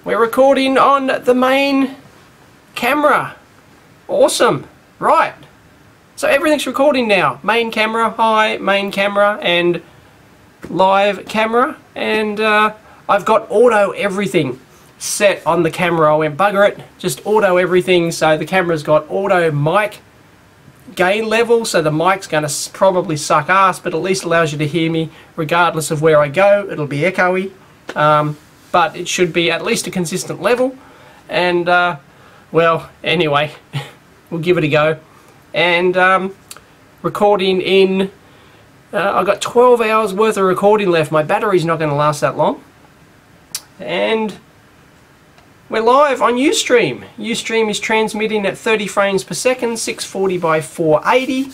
we're recording on the main camera. Awesome. Right. So everything's recording now. Main camera, hi, main camera, and live camera. And I've got auto everything set on the camera. I went bugger it, just auto everything. So the camera's got auto mic gain level, so the mic's going to probably suck ass, but at least allows you to hear me regardless of where I go. It'll be echoey, but it should be at least a consistent level. And well, anyway, we'll give it a go. And recording in I've got 12 hours worth of recording left. My battery's not going to last that long. And we're live on Ustream. Ustream is transmitting at 30 frames per second, 640 by 480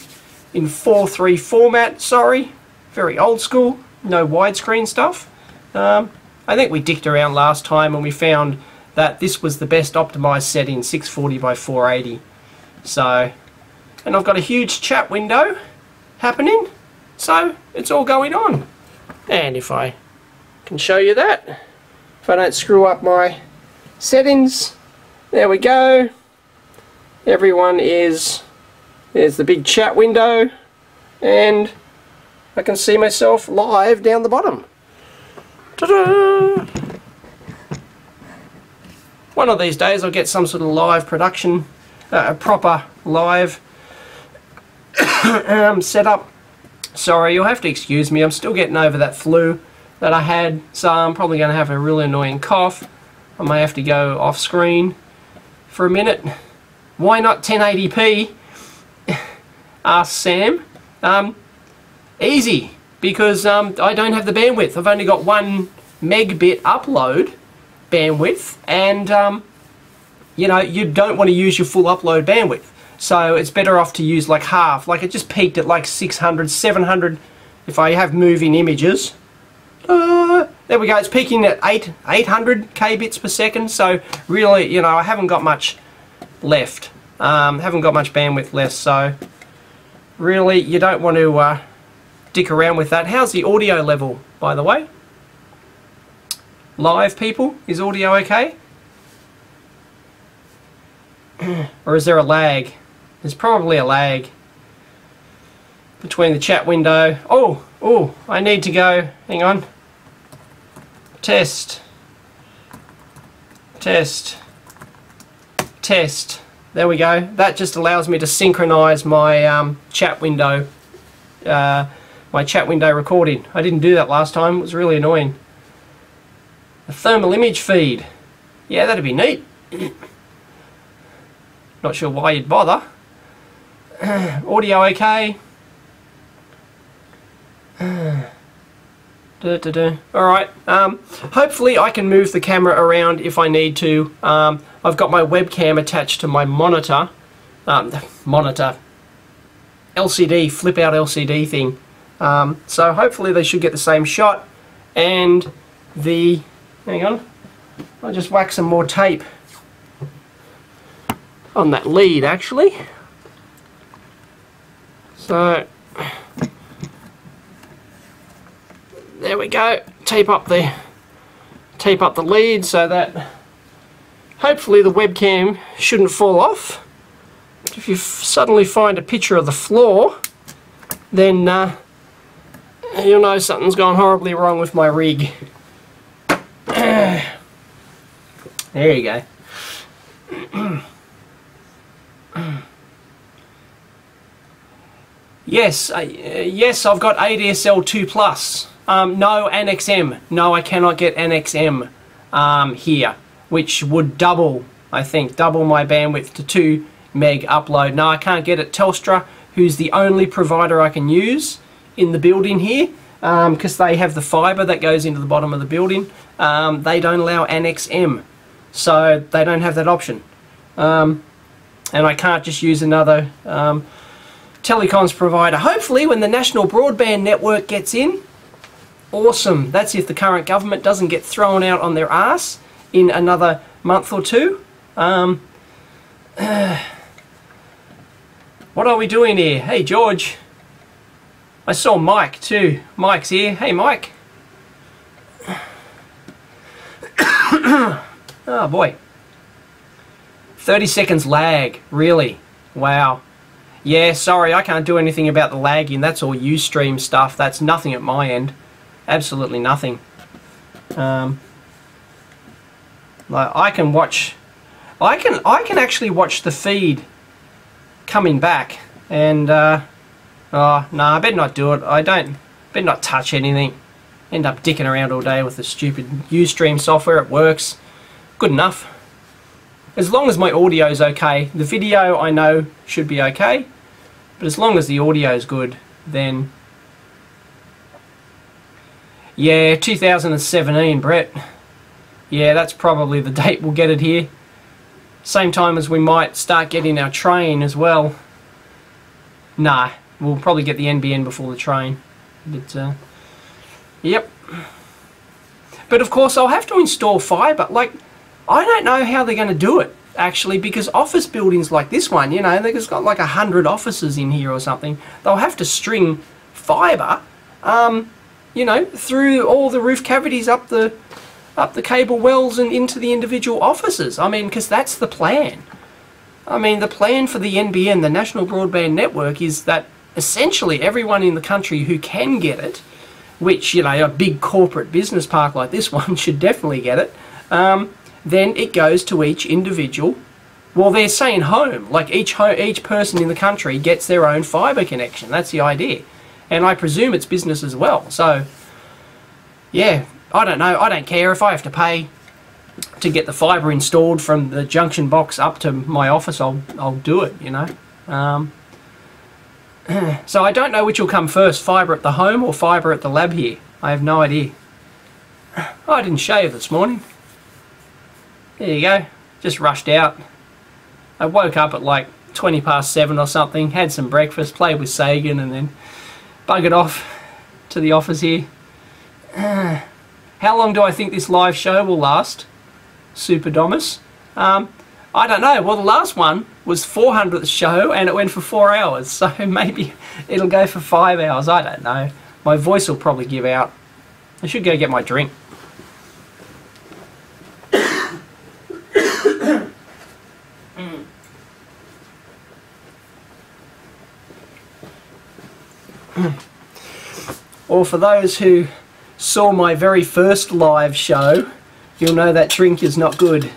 in 4:3 format. Sorry, very old school, no widescreen stuff. I think we dicked around last time and we found that this was the best optimized setting, 640 by 480. So, and I've got a huge chat window happening, so it's all going on. And if I can show you that, if I don't screw up my settings, there we go. Everyone is, there's the big chat window, and I can see myself live down the bottom. Ta-da! One of these days I'll get some sort of live production, a proper live setup. Sorry, you'll have to excuse me, I'm still getting over that flu that I had, so I'm probably going to have a really annoying cough. I may have to go off screen for a minute. Why not 1080p? Asked Sam. Easy, because I don't have the bandwidth. I've only got 1 megabit upload bandwidth, and you know, you don't want to use your full upload bandwidth. So it's better off to use like half. Like it just peaked at like 600, 700 if I have moving images. There we go, it's peaking at 800 kbits per second, so really, you know, I haven't got much left. Haven't got much bandwidth left, so really you don't want to dick around with that. How's the audio level, by the way? Live people, is audio okay? Or is there a lag? There's probably a lag between the chat window. Oh, I need to go, hang on. Test. There we go. That just allows me to synchronize my chat window recording. I didn't do that last time. It was really annoying. A thermal image feed. Yeah, that'd be neat. Not sure why you'd bother. Audio okay. Alright, hopefully I can move the camera around if I need to. I've got my webcam attached to my monitor. LCD, flip out LCD thing. So hopefully they should get the same shot. And the, hang on, I'll just whack some more tape on that lead actually. So there we go. Tape up the lead so that hopefully the webcam shouldn't fall off. If you suddenly find a picture of the floor, then you'll know something's gone horribly wrong with my rig. There you go. Yes, I've got ADSL 2+. No Annex M. No, I cannot get Annex M here, which would double, I think, double my bandwidth to 2 meg upload. No, I can't get it. Telstra, who's the only provider I can use in the building here, because they have the fibre that goes into the bottom of the building. They don't allow Annex M, so they don't have that option. And I can't just use another telecoms provider. Hopefully when the national broadband network gets in, awesome. That's if the current government doesn't get thrown out on their ass in another month or two. What are we doing here? Hey George. I saw Mike too. Mike's here. Hey Mike. Oh boy. 30 seconds lag, really? Wow. Yeah, sorry, I can't do anything about the lagging. That's all Ustream stuff. That's nothing at my end. Absolutely nothing. Like I can watch, I can actually watch the feed coming back, and oh no, I better not do it. Better not touch anything. End up dicking around all day with the stupid Ustream software. It works good enough. As long as my audio is okay. The video I know should be okay, but as long as the audio is good, then yeah, 2017, Brett. Yeah, that's probably the date we'll get it here. Same time as we might start getting our train as well. Nah, we'll probably get the NBN before the train. But yep. But of course I'll have to install fibre. Like, I don't know how they're going to do it, actually, because office buildings like this one, you know, they've got like 100 offices in here or something. They'll have to string fibre, you know, through all the roof cavities up the cable wells and into the individual offices. I mean, because that's the plan. I mean, the plan for the NBN, the National Broadband Network, is that essentially everyone in the country who can get it, which, you know, a big corporate business park like this one should definitely get it, then it goes to each individual. Well, they're saying home, like each person in the country gets their own fibre connection. That's the idea. And I presume it's business as well. So, yeah, I don't know. I don't care if I have to pay to get the fibre installed from the junction box up to my office. I'll do it, you know. So I don't know which will come first, fibre at the home or fibre at the lab here. I have no idea. Oh, I didn't shave this morning. There you go. Just rushed out. I woke up at like 20 past 7 or something, had some breakfast, played with Sagan, and then buggered off to the office here. How long do I think this live show will last? Super Domus? I don't know. Well, the last one was 400th show and it went for 4 hours, so maybe it'll go for 5 hours. I don't know. My voice will probably give out. I should go get my drink. Or for those who saw my very first live show, you'll know that drink is not good.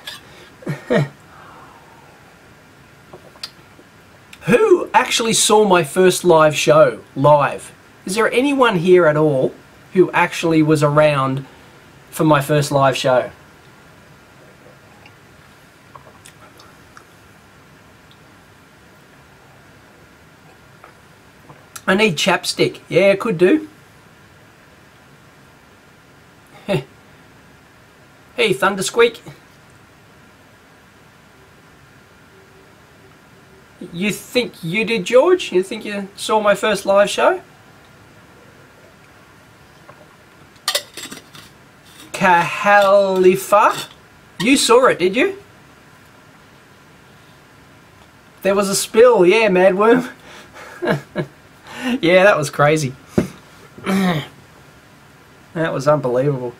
Who actually saw my first live show, live? Is there anyone here at all who actually was around for my first live show? I need chapstick. Yeah, could do. Hey, Thundersqueak. You think you did, George? You think you saw my first live show? Kahalifa? You saw it, did you? There was a spill, yeah, Madworm. Yeah, that was crazy. That was unbelievable.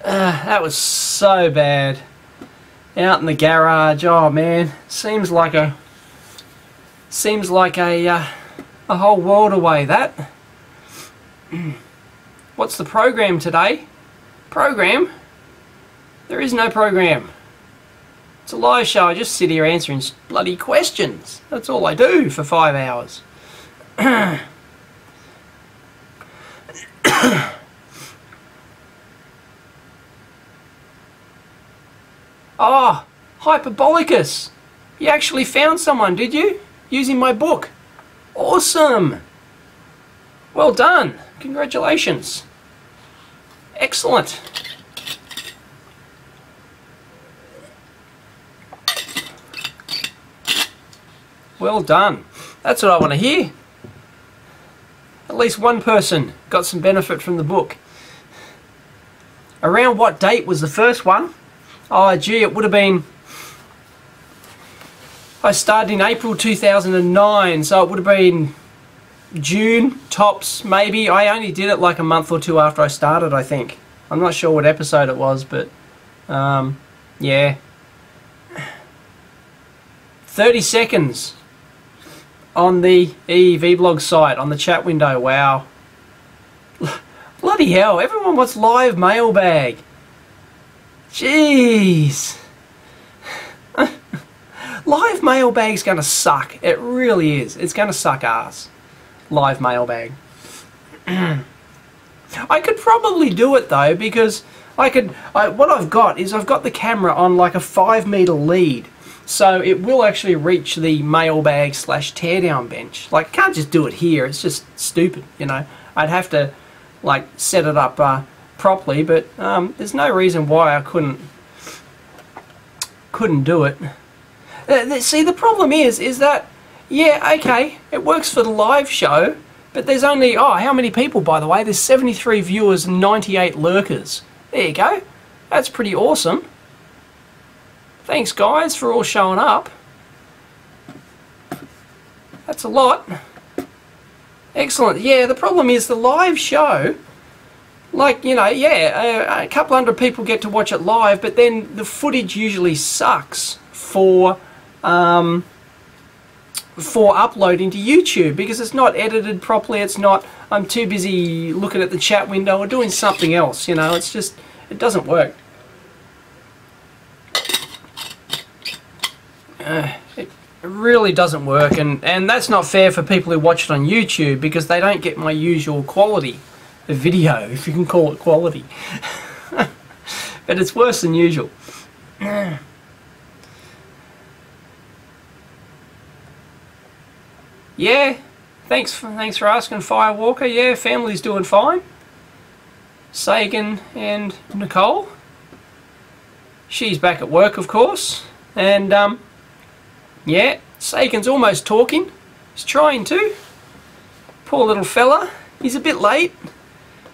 That was so bad. Out in the garage, oh man, seems like a whole world away, that. What's the program today? Program? There is no program. It's a live show. I just sit here answering bloody questions. That's all I do for 5 hours. Oh, Hyperbolicus. You actually found someone, did you? Using my book. Awesome. Well done. Congratulations. Excellent. Well done. That's what I want to hear. At least one person got some benefit from the book. Around what date was the first one? Oh gee, it would have been... I started in April 2009, so it would have been June, tops, maybe. I only did it like a month or two after I started, I think. I'm not sure what episode it was, but Yeah. 30 seconds on the EEVblog site, on the chat window. Wow. Bloody hell, everyone wants live mailbag. Jeez. Live mailbag's gonna suck. It really is. It's gonna suck ass. Live mailbag. I could probably do it though, because what I've got is I've got the camera on like a 5-meter lead, so it will actually reach the mailbag / teardown bench. Like, I can't just do it here. It's just stupid, you know. I'd have to like set it up properly, but there's no reason why I couldn't do it. See, the problem is that, yeah, okay, it works for the live show, but there's only, oh, how many people, by the way? There's 73 viewers and 98 lurkers. There you go. That's pretty awesome. Thanks, guys, for all showing up. That's a lot. Excellent. Yeah, the problem is the live show, like, you know, yeah, a couple hundred people get to watch it live, but then the footage usually sucks for uploading to YouTube because it's not edited properly. It's not, I'm too busy looking at the chat window or doing something else, you know. It's just, it doesn't work. It really doesn't work, and that's not fair for people who watch it on YouTube because they don't get my usual quality of video, if you can call it quality. But it's worse than usual. Yeah, thanks for asking, Firewalker. Yeah, family's doing fine. Sagan and Nicole. She's back at work, of course. And, yeah, Sagan's almost talking. He's trying to. Poor little fella. He's a bit late.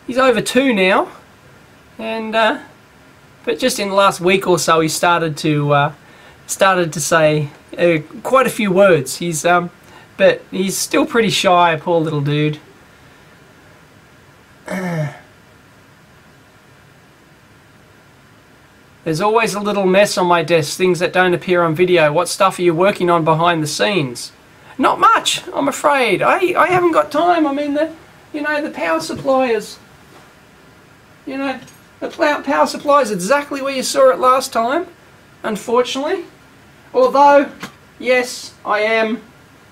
He's over 2 now. And, but just in the last week or so, he started to say quite a few words. But he's still pretty shy, poor little dude. There's always a little mess on my desk, things that don't appear on video. What stuff are you working on behind the scenes? Not much, I'm afraid. I haven't got time. I mean, the power suppliers. You know, the power supply is exactly where you saw it last time, unfortunately. Although, yes, I am.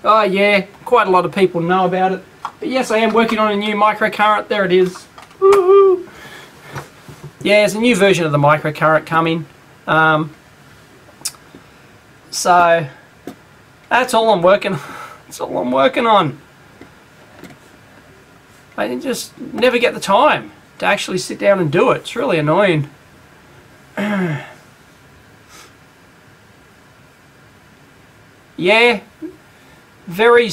Oh yeah, quite a lot of people know about it. But yes, I am working on a new microcurrent. There it is. Woohoo! Yeah, there's a new version of the microcurrent coming. So that's all I'm working. That's all I'm working on. I just never get the time to actually sit down and do it. It's really annoying. Yeah. Very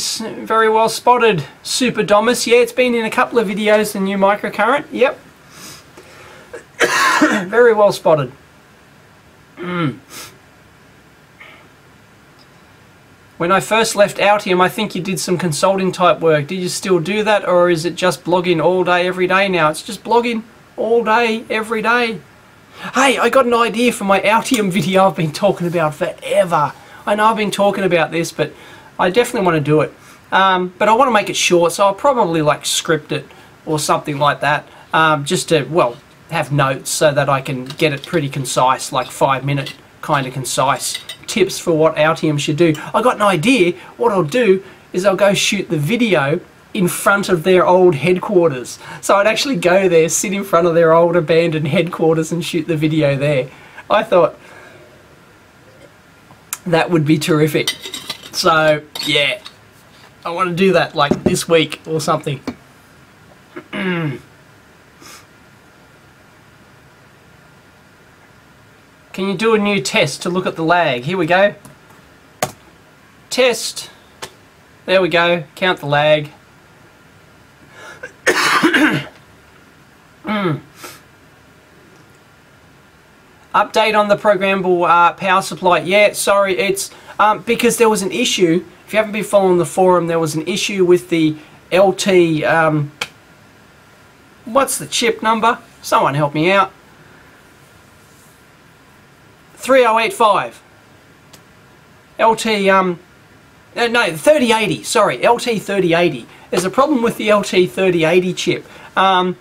well spotted, Super Domus. Yeah, it's been in a couple of videos, the new microcurrent. Yep. Very well spotted. When I first left Altium, I think you did some consulting type work. Did you still do that, or is it just blogging all day, every day now? It's just blogging all day, every day. Hey, I got an idea for my Altium video I've been talking about forever. I know I've been talking about this, but I definitely want to do it, but I want to make it short, so I'll probably like script it or something like that, just to, well, have notes so that I can get it pretty concise, like 5-minute kind of concise tips for what Altium should do. I got an idea. What I'll do is I'll go shoot the video in front of their old headquarters. So I'd actually go there, sit in front of their old abandoned headquarters and shoot the video there. I thought that would be terrific. So, yeah, I want to do that like this week or something. Can you do a new test to look at the lag? Here we go. Test. There we go. Count the lag. Update on the programmable power supply. Yeah, sorry, it's because there was an issue. If you haven't been following the forum, there was an issue with the LT. What's the chip number? Someone help me out. 3085. LT, no, 3080, sorry, LT 3080. There's a problem with the LT 3080 chip. And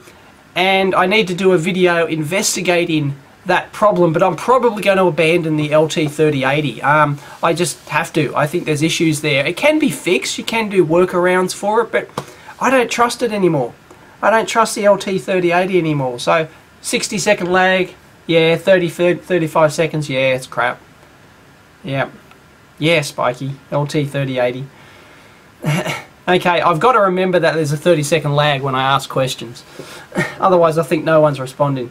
I need to do a video investigating that problem, but I'm probably going to abandon the LT 3080. I just have to. I think there's issues there. It can be fixed, you can do workarounds for it, but I don't trust it anymore. I don't trust the LT 3080 anymore. So 60-second lag, yeah, 35 seconds, yeah, it's crap. Yeah, yeah, spiky, LT 3080. Okay, I've got to remember that there's a 30-second lag when I ask questions. Otherwise I think no one's responding.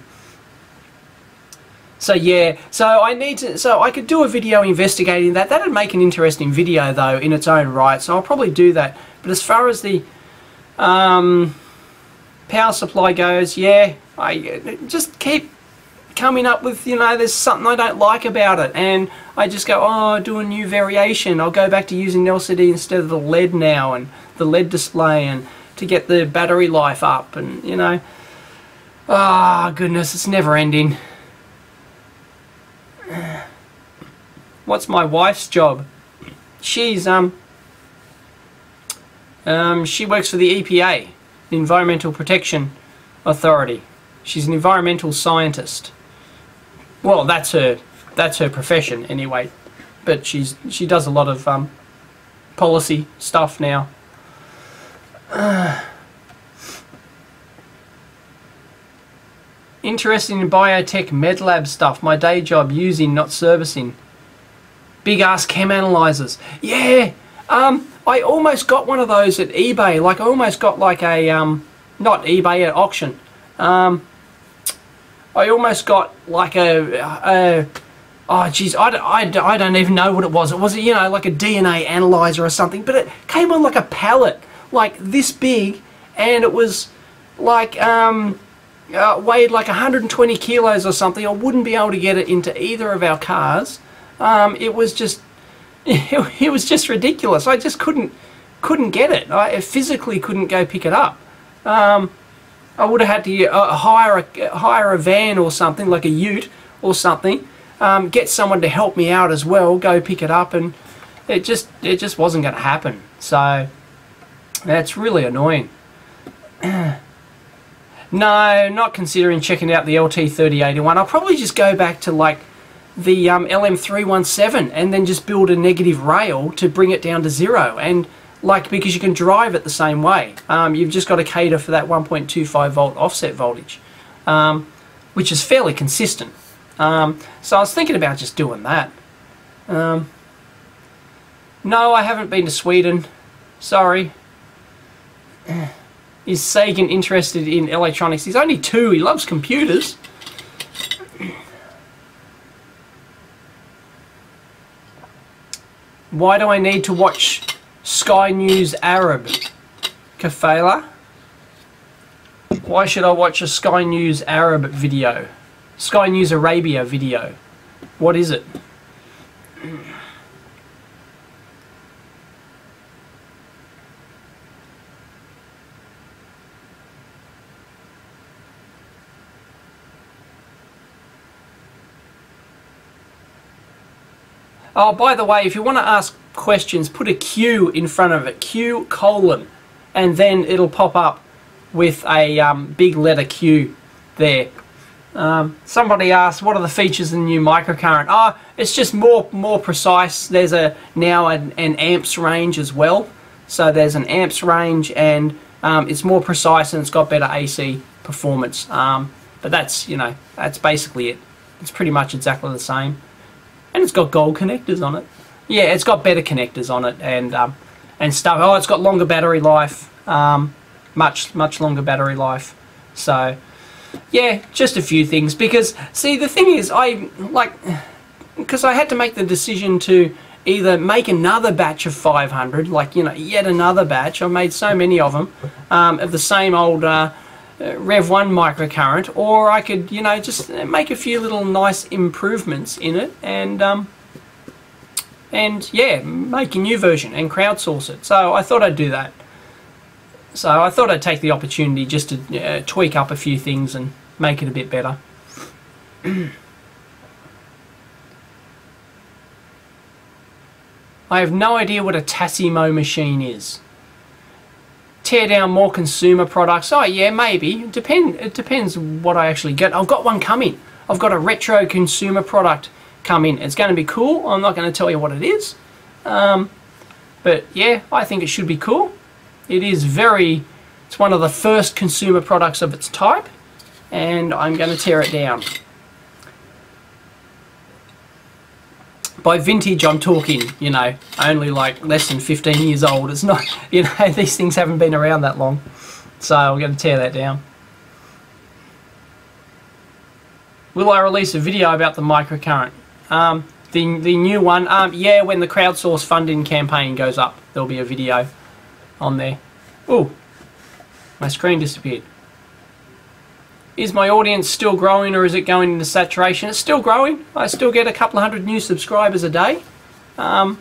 So yeah, so I could do a video investigating that. That'd make an interesting video though in its own right, so I'll probably do that. But as far as the power supply goes, yeah, I just keep coming up with, you know, there's something I don't like about it, and I just go, oh, I'll do a new variation. I'll go back to using LCD instead of the LED now, and the LED display, and to get the battery life up, and you know, ah, goodness, it's never ending. What's my wife's job? She's she works for the EPA, the Environmental Protection Authority. She's an environmental scientist. Well, that's her profession anyway. But she does a lot of policy stuff now. Interested in biotech med lab stuff. My day job using, not servicing. Big ass chem analyzers. Yeah. I almost got one of those at eBay. Like I almost got like a not eBay, at auction. I almost got like oh geez, I don't even know what it was. It was, you know, like a DNA analyzer or something, but it came on like a pallet, like this big, and it was like weighed like 120 kilos or something. I wouldn't be able to get it into either of our cars. It was just it was just ridiculous. I just couldn't get it. I physically couldn't go pick it up. I would have had to hire a van or something, like a ute or something, get someone to help me out as well, go pick it up, and it just wasn't going to happen. So that's really annoying. No, not considering checking out the LT3081. I'll probably just go back to like the LM317 and then just build a negative rail to bring it down to 0, and like, because you can drive it the same way. You've just got to cater for that 1.25 volt offset voltage, which is fairly consistent. So I was thinking about just doing that. No, I haven't been to Sweden. Sorry. Is Sagan interested in electronics? He's only 2. He loves computers. Why do I need to watch Sky News Arab? Kafela? Why should I watch a Sky News Arab video? Sky News Arabia video. What is it? Oh, by the way, if you want to ask questions, put a Q in front of it, Q:, and then it'll pop up with a big letter Q there. Somebody asked, what are the features of the new microcurrent? It's just more precise. There's now an amps range as well. So there's an amps range, and it's more precise, and it's got better AC performance. But that's, you know, that's basically it. It's pretty much exactly the same. And it's got gold connectors on it. Yeah, it's got better connectors on it, and stuff. Oh, it's got longer battery life, much longer battery life. So yeah, just a few things. Because see, the thing is, because I had to make the decision to either make another batch of 500, like, you know, yet another batch. I made so many of them of the same old Rev 1 microcurrent, or I could, you know, just make a few little nice improvements in it, and yeah, make a new version and crowdsource it. So I thought I'd do that. So I thought I'd take the opportunity just to tweak up a few things and make it a bit better. I have no idea what a Tassimo machine is. Tear down more consumer products. Oh yeah, maybe. It depends what I actually get. I've got one coming. I've got a retro consumer product coming. It's going to be cool. I'm not going to tell you what it is. But yeah, I think it should be cool. It is it's one of the first consumer products of its type. And I'm going to tear it down. By vintage, I'm talking, you know, only like less than 15 years old. It's not, you know, these things haven't been around that long. So I'm going to tear that down. Will I release a video about the microcurrent? The new one, yeah, when the crowdsource funding campaign goes up, there'll be a video on there. Oh, my screen disappeared. Is my audience still growing, or is it going into saturation? It's still growing. I still get a couple of hundred new subscribers a day. You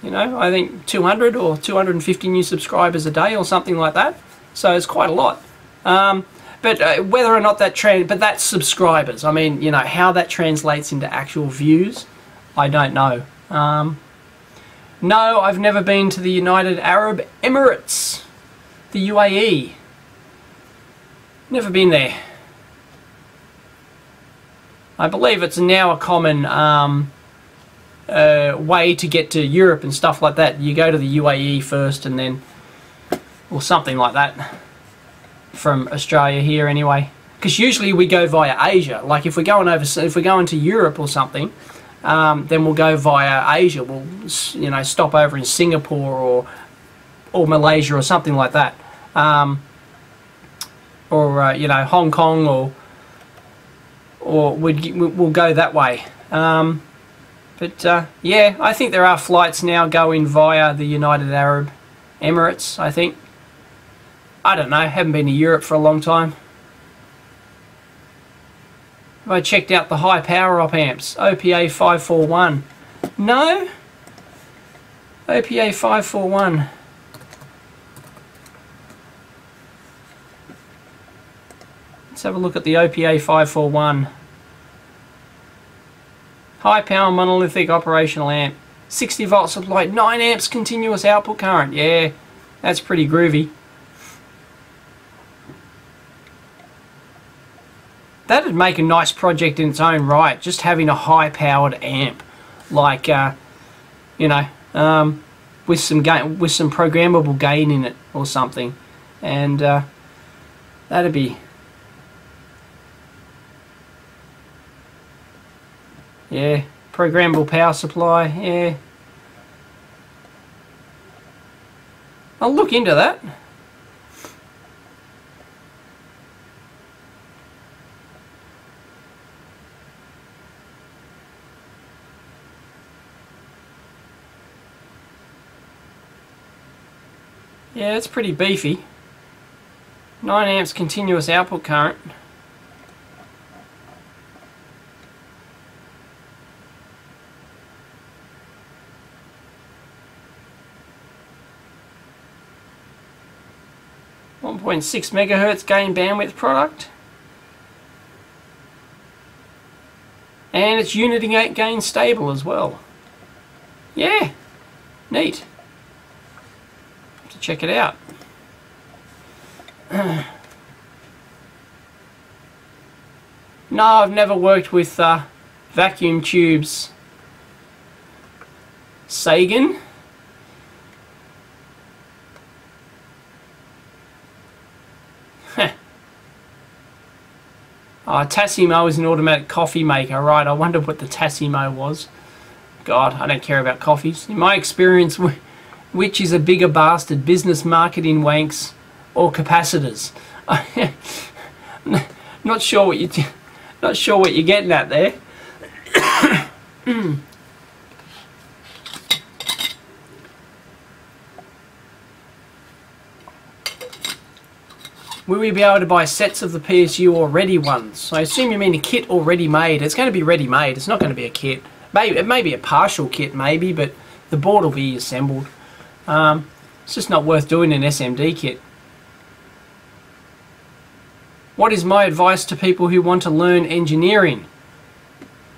know, I think 200 or 250 new subscribers a day or something like that. So it's quite a lot. But whether or not but that's subscribers. I mean, you know, how that translates into actual views, I don't know. No, I've never been to the United Arab Emirates, the UAE. Never been there. I believe it's now a common way to get to Europe and stuff like that. You go to the UAE first and then, or something like that, from Australia here anyway. Because usually we go via Asia. Like if we're going to Europe or something, then we'll go via Asia. We'll, you know, stop over in Singapore or Malaysia or something like that. Or you know, Hong Kong, or we'll go that way. But yeah, I think there are flights now going via the United Arab Emirates, I think. I don't know, haven't been to Europe for a long time. Have I checked out the high power op amps? OPA 541. No? OPA 541. Let's have a look at the OPA 541. High power monolithic operational amp. 60 volt supply, 9 amps continuous output current. Yeah, that's pretty groovy. That'd make a nice project in its own right, just having a high powered amp. Like, you know, with some programmable gain in it or something. And that'd be... Yeah, programmable power supply, yeah. I'll look into that. Yeah, it's pretty beefy. 9 amps continuous output current. .6 megahertz gain bandwidth product, and it's unity gain stable as well. Yeah, neat. Have to check it out. No, I've never worked with vacuum tubes. Sagan. Tassimo is an automatic coffee maker, right? I wonder what the Tassimo was. God, I don't care about coffees. In my experience, which is a bigger bastard, business marketing wanks or capacitors? Not sure what you're getting at there. Will we be able to buy sets of the PSU or ready ones? I assume you mean a kit already made. It's going to be ready made. It's not going to be a kit. Maybe it may be a partial kit, maybe, but the board will be assembled. It's just not worth doing an SMD kit. What is my advice to people who want to learn engineering?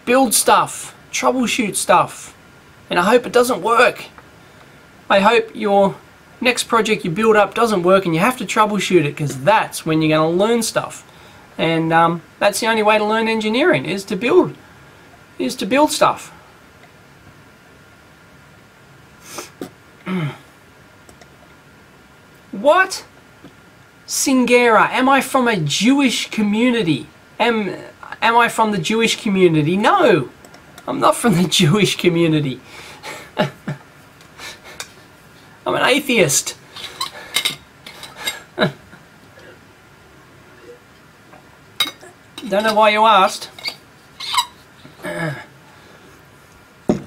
Build stuff. Troubleshoot stuff. And I hope it doesn't work. I hope your next project you build up doesn't work and you have to troubleshoot it, because that's when you're going to learn stuff. And that's the only way to learn engineering, is to build stuff. What? Singera, am I from a Jewish community? Am I from the Jewish community? No, I'm not from the Jewish community. I'm an atheist. Don't know why you asked.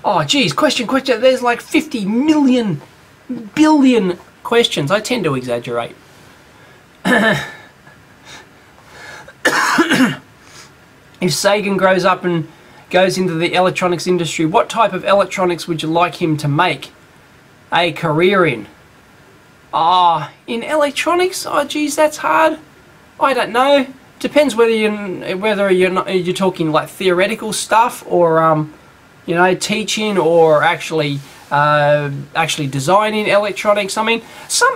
Oh geez, question. There's like 50 million, billion questions. I tend to exaggerate. If Sagan grows up and goes into the electronics industry, what type of electronics would you like him to make a career in? In electronics? Oh geez, that's hard. I don't know. Depends whether you're talking like theoretical stuff, or you know, teaching, or actually designing electronics. I mean,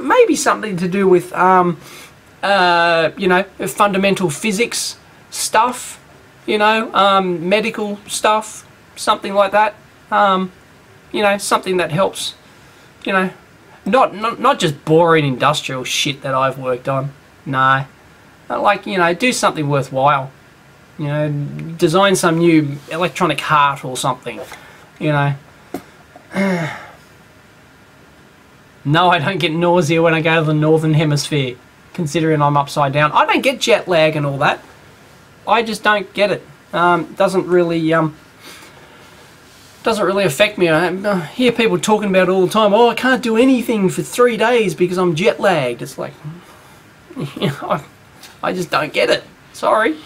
maybe something to do with you know, fundamental physics stuff, you know, medical stuff, something like that. You know, something that helps, you know, not just boring industrial shit that I've worked on. No. Like, you know, do something worthwhile. You know, design some new electronic heart or something, you know. No, I don't get nausea when I go to the northern hemisphere, considering I'm upside down. I don't get jet lag and all that. I just don't get it. Doesn't really affect me. I hear people talking about it all the time. Oh, I can't do anything for 3 days because I'm jet lagged. It's like, you know, I just don't get it. Sorry.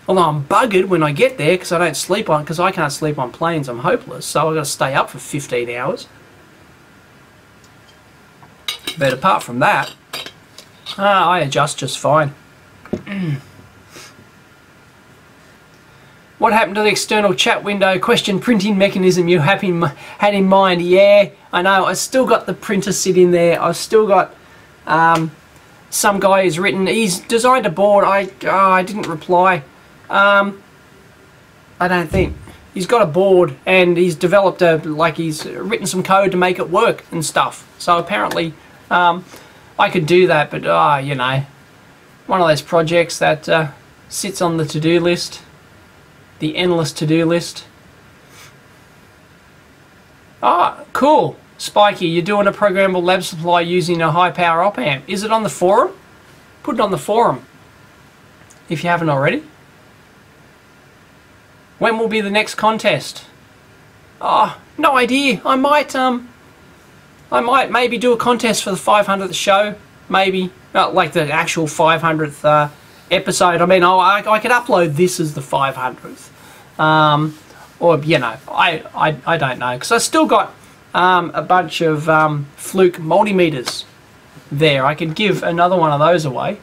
Although I'm buggered when I get there because I don't sleep on, because I can't sleep on planes. I'm hopeless, so I've got to stay up for 15 hours. But apart from that, I adjust just fine. What happened to the external chat window question printing mechanism you had in mind? Yeah, I know. I still got the printer sitting there. I've still got some guy he's designed a board. I didn't reply. I don't think. He's got a board and he's developed he's written some code to make it work and stuff. So apparently I could do that, but you know, one of those projects that sits on the to-do list, the endless to-do list. Cool. Spiky, you're doing a programmable lab supply using a high power op amp. Is it on the forum? Put it on the forum if you haven't already. When will be the next contest? No idea. I might maybe do a contest for the 500th show. Maybe not like the actual 500th episode. I mean, I could upload this as the 500th, or you know, I don't know, because I still got a bunch of Fluke multimeters there. I could give another one of those away.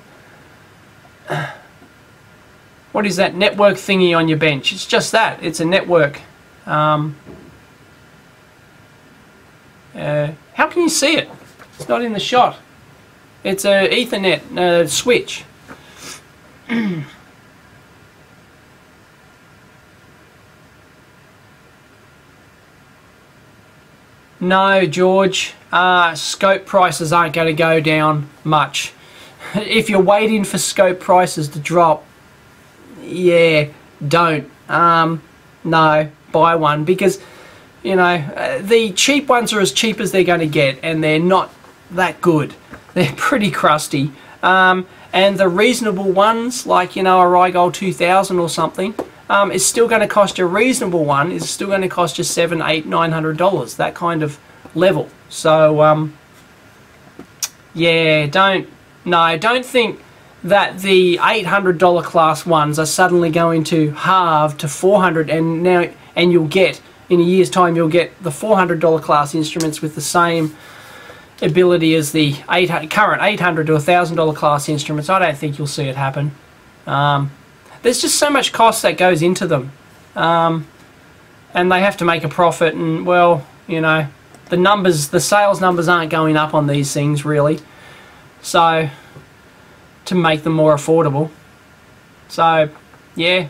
What is that network thingy on your bench? It's just that. It's a network. How can you see it? It's not in the shot. It's a Ethernet switch. No, George. Scope prices aren't going to go down much. If you're waiting for scope prices to drop, yeah, don't. No, buy one, because, you know, the cheap ones are as cheap as they're going to get, and they're not that good. They're pretty crusty. And the reasonable ones, like, you know, a Rigol 2000 or something, is still going to cost you, a reasonable one is still going to cost you $700, $800, $900, that kind of level. So, yeah, don't think that the $800 class ones are suddenly going to halve to $400, and you'll get, in a year's time, you'll get the $400 class instruments with the same ability as the current $800 to $1,000 class instruments. I don't think you'll see it happen. There's just so much cost that goes into them. and they have to make a profit, and well, you know, the sales numbers aren't going up on these things really, so to make them more affordable. So yeah.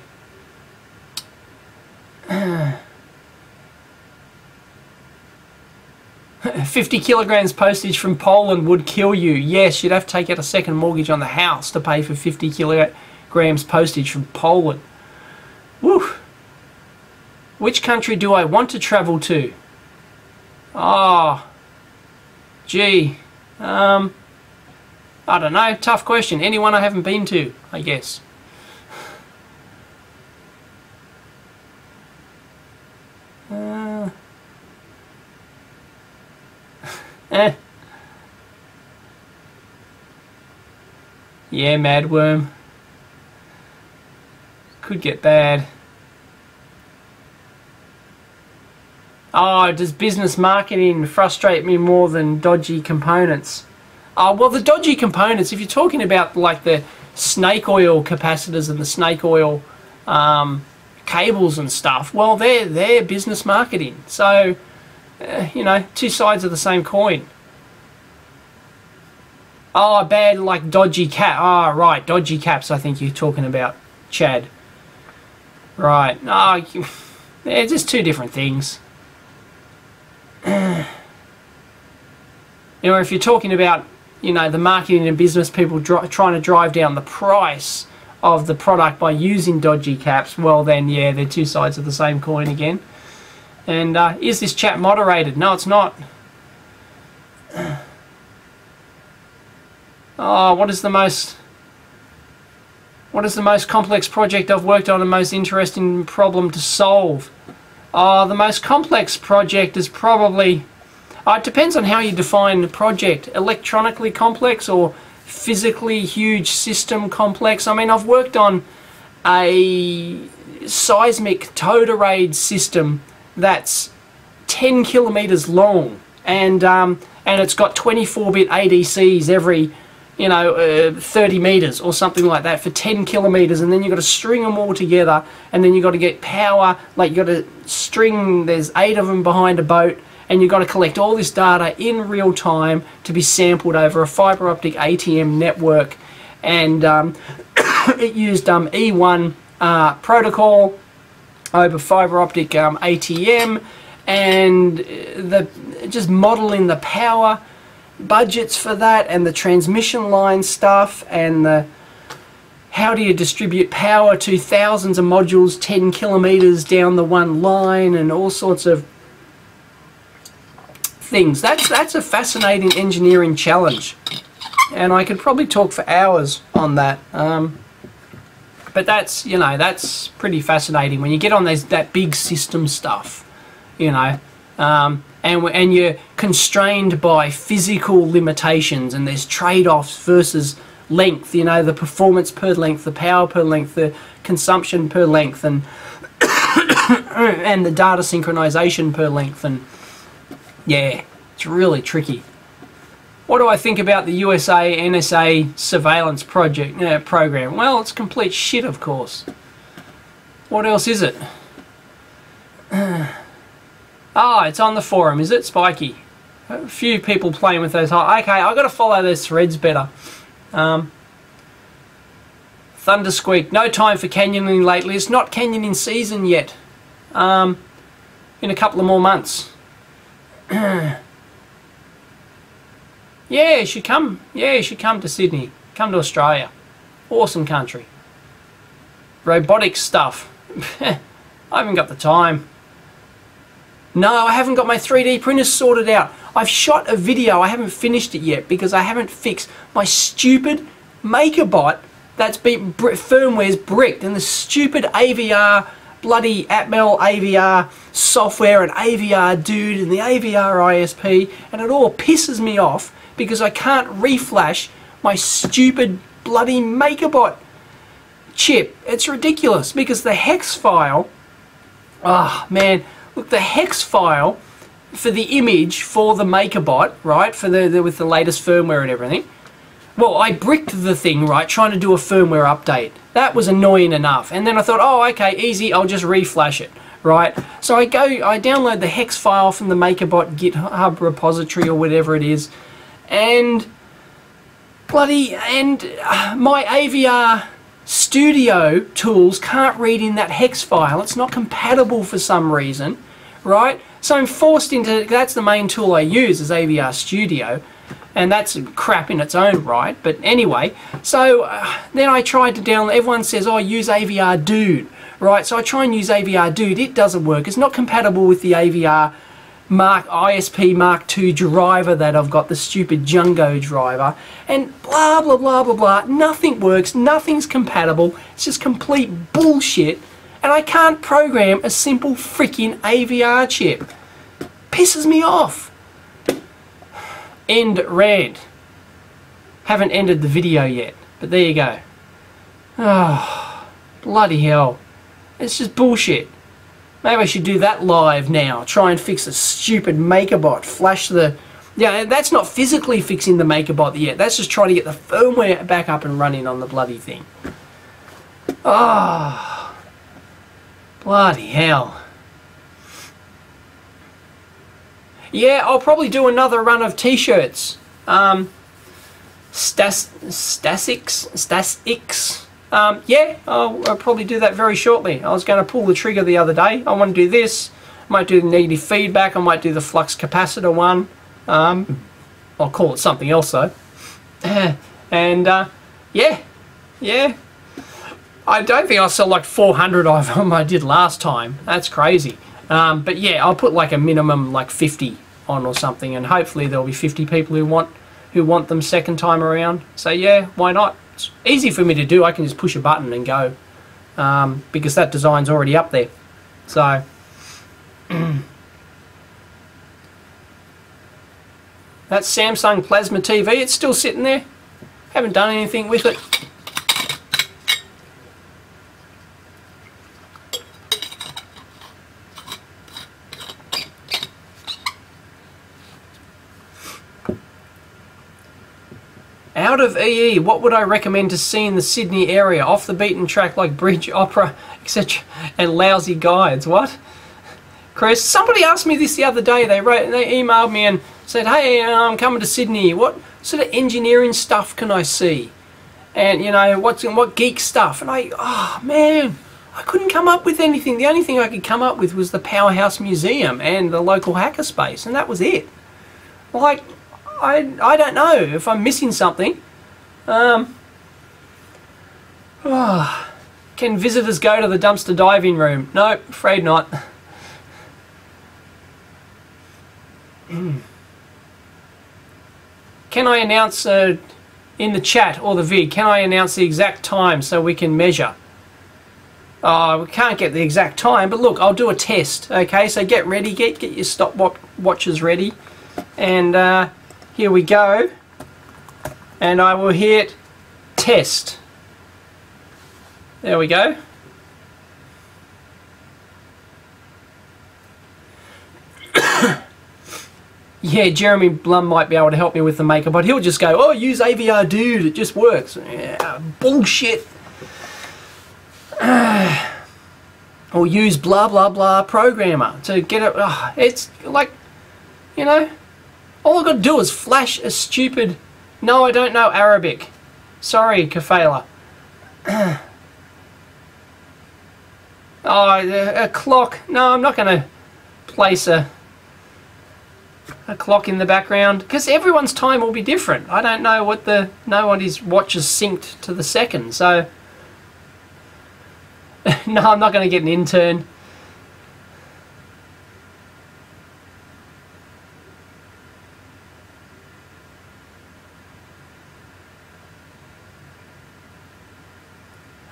50 kilograms postage from Poland would kill you. Yes, you'd have to take out a second mortgage on the house to pay for 50 kilograms postage from Poland. Woo! Which country do I want to travel to? Oh, gee. I don't know. Tough question. Anyone I haven't been to, I guess. Yeah, Madworm. Could get bad. Oh, does business marketing frustrate me more than dodgy components? Oh, well, the dodgy components, if you're talking about like the snake oil capacitors and the snake oil cables and stuff, well, they're business marketing. So, you know, two sides of the same coin. Oh, bad, like dodgy cap. Ah, oh, right, dodgy caps I think you're talking about, Chad. Right. Oh, they're just two different things. You know, if you're talking about, you know, the marketing and business people trying to drive down the price of the product by using dodgy caps, well then, yeah, they're two sides of the same coin again. And is this chat moderated? No, it's not. Oh, what is the most complex project I've worked on and most interesting problem to solve? Oh, the most complex project is probably... it depends on how you define the project. Electronically complex or physically huge system complex. I mean, I've worked on a seismic towed array system that's 10 kilometers long, and it's got 24-bit ADCs every, you know, 30 meters or something like that for 10 kilometers, and then you've got to string them all together, and then you've got to get power, like you've got to string, there's 8 of them behind a boat, and you've got to collect all this data in real time to be sampled over a fiber optic ATM network. And it used E1 protocol over fiber optic ATM, and just modeling the power budgets for that, and the transmission line stuff, and the how do you distribute power to thousands of modules 10 kilometers down the one line, and all sorts of things. That's a fascinating engineering challenge, and I could probably talk for hours on that. But that's, you know, that's pretty fascinating when you get on that big system stuff, you know. And you're constrained by physical limitations, and there's trade-offs versus length, you know, the performance per length, the power per length, the consumption per length, and and the data synchronization per length, and yeah, it's really tricky. What do I think about the USA NSA surveillance program? Well, it's complete shit, of course. What else is it? Ah, it's on the forum, is it, Spiky? A few people playing with those. Okay, I've got to follow those threads better. Thundersqueak, no time for canyoning lately. It's not canyoning season yet. In a couple of more months. Yeah, you should come. Yeah, you should come to Sydney. Come to Australia. Awesome country. Robotics stuff. I haven't got the time. No, I haven't got my 3D printers sorted out. I've shot a video, I haven't finished it yet because I haven't fixed my stupid MakerBot that's been firmware's bricked, and the stupid AVR, bloody Atmel AVR software and AVR dude and the AVR ISP, and it all pisses me off because I can't reflash my stupid bloody MakerBot chip. It's ridiculous because the hex file, oh man, look, the hex file for the image for the MakerBot, right, for with the latest firmware and everything, well, I bricked the thing, right, trying to do a firmware update. That was annoying enough. And then I thought, oh, okay, easy, I'll just reflash it. right? So I download the hex file from the MakerBot GitHub repository or whatever it is, and my AVR Studio tools can't read in that hex file. It's not compatible for some reason, right? So I'm forced into, that's the main tool I use, is AVR Studio, and that's crap in its own right. But anyway, so then I tried to download, everyone says, oh, use AVR Dude, right? So I try and use AVR Dude. It doesn't work. It's not compatible with the AVR ISP Mark II driver that I've got, the stupid Django driver, and blah blah blah blah blah. Nothing works, nothing's compatible. It's just complete bullshit, and I can't program a simple freaking AVR chip. Pisses me off. End red. Haven't ended the video yet, but there you go. Oh, bloody hell. It's just bullshit. Maybe I should do that live now. Try and fix the stupid MakerBot. Flash the... Yeah, that's not physically fixing the MakerBot yet. That's just trying to get the firmware back up and running on the bloody thing. Oh, bloody hell. Yeah, I'll probably do another run of t-shirts. Stasics. Yeah, I'll probably do that very shortly. I was going to pull the trigger the other day. I want to do this. I might do the negative feedback. I might do the flux capacitor one. I'll call it something else though. And yeah. I don't think I'll sell like 400 of them I did last time. That's crazy. But yeah, I'll put like a minimum like 50 on or something, and hopefully there'll be 50 people who want them second time around. So yeah, why not? It's easy for me to do. I can just push a button and go, because that design's already up there. So that Samsung Plasma TV, it's still sitting there. Haven't done anything with it. Out of EE, what would I recommend to see in the Sydney area? Off the beaten track like Bridge, Opera, etc. and lousy guides. What? Chris, somebody asked me this the other day. They emailed me and said, hey, I'm coming to Sydney. What sort of engineering stuff can I see? And, you know, what geek stuff? And oh man, I couldn't come up with anything. The only thing I could come up with was the Powerhouse Museum and the local hackerspace, and that was it. Like, I don't know if I'm missing something. Can visitors go to the dumpster diving room? No, afraid not. Can I announce in the chat or the vid, can I announce the exact time so we can measure? We can't get the exact time, but look, I'll do a test. Okay, so get ready, get your stopwatches ready, and here we go, and I will hit test. There we go. Yeah, Jeremy Blum might be able to help me with the maker, but he'll just go, oh, use AVR Dude, it just works. Yeah, bullshit. Or use blah blah blah programmer to get it. It's like, you know, all I've got to do is flash a stupid... No, I don't know Arabic. Sorry, Kafela. A clock. No, I'm not going to place a clock in the background, because everyone's time will be different. I don't know what nobody's watch is synced to the second, so... No, I'm not going to get an intern.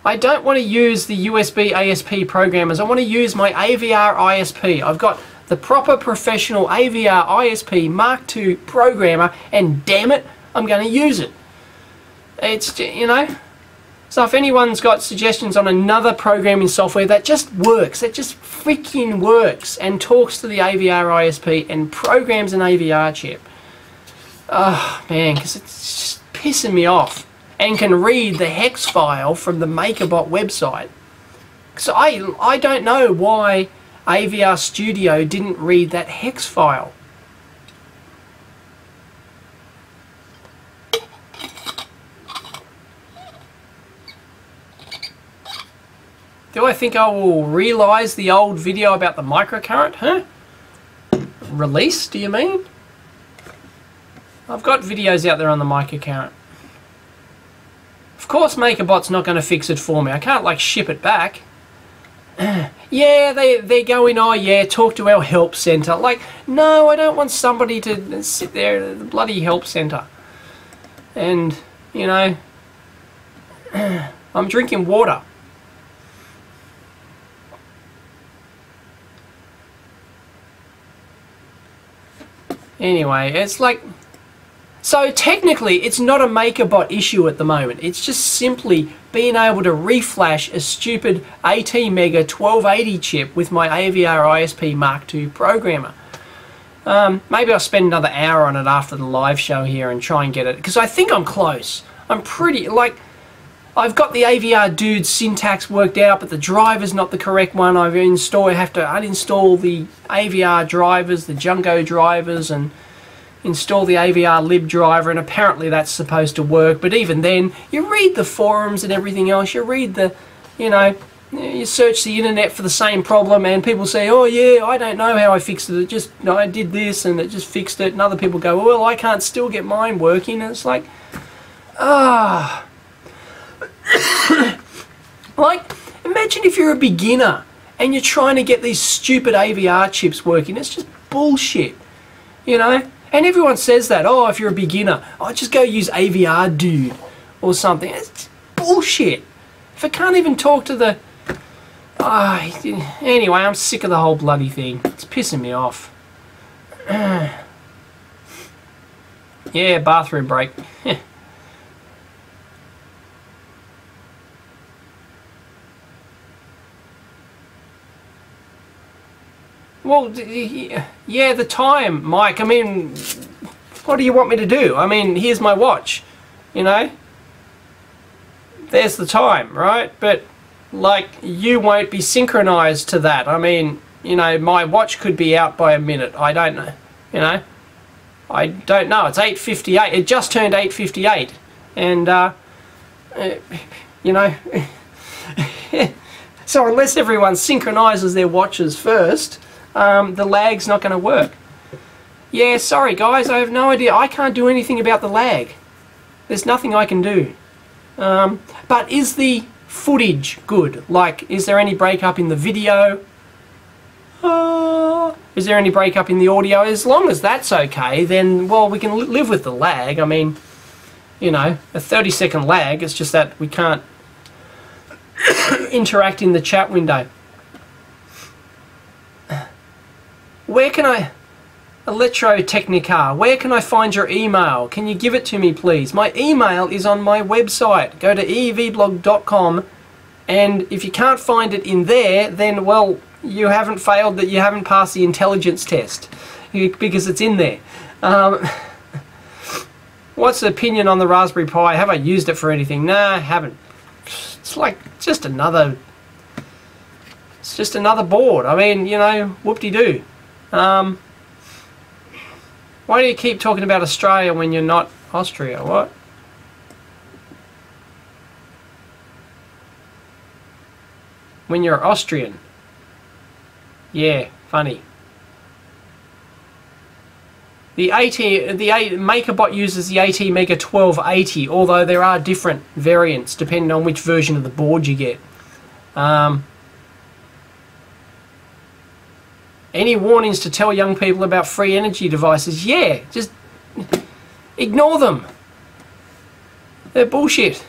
I don't want to use the USB ASP programmers. I want to use my AVR ISP. I've got the proper professional AVR ISP Mark II programmer, and damn it, I'm going to use it. It's, you know, so if anyone's got suggestions on another programming software that just works, that just freaking works and talks to the AVR ISP and programs an AVR chip. Oh man, because it's just pissing me off. And can read the hex file from the MakerBot website. So I don't know why AVR Studio didn't read that hex file. Do I think I will realise the old video about the microcurrent? Huh? Release, do you mean? I've got videos out there on the microcurrent. Of course MakerBot's not going to fix it for me. I can't like ship it back. Yeah, they're going, oh yeah, talk to our help centre. Like, no, I don't want somebody to sit there at the bloody help centre. And, you know, I'm drinking water. Anyway, it's like, so technically it's not a MakerBot issue at the moment. It's just simply being able to reflash a stupid 18 mega 1280 chip with my AVR ISP Mark II programmer. Maybe I'll spend another hour on it after the live show here and try and get it, because I think I'm close. I'm pretty, like, I've got the AVR dude syntax worked out, but the driver's not the correct one. I have to uninstall the AVR drivers, the Jungo drivers, and install the AVR lib driver, and apparently that's supposed to work. But even then, you read the forums and everything else, you read the, you know, you search the internet for the same problem, and people say, oh yeah, I don't know how I fixed it, just, you know, I did this and it just fixed it, and other people go, well, I can't still get mine working, and it's like, ah. Like, imagine if you're a beginner and you're trying to get these stupid AVR chips working. It's just bullshit, you know? And everyone says that, oh, if you're a beginner, oh, just go use AVR dude or something. It's bullshit. If I can't even talk to the... anyway, I'm sick of the whole bloody thing. It's pissing me off. Yeah, bathroom break. Well, yeah, the time, Mike. I mean, what do you want me to do? I mean, here's my watch, you know? There's the time, right? But, like, you won't be synchronized to that. I mean, you know, my watch could be out by a minute. I don't know, you know? I don't know. It's 8:58. It just turned 8:58. And, you know... So unless everyone synchronizes their watches first... the lag's not going to work. Yeah, sorry guys, I have no idea. I can't do anything about the lag. There's nothing I can do. But is the footage good? Like, is there any breakup in the video? Is there any breakup in the audio? As long as that's okay, then, well, we can live with the lag. I mean, you know, a 30-second lag, it's just that we can't interact in the chat window. Where can I... Electrotechnica, where can I find your email? Can you give it to me, please? My email is on my website. Go to EEVblog.com, and if you can't find it in there, then, well, you haven't failed, that you haven't passed the intelligence test, because it's in there. What's the opinion on the Raspberry Pi? Have I used it for anything? Nah, I haven't. It's like just another... It's just another board. I mean, you know, whoop-de-doo. Why do you keep talking about Australia when you're not Austria? What? When you're Austrian. Yeah, funny. The MakerBot uses the AT Mega 1280, although there are different variants depending on which version of the board you get. Any warnings to tell young people about free energy devices? Yeah, just ignore them. They're bullshit.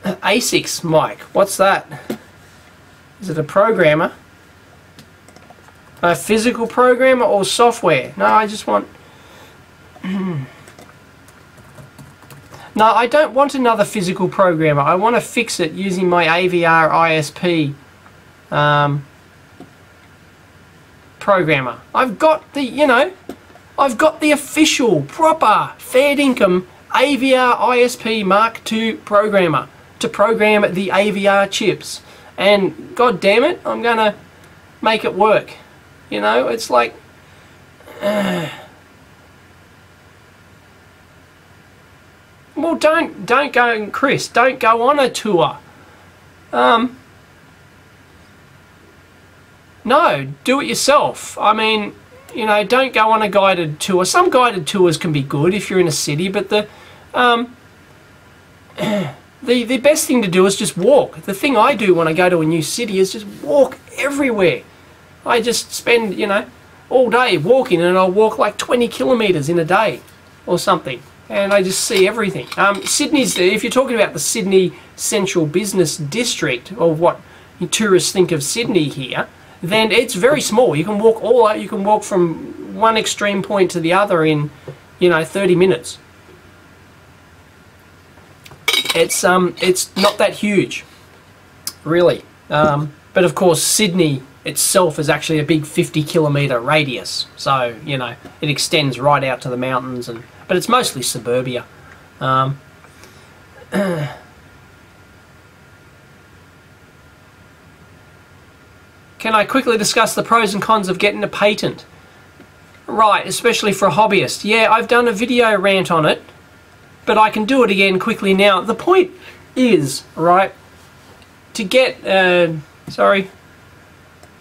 ASICs, Mike. What's that? Is it a programmer? A physical programmer or software? No, I just want... No, I don't want another physical programmer. I want to fix it using my AVR ISP programmer. I've got the, you know, I've got the official, proper, fair dinkum AVR ISP Mark II programmer to program the AVR chips. And god damn it, I'm gonna make it work. You know, it's like... Well, don't go, Chris, don't go on a tour. No, do it yourself. I mean, you know, don't go on a guided tour. Some guided tours can be good if you're in a city, but the best thing to do is just walk. The thing I do when I go to a new city is just walk everywhere. I just spend, you know, all day walking, and I'll walk like 20 kilometres in a day or something, and I just see everything. Sydney's, if you're talking about the Sydney Central Business District, or what tourists think of Sydney here, then it's very small. You can walk all out. You can walk from one extreme point to the other in, you know, 30 minutes. It's not that huge, really. But of course, Sydney itself is actually a big 50-kilometre radius. So, you know, it extends right out to the mountains, but it's mostly suburbia. Can I quickly discuss the pros and cons of getting a patent? Right, especially for a hobbyist. Yeah, I've done a video rant on it, but I can do it again quickly now. The point is, right, to get... sorry,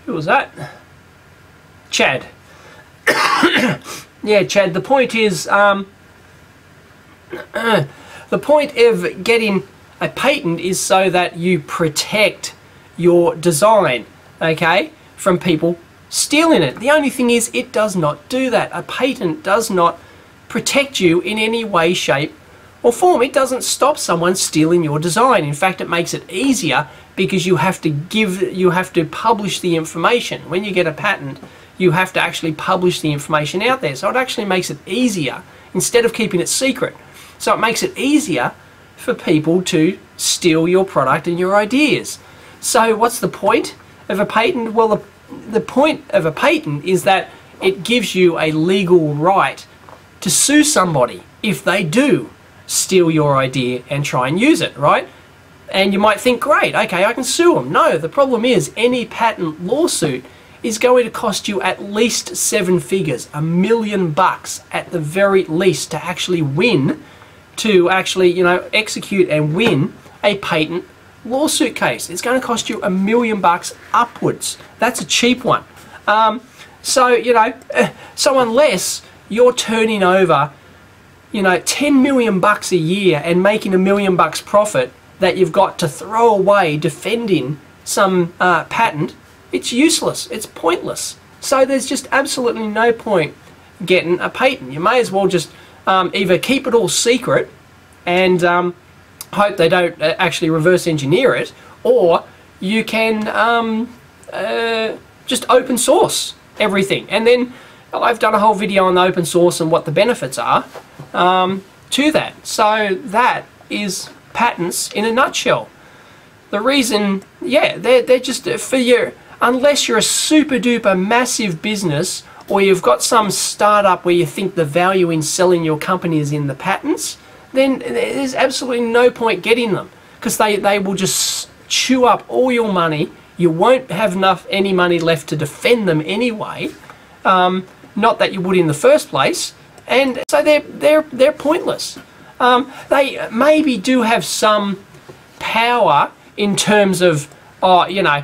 who was that? Chad. Yeah, Chad, the point is... the point of getting a patent is so that you protect your design, okay, from people stealing it. The only thing is, it does not do that. A patent does not protect you in any way, shape or form. It doesn't stop someone stealing your design. In fact, it makes it easier because you have to publish the information. When you get a patent, you have to actually publish the information out there. So it actually makes it easier instead of keeping it secret. So it makes it easier for people to steal your product and your ideas. So what's the point of a patent? Well, the point of a patent is that it gives you a legal right to sue somebody if they do steal your idea and try and use it, right? And you might think, great, okay, I can sue them. No, the problem is any patent lawsuit is going to cost you at least 7 figures, $1 million at the very least, to actually win, to actually, you know, execute and win a patent lawsuit case. It's going to cost you $1 million upwards. That's a cheap one. So, you know, so unless you're turning over, you know, $10 million a year and making $1 million profit that you've got to throw away defending some patent, it's useless. It's pointless. So there's just absolutely no point getting a patent. You may as well just either keep it all secret and hope they don't actually reverse engineer it, or you can just open source everything. And then I've done a whole video on the open source and what the benefits are to that. So that is patents in a nutshell. The reason, yeah, they're just for your, unless you're a super duper massive business, or you've got some startup where you think the value in selling your company is in the patents, then there's absolutely no point getting them, because they will just chew up all your money. You won't have any money left to defend them anyway, not that you would in the first place, and so they're pointless. They maybe do have some power in terms of, you know,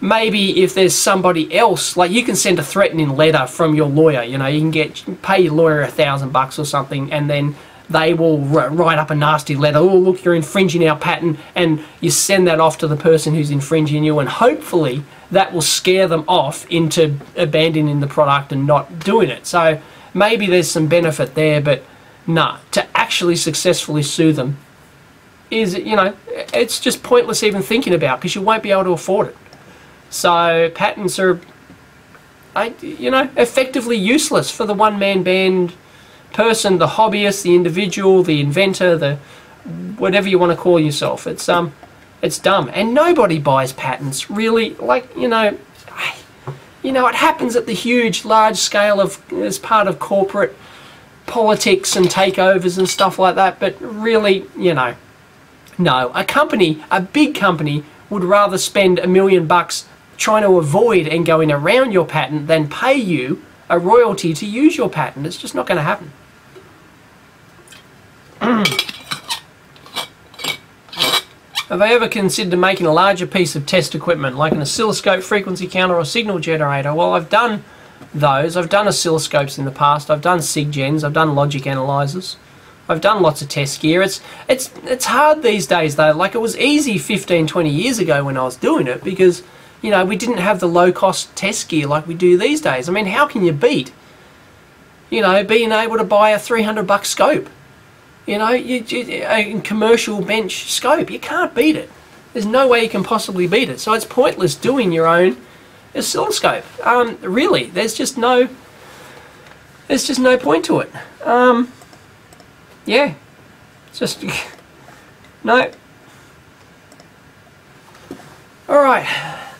maybe if there's somebody else, like you can send a threatening letter from your lawyer, you know, you can pay your lawyer $1,000 or something, and then they will write up a nasty letter. Oh, look, you're infringing our patent, and you send that off to the person who's infringing you, and hopefully that will scare them off into abandoning the product and not doing it. So maybe there's some benefit there, but nah, to actually successfully sue them is, you know, it's just pointless even thinking about, because you won't be able to afford it. So patents are, you know, effectively useless for the one-man band person, the hobbyist, the individual, the inventor, the whatever you want to call yourself. It's dumb, and nobody buys patents really. Like, you know, you know, it happens at the huge, large scale of as part of corporate politics and takeovers and stuff like that. But really, you know, no, a big company would rather spend $1 million trying to avoid and going around your patent than pay you a royalty to use your patent. It's just not going to happen. Have they ever considered making a larger piece of test equipment, like an oscilloscope, frequency counter, or signal generator? Well, I've done those. I've done oscilloscopes in the past. I've done SIG-gens. I've done logic analyzers. I've done lots of test gear. It's hard these days, though. Like, it was easy 15, 20 years ago when I was doing it, because, you know, we didn't have the low-cost test gear like we do these days. I mean, how can you beat, you know, being able to buy a $300 scope? You know, a commercial bench scope, you can't beat it. There's no way you can possibly beat it. So it's pointless doing your own oscilloscope. Really, there's just no point to it. Yeah, it's just no. All right.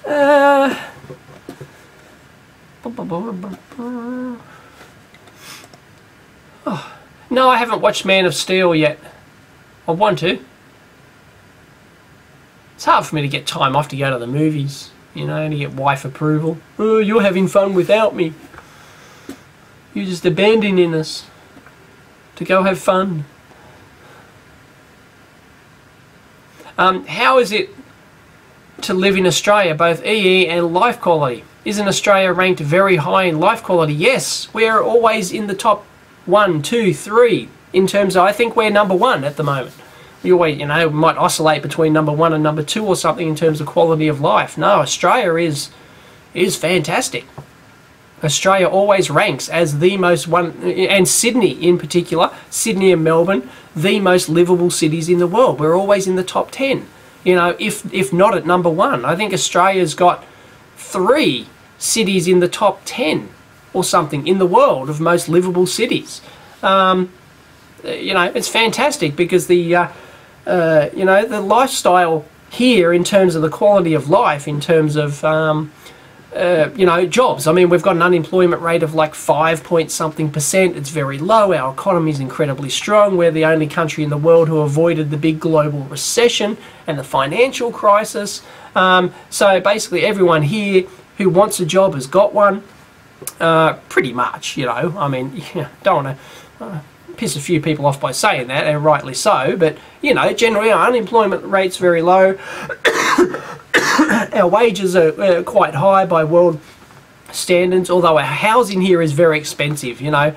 Oh. No, I haven't watched Man of Steel yet. I want to. It's hard for me to get time off to go to the movies, you know, to get wife approval. Oh, you're having fun without me. You're just abandoning us to go have fun. How is it to live in Australia, both EE and life quality? Isn't Australia ranked very high in life quality? Yes, we're always in the top 1, 2, 3 in terms of, I think we're number 1 at the moment. We always, you know, might oscillate between number 1 and number 2 or something in terms of quality of life. No, Australia is fantastic. Australia always ranks as the most and Sydney in particular, Sydney and Melbourne, the most livable cities in the world. We're always in the top 10. You know, if not at number 1. I think Australia's got 3 cities in the top 10 or something in the world of most livable cities. You know, it's fantastic because the you know, the lifestyle here in terms of the quality of life, in terms of you know, jobs. I mean, we've got an unemployment rate of like 5 point something %. It's very low. Our economy is incredibly strong. We're the only country in the world who avoided the big global recession and the financial crisis. So basically everyone here who wants a job has got one. Pretty much, you know. I mean, yeah, don't want to piss a few people off by saying that, and rightly so, but, you know, generally our unemployment rate's very low. Our wages are quite high by world standards, although our housing here is very expensive, you know.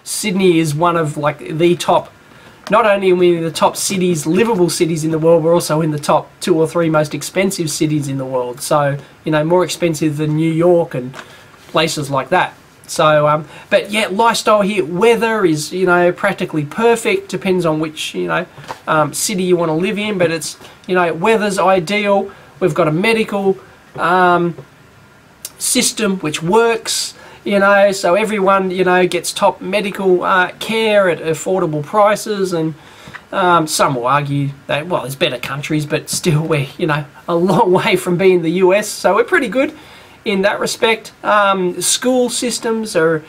Sydney is one of, like, the top, not only are we in the top cities, livable cities in the world, we're also in the top 2 or 3 most expensive cities in the world. So, you know, more expensive than New York and places like that. So, but yeah, lifestyle here, weather is, you know, practically perfect. Depends on which, you know, city you want to live in, but it's, you know, weather's ideal. We've got a medical system which works, you know, so everyone, you know, gets top medical care at affordable prices. And some will argue that, well, there's better countries, but still we're, you know, a long way from being the US, so we're pretty good in that respect. School systems are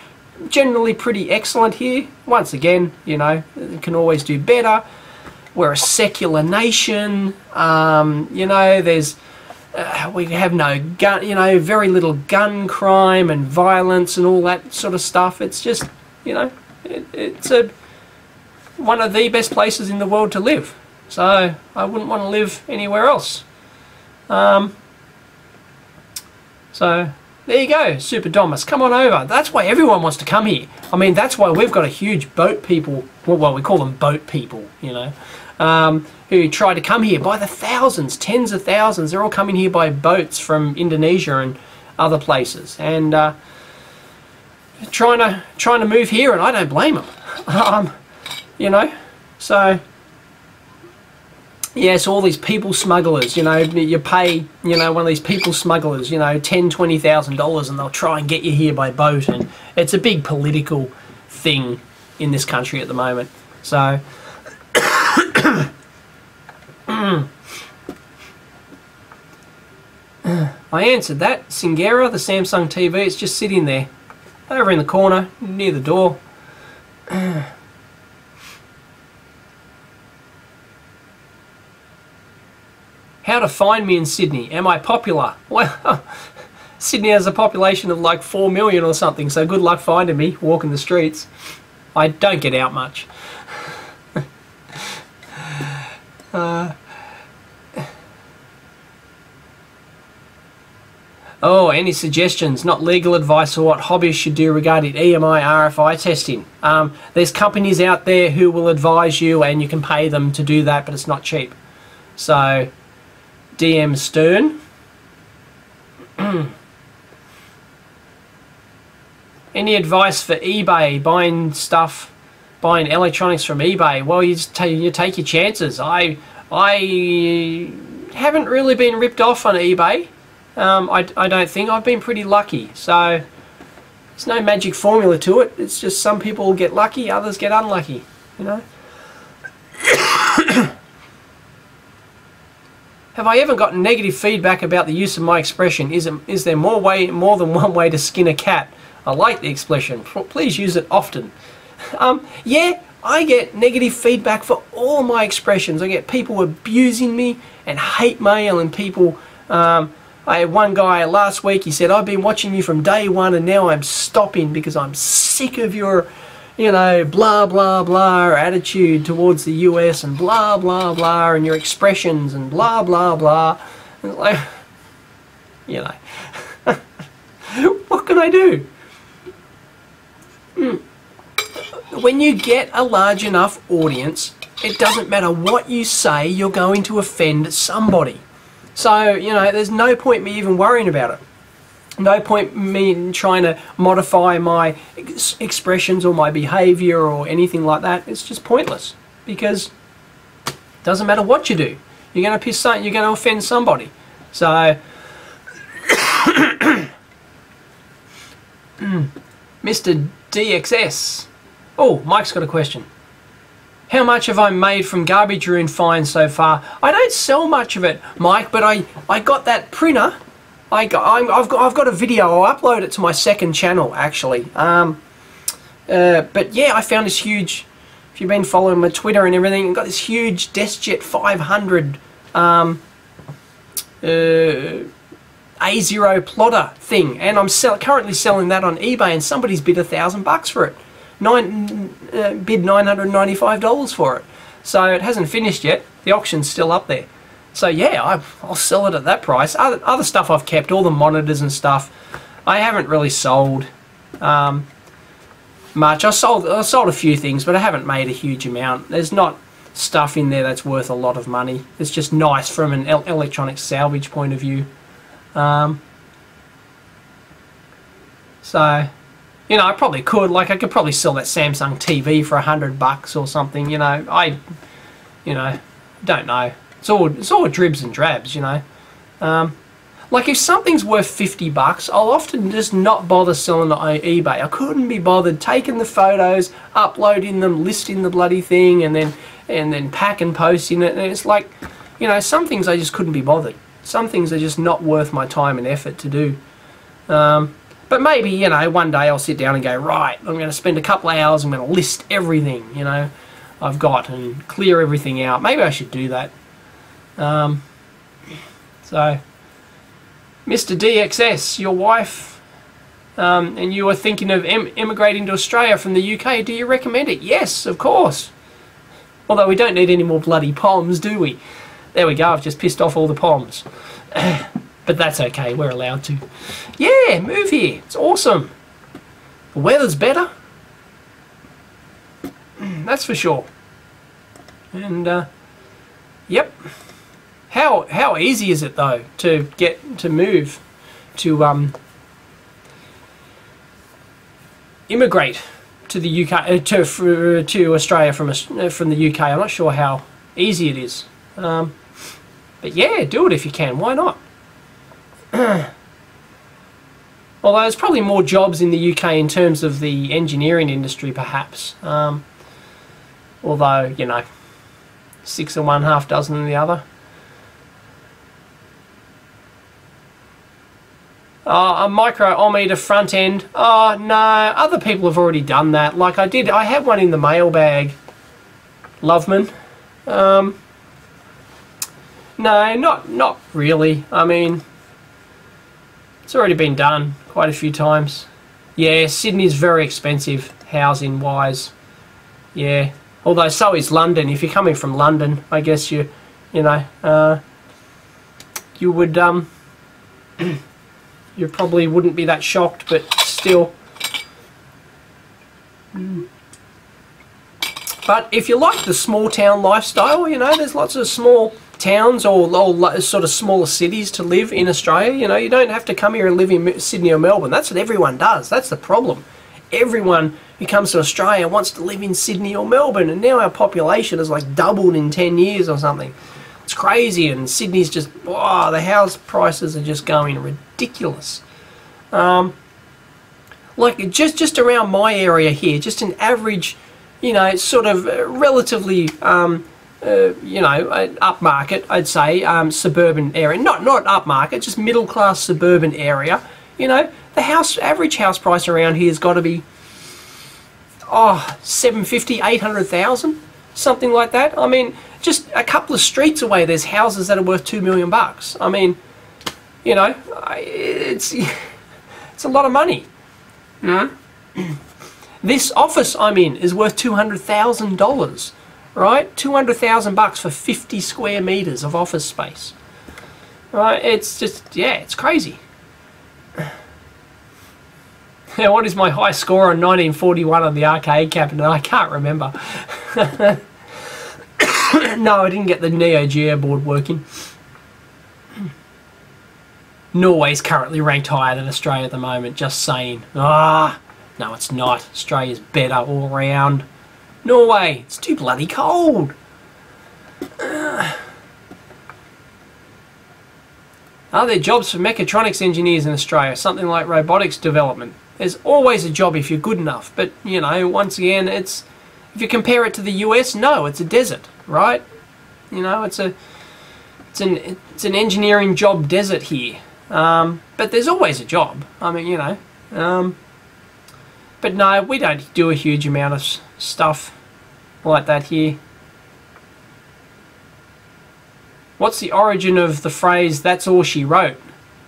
generally pretty excellent here. Once again, you know, can always do better. We're a secular nation. You know, there's we have no gun, you know, very little gun crime and violence and all that sort of stuff. It's just, you know, it's one of the best places in the world to live. So I wouldn't want to live anywhere else. So there you go, Super Domus, come on over. That's why everyone wants to come here. I mean, that's why we've got a huge boat people, well, we call them boat people, you know, who try to come here by the thousands, tens of thousands. They're all coming here by boats from Indonesia and other places, and trying to move here, and I don't blame them. You know, so yes, all these people smugglers, you know, you pay, you know, one of these people smugglers, you know, $10,000, $20,000, and they'll try and get you here by boat, and it's a big political thing in this country at the moment. So I answered that. Singera, the Samsung TV, it's just sitting there. Over in the corner, near the door. How to find me in Sydney? Am I popular? Well, Sydney has a population of like 4 million or something, so good luck finding me walking the streets. I don't get out much. Oh, any suggestions? Not legal advice or what hobbyists should do regarding EMI RFI testing. There's companies out there who will advise you and you can pay them to do that, but it's not cheap. So, DM Stern. Any advice for eBay, buying stuff, buying electronics from eBay? Well, you take your chances. I haven't really been ripped off on eBay. I don't think. I've been pretty lucky. So there's no magic formula to it. It's just some people get lucky, others get unlucky, you know. Have I ever gotten negative feedback about the use of my expression? Is there more than one way to skin a cat? I like the expression. Please use it often. Yeah, I get negative feedback for all my expressions. I get people abusing me and hate mail and people... I had one guy last week, he said, I've been watching you from day one and now I'm stopping because I'm sick of your, you know, blah, blah, blah attitude towards the US and blah, blah, blah and your expressions and blah, blah, blah. And like, you know, what can I do? When you get a large enough audience, it doesn't matter what you say, you're going to offend somebody. So, you know, there's no point me even worrying about it. No point me trying to modify my expressions or my behavior or anything like that. It's just pointless because it doesn't matter what you do. You're going to piss something, you're going to offend somebody. So, Mr. DXS. Oh, Mike's got a question. How much have I made from garbage room fines so far? I don't sell much of it, Mike, but I got that printer. I've got a video. I'll upload it to my second channel, actually. But yeah, I found this huge. If you've been following my Twitter and everything, I've got this huge DeskJet 500 A0 plotter thing, and I'm currently selling that on eBay, and somebody's bid $1,000 for it. Bid $995 for it. So it hasn't finished yet. The auction's still up there. So yeah, I'll sell it at that price. Other stuff I've kept, all the monitors and stuff, I haven't really sold much. I sold a few things, but I haven't made a huge amount. There's not stuff in there that's worth a lot of money. It's just nice from an electronic salvage point of view. So, you know, I probably could. Like, I could probably sell that Samsung TV for $100 or something. You know, don't know. It's all dribs and drabs. You know, like if something's worth $50, I'll often just not bother selling it on eBay. I couldn't be bothered taking the photos, uploading them, listing the bloody thing, and then pack and posting it. And it's like, you know, some things I just couldn't be bothered. Some things are just not worth my time and effort to do. But maybe, you know, one day I'll sit down and go, right, I'm going to spend a couple of hours, I'm going to list everything, you know, I've got and clear everything out. Maybe I should do that. So, Mr. DXS, your wife, and you are thinking of immigrating to Australia from the UK, do you recommend it? Yes, of course. Although we don't need any more bloody POMs, do we? There we go, I've just pissed off all the POMs. But that's okay, we're allowed to. Yeah, move here. It's awesome. The weather's better. That's for sure. And, yep. How easy is it, though, to move to, immigrate to the UK, to Australia from the UK? I'm not sure how easy it is. But yeah, do it if you can. Why not? Although there's probably more jobs in the UK in terms of the engineering industry, perhaps. Although, you know, 6 in one, half dozen in the other. A micro-ohmmeter front end. Oh, no, other people have already done that. Like I had one in the mailbag. Loveman. No, not really. I mean, it's already been done quite a few times. Yeah, Sydney's very expensive, housing-wise. Yeah, although so is London. If you're coming from London, I guess you know, you would, you probably wouldn't be that shocked, but still. But if you like the small town lifestyle, you know, there's lots of small towns or sort of smaller cities to live in Australia. You know, you don't have to come here and live in Sydney or Melbourne. That's what everyone does. That's the problem. Everyone who comes to Australia wants to live in Sydney or Melbourne, and now our population has like doubled in 10 years or something. It's crazy, and Sydney's just, oh, the house prices are just going ridiculous. Like just around my area here, just an average, you know, sort of relatively, you know, upmarket, I'd say, suburban area. Not upmarket, just middle class suburban area. You know, the average house price around here has got to be, oh, 750, 800,000, something like that. I mean, just a couple of streets away, there's houses that are worth $2 million. I mean, you know, it's a lot of money. This office I'm in is worth $200,000, right? $200,000 for 50 square meters of office space. Right? It's just, yeah, it's crazy. Yeah, what is my high score on 1941 on the arcade cabinet? I can't remember. No, I didn't get the Neo Geo board working. Norway's currently ranked higher than Australia at the moment, just saying. Ah, no, it's not. Australia's better all around. Norway, it's too bloody cold. Are there jobs for mechatronics engineers in Australia? Something like robotics development. There's always a job if you're good enough, but, you know, once again, it's, if you compare it to the US, no, it's a desert, right? You know, it's an engineering job desert here. But there's always a job. I mean, you know. But no, we don't do a huge amount of stuff like that here. What's the origin of the phrase, "that's all she wrote"?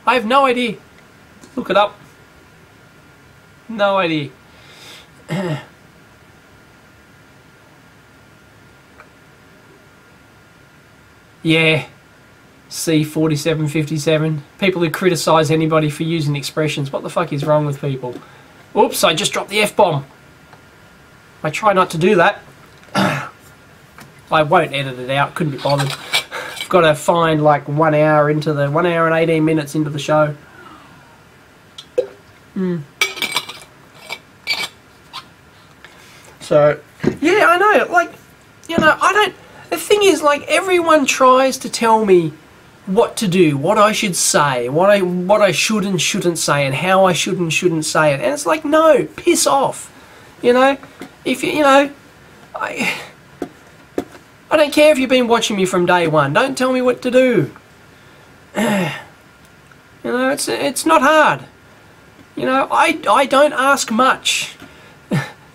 I have no idea. Look it up. No idea. Yeah. C4757. People who criticise anybody for using expressions. What the fuck is wrong with people? Oops, I just dropped the F-bomb. I try not to do that. I won't edit it out. Couldn't be bothered. I've got to find like 1 hour into the 1 hour and 18 minutes into the show. So, yeah, I know. Like, you know, I don't. The thing is, like, everyone tries to tell me what to do, what I should say, what I should and shouldn't say, and how I should and shouldn't say it. And it's like, no, piss off. You know, if you know, I don't care if you've been watching me from day one. Don't tell me what to do. You know, it's not hard. You know, I don't ask much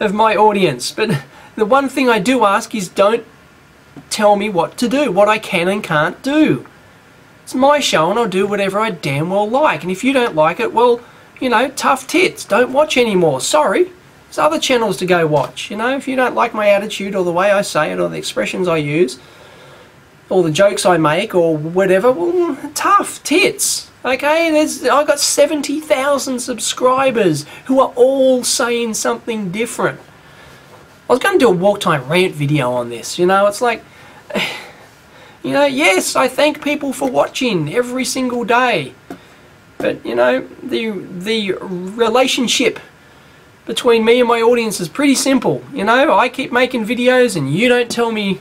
of my audience, but the one thing I do ask is don't tell me what to do, what I can and can't do. It's my show and I'll do whatever I damn well like. And if you don't like it, well, you know, tough tits. Don't watch anymore. Sorry. There's other channels to go watch. You know, if you don't like my attitude or the way I say it or the expressions I use or the jokes I make or whatever, well, tough tits. Okay, I've got 70,000 subscribers who are all saying something different. I was going to do a walk time rant video on this. You know, it's like, you know, yes, I thank people for watching every single day. But, you know, the relationship between me and my audience is pretty simple. You know, I keep making videos and you don't tell me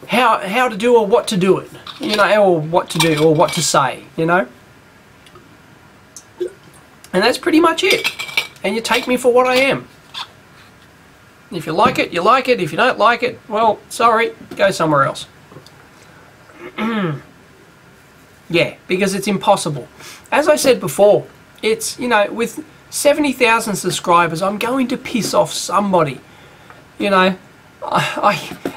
how to do or what to do it. You know, or what to do or what to say, you know. And that's pretty much it. And you take me for what I am. If you like it, you like it. If you don't like it, well, sorry, go somewhere else. Yeah, because it's impossible. As I said before, It's, you know, with 70,000 subscribers, I'm going to piss off somebody. You know,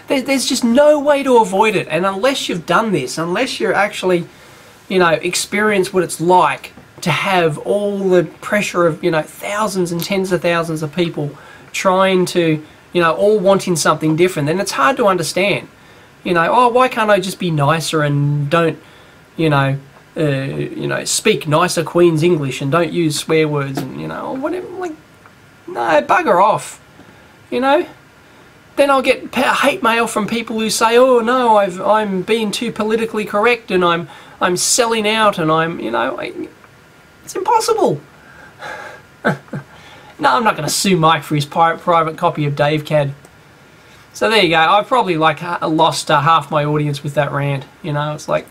there's just no way to avoid it. And unless you've done this, unless you're actually, you know, experience what it's like to have all the pressure of, you know, thousands and tens of thousands of people trying to, you know, all wanting something different, then it's hard to understand. You know, oh, why can't I just be nicer and don't, you know, speak nicer Queen's English and don't use swear words and, you know, or whatever. Like, no, bugger off. You know. Then I'll get hate mail from people who say, oh no, I'm being too politically correct and I'm selling out and I'm, you know, it's impossible. No, I'm not going to sue Mike for his private copy of DaveCAD. So there you go. I've probably like lost half my audience with that rant. You know, it's like,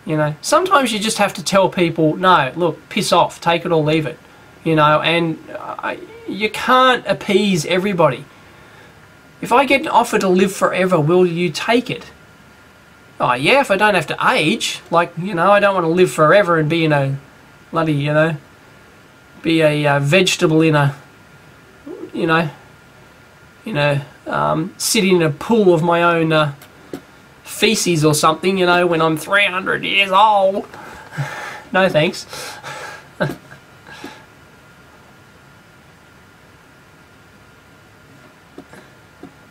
you know, sometimes you just have to tell people, no, look, piss off, take it or leave it. You know, and you can't appease everybody. If I get an offer to live forever, will you take it? Oh yeah, if I don't have to age, like, you know, I don't want to live forever and be in a bloody, you know, be a vegetable in a, you know, sitting in a pool of my own feces or something, you know, when I'm 300 years old. No thanks.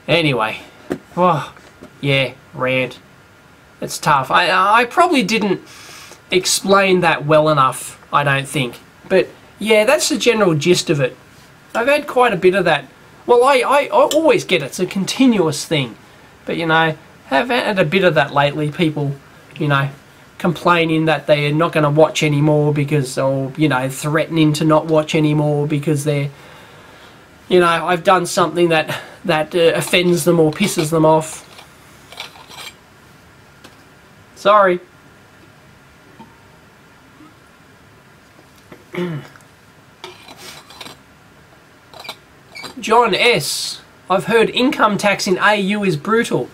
Anyway, oh, yeah, rant. It's tough. I probably didn't explain that well enough, I don't think. But yeah, that's the general gist of it. I've had quite a bit of that. Well, I always get it. It's a continuous thing. But, you know, have had a bit of that lately. People, you know, complaining that they're not going to watch anymore because, or, you know, threatening to not watch anymore because they're, you know, I've done something that offends them or pisses them off. Sorry. John S. I've heard income tax in AU is brutal.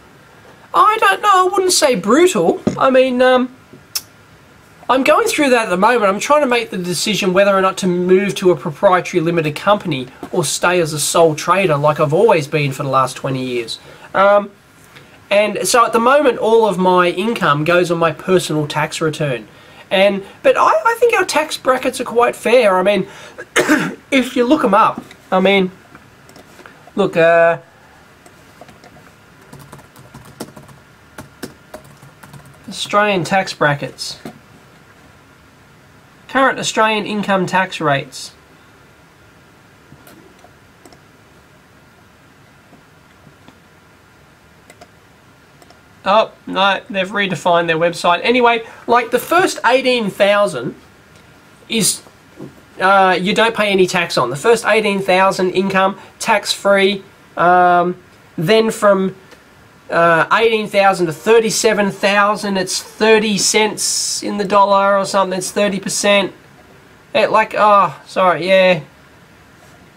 I don't know, I wouldn't say brutal. I mean, I'm going through that at the moment. I'm trying to make the decision whether or not to move to a proprietary limited company or stay as a sole trader like I've always been for the last 20 years. And so at the moment, all of my income goes on my personal tax return. But I think our tax brackets are quite fair. I mean, if you look them up, I mean, look, Australian tax brackets. Current Australian income tax rates. Oh, no, they've redefined their website. Anyway, like the first 18,000 is, you don't pay any tax on. The first 18,000 income, tax-free. Then from 18,000 to 37,000, it's 30 cents in the dollar or something. It's 30%. Oh, sorry, yeah.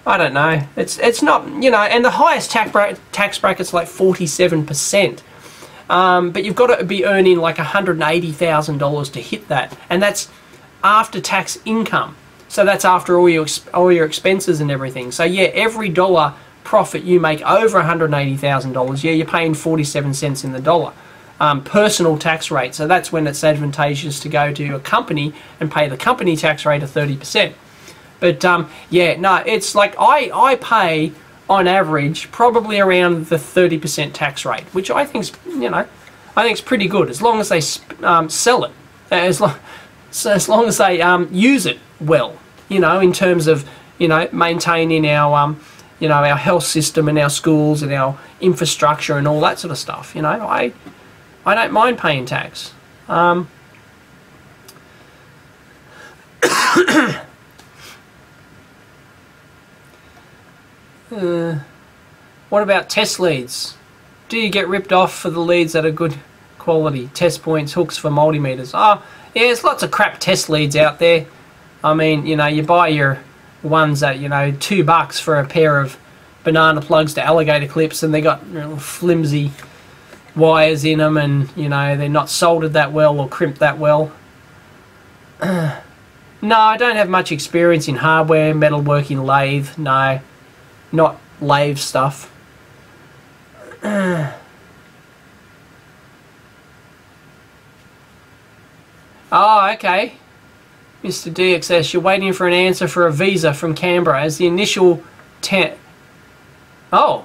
I don't know. It's not, you know, and the highest tax bracket's like 47%. But you've got to be earning like $180,000 to hit that, and that's after tax income. So that's after all your expenses and everything. So yeah, every dollar profit you make over $180,000, yeah, you're paying 47 cents in the dollar. Personal tax rate. So that's when it's advantageous to go to a company and pay the company tax rate of 30%. But yeah, no, it's like I pay on average probably around the 30% tax rate, which I think's, you know, I think it's pretty good as long as they sell it, as long as they use it well, you know, in terms of, you know, maintaining our you know, our health system and our schools and our infrastructure and all that sort of stuff. You know, I don't mind paying tax. What about test leads? Do you get ripped off for the leads that are good quality? Test points, hooks for multimeters. Oh, yeah, there's lots of crap test leads out there. I mean, you know, you buy your ones that, you know, $2 for a pair of banana plugs to alligator clips, and they got, you know, flimsy wires in them, and, you know, they're not soldered that well or crimped that well. No, I don't have much experience in hardware, metalworking, lathe. No, not lathe stuff. Oh, okay. Mr. DXS, you're waiting for an answer for a visa from Canberra as the initial town. Oh,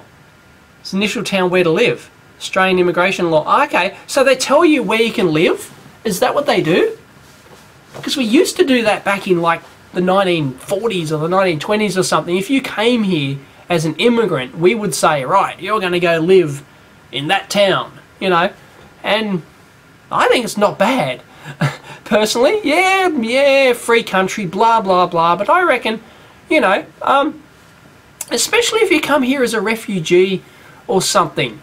it's the initial town where to live. Australian immigration law. Okay, so they tell you where you can live? Is that what they do? Because we used to do that back in like the 1940s or the 1920s or something. If you came here as an immigrant, we would say, right, you're going to go live in that town, you know. And I think it's not bad. Personally, yeah, free country, blah, blah, blah. But I reckon, you know, especially if you come here as a refugee or something,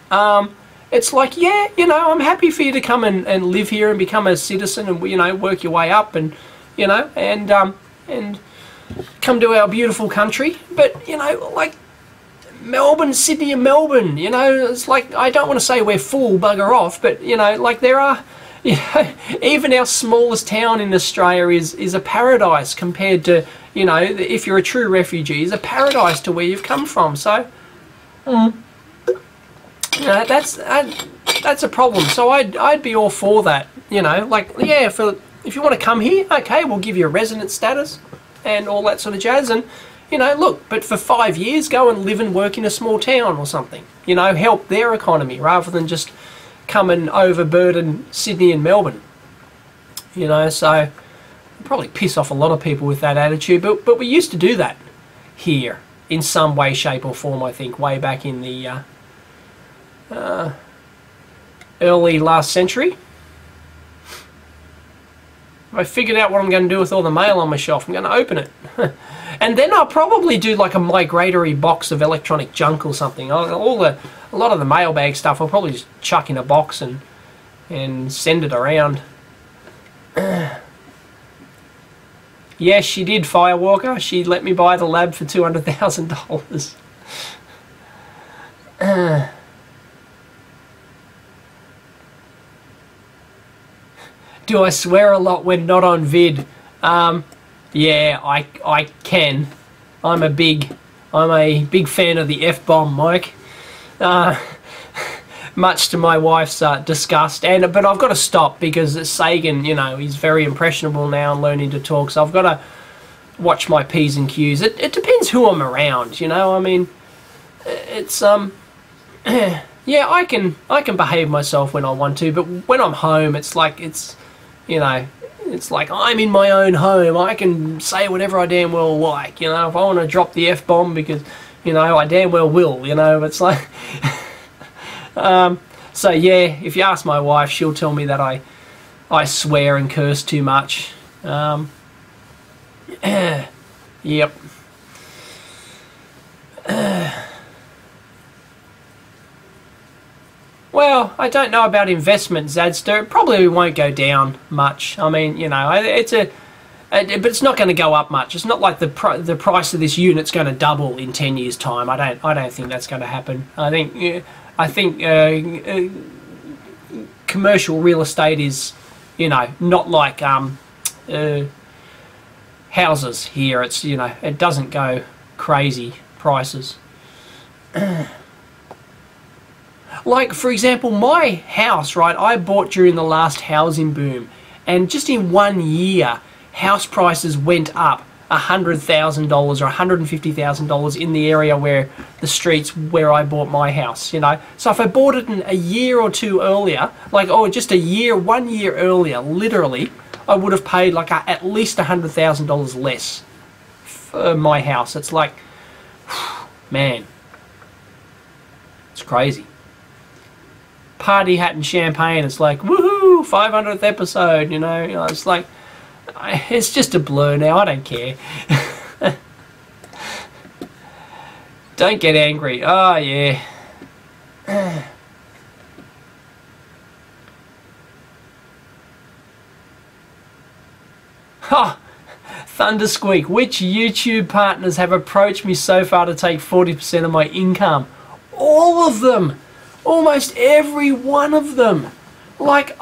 it's like, yeah, you know, I'm happy for you to come and live here and become a citizen and, you know, work your way up and, you know, and come to our beautiful country. But, you know, like Melbourne, Sydney and Melbourne, you know, it's like, I don't want to say we're full, bugger off, but, you know, like there are, you know, even our smallest town in Australia is a paradise compared to, you know, if you're a true refugee, is a paradise to where you've come from. So, you know, that's a problem. So I'd be all for that. You know, like, yeah, if you want to come here, okay, we'll give you a resident status and all that sort of jazz. And, you know, look, but for 5 years, go and live and work in a small town or something. You know, help their economy rather than just come and overburden Sydney and Melbourne. You know, so probably piss off a lot of people with that attitude. But we used to do that here in some way, shape or form, I think, way back in the early last century. I figured out what I'm going to do with all the mail on my shelf. I'm going to open it. And then I'll probably do like a migratory box of electronic junk or something. A lot of the mailbag stuff I'll probably just chuck in a box and send it around. Yes, she did, Firewalker. She let me buy the lab for $200,000. Do I swear a lot when not on vid? Yeah, I can. I'm a big fan of the F-bomb, Mike. Much to my wife's disgust. But I've got to stop because Sagan, you know, he's very impressionable now and learning to talk. So I've got to watch my P's and Q's. It depends who I'm around, you know. I mean, it's yeah, I can behave myself when I want to, but when I'm home, it's like you know, it's like I'm in my own home. I can say whatever I damn well like, you know. If I want to drop the F-bomb because, you know, I damn well will, you know. It's like, so yeah, if you ask my wife, she'll tell me that I swear and curse too much. Yep. Well, I don't know about investment, Zadster. It probably won't go down much. I mean, you know, but it's not going to go up much. It's not like the price of this unit's going to double in 10 years' time. I don't think that's going to happen. I think commercial real estate is, you know, not like houses here. It's, you know, it doesn't go crazy prices. Like, for example, my house, right, I bought during the last housing boom, and just in 1 year, house prices went up $100,000 or $150,000 in the area where the streets where I bought my house, you know. So if I bought it in a year or two earlier, like, oh, just 1 year earlier, literally, I would have paid like at least $100,000 less for my house. It's like, man, it's crazy. Party hat and champagne, it's like, woohoo, 500th episode, you know, it's like, it's just a blur now, I don't care. Don't get angry. Oh, yeah. Ha! Thundersqueak, which YouTube partners have approached me so far to take 40% of my income? All of them! Almost every one of them. Like,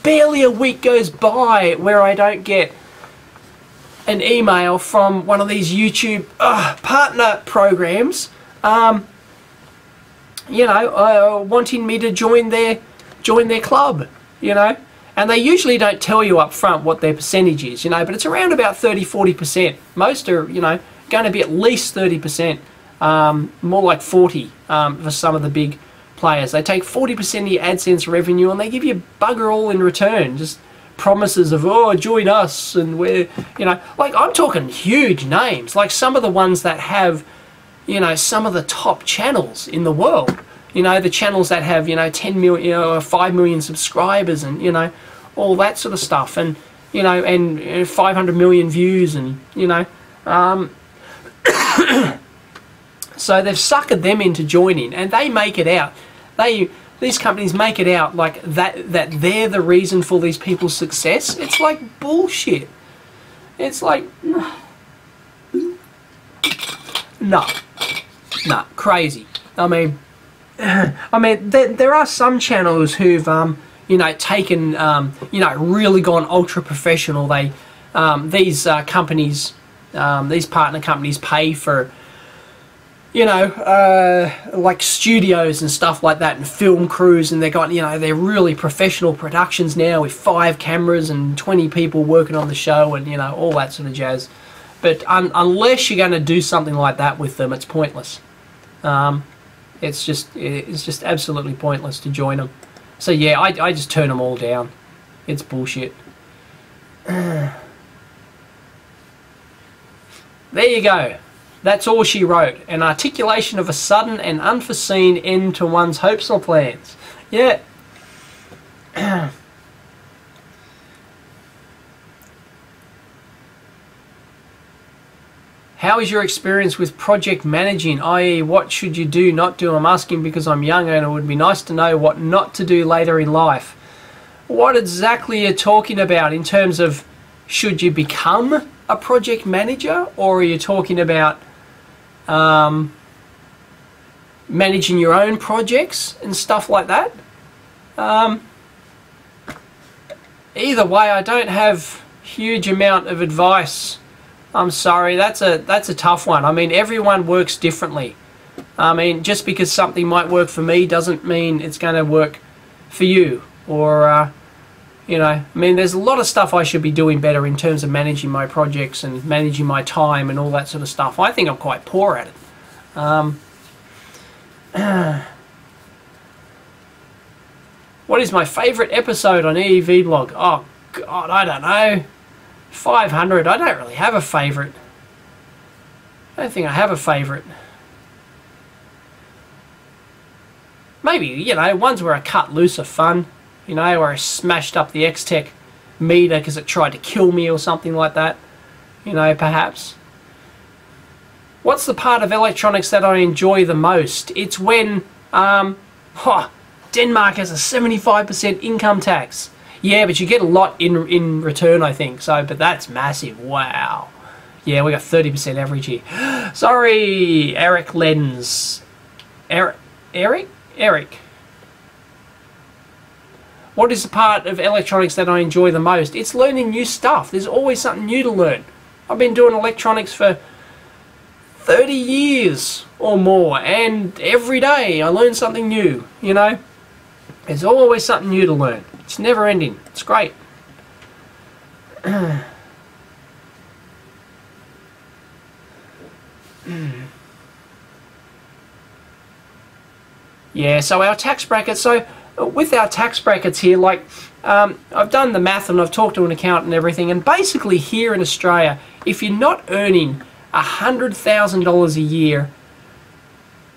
barely a week goes by where I don't get an email from one of these YouTube partner programs, you know, wanting me to join their club, you know. And they usually don't tell you up front what their percentage is, you know, but it's around about 30-40%. Most are, you know, going to be at least 30%, more like 40 for some of the big players. They take 40% of your AdSense revenue and they give you bugger all in return. Just promises of, oh, join us, and we're, you know, like I'm talking huge names, like some of the ones that have, you know, some of the top channels in the world. You know, the channels that have, you know, 10 million, you know, 5 million subscribers, and, you know, all that sort of stuff, and, you know, and 500 million views, and, you know, so they've suckered them into joining, and they make it out. These companies make it out like that they're the reason for these people's success. It's like bullshit. It's like, no, crazy. I mean, there are some channels who've, you know, taken, you know, really gone ultra professional. They, these companies, these partner companies pay for, you know, like studios and stuff like that, and film crews, and they got, you know, they're really professional productions now with 5 cameras and 20 people working on the show, and, you know, all that sort of jazz. But unless you're going to do something like that with them, it's pointless. It's just absolutely pointless to join them. So yeah, I just turn them all down. It's bullshit. There you go. That's all she wrote. An articulation of a sudden and unforeseen end to one's hopes or plans. Yeah. How is your experience with project managing, i.e. what should you do, not do? I'm asking because I'm young and it would be nice to know what not to do later in life. What exactly are you talking about in terms of should you become a project manager, or are you talking about managing your own projects and stuff like that? Either way, I don't have huge amount of advice. I'm sorry, that's a tough one. I mean, everyone works differently. I mean, just because something might work for me doesn't mean it's going to work for you. Or, you know, I mean, there's a lot of stuff I should be doing better in terms of managing my projects and managing my time and all that sort of stuff. I think I'm quite poor at it. What is my favourite episode on EEVblog? Oh, God, I don't know. 500. I don't really have a favourite. I don't think I have a favourite. Maybe, you know, ones where I cut loose are fun. You know, where I smashed up the X-Tech meter because it tried to kill me or something like that. You know, perhaps. What's the part of electronics that I enjoy the most? It's when Denmark has a 75% income tax. Yeah, but you get a lot in return, I think. So, but that's massive. Wow. Yeah, we got 30% average here. Sorry, Eric Lens. Eric? What is the part of electronics that I enjoy the most? It's learning new stuff. There's always something new to learn. I've been doing electronics for 30 years or more, and every day I learn something new, you know? There's always something new to learn. It's never ending. It's great. Yeah, so our tax brackets, so with our tax brackets here, like, I've done the math and I've talked to an accountant and everything, and basically here in Australia, if you're not earning $100,000 a year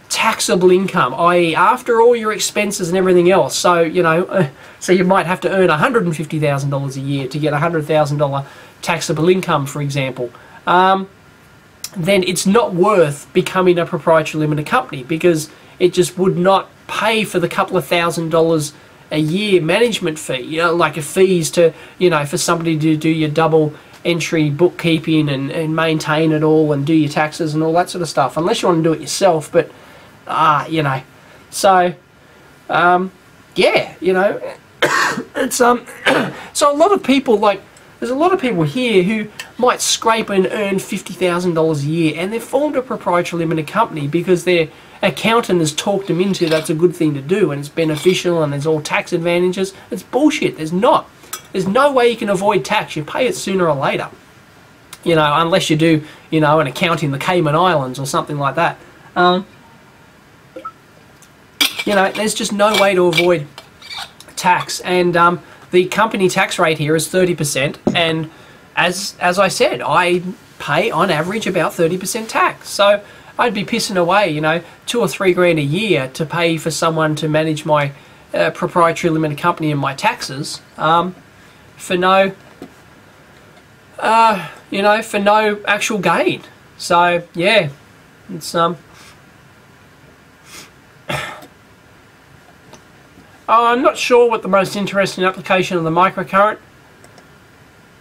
taxable income, i.e. after all your expenses and everything else, so, you know, so you might have to earn $150,000 a year to get $100,000 taxable income, for example, then it's not worth becoming a proprietary limited company, because it just would not pay for the couple of $1,000s a year management fee, you know, like a fees to, you know, for somebody to do your double entry bookkeeping and maintain it all and do your taxes and all that sort of stuff, unless you want to do it yourself. But you know, so yeah, you know, it's so a lot of people, like, there's a lot of people here who might scrape and earn $50,000 a year, and they've formed a proprietary limited company because their accountant has talked them into that's a good thing to do and it's beneficial and there's all tax advantages. It's bullshit. There's not. There's no way you can avoid tax. You pay it sooner or later. You know, unless you do, you know, an account in the Cayman Islands or something like that. You know, there's just no way to avoid tax, and the company tax rate here is 30%, and as I said, I pay on average about 30% tax, so I'd be pissing away, you know, 2 or 3 grand a year to pay for someone to manage my proprietary limited company and my taxes, for no, you know, for no actual gain. So yeah, it's I'm not sure what the most interesting application of the microcurrent.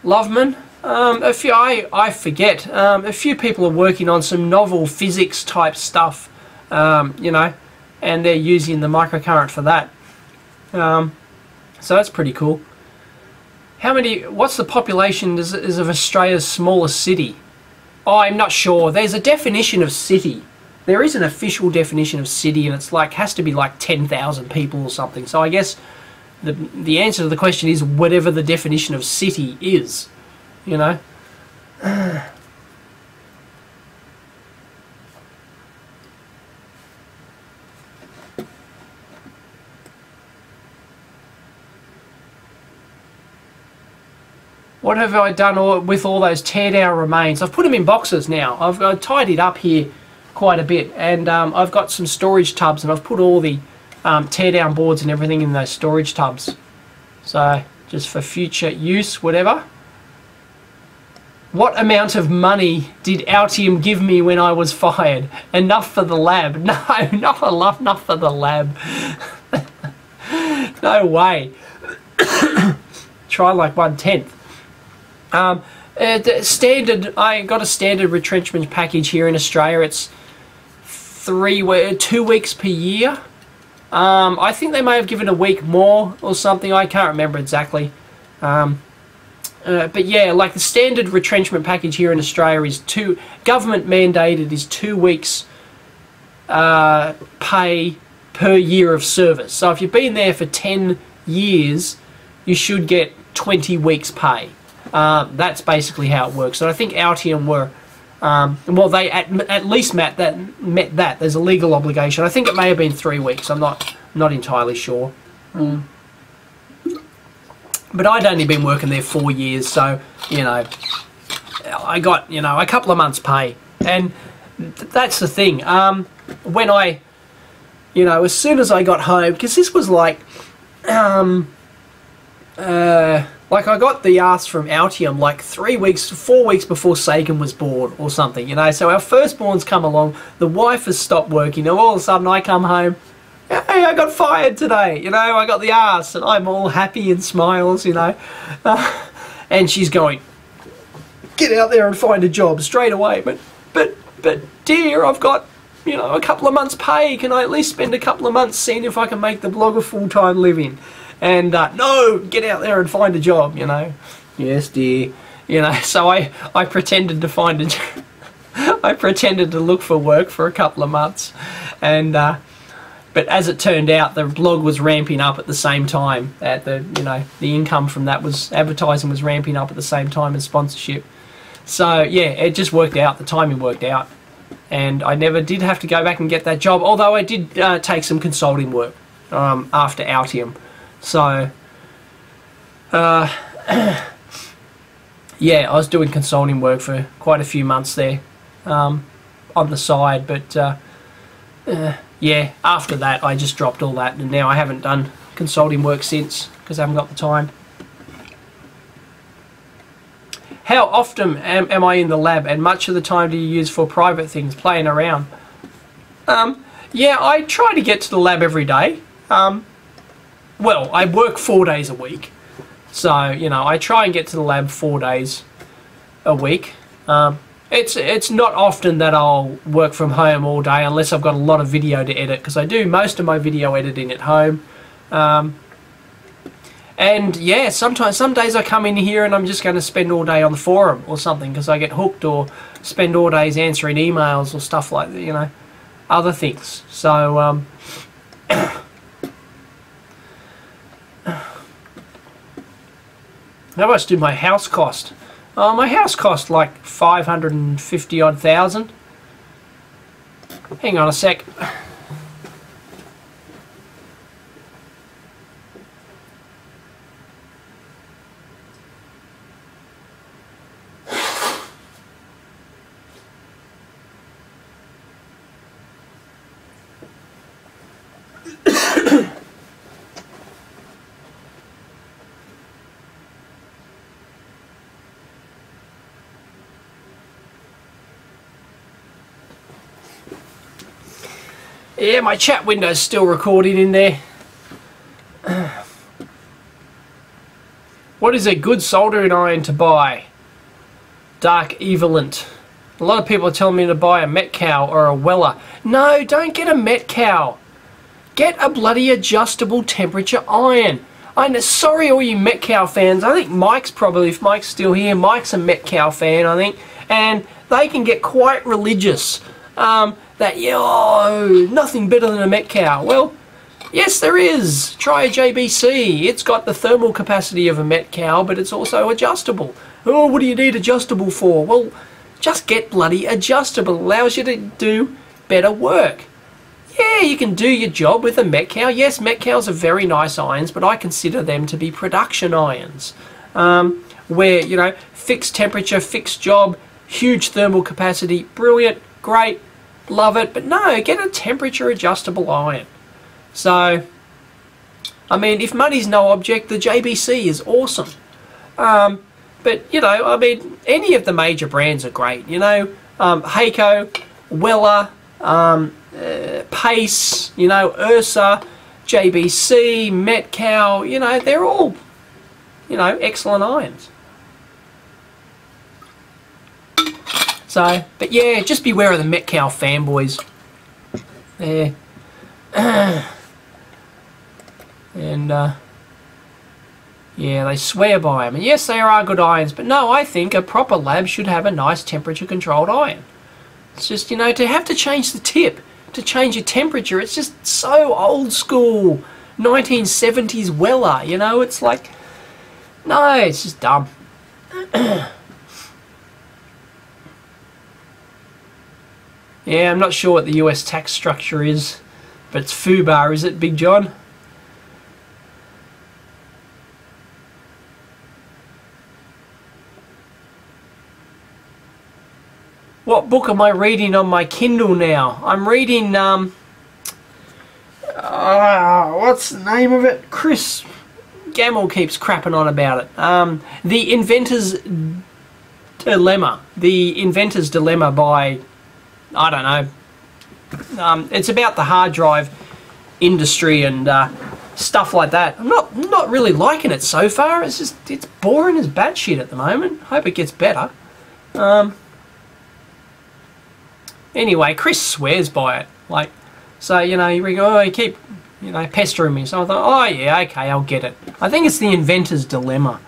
Loveman? I forget. A few people are working on some novel physics type stuff, you know, and they're using the microcurrent for that. So that's pretty cool. What's the population is of Australia's smallest city? Oh, I'm not sure. There's a definition of city. There is an official definition of city, and it's like has to be like 10,000 people or something. So I guess the answer to the question is whatever the definition of city is, you know. What have I done with all those teardown remains? I've put them in boxes now. I've tidied up here quite a bit, and I've got some storage tubs, and I've put all the teardown boards and everything in those storage tubs. So just for future use, whatever. What amount of money did Altium give me when I was fired? Enough for the lab? No, not enough for the lab. No way. Try like 1/10. I got a standard retrenchment package here in Australia. It's 2 weeks per year. I think they may have given a week more or something. I can't remember exactly. But yeah, like the standard retrenchment package here in Australia is government mandated is 2 weeks pay per year of service. So if you've been there for 10 years, you should get 20 weeks pay. That's basically how it works. And I think Altium were, well, they at least met that. There's a legal obligation. I think it may have been 3 weeks. I'm not entirely sure. But I'd only been working there 4 years, so, you know, I got, you know, a couple of months' pay. And that's the thing. When I, you know, as soon as I got home, because this was like I got the ask from Altium like 4 weeks before Sagan was born or something, you know. So our firstborn's come along, the wife has stopped working, and all of a sudden I come home, hey, I got fired today, you know, I got the ask, and I'm all happy and smiles, you know. And she's going, get out there and find a job straight away. But dear, I've got, you know, a couple of months' pay. Can I at least spend a couple of months seeing if I can make the blog a full-time living? And no, get out there and find a job, you know. Yes, dear. You know, so I pretended to find a job. I pretended to look for work for a couple of months. And but as it turned out, the blog was ramping up at the same time. You know, the income from that advertising was ramping up at the same time as sponsorship. So yeah, it just worked out. The timing worked out. And I never did have to go back and get that job, although I did take some consulting work after Altium. So, yeah, I was doing consulting work for quite a few months there on the side, but yeah, after that I just dropped all that, and now I haven't done consulting work since because I haven't got the time. How often am I in the lab, and much of the time do you use for private things, playing around? Yeah, I try to get to the lab every day. Well, I work 4 days a week, so, you know, I try and get to the lab 4 days a week. It's not often that I'll work from home all day unless I've got a lot of video to edit, because I do most of my video editing at home. And yeah, sometimes, some days I come in here and I'm just going to spend all day on the forum or something because I get hooked, or spend all days answering emails or stuff like that, you know, other things. So, how much did my house cost? My house cost like 550 odd thousand. Hang on a sec. Yeah, my chat window's still recording in there. What is a good soldering iron to buy? Dark Evolent. A lot of people are telling me to buy a Metcal or a Weller. No, don't get a Metcal. Get a bloody adjustable temperature iron. I'm sorry all you Metcal fans. I think Mike's probably, if Mike's still here, Mike's a Metcal fan, I think. And they can get quite religious. That, yeah, oh, nothing better than a Metcal. Well, yes there is. Try a JBC. It's got the thermal capacity of a Metcal, but it's also adjustable. Oh, what do you need adjustable for? Well, just get bloody adjustable. It allows you to do better work. Yeah, you can do your job with a Metcal. Yes, Metcals are very nice irons, but I consider them to be production irons. Where, you know, fixed temperature, fixed job, huge thermal capacity, brilliant, great, love it. But no, get a temperature adjustable iron. So, I mean, if money's no object, the JBC is awesome. But, you know, I mean, any of the major brands are great. You know, Heiko, Weller, Pace, you know, Ursa, JBC, Metcal, you know, they're all, you know, excellent irons. So, but yeah, just beware of the Metcal fanboys. There. And, yeah, they swear by them. And yes, they are good irons, but no, I think a proper lab should have a nice temperature-controlled iron. It's just, you know, to have to change the tip, to change your temperature, it's just so old school. 1970s Weller, you know, it's like, no, it's just dumb. Yeah, I'm not sure what the US tax structure is, but it's FUBAR, is it, Big John? What book am I reading on my Kindle now? I'm reading, what's the name of it? Chris Gamble keeps crapping on about it. The Inventor's Dilemma. The Inventor's Dilemma by, I don't know. It's about the hard drive industry and stuff like that. I'm not really liking it so far. It's just, it's boring as batshit at the moment. Hope it gets better. Anyway, Chris swears by it. Like, so, you know, you go, oh, you keep, you know, pestering me. So I thought, oh yeah, okay, I'll get it. I think it's the Inventor's Dilemma.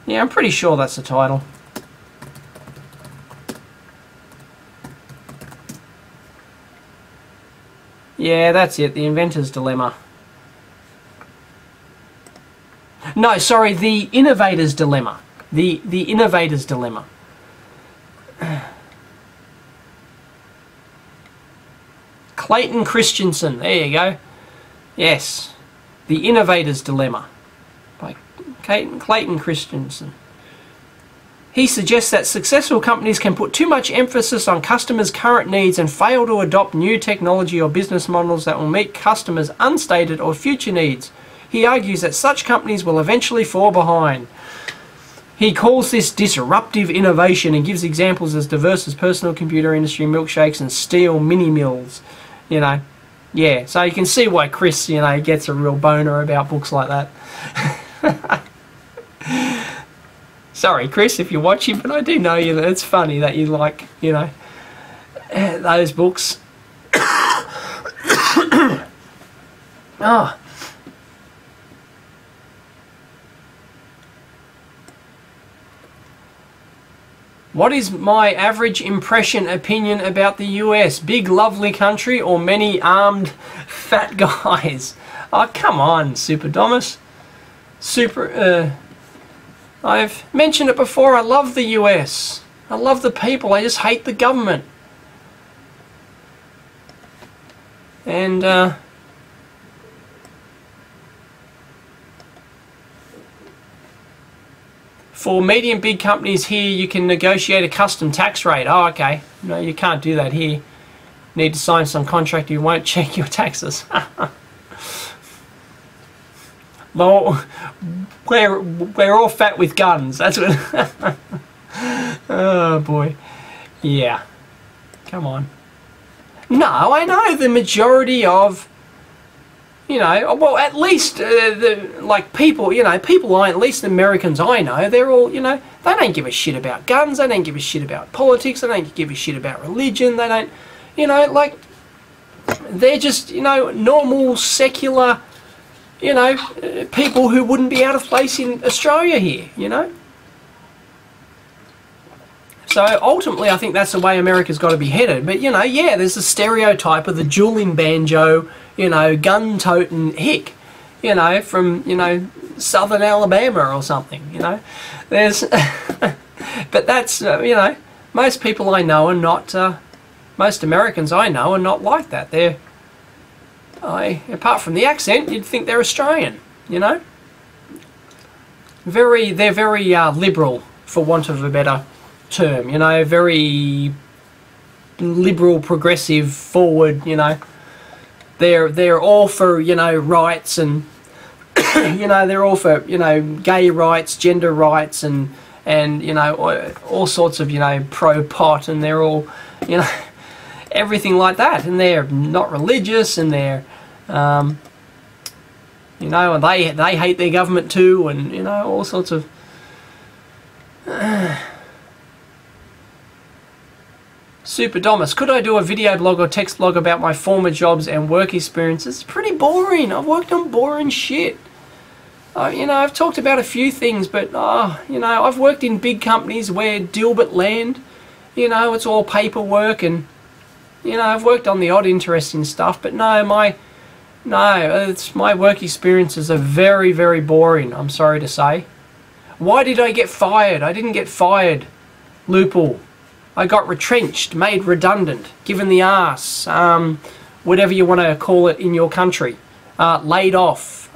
Yeah, I'm pretty sure that's the title. Yeah, that's it, the Inventor's Dilemma. No, sorry, the Innovator's Dilemma. The Innovator's Dilemma. Clayton Christensen, there you go. Yes, The Innovator's Dilemma by Clayton Christensen. He suggests that successful companies can put too much emphasis on customers' current needs and fail to adopt new technology or business models that will meet customers' unstated or future needs. He argues that such companies will eventually fall behind. He calls this disruptive innovation and gives examples as diverse as personal computer industry milkshakes and steel mini mills. You know, yeah, so you can see why Chris, you know, gets a real boner about books like that. Sorry, Chris, if you're watching, but I do know you. It's funny that you like, you know, those books. Oh. What is my average impression opinion about the US? Big lovely country or many armed fat guys? Oh, come on, Super Domus. I've mentioned it before, I love the US. I love the people, I just hate the government. And, for medium big companies here, you can negotiate a custom tax rate. Oh, okay. No, you can't do that here. You need to sign some contract, you won't check your taxes. Well, we're all fat with guns. That's what. Oh boy. Yeah. Come on. No, I know the majority of, you know, well, at least people, you know, people, at least the Americans I know, they're all, you know, they don't give a shit about guns, they don't give a shit about politics, they don't give a shit about religion, they don't, you know, like, they're just, you know, normal, secular, you know, people who wouldn't be out of place in Australia here, you know. So ultimately I think that's the way America's got to be headed. But, you know, yeah, there's a stereotype of the dueling banjo, you know, gun-toting hick, you know, from, you know, southern Alabama or something, you know. There's, but that's, you know, most people I know are not, most Americans I know are not like that. They're, apart from the accent, you'd think they're Australian, you know. They're very liberal, for want of a better term, you know, very liberal, progressive, forward, you know. They're all for, you know, rights and, you know, they're all for, you know, gay rights, gender rights, and you know, all sorts of, you know, pro-pot, and they're all, you know, everything like that, and they're not religious, and they're, you know, and they hate their government too, and, you know, all sorts of, Super Domus, could I do a video blog or text blog about my former jobs and work experiences? It's pretty boring. I've worked on boring shit. You know, I've talked about a few things, but, you know, I've worked in big companies where Dilbert land, you know, it's all paperwork, and, you know, I've worked on the odd interesting stuff, but no, my work experiences are very, very boring, I'm sorry to say. Why did I get fired? I didn't get fired, Loophole. I got retrenched, made redundant, given the arse, whatever you want to call it in your country, laid off.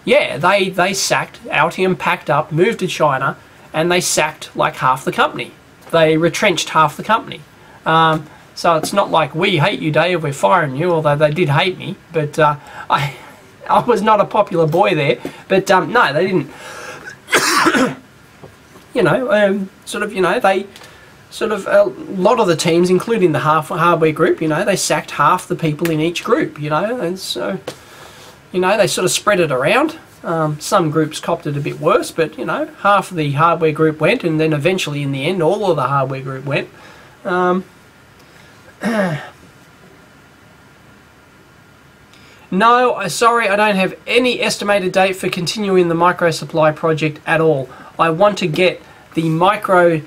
Yeah, they sacked, Altium packed up, moved to China, and they sacked like half the company. They retrenched half the company. So it's not like, we hate you, Dave, we're firing you, although they did hate me, but I was not a popular boy there, but no, they didn't. You know, sort of, you know, they sort of, a lot of the teams, including the hardware group, you know, they sacked half the people in each group, you know, and so, you know, they sort of spread it around. Some groups copped it a bit worse, but, you know, half of the hardware group went, and then eventually in the end all of the hardware group went. No, sorry, I don't have any estimated date for continuing the micro supply project at all. I want to get the micro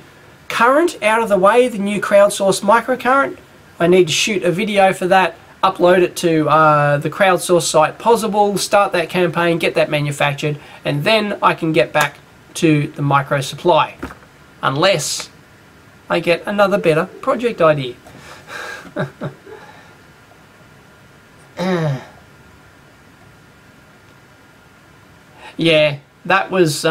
current out of the way, the new crowdsourced microcurrent. I need to shoot a video for that, upload it to the crowdsourced site Possible, start that campaign, get that manufactured, and then I can get back to the micro supply. Unless I get another better project idea. Yeah, that was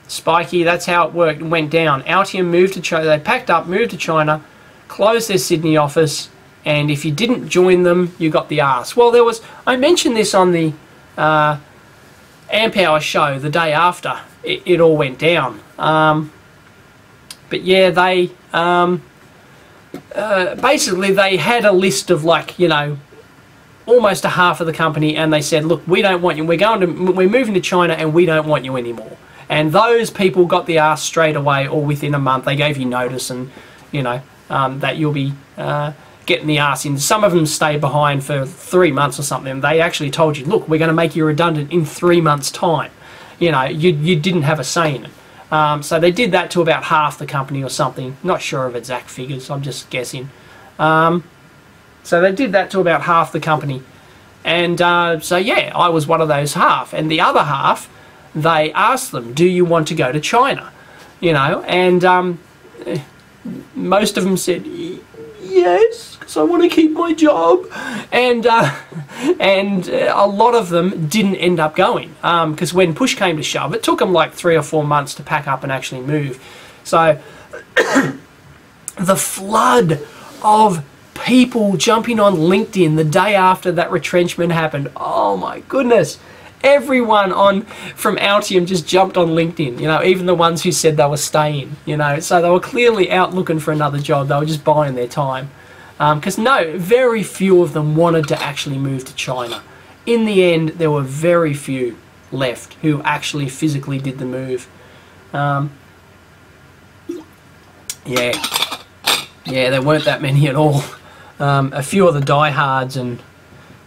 spiky. That's how it worked and went down. Altium moved to China. They packed up, moved to China, closed their Sydney office, and if you didn't join them, you got the arse. Well, there was, I mentioned this on the Amp Hour show the day after it all went down. But yeah, they basically they had a list of, like, you know, almost a half of the company, and they said, look, we don't want you, we're moving to China and we don't want you anymore. And those people got the arse straight away, or within a month. They gave you notice, and, you know, that you'll be getting the arse in. Some of them stayed behind for 3 months or something. They actually told you, look, we're going to make you redundant in 3 months' time. You know, you didn't have a say in it. So they did that to about half the company or something. Not sure of exact figures, I'm just guessing. So they did that to about half the company. And so yeah, I was one of those half. And the other half, they asked them, do you want to go to China? You know, and most of them said, yes, because I want to keep my job. And a lot of them didn't end up going, because when push came to shove, it took them like 3 or 4 months to pack up and actually move. So the flood of people jumping on LinkedIn the day after that retrenchment happened, oh my goodness. Everyone from Altium just jumped on LinkedIn, you know, even the ones who said they were staying, you know, so they were clearly out looking for another job. They were just buying their time, because no, very few of them wanted to actually move to China. In the end, there were very few left who actually physically did the move. Yeah, there weren't that many at all. A few of the diehards, and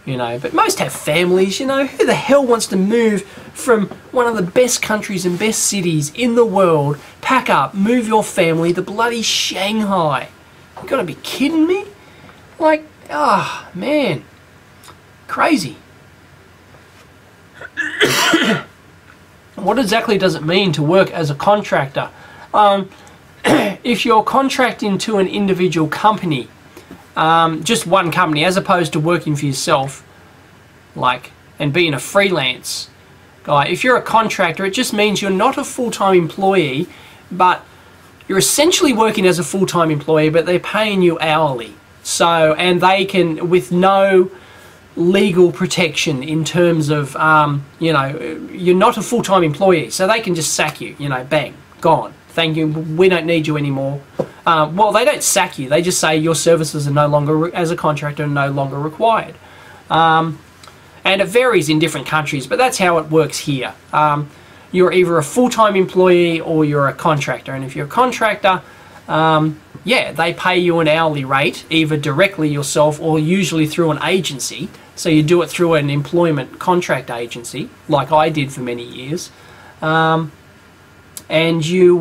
you know, but most have families, you know. Who the hell wants to move from one of the best countries and best cities in the world, pack up, move your family to bloody Shanghai? You gotta be kidding me? Like, ah, oh, man. Crazy. What exactly does it mean to work as a contractor? If you're contracting to an individual company, just one company, as opposed to working for yourself, like, and being a freelance guy. If you're a contractor, it just means you're not a full-time employee, but you're essentially working as a full-time employee, but they're paying you hourly. So, and they can, with no legal protection in terms of, you know, you're not a full-time employee, so they can just sack you, you know, bang, gone. Thank you, we don't need you anymore. Well, they don't sack you, they just say your services are no longer, as a contractor, no longer required. And it varies in different countries, but that's how it works here. You're either a full-time employee or you're a contractor, and if you're a contractor, yeah, they pay you an hourly rate, either directly yourself or usually through an agency. So you do it through an employment contract agency, like I did for many years. And you,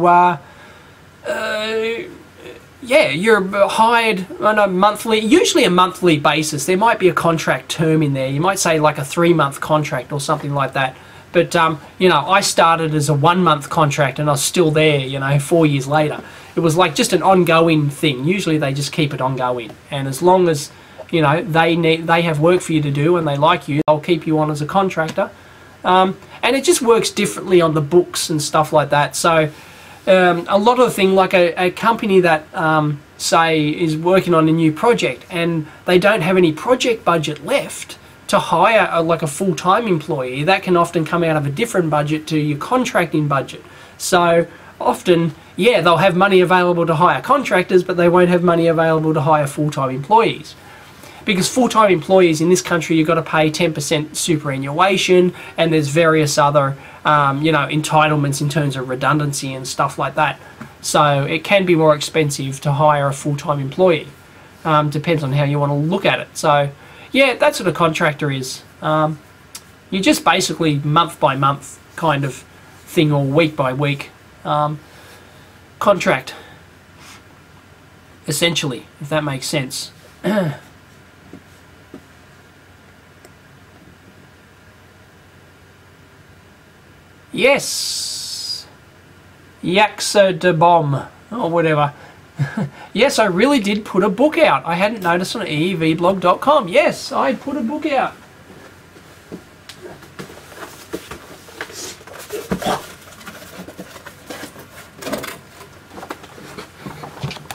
yeah, you're hired on a monthly, usually a monthly basis. There might be a contract term in there. You might say like a 3-month contract or something like that. But, you know, I started as a 1-month contract and I was still there, you know, 4 years later. It was like just an ongoing thing. Usually they just keep it ongoing. And as long as, you know, they have work for you to do and they like you, they'll keep you on as a contractor. And it just works differently on the books and stuff like that. So a lot of the thing, like a company that, say, is working on a new project and they don't have any project budget left to hire like a full-time employee, that can often come out of a different budget to your contracting budget. So often, yeah, they'll have money available to hire contractors, but they won't have money available to hire full-time employees. Because full-time employees in this country, you've got to pay 10% superannuation, and there's various other, you know, entitlements in terms of redundancy and stuff like that. So it can be more expensive to hire a full-time employee. Depends on how you want to look at it. So, yeah, that's what a contractor is. You're just basically month by month kind of thing, or week by week contract, essentially, if that makes sense. Yes, Yaksa de Bomb, or whatever. Yes, I really did put a book out. I hadn't noticed on EEVblog.com. Yes, I put a book out.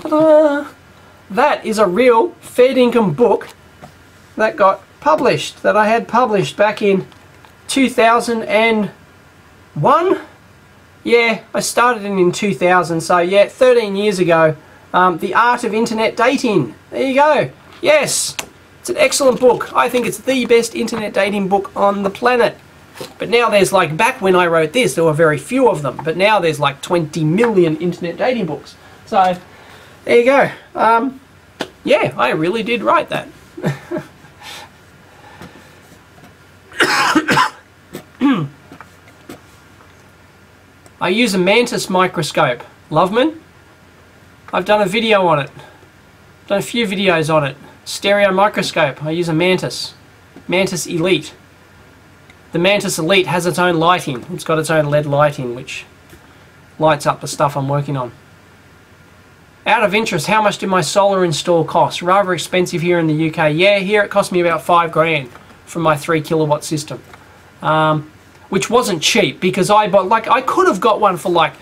Ta-da! That is a real fair income book that got published, that I had published back in 2001. Yeah, I started it in 2000, so yeah, 13 years ago. The Art of Internet Dating. There you go. Yes, it's an excellent book. I think it's the best internet dating book on the planet. But now there's, like, back when I wrote this, there were very few of them, but now there's like 20 million internet dating books. So there you go. Yeah, I really did write that. I use a mantis microscope. Loveman? I've done a video on it. Done a few videos on it. Stereo microscope. I use a mantis. Mantis Elite. The Mantis Elite has its own lighting. It's got its own LED lighting, which lights up the stuff I'm working on. Out of interest, how much did my solar install cost? Rather expensive here in the UK. Yeah, here it cost me about $5,000 for my 3 kilowatt system. Which wasn't cheap, because I bought, like, I could have got one for like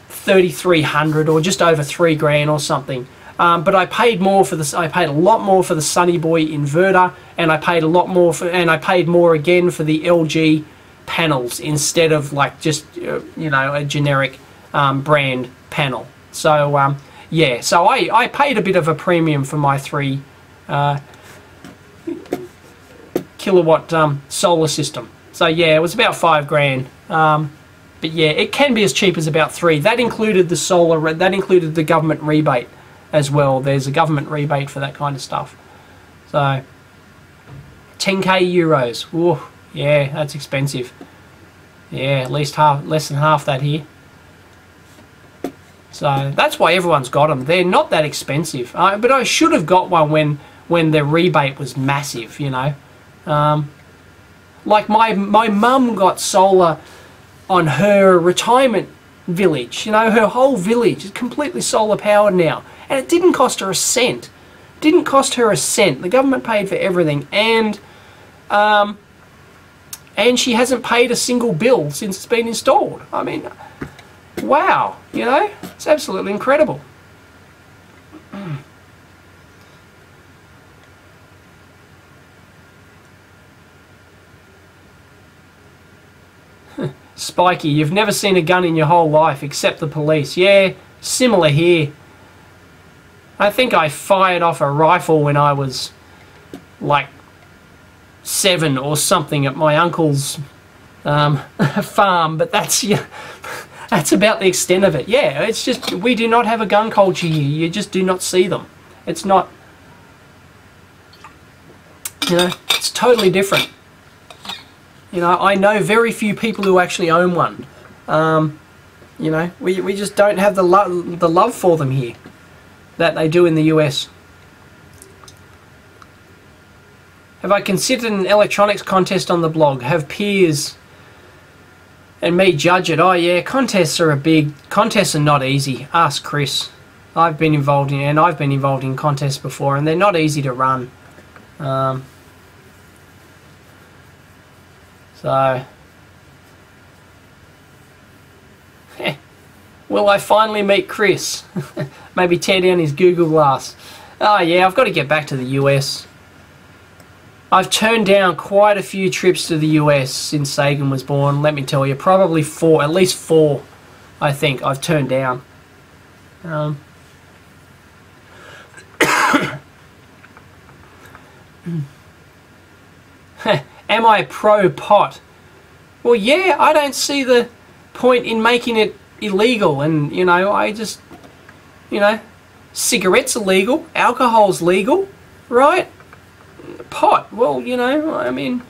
3,300 or just over $3,000 or something. But I paid more for this. I paid a lot more for the Sunny Boy inverter, and I paid a lot more for, and I paid more again for the LG panels instead of like just you know, a generic brand panel. So yeah, so I paid a bit of a premium for my 3 kilowatt solar system. So yeah, it was about $5,000. But yeah, it can be as cheap as about 3. That included the solar. That included the government rebate as well. There's a government rebate for that kind of stuff. So 10k euros. Whoa, yeah, that's expensive. Yeah, at least less than half that here. So that's why everyone's got them. They're not that expensive. But I should have got one when the rebate was massive, you know. Like my mum got solar on her retirement village. You know, her whole village is completely solar powered now. And it didn't cost her a cent. Didn't cost her a cent. The government paid for everything, and she hasn't paid a single bill since it's been installed. I mean, wow, you know, it's absolutely incredible. Spiky, you've never seen a gun in your whole life except the police. Yeah, similar here. I think I fired off a rifle when I was like 7 or something at my uncle's farm, but that's, yeah, that's about the extent of it. Yeah, it's just, we do not have a gun culture here. You just do not see them. It's not, you know, it's totally different. You know, I know very few people who actually own one. You know, we just don't have the love for them here that they do in the US. Have I considered an electronics contest on the blog? Have peers and me judge it? Oh yeah, contests are not easy. Ask Chris. I've been involved in contests before, and they're not easy to run. So, will I finally meet Chris? Maybe tear down his Google Glass. Oh yeah, I've got to get back to the US. I've turned down quite a few trips to the US since Sagan was born. Let me tell you, probably 4, at least 4, I think I've turned down. Am I pro-pot? Well, yeah, I don't see the point in making it illegal. And, you know, I just, you know, cigarettes are legal, alcohol's legal, right? Pot, well, you know, I mean,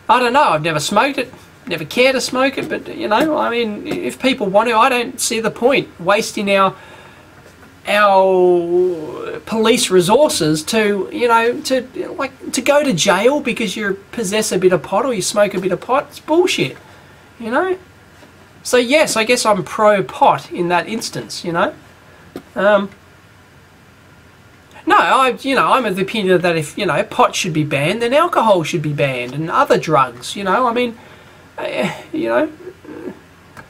I don't know, I've never smoked it, never cared to smoke it, but, you know, I mean, if people want to, I don't see the point wasting our police resources to, you know, to go to jail because you possess a bit of pot or you smoke a bit of pot. It's bullshit, you know. So yes, I guess I'm pro-pot in that instance, you know. No, I'm of the opinion that if, you know, pot should be banned, then alcohol should be banned and other drugs, you know. I mean, you know,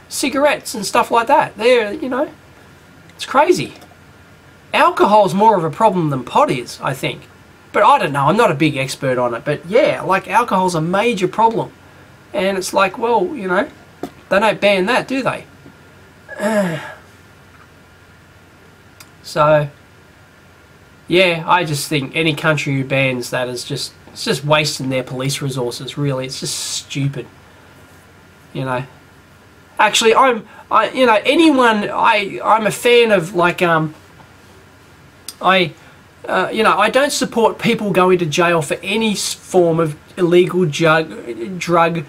cigarettes and stuff like that. They're, you know, it's crazy. Alcohol's more of a problem than pot is, I think. But I don't know, I'm not a big expert on it. But yeah, like, alcohol's a major problem. And it's like, well, you know, they don't ban that, do they? So, yeah, I just think any country who bans that is just, it's just wasting their police resources, really. It's just stupid. You know. Actually, I'm a fan of, like, I you know, I don't support people going to jail for any form of illegal drug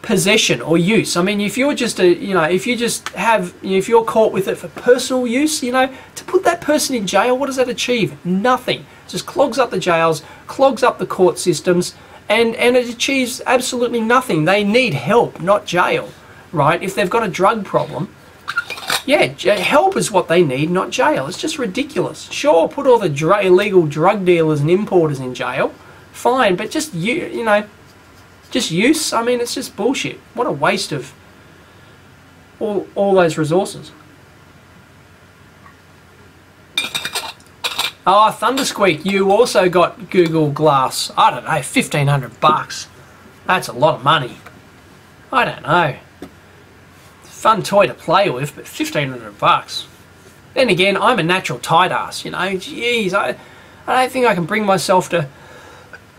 possession or use. I mean, if you're just if you're caught with it for personal use, you know, to put that person in jail, what does that achieve? Nothing. It just clogs up the jails, clogs up the court systems, and it achieves absolutely nothing. They need help, not jail, right? If they've got a drug problem, yeah, help is what they need, not jail. It's just ridiculous. Sure, put all the illegal drug dealers and importers in jail, fine, but just you know, just use. I mean, it's just bullshit. What a waste of all those resources. Oh, Thundersqueak, you also got Google Glass. I don't know, $1,500. That's a lot of money. I don't know. Fun toy to play with, but $1,500. Then again, I'm a natural tight ass, you know. Jeez, I don't think I can bring myself to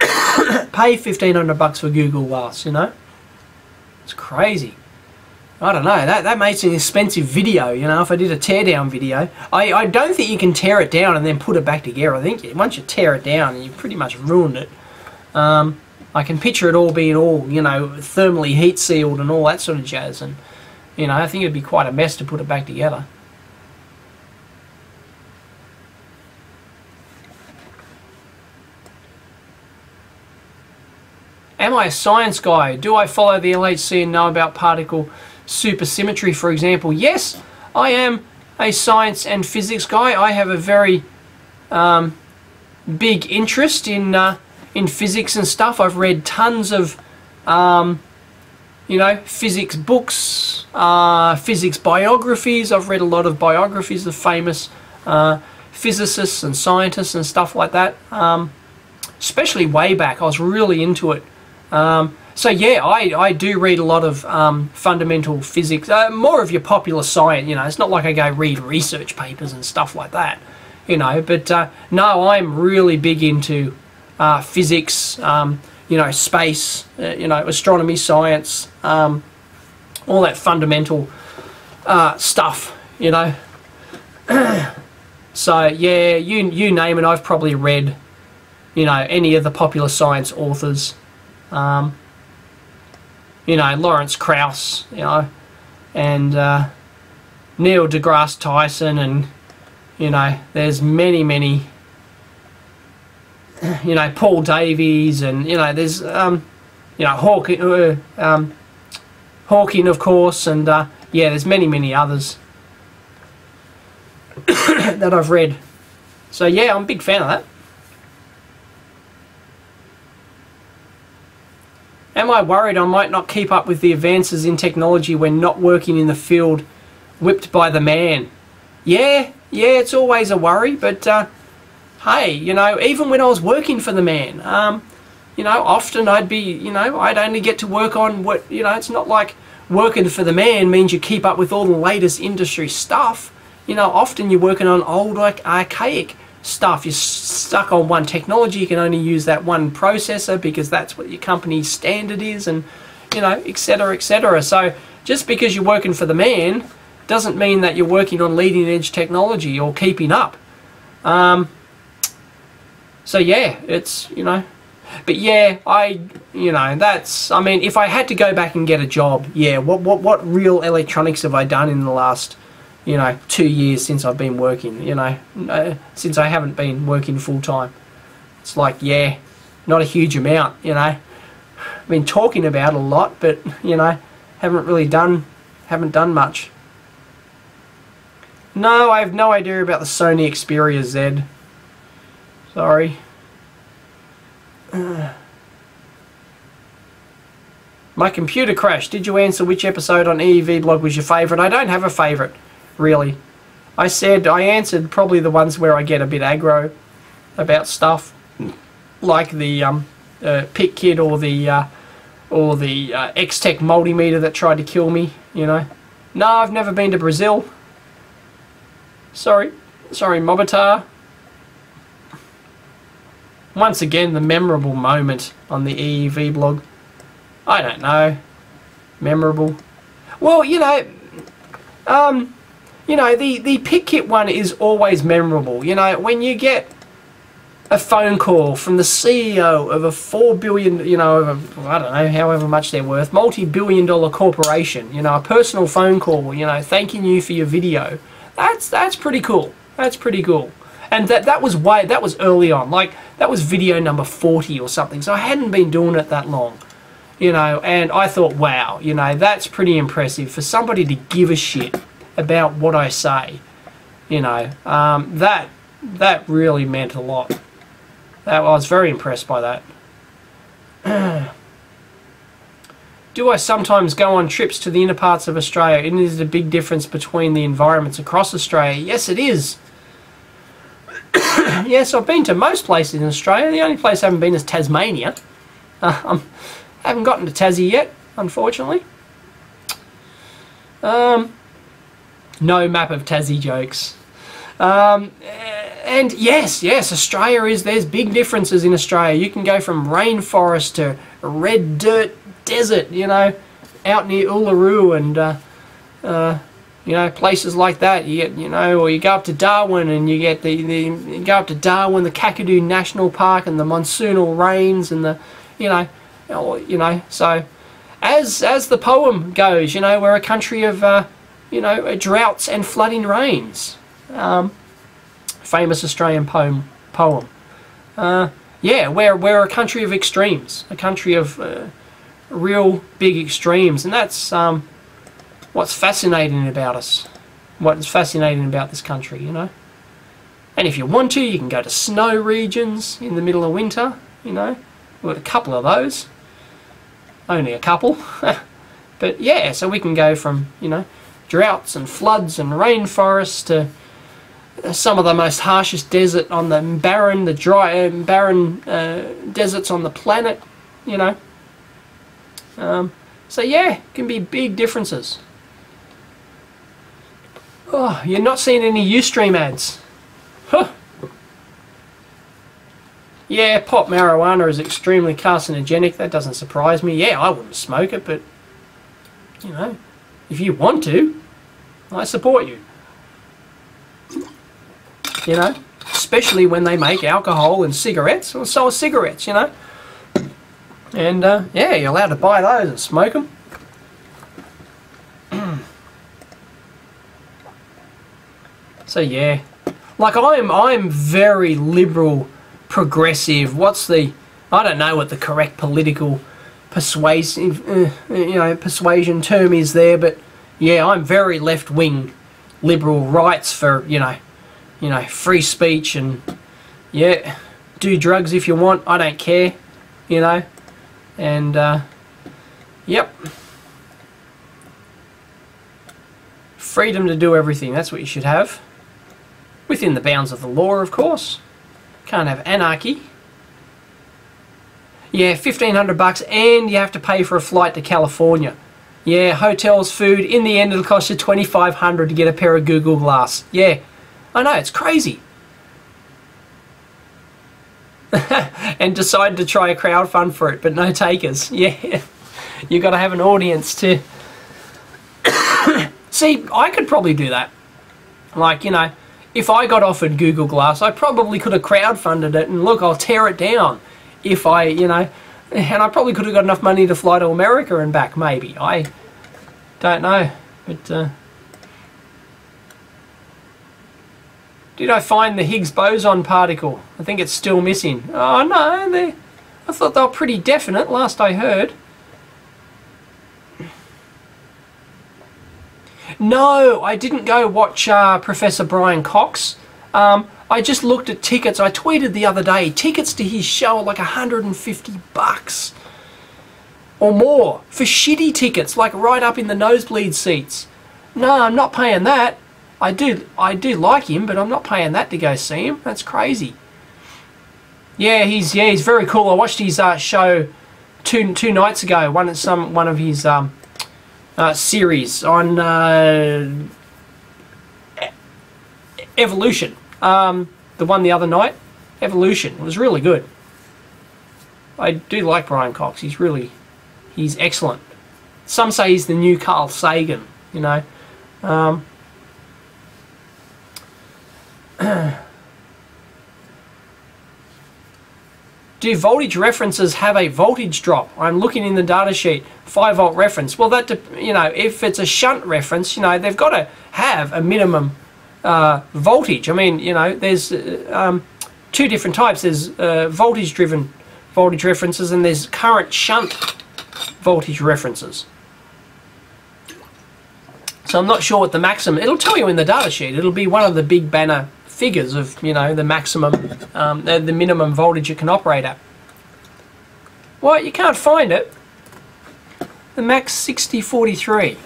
pay $1,500 for Google Glass, you know. It's crazy. I don't know. That makes an expensive video, you know. If I did a teardown video, I don't think you can tear it down and then put it back together. I think once you tear it down, you pretty much ruined it. I can picture it all being all, you know, thermally heat sealed and all that sort of jazz, and you know, I think it'd be quite a mess to put it back together. Am I a science guy? Do I follow the LHC and know about particle supersymmetry, for example? Yes, I am a science and physics guy. I have a very big interest in physics and stuff. I've read tons of you know, physics books, physics biographies. I've read a lot of biographies of famous physicists and scientists and stuff like that. Especially way back, I was really into it. So yeah, I do read a lot of fundamental physics, more of your popular science, you know. It's not like I go read research papers and stuff like that, you know, but no, I'm really big into physics, you know, space, you know, astronomy, science, all that fundamental stuff, you know. So yeah, you name it, I've probably read, you know, any of the popular science authors. You know, Lawrence Krauss, you know, and Neil deGrasse Tyson, and you know, there's many, you know, Paul Davies, and you know, there's you know, Hawking, of course, and yeah, there's many others that I've read. So yeah, I'm a big fan of that. Am I worried I might not keep up with the advances in technology when not working in the field whipped by the man? Yeah, it's always a worry, but hey, you know, even when I was working for the man, you know, often I'd be, you know, I'd only get to work on what, you know, it's not like working for the man means you keep up with all the latest industry stuff. You know, often you're working on old, like, archaic stuff. You're stuck on one technology, you can only use that one processor because that's what your company's standard is, and you know, etc, etc. So just because you're working for the man doesn't mean that you're working on leading edge technology or keeping up. So yeah, it's, you know, but yeah, you know, that's, I mean, if I had to go back and get a job, yeah, what real electronics have I done in the last, you know, 2 years since I've been working, you know, since I haven't been working full time? It's like, yeah, not a huge amount, you know. I've been talking about it a lot, but, you know, haven't done much. No, I have no idea about the Sony Xperia Z. Sorry. My computer crashed. Did you answer which episode on EEVblog was your favourite? I don't have a favourite, really. I answered probably the ones where I get a bit aggro about stuff, like the Pit Kid or the X-Tech multimeter that tried to kill me, you know. No, I've never been to Brazil. Sorry, Mobitar. Once again, the memorable moment on the EEVblog. I don't know. Memorable. Well, you know, you know, the pick kit one is always memorable. You know, when you get a phone call from the CEO of a 4 billion, you know, I don't know, however much they're worth, multi-billion-dollar corporation, you know, a personal phone call, you know, thanking you for your video. That's pretty cool. That's pretty cool. And that was early on. Like, that was video number 40 or something. So I hadn't been doing it that long, you know, and I thought, wow, you know, that's pretty impressive for somebody to give a shit about what I say. You know, that really meant a lot. I was very impressed by that. Do I sometimes go on trips to the inner parts of Australia? And is it a big difference between the environments across Australia? Yes, it is. Yes, I've been to most places in Australia. The only place I haven't been is Tasmania. I haven't gotten to Tassie yet, unfortunately. No map of Tassie jokes. And yes, Australia there's big differences in Australia. You can go from rainforest to red dirt desert, you know, out near Uluru and, you know, places like that. You get, you know, or you go up to Darwin and you get you go up to Darwin, the Kakadu National Park and the monsoonal rains and the, you know, so as the poem goes, you know, we're a country of, you know, droughts and flooding rains. Famous Australian poem. Yeah, we're a country of extremes, a country of real big extremes, and that's what's fascinating about us, what's fascinating about this country, you know. And if you want to, you can go to snow regions in the middle of winter, you know. We've got a couple of those, only a couple, but yeah, so we can go from, you know, droughts and floods and rainforests to some of the most harshest desert on the barren deserts on the planet, you know. So yeah, it can be big differences. Oh, you're not seeing any Ustream ads. Huh. Yeah, pot marijuana is extremely carcinogenic. That doesn't surprise me. Yeah, I wouldn't smoke it, but, you know, if you want to, I support you. You know, especially when they make alcohol and cigarettes, or sell cigarettes, you know. And, yeah, you're allowed to buy those and smoke them. So, yeah. Like, I'm very liberal, progressive. What's the... I don't know what the correct political persuasion term is there, but, yeah, I'm very left-wing, liberal, rights for, you know, free speech and, yeah, do drugs if you want, I don't care, you know, and, yep. Freedom to do everything, that's what you should have. Within the bounds of the law, of course. Can't have anarchy. Yeah, $1,500 and you have to pay for a flight to California. Yeah, hotels, food, in the end it'll cost you $2,500 to get a pair of Google Glass. Yeah. I know, it's crazy. And decided to try a crowdfund for it, but no takers. Yeah, you got to have an audience to... See, I could probably do that. Like, you know, if I got offered Google Glass, I probably could have crowdfunded it, and look, I'll tear it down if I, you know, and I probably could have got enough money to fly to America and back, maybe. I don't know, but... Did I find the Higgs boson particle? I think it's still missing. Oh no, I thought they were pretty definite last I heard. No, I didn't go watch Professor Brian Cox. I just looked at tickets. I tweeted the other day, tickets to his show are like $150 or more for shitty tickets, like right up in the nosebleed seats. No, I'm not paying that. I do like him, but I'm not paying that to go see him. That's crazy. Yeah, he's very cool. I watched his show two nights ago. One of his series on evolution. The one the other night, evolution. It was really good. I do like Brian Cox. He's excellent. Some say he's the new Carl Sagan. You know. Do voltage references have a voltage drop? I'm looking in the data sheet. 5 volt reference. Well, that if it's a shunt reference, they've got to have a minimum voltage. I mean, there's 2 different types. There's voltage-driven voltage references, and there's current shunt voltage references. So I'm not sure what the maximum. It'll tell you in the data sheet. It'll be one of the big banner figures of the maximum, the minimum voltage you can operate at. Well, you can't find it. The max 6043.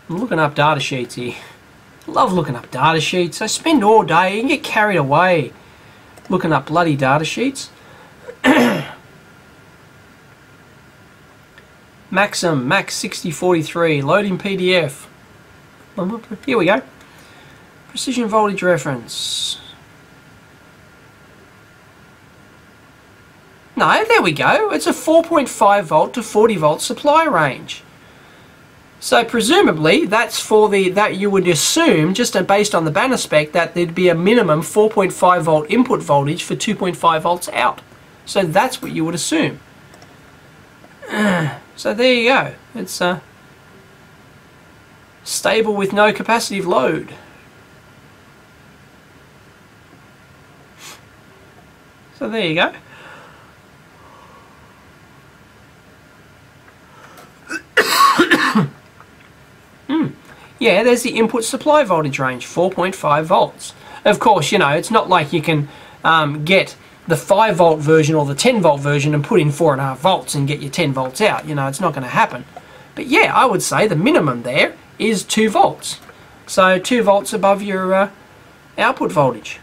I'm looking up data sheets here. Love looking up data sheets. I spend all day. You can get carried away looking up bloody data sheets. Maxim, max 6043, loading PDF. Here we go. Precision voltage reference. No, there we go. It's a 4.5 volt to 40 volt supply range. So presumably that's for that you would assume, just based on the banner spec, that there'd be a minimum 4.5 volt input voltage for 2.5 volts out. So that's what you would assume. So there you go. It's stable with no capacitive load. So there you go. Yeah, there's the input supply voltage range, 4.5 volts. Of course, it's not like you can get the 5 volt version or the 10 volt version and put in 4.5 volts and get your 10 volts out. It's not going to happen. But yeah, I would say the minimum there is 2 volts. So 2 volts above your output voltage.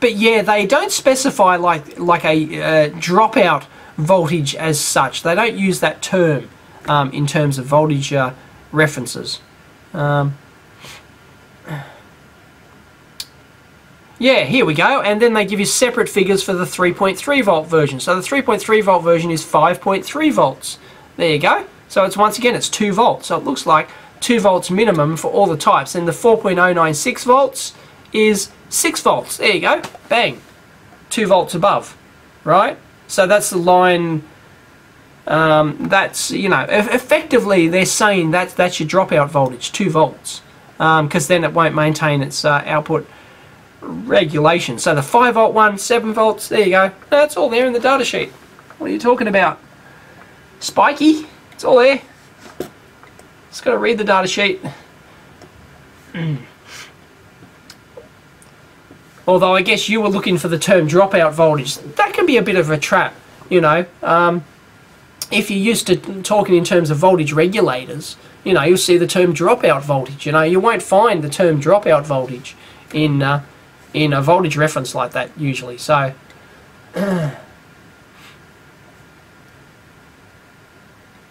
But yeah, they don't specify like a dropout voltage as such. They don't use that term in terms of voltage references. Yeah, here we go, and then they give you separate figures for the 3.3 volt version. So the 3.3 volt version is 5.3 volts. There you go. So it's once again, it's 2 volts. So it looks like 2 volts minimum for all the types. And the 4.096 volts is 6 volts. There you go. Bang. 2 volts above. Right? So that's the line. That's, effectively they're saying that's your dropout voltage, 2 volts. Because then it won't maintain its output regulation. So the 5 volt one, 7 volts, there you go. That's all there in the data sheet. What are you talking about? Spiky? It's all there. Just got to read the data sheet. Although I guess you were looking for the term dropout voltage. That can be a bit of a trap, if you're used to talking in terms of voltage regulators, you'll see the term dropout voltage. You won't find the term dropout voltage in a voltage reference like that usually. So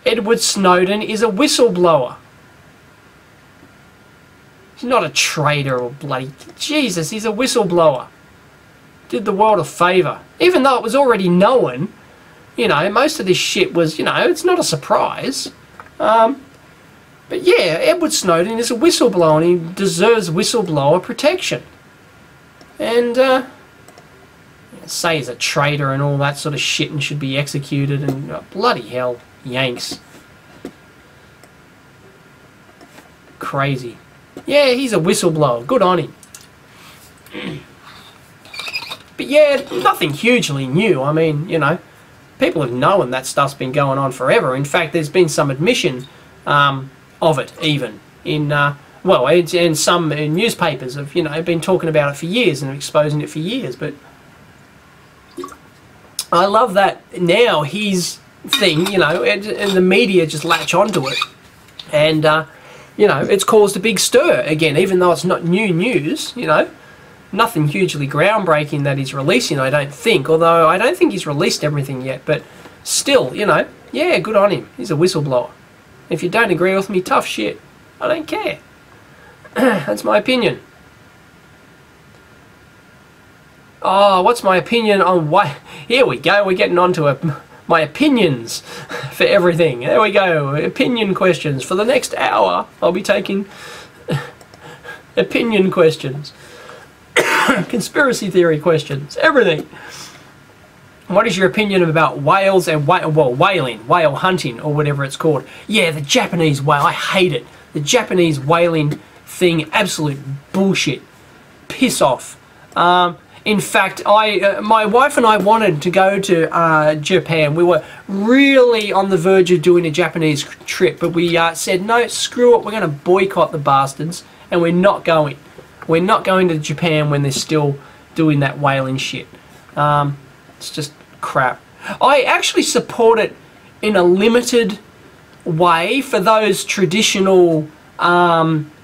Edward Snowden is a whistleblower. He's not a traitor or bloody... Jesus, he's a whistleblower. Did the world a favour. Even though it was already known, most of this shit was, it's not a surprise. But yeah, Edward Snowden is a whistleblower and he deserves whistleblower protection. And say he's a traitor and all that sort of shit and should be executed and bloody hell, Yanks. Crazy. Yeah, he's a whistleblower. Good on him. But yeah, nothing hugely new. I mean, people have known that stuff's been going on forever. In fact, there's been some admission of it even in well, and some newspapers have been talking about it for years and exposing it for years. But I love that now his thing, and the media just latch onto it, and it's caused a big stir again, even though it's not new news. Nothing hugely groundbreaking that he's releasing, I don't think. Although I don't think he's released everything yet, but still, yeah, good on him. He's a whistleblower. If you don't agree with me, tough shit. I don't care. That's my opinion. Oh, what's my opinion on why? Here we go. We're getting on to my opinions for everything. There we go, opinion questions. For the next hour, I'll be taking opinion questions, conspiracy theory questions, everything. What is your opinion about whales and whaling, whale hunting, or whatever it's called? Yeah, the Japanese whale, I hate it. The Japanese whaling thing, absolute bullshit. Piss off. In fact, my wife and I wanted to go to Japan. We were really on the verge of doing a Japanese trip, but we said, no, screw it, we're going to boycott the bastards, and we're not going. We're not going to Japan when they're still doing that whaling shit. It's just crap. I actually support it in a limited way for those traditional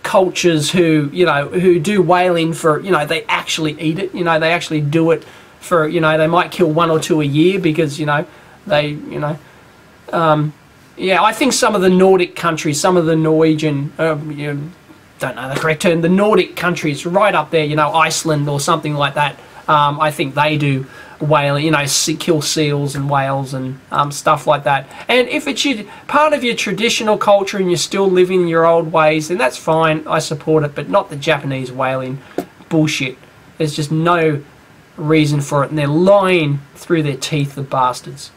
cultures who, you know, who do whaling for, you know, they actually eat it, you know, they actually do it for, you know, they might kill 1 or 2 a year because, you know, they, you know, yeah, I think some of the Nordic countries, some of the Norwegian, you know, don't know the correct term, the Nordic countries right up there, you know, Iceland or something like that, I think they do whaling, you know, kill seals and whales and stuff like that. And if it's part of your traditional culture and you're still living your old ways, then that's fine, I support it, but not the Japanese whaling bullshit. There's just no reason for it, and they're lying through their teeth, the bastards.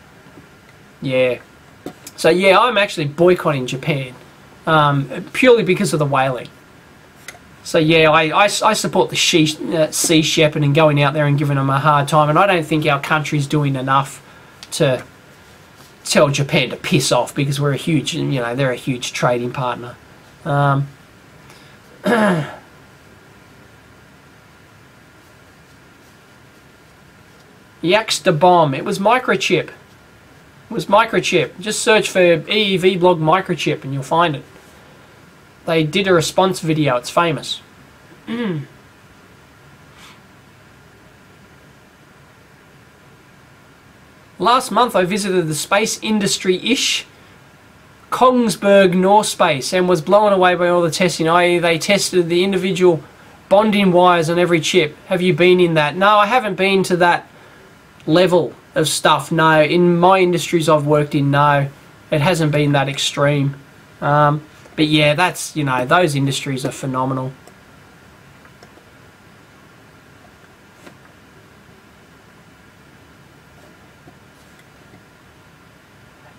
Yeah. So yeah, I'm actually boycotting Japan, purely because of the whaling. So yeah, I support the Sea Shepherd and going out there and giving them a hard time, and I don't think our country's doing enough to tell Japan to piss off, because we're a huge, you know, they're a huge trading partner. Yaks the bomb. It was microchip. It was microchip. Just search for EEVblog microchip and you'll find it. They did a response video. It's famous. Last month I visited the space industry-ish Kongsberg North Space and was blown away by all the testing. They tested the individual bonding wires on every chip. Have you been in that? No, I haven't been to that level of stuff. No, in my industries I've worked in, no, it hasn't been that extreme. But yeah, that's, you know, those industries are phenomenal.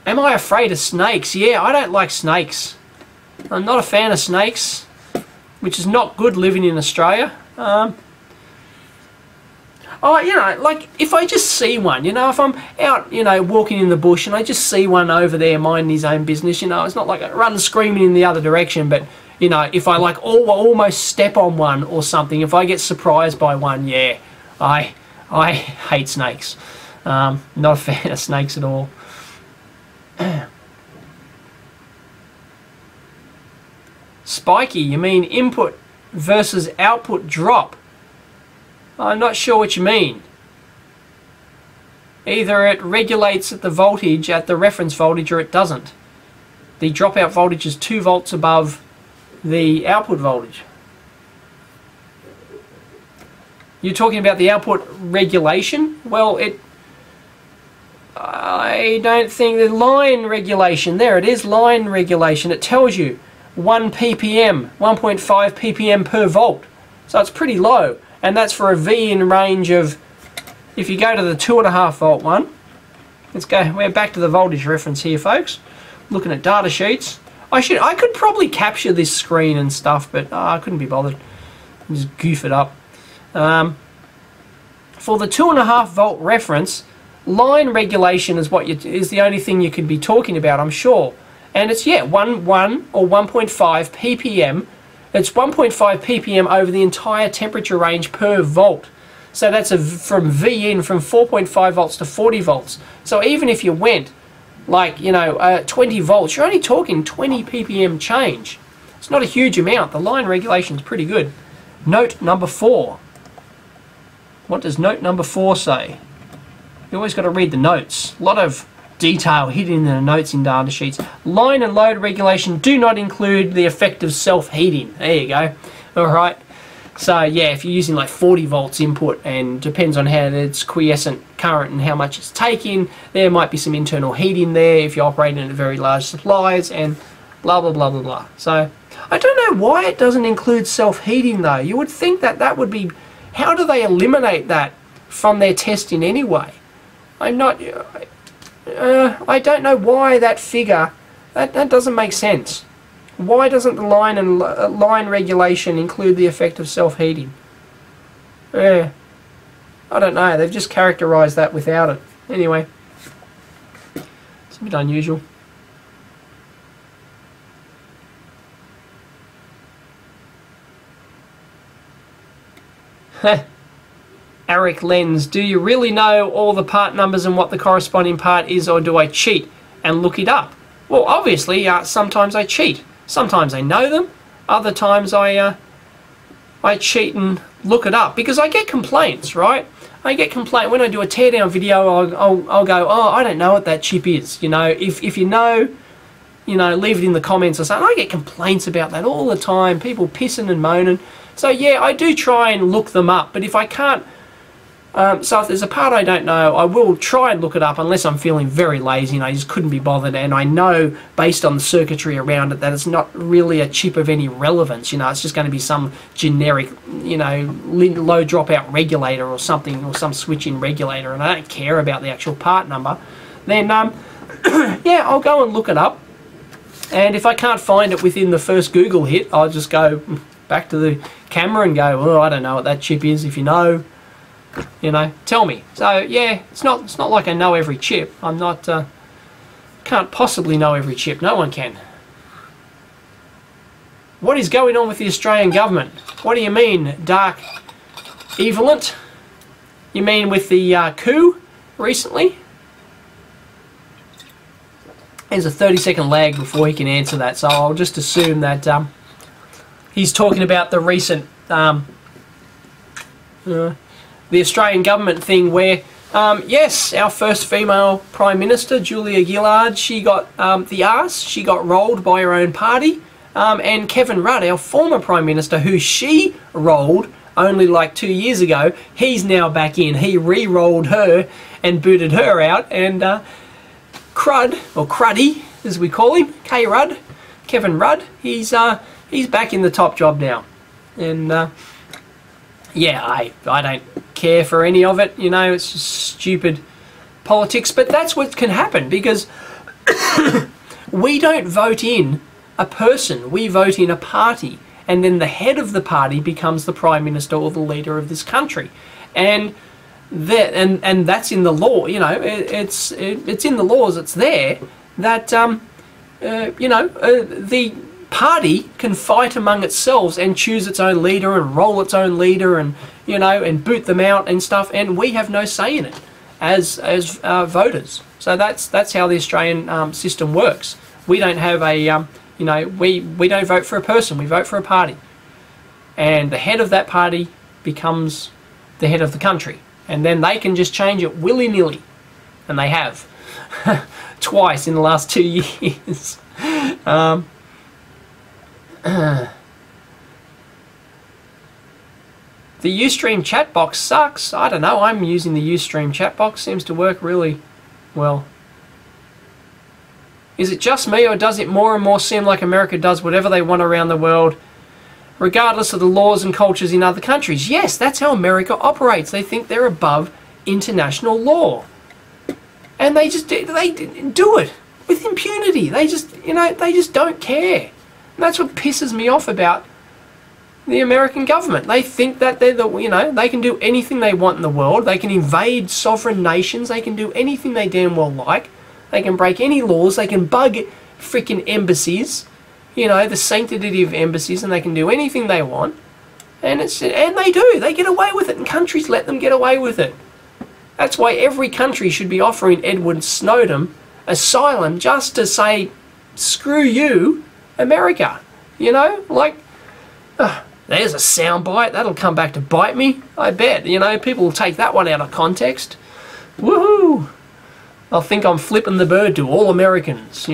Am I afraid of snakes? Yeah, I don't like snakes. I'm not a fan of snakes, which is not good living in Australia. Oh, you know, like, if I just see one, you know, if I'm out, you know, walking in the bush and I just see one over there minding his own business, you know, it's not like I run screaming in the other direction, but, you know, if I, like, almost step on one or something, if I get surprised by one, yeah, I hate snakes. Not a fan of snakes at all. Spiky, you mean input versus output drop? I'm not sure what you mean. Either it regulates at the voltage, at the reference voltage, or it doesn't. The dropout voltage is 2 volts above the output voltage. You're talking about the output regulation? Well, I don't think the line regulation, there it is, line regulation. It tells you 1 ppm, 1.5 ppm per volt. So it's pretty low. And that's for a V in range of, if you go to the 2.5 volt one, let's go, we're back to the voltage reference here, folks. Looking at data sheets. I could probably capture this screen and stuff, but I couldn't be bothered. Just goof it up. For the 2.5 volt reference, line regulation is is the only thing you could be talking about, I'm sure. And it's, yeah, 1 or 1.5 ppm. It's 1.5 ppm over the entire temperature range per volt. So that's from V in, from 4.5 volts to 40 volts. So even if you went, like, you know, 20 volts, you're only talking 20 ppm change. It's not a huge amount. The line regulation is pretty good. Note number 4. What does note number 4 say? You always got to read the notes. A lot of detail hidden in the notes in data sheets. Line and load regulation do not include the effect of self-heating. There you go. Alright. So yeah, if you're using like 40 volts input, and depends on how it's quiescent current and how much it's taking, there might be some internal heating there if you're operating at very large supplies, and blah blah blah blah blah. So I don't know why it doesn't include self-heating though. You would think that that would be, how do they eliminate that from their testing anyway? I'm not, I don't know why that figure, that doesn't make sense. Why doesn't the line and line regulation include the effect of self-heating? I don't know, they've just characterized that without it. Anyway, it's a bit unusual. Eric Lenz, do you really know all the part numbers and what the corresponding part is, or do I cheat and look it up? Well, obviously, sometimes I cheat. Sometimes I know them. Other times I cheat and look it up, because I get complaints, right? I get complaint when I do a teardown video. I'll go, oh, I don't know what that chip is. You know, if you know, leave it in the comments or something. I get complaints about that all the time. People pissing and moaning. So yeah, I do try and look them up, but if I can't, so if there's a part I don't know, I will try and look it up unless I'm feeling very lazy and I just couldn't be bothered, and I know based on the circuitry around it that it's not really a chip of any relevance. It's just going to be some generic, low dropout regulator or something, or some switch-in regulator, and I don't care about the actual part number. Then, yeah, I'll go and look it up, and if I can't find it within the first Google hit, I'll just go back to the camera and go, oh, I don't know what that chip is. If you know, tell me. So yeah, it's not like I know every chip. I'm not, can't possibly know every chip. No one can. What is going on with the Australian government? What do you mean, Dark Evilent? You mean with the coup recently? There's a 30-second lag before he can answer that, so I'll just assume that he's talking about the recent the Australian government thing where, yes, our first female Prime Minister, Julia Gillard, she got the arse, she got rolled by her own party, and Kevin Rudd, our former Prime Minister, who she rolled only like 2 years ago, he's now back in. He re-rolled her and booted her out, and Crud, or Cruddy as we call him, K-Rudd, Kevin Rudd, he's back in the top job now. And yeah, I don't care for any of it, it's just stupid politics, but that's what can happen, because we don't vote in a person, we vote in a party, and then the head of the party becomes the Prime Minister or the leader of this country, and that's in the law, it's in the laws, it's there, that the party can fight among itself and choose its own leader and roll its own leader, and and boot them out and stuff, and we have no say in it as voters. So that's how the Australian system works. We don't have a we don't vote for a person, we vote for a party, and the head of that party becomes the head of the country, and then they can just change it willy-nilly, and they have twice in the last 2 years. The Ustream chat box sucks. I don't know, I'm using the Ustream chat box, seems to work really well. Is it just me, or does it more and more seem like America does whatever they want around the world, regardless of the laws and cultures in other countries? Yes, that's how America operates. They think they're above international law, and they do it with impunity. They just don't care. And that's what pisses me off about the American government. They think that they're they can do anything they want in the world. They can invade sovereign nations. They can do anything they damn well like. They can break any laws. They can bug freaking embassies, the sanctity of embassies, and they can do anything they want. And they do. They get away with it, and countries let them get away with it. That's why every country should be offering Edward Snowden asylum, just to say, screw you, America. There's a soundbite. That'll come back to bite me, I bet. People will take that one out of context. Woohoo! I'll think I'm flipping the bird to all Americans,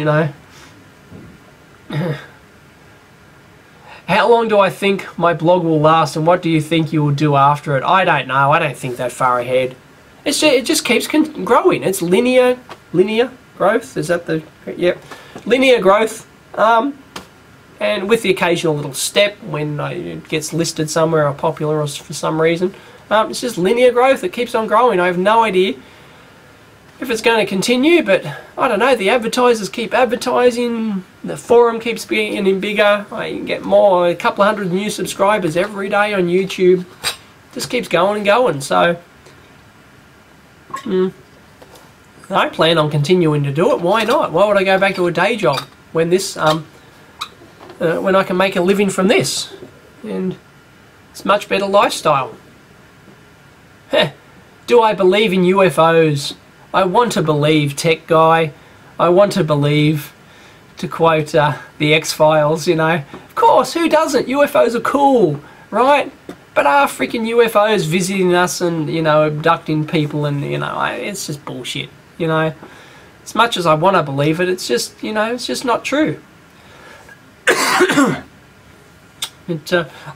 How long do I think my blog will last, and what do you think you will do after it? I don't know. I don't think that far ahead. It just keeps growing. It's linear growth. Is that the... Yep. Linear growth. And with the occasional little step when it gets listed somewhere or popular or for some reason. It's just linear growth. It keeps on growing. I have no idea if it's going to continue, but I don't know. The advertisers keep advertising. The forum keeps getting bigger. I get a couple of hundred new subscribers every day on YouTube. Just keeps going and going. So I plan on continuing to do it. Why not? Why would I go back to a day job when this when I can make a living from this? And it's a much better lifestyle. Do I believe in UFOs? I want to believe, tech guy. I want to believe, to quote the X-Files, you know. Of course, who doesn't? UFOs are cool, right? But are freaking UFOs visiting us and, you know, abducting people and, you know, it's just bullshit, you know. As much as I want to believe it, it's just, you know, it's just not true.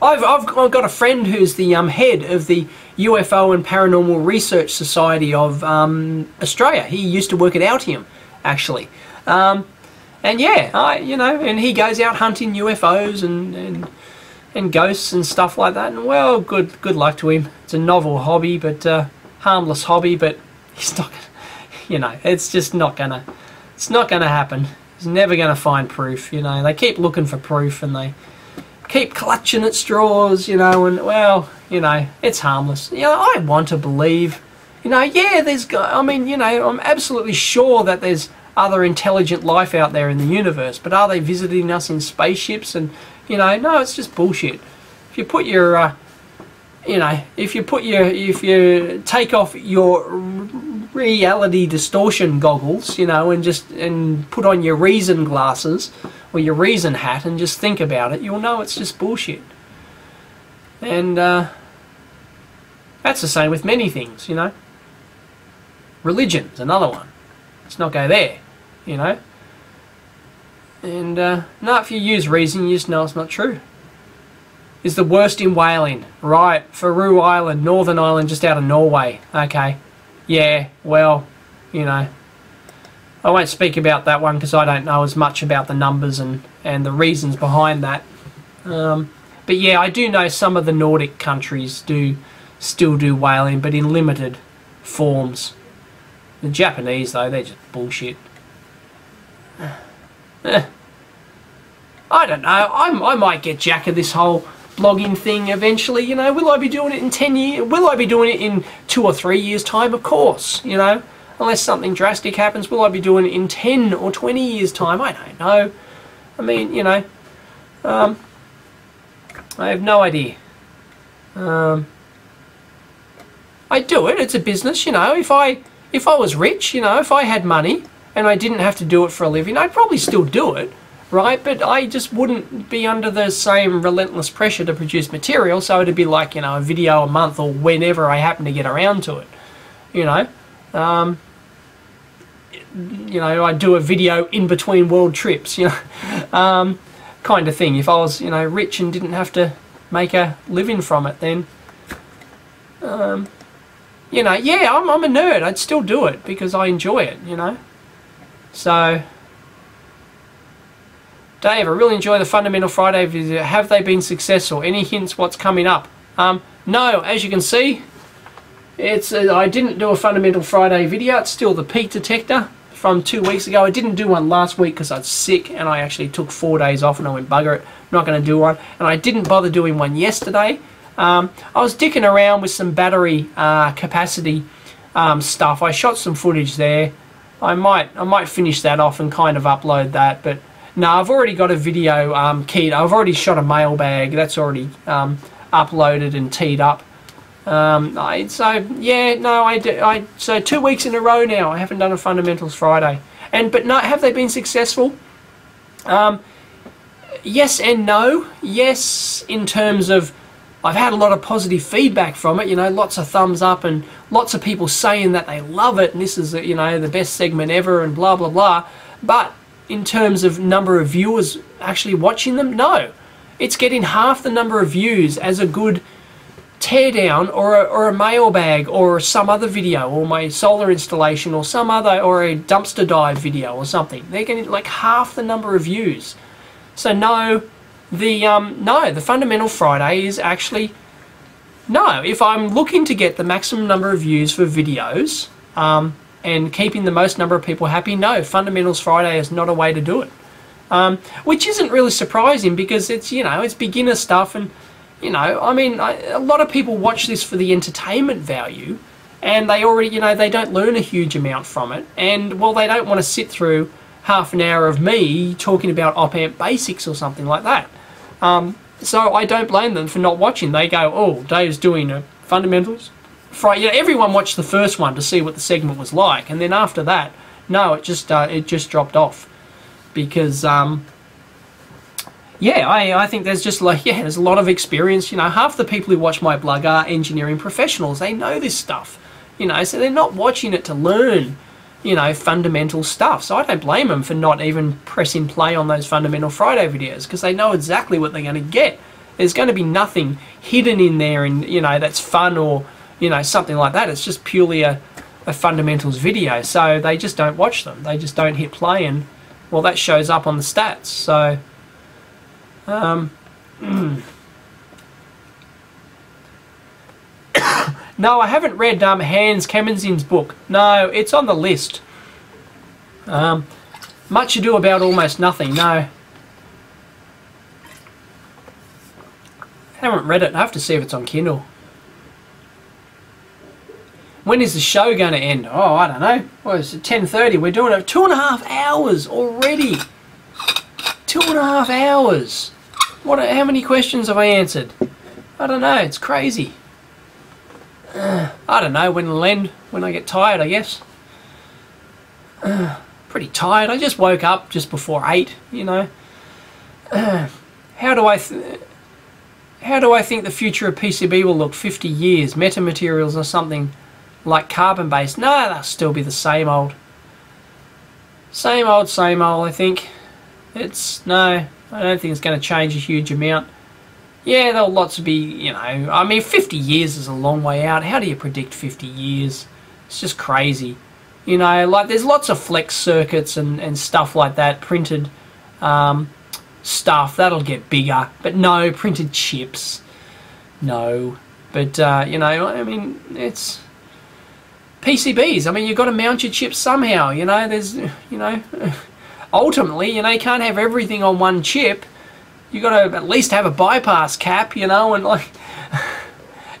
I've got a friend who's the head of the UFO and Paranormal Research Society of Australia. He used to work at Altium, actually. And yeah, you know, and he goes out hunting UFOs and ghosts and stuff like that. And well, good luck to him. It's a novel hobby, but harmless hobby. But he's not, you know, it's just not gonna. It's not gonna happen. He's never gonna find proof. You know, they keep looking for proof and they keep clutching at straws, you know, and well, you know, it's harmless. You know, I want to believe, you know, yeah, I mean, you know, I'm absolutely sure that there's other intelligent life out there in the universe, but are they visiting us in spaceships? And, you know, no, it's just bullshit. If you put your, you know, if you take off your reality distortion goggles, you know, and put on your reason glasses, or your reason hat, and just think about it, you'll know it's just bullshit. And that's the same with many things, you know. Religion's another one. Let's not go there, you know. And no, if you use reason, you just know it's not true. Is the worst in whaling. Right, Faroe Island, Northern Ireland, just out of Norway. Okay. Yeah, well, you know, I won't speak about that one because I don't know as much about the numbers and the reasons behind that. But yeah, I do know some of the Nordic countries still do whaling, but in limited forms. The Japanese, though, they're just bullshit. I don't know. I might get jack of this whole blogging thing eventually, you know. Will I be doing it in 10 years? Will I be doing it in 2 or 3 years' time? Of course, you know. Unless something drastic happens, will I be doing it in 10 or 20 years' time? I don't know. I mean, you know, I have no idea. I do it. It's a business, you know. If I was rich, you know, if I had money and I didn't have to do it for a living, I'd probably still do it, right? But I just wouldn't be under the same relentless pressure to produce material, so it'd be like, you know, a video a month or whenever I happen to get around to it, you know. You know, I do a video in between world trips, you know, kind of thing. If I was, you know, rich and didn't have to make a living from it, then, you know, yeah, I'm a nerd. I'd still do it because I enjoy it, you know. So, Dave, I really enjoy the Fundamental Friday video. Have they been successful? Any hints what's coming up? No, as you can see, it's I didn't do a Fundamental Friday video. It's still the peak detector from 2 weeks ago. I didn't do one last week because I was sick and I actually took 4 days off and I went, bugger it, I'm not going to do one. And I didn't bother doing one yesterday. I was dicking around with some battery capacity stuff. I shot some footage there. I might finish that off and kind of upload that, but no, I've already got a video keyed. I've already shot a mailbag. That's already uploaded and teed up. So yeah, no, so 2 weeks in a row now I haven't done a Fundamentals Friday. But no, have they been successful? Yes and no. Yes, in terms of I've had a lot of positive feedback from it, you know, lots of thumbs up and lots of people saying that they love it and this is, you know, the best segment ever and blah blah blah. But in terms of number of viewers actually watching them, no. it's getting half the number of views as a good teardown or a mailbag or some other video, or my solar installation or some other, or a dumpster dive video or something. They're getting like half the number of views. So no, the Fundamental Friday is actually, no, if I'm looking to get the maximum number of views for videos and keeping the most number of people happy, no, Fundamentals Friday is not a way to do it. Which isn't really surprising, because it's, you know, it's beginner stuff, and you know, I mean, a lot of people watch this for the entertainment value, and they already, you know, they don't learn a huge amount from it, and well, they don't want to sit through half an hour of me talking about op-amp basics or something like that. So I don't blame them for not watching. They go, oh, Dave's doing a Fundamentals Friday. You know, everyone watched the first one to see what the segment was like, and then after that, no, it just dropped off, because yeah, I think there's just like, yeah, there's a lot of experience. You know, half the people who watch my blog are engineering professionals. They know this stuff, you know, so they're not watching it to learn, you know, fundamental stuff. So I don't blame them for not even pressing play on those Fundamental Friday videos, because they know exactly what they're going to get. There's going to be nothing hidden in there, and you know, that's fun or, you know, something like that. It's just purely a fundamentals video. So they just don't watch them. They just don't hit play, and well, that shows up on the stats. So no, I haven't read Hans Kamen-Zinn's book. No, it's on the list. Much Ado About Almost Nothing. No, I haven't read it. I have to see if it's on Kindle. When is the show going to end? Oh, I don't know. Well, it's at 10:30. We're doing it 2.5 hours already. 2.5 hours. How many questions have I answered? I don't know. It's crazy. I don't know when it'll end. When I get tired, I guess. Pretty tired. I just woke up just before 8. You know. How do I think the future of PCB will look 50 years? Metamaterials or something like carbon-based? No, they'll still be the same old. Same old, I think. No, I don't think it's going to change a huge amount. Yeah, there'll lots be, you know, I mean, 50 years is a long way out. How do you predict 50 years? It's just crazy. You know, like there's lots of flex circuits and stuff like that, printed stuff, that'll get bigger. But no, printed chips, no. But, you know, I mean, it's PCBs. I mean, you've got to mount your chips somehow, you know, there's, you know, ultimately, you know, you can't have everything on one chip. You've got to at least have a bypass cap, you know, and like,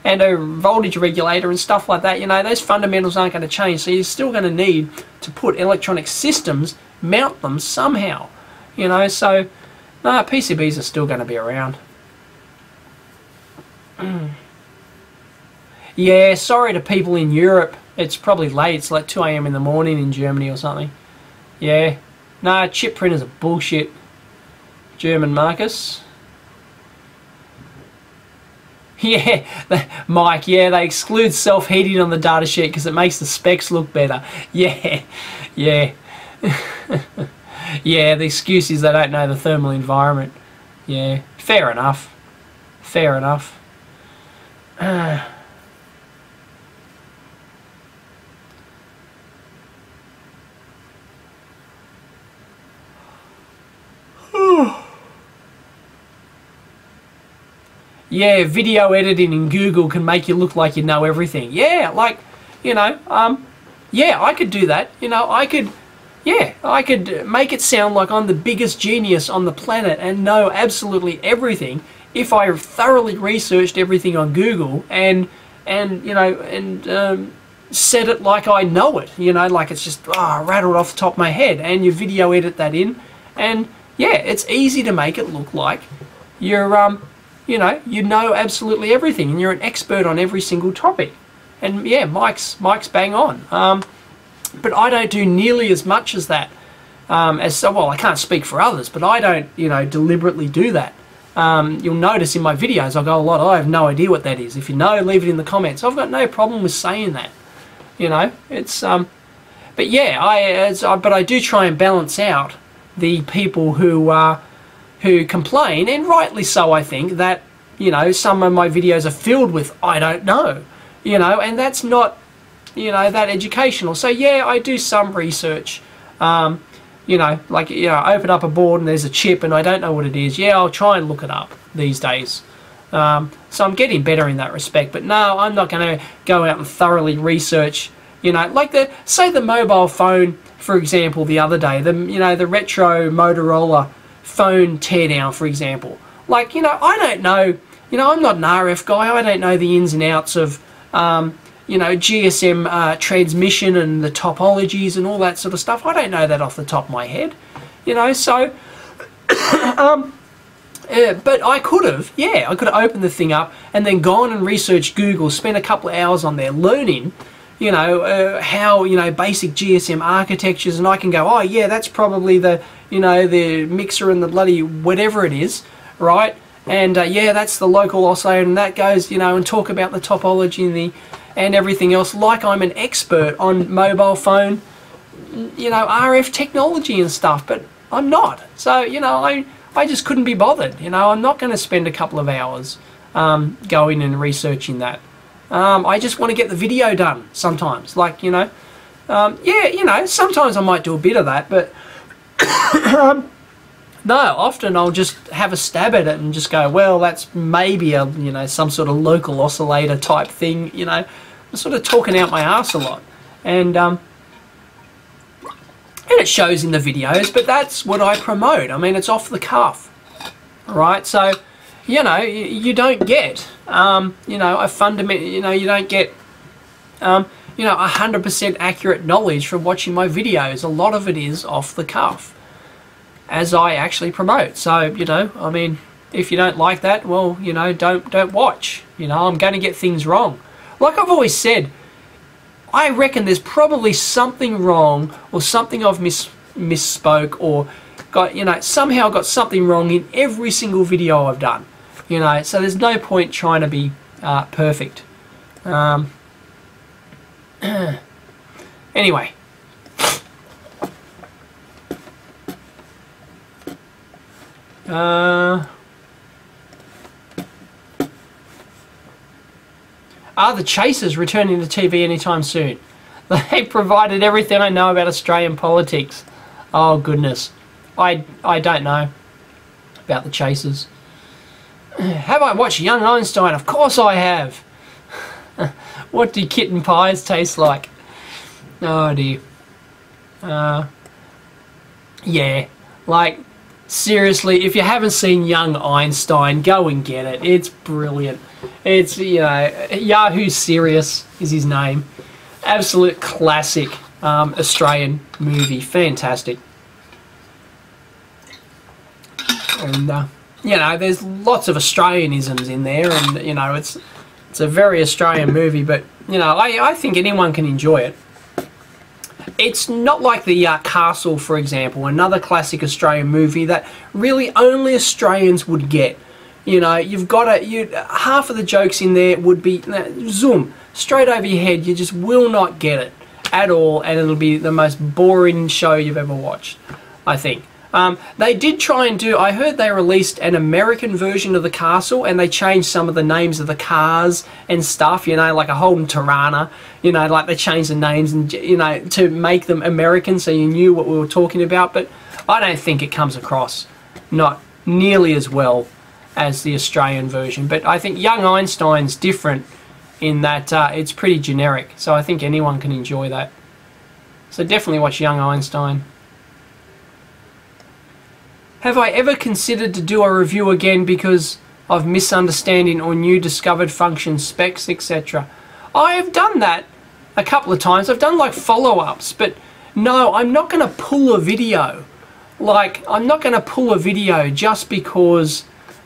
and a voltage regulator and stuff like that. You know, those fundamentals aren't going to change, so you're still going to need to put electronic systems, mount them somehow, you know. So, no, PCBs are still going to be around. Yeah, sorry to people in Europe. It's probably late. It's like 2 AM in the morning in Germany or something. Yeah. No, chip printers are bullshit. German Marcus. Yeah, Mike, yeah, they exclude self-heating on the data sheet because it makes the specs look better. Yeah, yeah. Yeah, the excuse is they don't know the thermal environment. Yeah, fair enough. Fair enough. Yeah, video editing in Google can make you look like you know everything. Yeah, like, you know, yeah, I could do that. You know, I could make it sound like I'm the biggest genius on the planet and know absolutely everything if I thoroughly researched everything on Google and you know, and said it like I know it. You know, like it's just rattled off the top of my head, and you video edit that in, and yeah, it's easy to make it look like you're you know absolutely everything, and you're an expert on every single topic. And yeah, Mike's bang on. But I don't do nearly as much as that. Well, I can't speak for others, but I don't, you know, deliberately do that. You'll notice in my videos I go a lot, I have no idea what that is. If you know, leave it in the comments. I've got no problem with saying that. You know, it's but yeah, but I do try and balance out the people who who complain, and rightly so I think, that, you know, some of my videos are filled with "I don't know," you know, and that's not, you know, that educational. So yeah, I do some research, you know, like, you know, I open up a board and there's a chip and I don't know what it is. Yeah, I'll try and look it up these days. So I'm getting better in that respect, but no, I'm not going to go out and thoroughly research, you know, like say the mobile phone, for example, the other day, you know, the retro Motorola phone teardown, for example. Like, you know, I don't know, you know, I'm not an RF guy, I don't know the ins and outs of, you know, GSM transmission and the topologies and all that sort of stuff. I don't know that off the top of my head, you know, so, but I could have, yeah, I could have opened the thing up and then gone and researched Google, spent a couple of hours on there learning, you know, how, you know, basic GSM architectures, and I can go, oh yeah, that's probably the, you know, the mixer and the bloody whatever it is, right? And yeah, that's the local oscillator, and that goes, you know, and talk about the topology and everything else, like I'm an expert on mobile phone, you know, RF technology and stuff, but I'm not. So, you know, I just couldn't be bothered. You know, I'm not going to spend a couple of hours going and researching that. I just want to get the video done sometimes. Like, you know, yeah, you know, sometimes I might do a bit of that, but no, often I'll just have a stab at it and just go, well, that's maybe a, you know, some sort of local oscillator type thing, you know. I'm sort of talking out my arse a lot. And it shows in the videos, but that's what I promote. I mean, it's off the cuff, right? So, you know, you don't get, you know, a fundamental, you know, you don't get, you know, 100% accurate knowledge from watching my videos. A lot of it is off the cuff, as I actually promote. So, you know, I mean, if you don't like that, well, you know, don't watch. You know, I'm going to get things wrong. Like I've always said, I reckon there's probably something wrong, or something I've misspoke, or got, you know, somehow got something wrong in every single video I've done. You know, so there's no point trying to be perfect. Anyway. Are the Chasers returning to TV anytime soon? They provided everything I know about Australian politics. Oh goodness. I don't know about the Chasers. Have I watched Young Einstein? Of course I have. What do kitten pies taste like? Oh dear. Yeah, like, seriously, if you haven't seen Young Einstein, go and get it. It's brilliant. It's, you know, Yahoo Serious is his name. Absolute classic Australian movie. Fantastic. And, you know, there's lots of Australianisms in there, and, you know, it's a very Australian movie, but, you know, I think anyone can enjoy it. It's not like the Castle, for example, another classic Australian movie that really only Australians would get. You know, you've got half of the jokes in there would be zoom straight over your head. You just will not get it at all, and it'll be the most boring show you've ever watched, I think. They did try and do, I heard they released an American version of the Castle, and they changed some of the names of the cars and stuff, you know, like a Holden Tirana, you know, like they changed the names, and, you know, to make them American so you knew what we were talking about, but I don't think it comes across not nearly as well as the Australian version. But I think Young Einstein's different in that it's pretty generic, so I think anyone can enjoy that. So definitely watch Young Einstein. Have I ever considered to do a review again because of misunderstanding or new discovered functions, specs, etc.? I have done that a couple of times. I've done like follow-ups, but no, I'm not going to pull a video. Like, I'm not going to pull a video just because,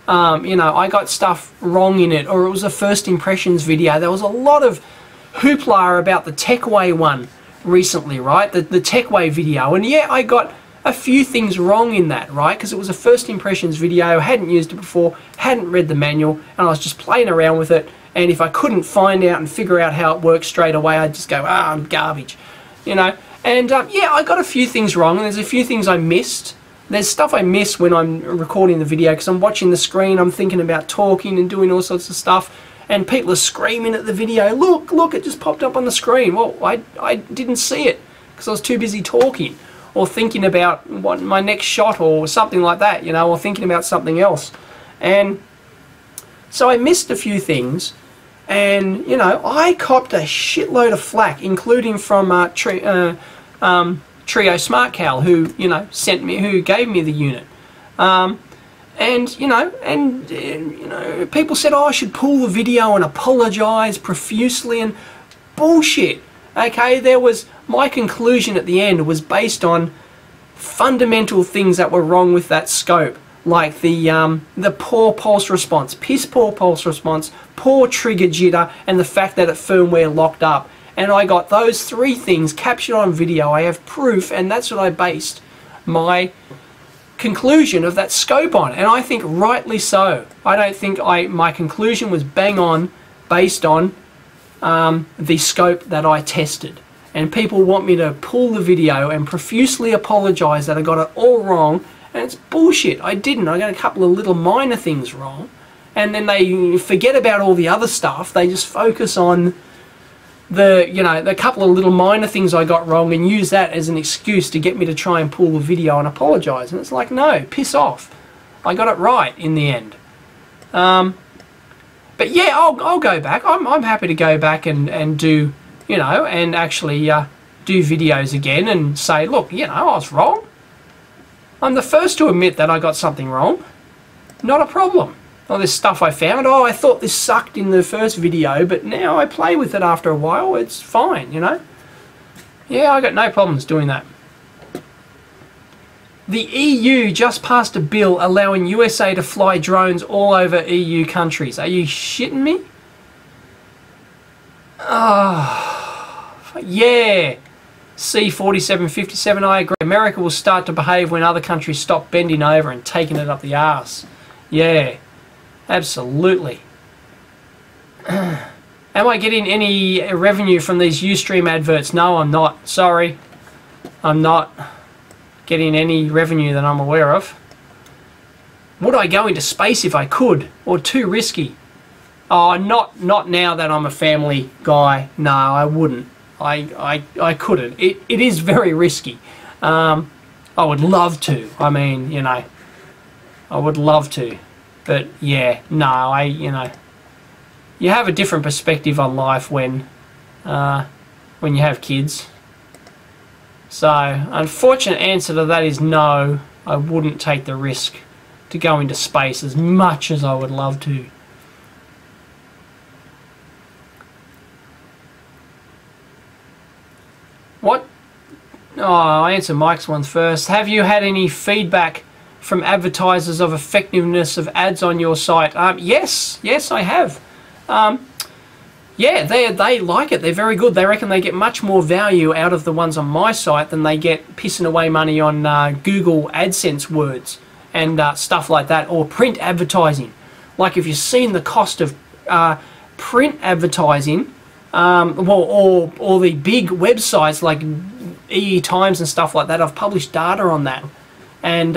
you know, I got stuff wrong in it, or it was a first impressions video. There was a lot of hoopla about the Techway one recently, right? The Techway video, and yeah, I got a few things wrong in that, right? Because it was a first impressions video, hadn't used it before, hadn't read the manual, and I was just playing around with it, and if I couldn't find out and figure out how it works straight away, I'd just go, I'm garbage, you know? And yeah, I got a few things wrong, and there's a few things I missed, there's stuff I miss when I'm recording the video because I'm watching the screen, I'm thinking about talking and doing all sorts of stuff, and people are screaming at the video, look, it just popped up on the screen. Well, I didn't see it because I was too busy talking or thinking about what my next shot or something like that, you know, or thinking about something else. And so I missed a few things, and, you know, I copped a shitload of flack, including from Trio Smart Cal, who, you know, who gave me the unit. And you know, people said, oh, I should pull the video and apologize profusely, and bullshit. Okay, my conclusion at the end was based on fundamental things that were wrong with that scope, like the poor pulse response, piss poor pulse response, poor trigger jitter, and the fact that it firmware locked up. And I got those 3 things captured on video. I have proof, and that's what I based my conclusion of that scope on, and I think rightly so. I don't think my conclusion was bang on based on the scope that I tested. And people want me to pull the video and profusely apologize that I got it all wrong, and it's bullshit. I didn't. I got a couple of little minor things wrong, and then they forget about all the other stuff. They just focus on the couple of little minor things I got wrong and use that as an excuse to get me to try and pull the video and apologize. And it's like, no, piss off. I got it right in the end. But yeah, I'll go back. I'm happy to go back and do, you know, and actually do videos again and say, look, you know, I was wrong. I'm the first to admit that I got something wrong. Not a problem. All this stuff I found, oh, I thought this sucked in the first video, but now I play with it after a while, it's fine, you know? Yeah, I got no problems doing that. The EU just passed a bill allowing USA to fly drones all over EU countries. Are you shitting me? Oh, yeah. C4757, I agree. America will start to behave when other countries stop bending over and taking it up the arse. Yeah. Absolutely. Am I getting any revenue from these Ustream adverts? No, I'm not. Sorry. I'm not getting any revenue that I'm aware of. Would I go into space if I could? Or too risky? Oh, not now that I'm a family guy. No, I wouldn't. I couldn't. It is very risky. I would love to. I mean, you know, I would love to. But yeah, no, you know, you have a different perspective on life when you have kids. So, unfortunate answer to that is no, I wouldn't take the risk to go into space as much as I would love to. What? Oh, I'll answer Mike's one first. Have you had any feedback from advertisers of effectiveness of ads on your site? Yes, I have. Yeah, they like it. They're very good. They reckon they get much more value out of the ones on my site than they get pissing away money on Google AdSense words and stuff like that, or print advertising. Like if you've seen the cost of print advertising, or the big websites like EE Times and stuff like that, I've published data on that, and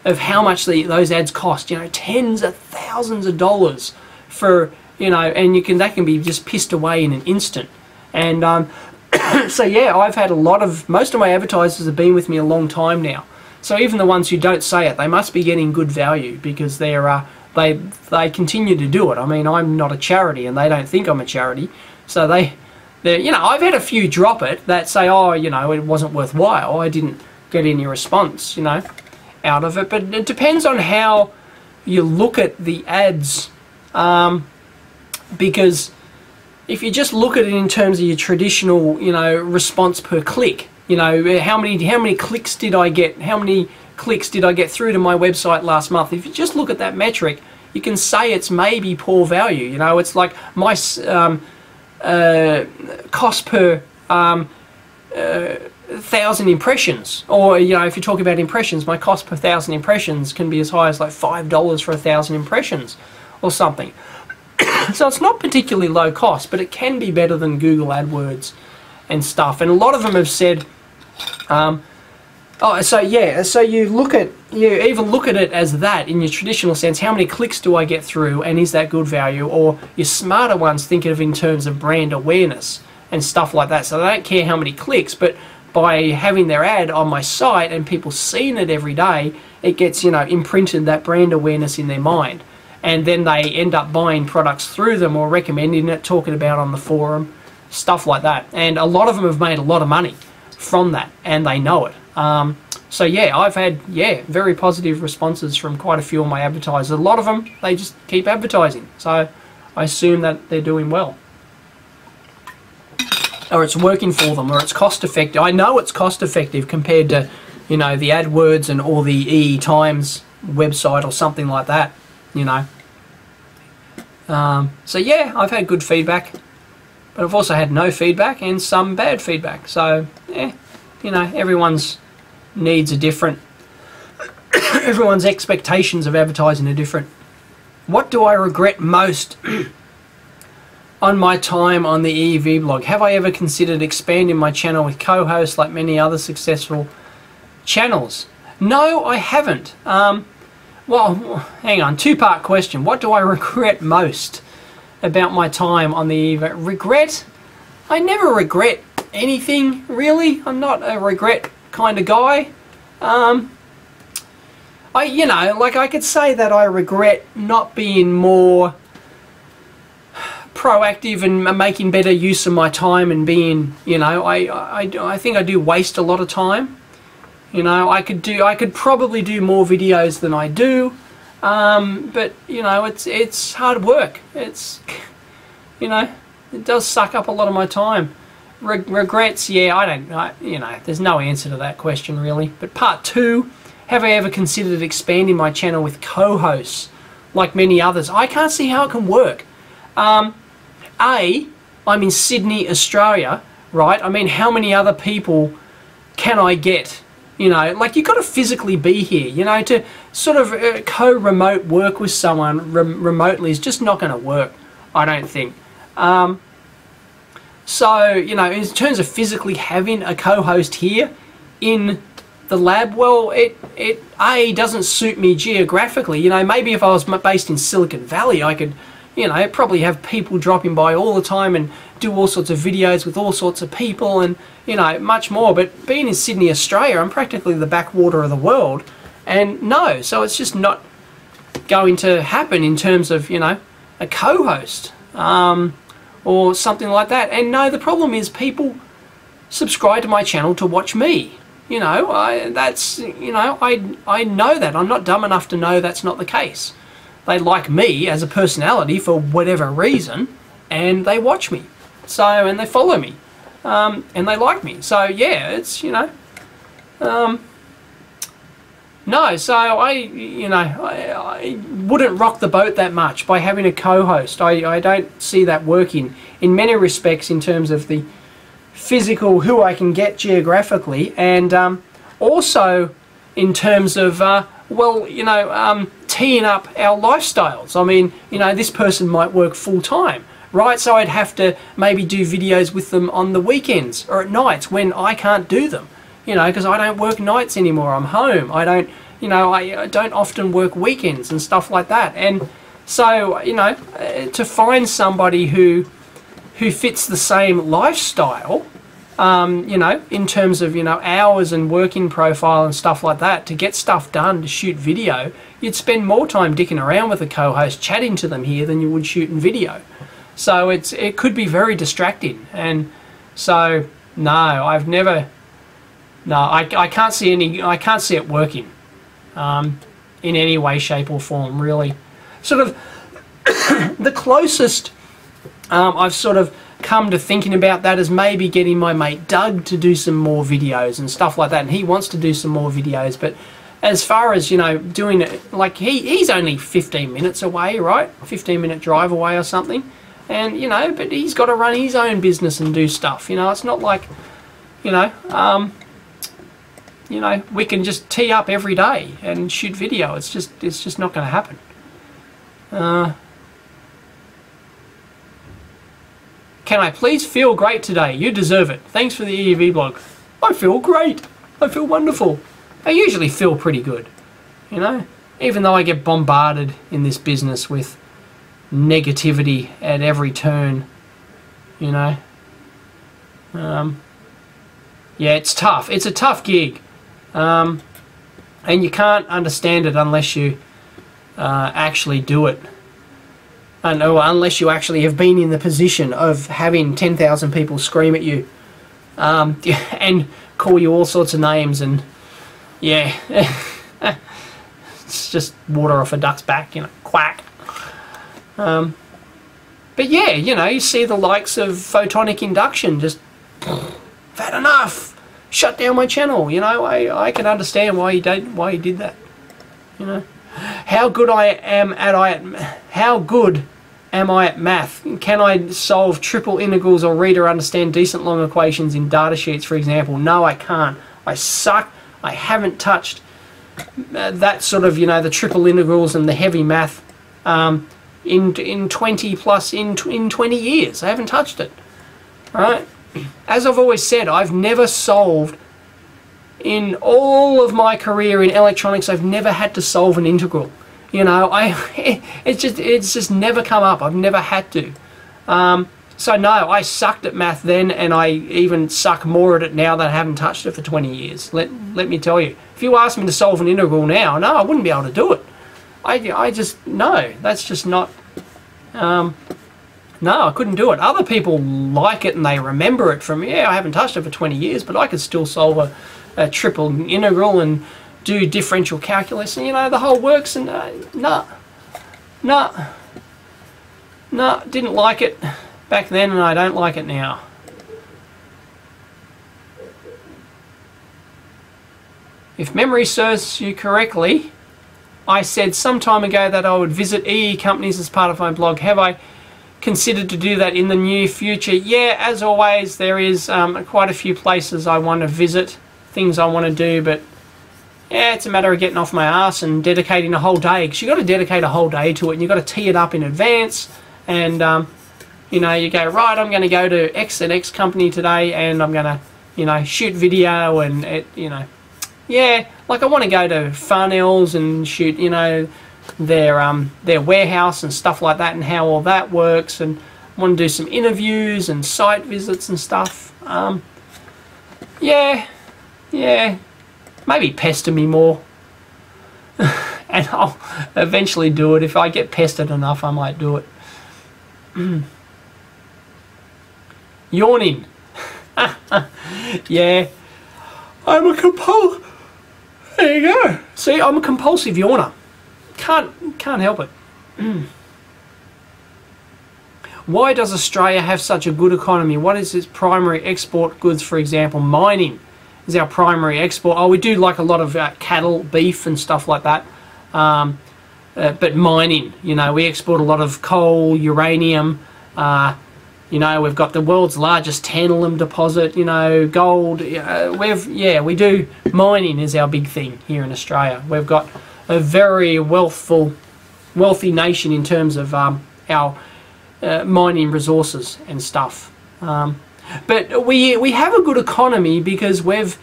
of how much those ads cost, you know, tens of thousands of dollars for, you know, and that can be just pissed away in an instant. And so yeah, I've had most of my advertisers have been with me a long time now. So even the ones who don't say it, they must be getting good value because they continue to do it. I mean, I'm not a charity and they don't think I'm a charity. So you know, I've had a few drop it that say, oh, you know, it wasn't worthwhile. I didn't get any response, you know, out of it. But it depends on how you look at the ads, because if you just look at it in terms of your traditional, you know, response per click, you know, how many clicks did I get? How many clicks did I get through to my website last month? If you just look at that metric, you can say it's maybe poor value. You know, it's like my cost per 1,000 impressions, or, you know, if you're talking about impressions, my cost per 1,000 impressions can be as high as like $5 for 1,000 impressions or something. So it's not particularly low cost, but it can be better than Google AdWords and stuff. And a lot of them have said Oh, so yeah, so you even look at it as that in your traditional sense. How many clicks do I get through, and is that good value? Or your smarter ones think of it in terms of brand awareness and stuff like that. So they don't care how many clicks, but by having their ad on my site and people seeing it every day, it gets, imprinted that brand awareness in their mind. And then they end up buying products through them or recommending it, talking about on the forum, stuff like that. And a lot of them have made a lot of money from that, and they know it. So yeah, I've had very positive responses from quite a few of my advertisers. A lot of them, they just keep advertising, so I assume that they're doing well, or it's working for them, or it's cost effective. I know it's cost effective compared to the AdWords and or the EE Times website or something like that. So yeah, I've had good feedback, but I've also had no feedback and some bad feedback. So yeah, everyone's needs are different. Everyone's expectations of advertising are different. What do I regret most on my time on the EEVblog? Have I ever considered expanding my channel with co-hosts like many other successful channels? No, I haven't. Well, hang on, two-part question. What do I regret most about my time on the EEV? Regret? I never regret anything, really. I'm not a regret kind of guy. I could say that I regret not being more proactive and making better use of my time and being, I think I do waste a lot of time. I could probably do more videos than I do, but it's hard work. It does suck up a lot of my time. Regrets, yeah, there's no answer to that question really. But part two, have I ever considered expanding my channel with co-hosts like many others? I can't see how it can work. I'm in Sydney, Australia, right? I mean, how many other people can I get? You've got to physically be here, to sort of co-remote work with someone remotely is just not going to work, I don't think. So, in terms of physically having a co-host here in the lab, well, it doesn't suit me geographically. Maybe if I was based in Silicon Valley, I could, probably have people dropping by all the time and do all sorts of videos with all sorts of people and, much more. But being in Sydney, Australia, I'm practically the backwater of the world. And no, so it's just not going to happen in terms of, a co-host. Or something like that. And no, the problem is people subscribe to my channel to watch me. I know that. I'm not dumb enough to know that's not the case. They like me as a personality for whatever reason, and they watch me. So, and they follow me. And they like me. So, yeah, it's, no, so I wouldn't rock the boat that much by having a co-host. I don't see that working in many respects in terms of the physical, who I can get geographically, and also in terms of, teeing up our lifestyles. I mean, this person might work full-time, right? So I'd have to maybe do videos with them on the weekends or at nights when I can't do them. Because I don't work nights anymore. I'm home. I don't, I don't often work weekends and stuff like that. And so, to find somebody who fits the same lifestyle, in terms of, hours and working profile and stuff like that, to get stuff done, to shoot video, you'd spend more time dicking around with a co-host, chatting to them here than you would shooting video. So it could be very distracting. And so, no, I've never... No, I can't see it working in any way, shape or form, really. Sort of the closest I've sort of come to thinking about that is maybe getting my mate Doug to do some more videos and stuff like that, and he wants to do some more videos, but as far as, doing it, like he's only 15 minutes away, right? 15-minute drive away or something, and, but he's got to run his own business and do stuff, it's not like, we can just tee up every day and shoot video. It's just not going to happen. Can I please feel great today? You deserve it. Thanks for the EEVblog. I feel great. I feel wonderful. I usually feel pretty good, you know, even though I get bombarded in this business with negativity at every turn, you know. Yeah, it's tough. It's a tough gig, and you can't understand it unless you actually do it. Unless you actually have been in the position of having 10,000 people scream at you and call you all sorts of names, and yeah, it's just water off a duck's back, you know, quack. But yeah, you know, you see the likes of photonic induction just, I've had enough, shut down my channel. You know, I can understand why you did that. You know, how good am I at math? Can I solve triple integrals or read or understand decent long equations in data sheets, for example? No, I can't. I suck. I haven't touched that sort of, you know, the triple integrals and the heavy math in 20 years. I haven't touched it. All right. As I've always said, I've never solved, in all of my career in electronics, I've never had to solve an integral. You know, it's just never come up. I've never had to. So no, I sucked at math then, and I even suck more at it now that I haven't touched it for 20 years. Let me tell you. If you asked me to solve an integral now, no, I wouldn't be able to do it. I just, no, that's just not, no, I couldn't do it. Other people like it and they remember it from, yeah, I haven't touched it for 20 years, but I could still solve a triple integral and do differential calculus, and, you know, the whole works, and no, didn't like it back then, and I don't like it now. If memory serves you correctly, I said some time ago that I would visit EE companies as part of my blog. Have I considered to do that in the near future? Yeah, as always, there is quite a few places I want to visit, things I want to do, but yeah, it's a matter of getting off my ass and dedicating a whole day, because you've got to dedicate a whole day to it, and you've got to tee it up in advance, and you know, you go, right, I'm going to go to X and X company today, and I'm going to, you know, shoot video, and it, you know, yeah, like I want to go to Farnell's and shoot, you know, their warehouse and stuff like that, and how all that works, and I want to do some interviews and site visits and stuff. Yeah, maybe pester me more, and I'll eventually do it. If I get pestered enough, I might do it. Yawning. Yeah, I'm a compulsive. There you go. See, I'm a compulsive yawner. Can't help it. Why does Australia have such a good economy? What is its primary export goods, for example? Mining is our primary export. Oh, we do like a lot of cattle, beef and stuff like that. But mining, you know, we export a lot of coal, uranium. You know, we've got the world's largest tantalum deposit, you know, gold. We do, mining is our big thing here in Australia. We've got a very wealthy nation in terms of our mining resources and stuff. But we have a good economy because we've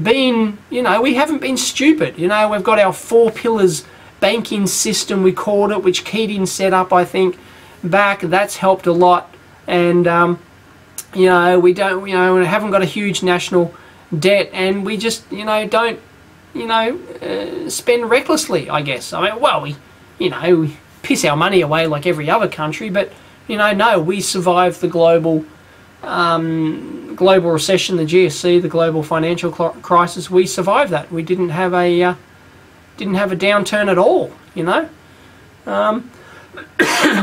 been, you know, we haven't been stupid. You know, we've got our 4 pillars banking system, we called it, which Keating set up, I think, back. That's helped a lot. And you know, we haven't got a huge national debt, and we just, you know, don't, you know, spend recklessly, I guess. I mean, well, we piss our money away like every other country, but, you know, no, we survived the global recession, the GFC, the global financial crisis. We survived that. We didn't have a downturn at all, you know.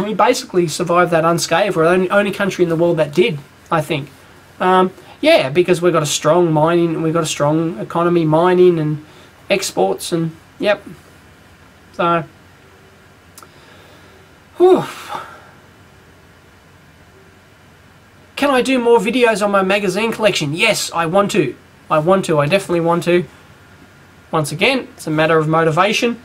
We basically survived that unscathed. We're the only country in the world that did, I think. Yeah, because we've got a strong mining, we've got a strong economy, mining and exports, and yep. So, whew. Can I do more videos on my magazine collection? Yes, I want to. I definitely want to. Once again, it's a matter of motivation.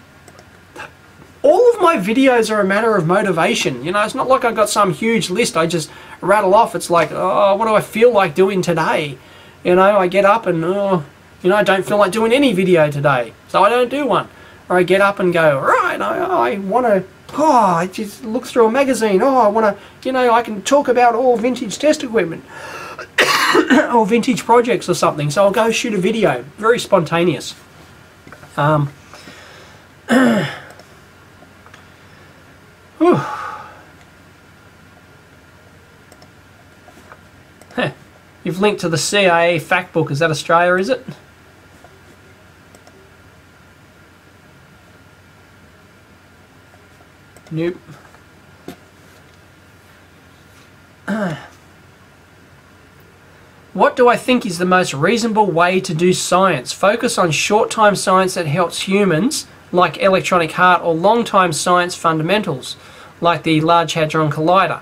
All of my videos are a matter of motivation. You know, it's not like I've got some huge list I just rattle off. It's like, oh, what do I feel like doing today? You know, I get up and, oh, you You know, I don't feel like doing any video today, so I don't do one. Or I get up and go, right, I want to, I just look through a magazine. I want to, you know, I can talk about all vintage test equipment or vintage projects or something. So I'll go shoot a video. Very spontaneous. You've linked to the CIA fact book. Is that Australia, is it? Nope. What do I think is the most reasonable way to do science? Focus on short-time science that helps humans, like electronic heart, or long-time science fundamentals, like the Large Hadron Collider.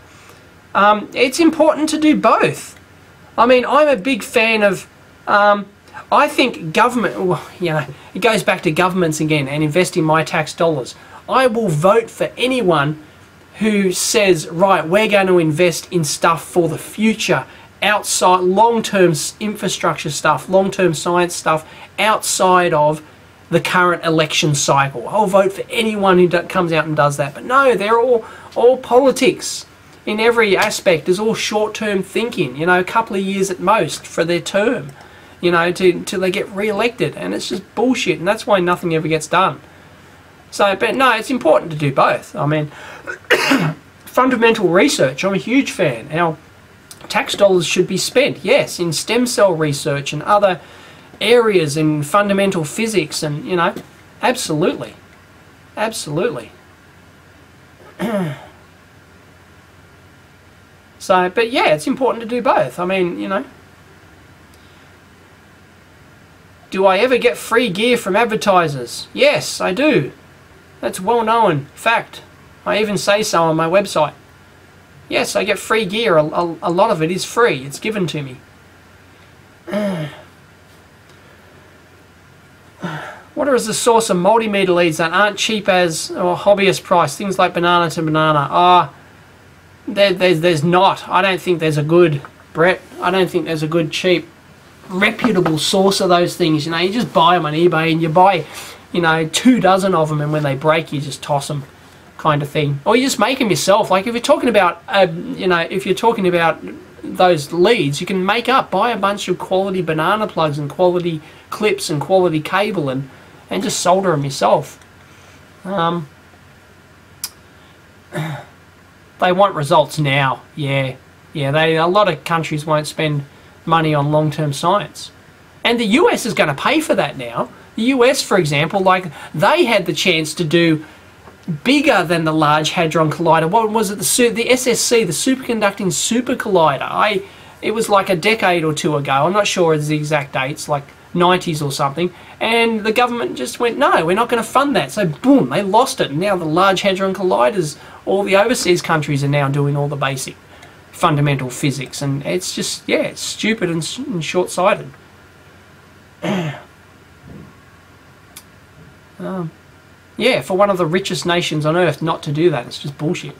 It's important to do both. I mean, I'm a big fan of, I think government, well, you know, it goes back to governments again and investing my tax dollars. I will vote for anyone who says, right, we're going to invest in stuff for the future, outside, long-term infrastructure stuff, long-term science stuff, outside of the current election cycle. I'll vote for anyone who comes out and does that. But no, they're all politics. In every aspect is all short-term thinking, you know, a couple of years at most for their term, you know, till they get re-elected, and it's just bullshit, and that's why nothing ever gets done. So, but no, it's important to do both. I mean, fundamental research, I'm a huge fan. Our tax dollars should be spent, yes, in stem cell research and other areas in fundamental physics, and, you know, absolutely. Absolutely. So, but yeah, it's important to do both. I mean, you know. Do I ever get free gear from advertisers? Yes, I do. That's well known fact. I even say so on my website. Yes, I get free gear. A lot of it is free. It's given to me. What is the source of multimeter leads that aren't cheap as or hobbyist price? Things like banana to banana. There's not. I don't think there's a good, Brett, I don't think there's a good, cheap, reputable source of those things. You know, you just buy them on eBay and you buy, you know, 2 dozen of them, and when they break, you just toss them, kind of thing. Or you just make them yourself. Like if you're talking about, you know, if you're talking about those leads, you can buy a bunch of quality banana plugs and quality clips and quality cable and just solder them yourself. They want results now. Yeah. A lot of countries won't spend money on long-term science, and the US is going to pay for that now. The US, for example, like they had the chance to do bigger than the Large Hadron Collider. What was it? The SSC, the Superconducting Super Collider. It was like a decade or two ago. I'm not sure the exact dates, like 90s or something. And the government just went, no, we're not going to fund that. So boom, they lost it. And now the Large Hadron Colliders, all the overseas countries are now doing all the basic fundamental physics. And it's just, yeah, it's stupid and short-sighted. Yeah, for one of the richest nations on earth not to do that, it's just bullshit.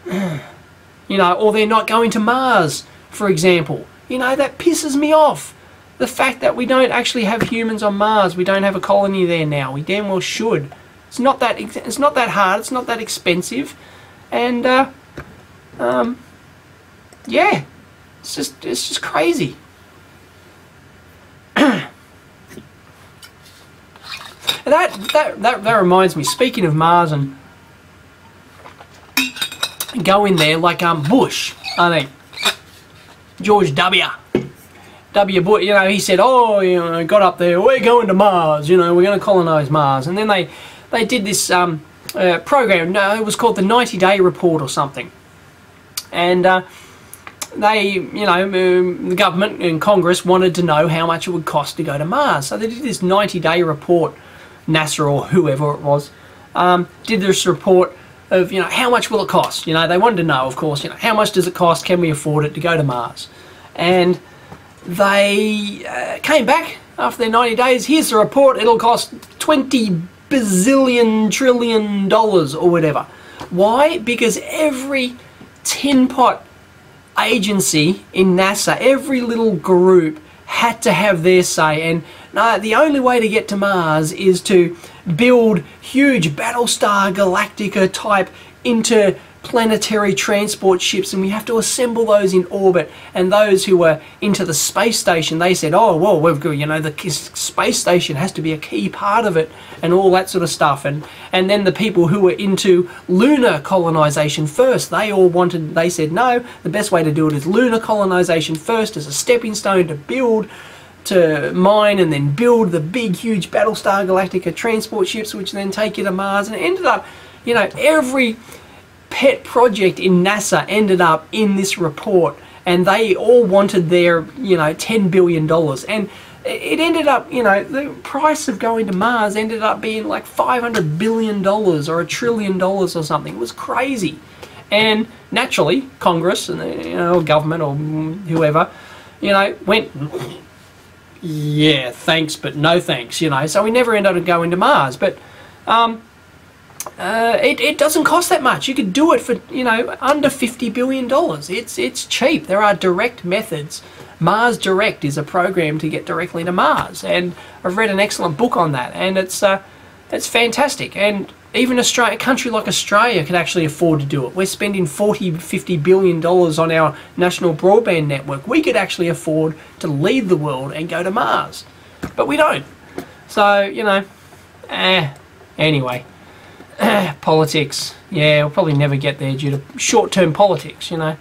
You know, or they're not going to Mars, for example. You know, that pisses me off. The fact that we don't actually have humans on Mars, we don't have a colony there now. We damn well should. It's not that hard. It's not that expensive, and yeah, it's just crazy. That reminds me. Speaking of Mars, and go in there like Bush, I think George W. Bush. You know, he said, "Oh, you know, got up there. We're going to Mars. You know, we're going to colonize Mars." And then they did this program. No, it was called the 90-day report or something. And they, you know, the government and Congress wanted to know how much it would cost to go to Mars. So they did this 90-day report. NASA or whoever it was did this report of, you know, how much will it cost? You know, they wanted to know, of course, you know, how much does it cost? Can we afford it to go to Mars? And they came back after their 90 days. Here's the report. It'll cost $20 bazillion trillion or whatever. Why? Because every tin pot agency in NASA, every little group had to have their say, and no, the only way to get to Mars is to build huge Battlestar Galactica type interplanetary transport ships, and we have to assemble those in orbit. And those who were into the space station, they said, oh well, we've got, you know, the space station has to be a key part of it, and all that sort of stuff. And then the people who were into lunar colonization first, they said no, the best way to do it is lunar colonization first as a stepping stone to mine and then build the big huge Battlestar Galactica transport ships, which then take you to Mars. And it ended up, you know, every pet project in NASA ended up in this report, and they all wanted their, you know, $10 billion. And it ended up, you know, the price of going to Mars ended up being like $500 billion or $1 trillion or something. It was crazy. And naturally, Congress and the, you know, government or whoever, you know, went, yeah, thanks, but no thanks, you know. So we never ended up going to Mars. But it doesn't cost that much. You could do it for, you know, under $50 billion. It's cheap. There are direct methods. Mars Direct is a program to get directly to Mars, and I've read an excellent book on that, and it's fantastic. And even a country like Australia could actually afford to do it. We're spending $50 billion on our national broadband network. We could actually afford to lead the world and go to Mars, but we don't. So, you know, anyway, politics. Yeah, we'll probably never get there due to short-term politics, you know.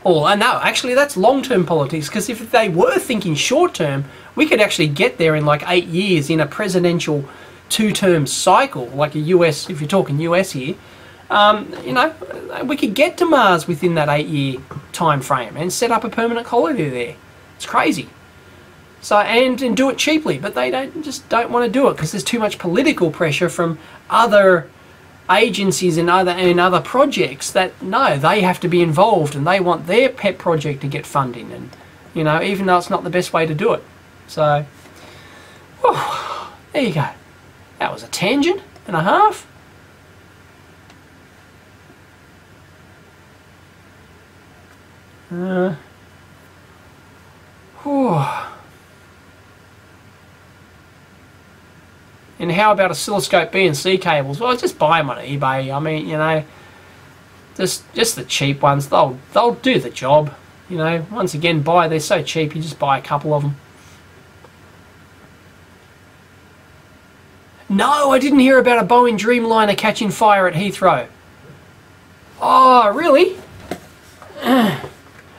Oh, no, actually that's long-term politics, because if they were thinking short-term, we could actually get there in like 8 years in a presidential two-term cycle, like a US, if you're talking US here. You know, we could get to Mars within that 8-year time frame and set up a permanent colony there. It's crazy. So, and do it cheaply, but they don't want to do it because there's too much political pressure from other agencies and other projects that no, they have to be involved and they want their pet project to get funding, and you know, even though it's not the best way to do it. So, whew, there you go. That was a tangent and a half. And how about oscilloscope B and C cables? Well, just buy them on eBay. I mean, you know, just the cheap ones. They'll do the job. You know, once again, they're so cheap. You just buy a couple of them. No, I didn't hear about a Boeing Dreamliner catching fire at Heathrow. Oh, really?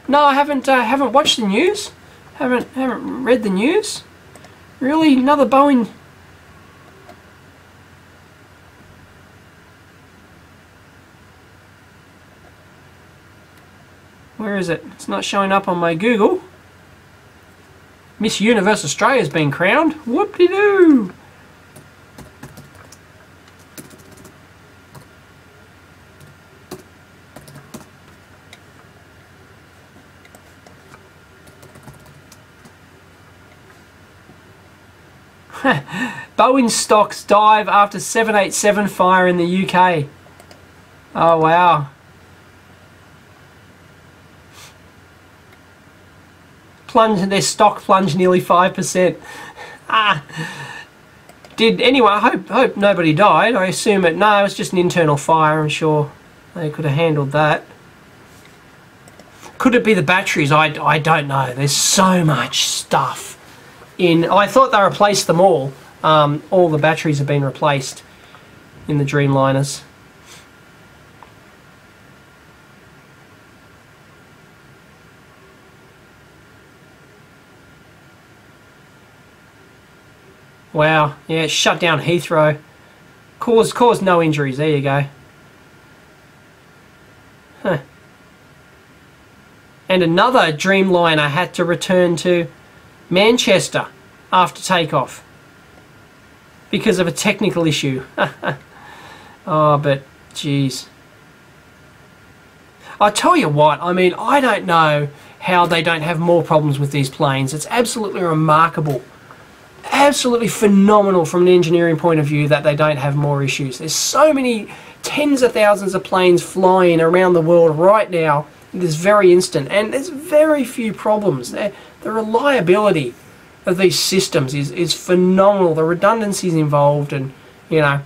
No, I haven't watched the news. Haven't read the news. Really, another Boeing. Where is it? It's not showing up on my Google. Miss Universe Australia's been crowned. Whoop-de-doo! Boeing stocks dive after 787 fire in the UK. Oh, wow. Their stock plunged nearly 5%. Anyway, I hope nobody died. I assume it was just an internal fire. I'm sure they could have handled that. Could it be the batteries? I don't know. There's so much stuff in. I thought they replaced them all. All the batteries have been replaced in the Dreamliners. Wow, yeah, it shut down Heathrow. Caused no injuries, there you go. Huh. And another Dreamliner had to return to Manchester after takeoff because of a technical issue. Oh, but geez. I tell you what, I mean, I don't know how they don't have more problems with these planes. It's absolutely remarkable. Absolutely phenomenal from an engineering point of view that they don't have more issues. There's so many tens of thousands of planes flying around the world right now, It's very instant, and there's very few problems. The reliability of these systems is phenomenal. The redundancies involved, and you know,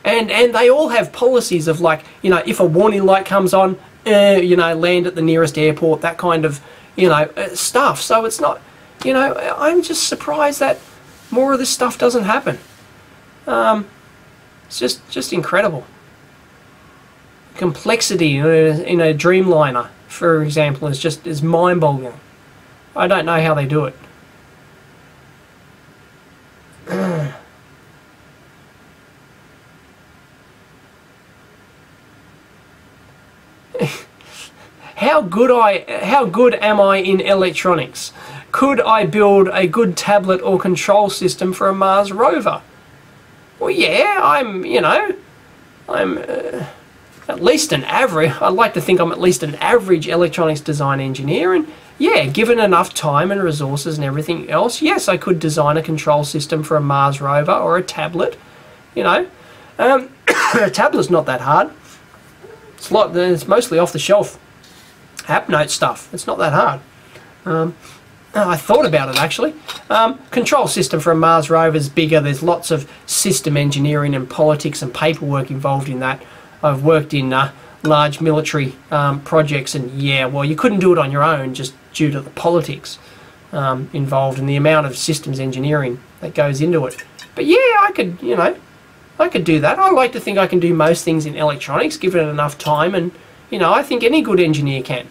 and they all have policies of, like, you know, if a warning light comes on, you know, land at the nearest airport, that kind of, you know, stuff. So it's not, you know, I'm just surprised that more of this stuff doesn't happen. It's just incredible. Complexity in a Dreamliner, for example, is mind-boggling. I don't know how they do it. How good am I in electronics? Could I build a good tablet or control system for a Mars rover? Well, yeah, I'm at least an average. I'd like to think I'm at least an average electronics design engineer, and yeah, given enough time and resources and everything else, yes, I could design a control system for a Mars rover or a tablet. You know, a tablet's not that hard. It's mostly off the shelf app note stuff. It's not that hard. I thought about it actually. Control system for a Mars rover is bigger. There's lots of system engineering and politics and paperwork involved in that. I've worked in large military projects, and yeah, well, you couldn't do it on your own just due to the politics involved and the amount of systems engineering that goes into it. But yeah, I could do that. I like to think I can do most things in electronics, given it enough time, and you know, I think any good engineer can,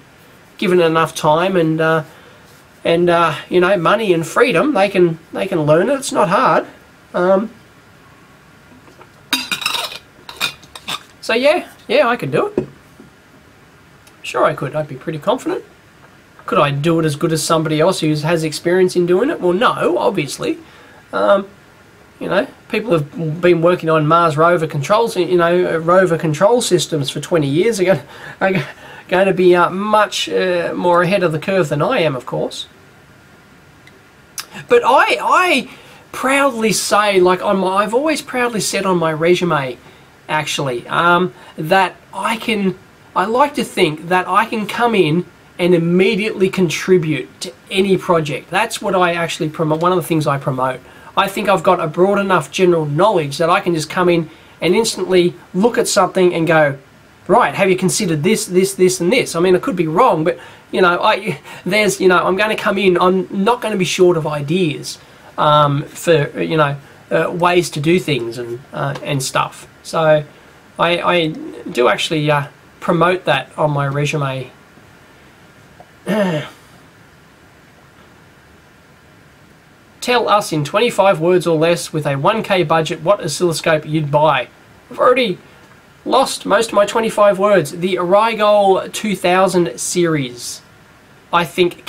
given it enough time and you know, money and freedom, they can learn it. It's not hard. So yeah, I could do it. Sure I could. I'd be pretty confident. Could I do it as good as somebody else who has experience in doing it? Well, no, obviously. You know, people have been working on Mars rover controls, you know, rover control systems for 20 years are going to be much more ahead of the curve than I am, of course. But I proudly say, like, I've always proudly said on my resume, actually, that I like to think that I can come in and immediately contribute to any project. That's what I actually promote. One of the things I promote. I think I've got a broad enough general knowledge that I can just come in and instantly look at something and go, right, have you considered this, this, and this? I mean, it could be wrong, but you know, I'm going to come in. I'm not going to be short of ideas for, you know, ways to do things and stuff. So I do actually promote that on my resume. Tell us in 25 words or less with a 1K budget what oscilloscope you'd buy. I've already lost most of my 25 words. The Rigol 2000 series, I think, it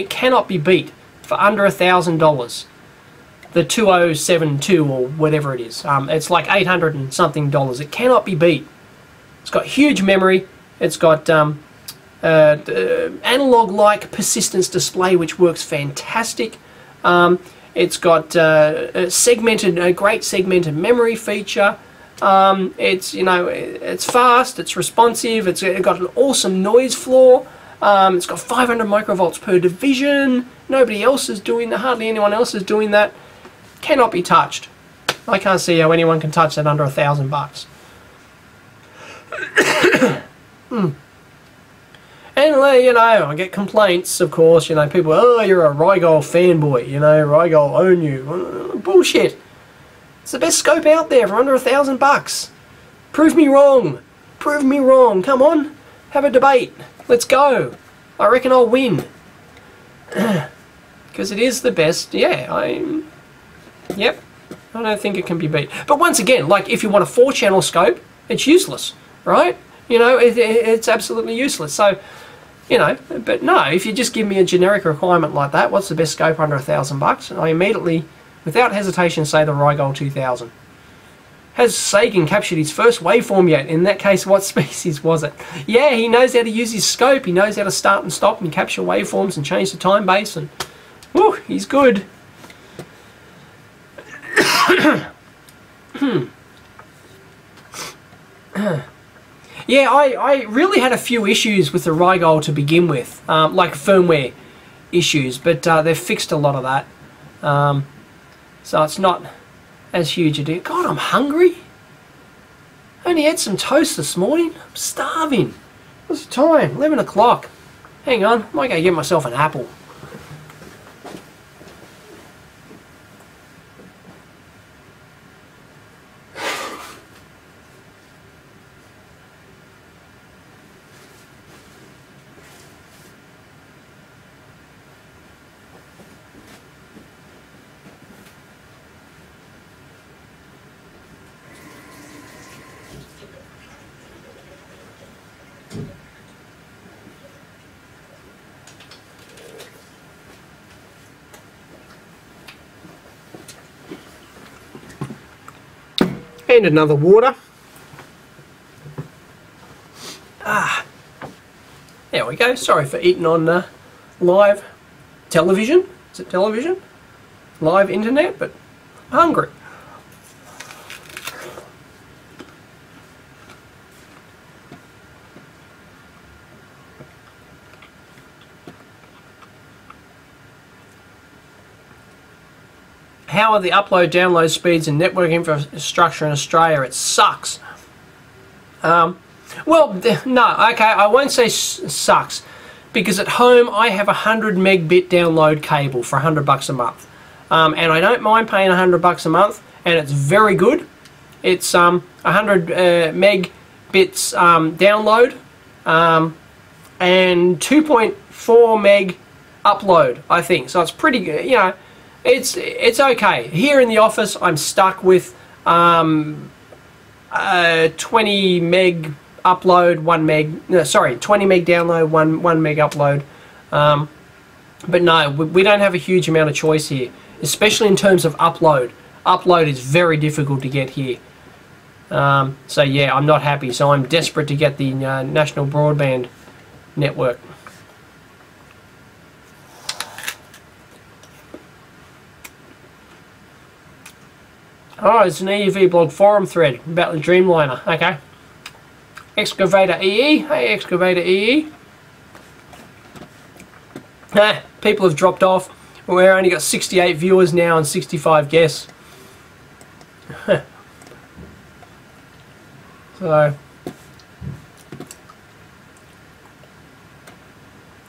cannot be beat for under $1,000. The 2072 or whatever it is. It's like $800 and something. It cannot be beat. It's got huge memory. It's got analog-like persistence display, which works fantastic. It's got a great segmented memory feature. It's, you know, it's fast, it's responsive, it's got an awesome noise floor. It's got 500 microvolts per division. Nobody else is doing that. Hardly anyone else is doing that. Cannot be touched. I can't see how anyone can touch that under $1,000. And, you know, I get complaints, of course, you know, people, oh, you're a Rigol fanboy, you know, Rigol own you. Bullshit. It's the best scope out there for under $1,000. Prove me wrong. Prove me wrong. Come on, have a debate. Let's go. I reckon I'll win. Because it is the best. Yeah, yep. I don't think it can be beat. But once again, like, if you want a 4-channel scope, it's useless, right? You know, it's absolutely useless. So, you know, but no, if you just give me a generic requirement like that, what's the best scope under $1,000? I immediately, without hesitation, say the Rigol 2000. Has Sagan captured his first waveform yet? In that case, what species was it? Yeah, he knows how to use his scope. He knows how to start and stop and capture waveforms and change the time base, and whew, he's good. Yeah, I really had a few issues with the Rigol to begin with, like firmware issues, but they've fixed a lot of that. So it's not as huge a deal. God, I'm hungry. I only had some toast this morning. I'm starving. What's the time? 11 o'clock. Hang on, I might go get myself an apple. And another water. There we go. Sorry for eating on live television. Is it television? Live internet, but I'm hungry. How are the upload download speeds and network infrastructure in Australia? It sucks. Well, no, okay, I won't say sucks, because at home I have a 100 meg-bit download cable for $100 a month, and I don't mind paying $100 a month, and it's very good. It's 100 meg bits download and 2.4 meg upload, I think. So it's pretty good, you know. It's okay. Here in the office, I'm stuck with 20 meg upload, 1 meg. No, sorry, 20 meg download, 1 meg upload. But no, we don't have a huge amount of choice here, especially in terms of upload. Upload is very difficult to get here. So yeah, I'm not happy. So I'm desperate to get the national broadband network. Oh, it's an EEVblog forum thread about the Dreamliner. Okay. Excavator EE. Hey, Excavator EE. People have dropped off. We've only got 68 viewers now and 65 guests. So,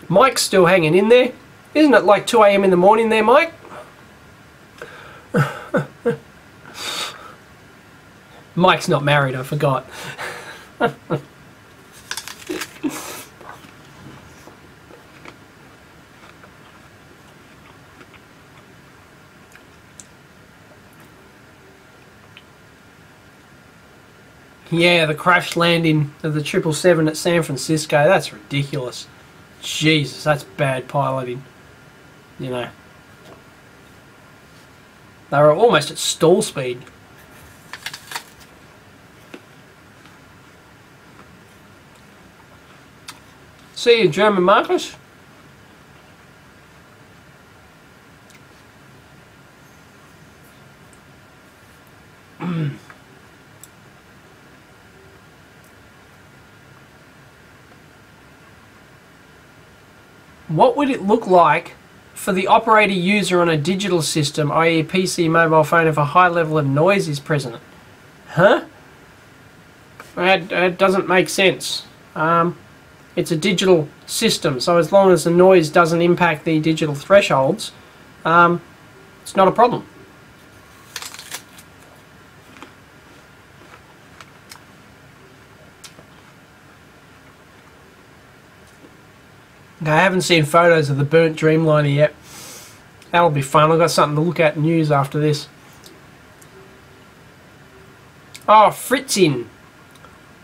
Mike's still hanging in there. Isn't it like 2 AM in the morning there, Mike? Mike's not married, I forgot. Yeah, the crash landing of the 777 at San Francisco, that's ridiculous. Jesus, that's bad piloting. You know. They were almost at stall speed. See you, German Marcus. What would it look like for the operator user on a digital system, i.e. PC, mobile phone, if a high level of noise is present? Huh? That doesn't make sense. It's a digital system, so as long as the noise doesn't impact the digital thresholds, it's not a problem. I haven't seen photos of the burnt Dreamliner yet. That'll be fun. I've got something to look at in news after this. Oh, Fritzin.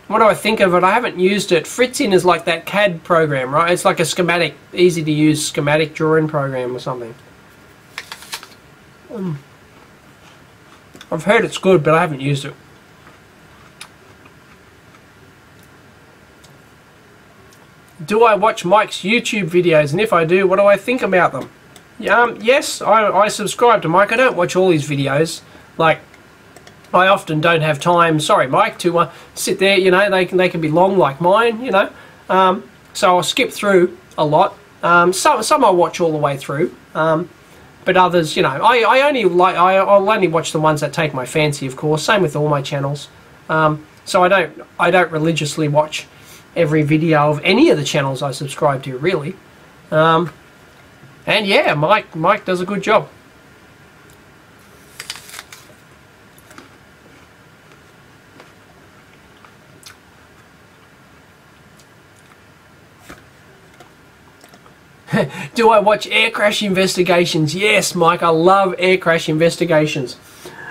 What do I think of it? I haven't used it. Fritzin is like that CAD program, right? It's like a schematic, easy to use schematic drawing program or something. I've heard it's good, but I haven't used it. Do I watch Mike's YouTube videos? And if I do, what do I think about them? Yes, I subscribe to Mike. I don't watch all his videos. Like, I often don't have time, sorry Mike, to sit there, you know, they can be long like mine, you know. So I'll skip through a lot. Some I'll watch all the way through, but others, you know, I'll only watch the ones that take my fancy, of course. Same with all my channels. So I don't religiously watch every video of any of the channels I subscribe to, really. And yeah, Mike does a good job. Do I watch air crash investigations? Yes, Mike, I love air crash investigations.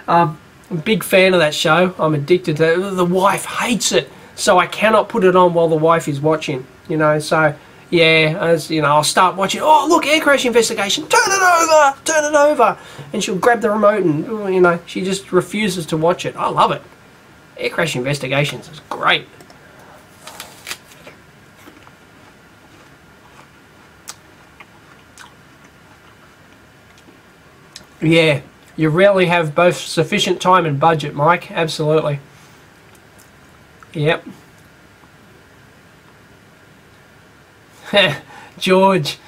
I'm a big fan of that show. I'm addicted to it. The wife hates it, so I cannot put it on while the wife is watching, you know. So yeah, as you know, I'll start watching, oh look, air crash investigation, turn it over, and she'll grab the remote and, you know, she just refuses to watch it. I love it. Air crash investigations is great. Yeah, you rarely have both sufficient time and budget, Mike. Absolutely. Yep. George,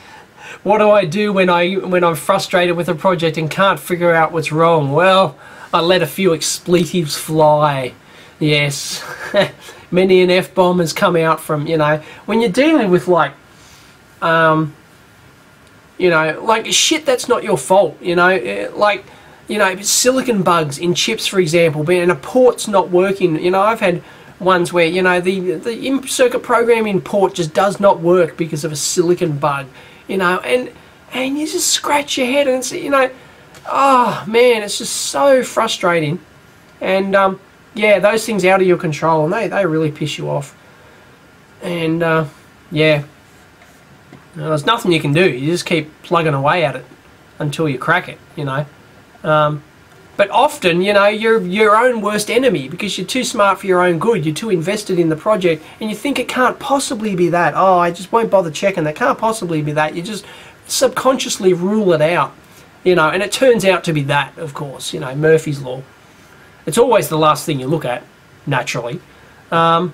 what do I do when I'm frustrated with a project and can't figure out what's wrong? Well, I let a few expletives fly. Yes. Many an F-bomb has come out from, you know, when you're dealing with like you know, like shit that's not your fault, you know, like, you know, silicon bugs in chips, for example, and a port's not working. You know, I've had ones where, you know, the in-circuit programming port just does not work because of a silicon bug, you know, and you just scratch your head and it's, you know, oh man, it's just so frustrating. And yeah, those things out of your control, and they really piss you off. And yeah. There's nothing you can do. You just keep plugging away at it until you crack it, you know. But often, you know, you're your own worst enemy because you're too smart for your own good. You're too invested in the project and you think it can't possibly be that. Oh, I just won't bother checking. That can't possibly be that. You just subconsciously rule it out, you know, and it turns out to be that, of course, you know, Murphy's Law. It's always the last thing you look at, naturally. And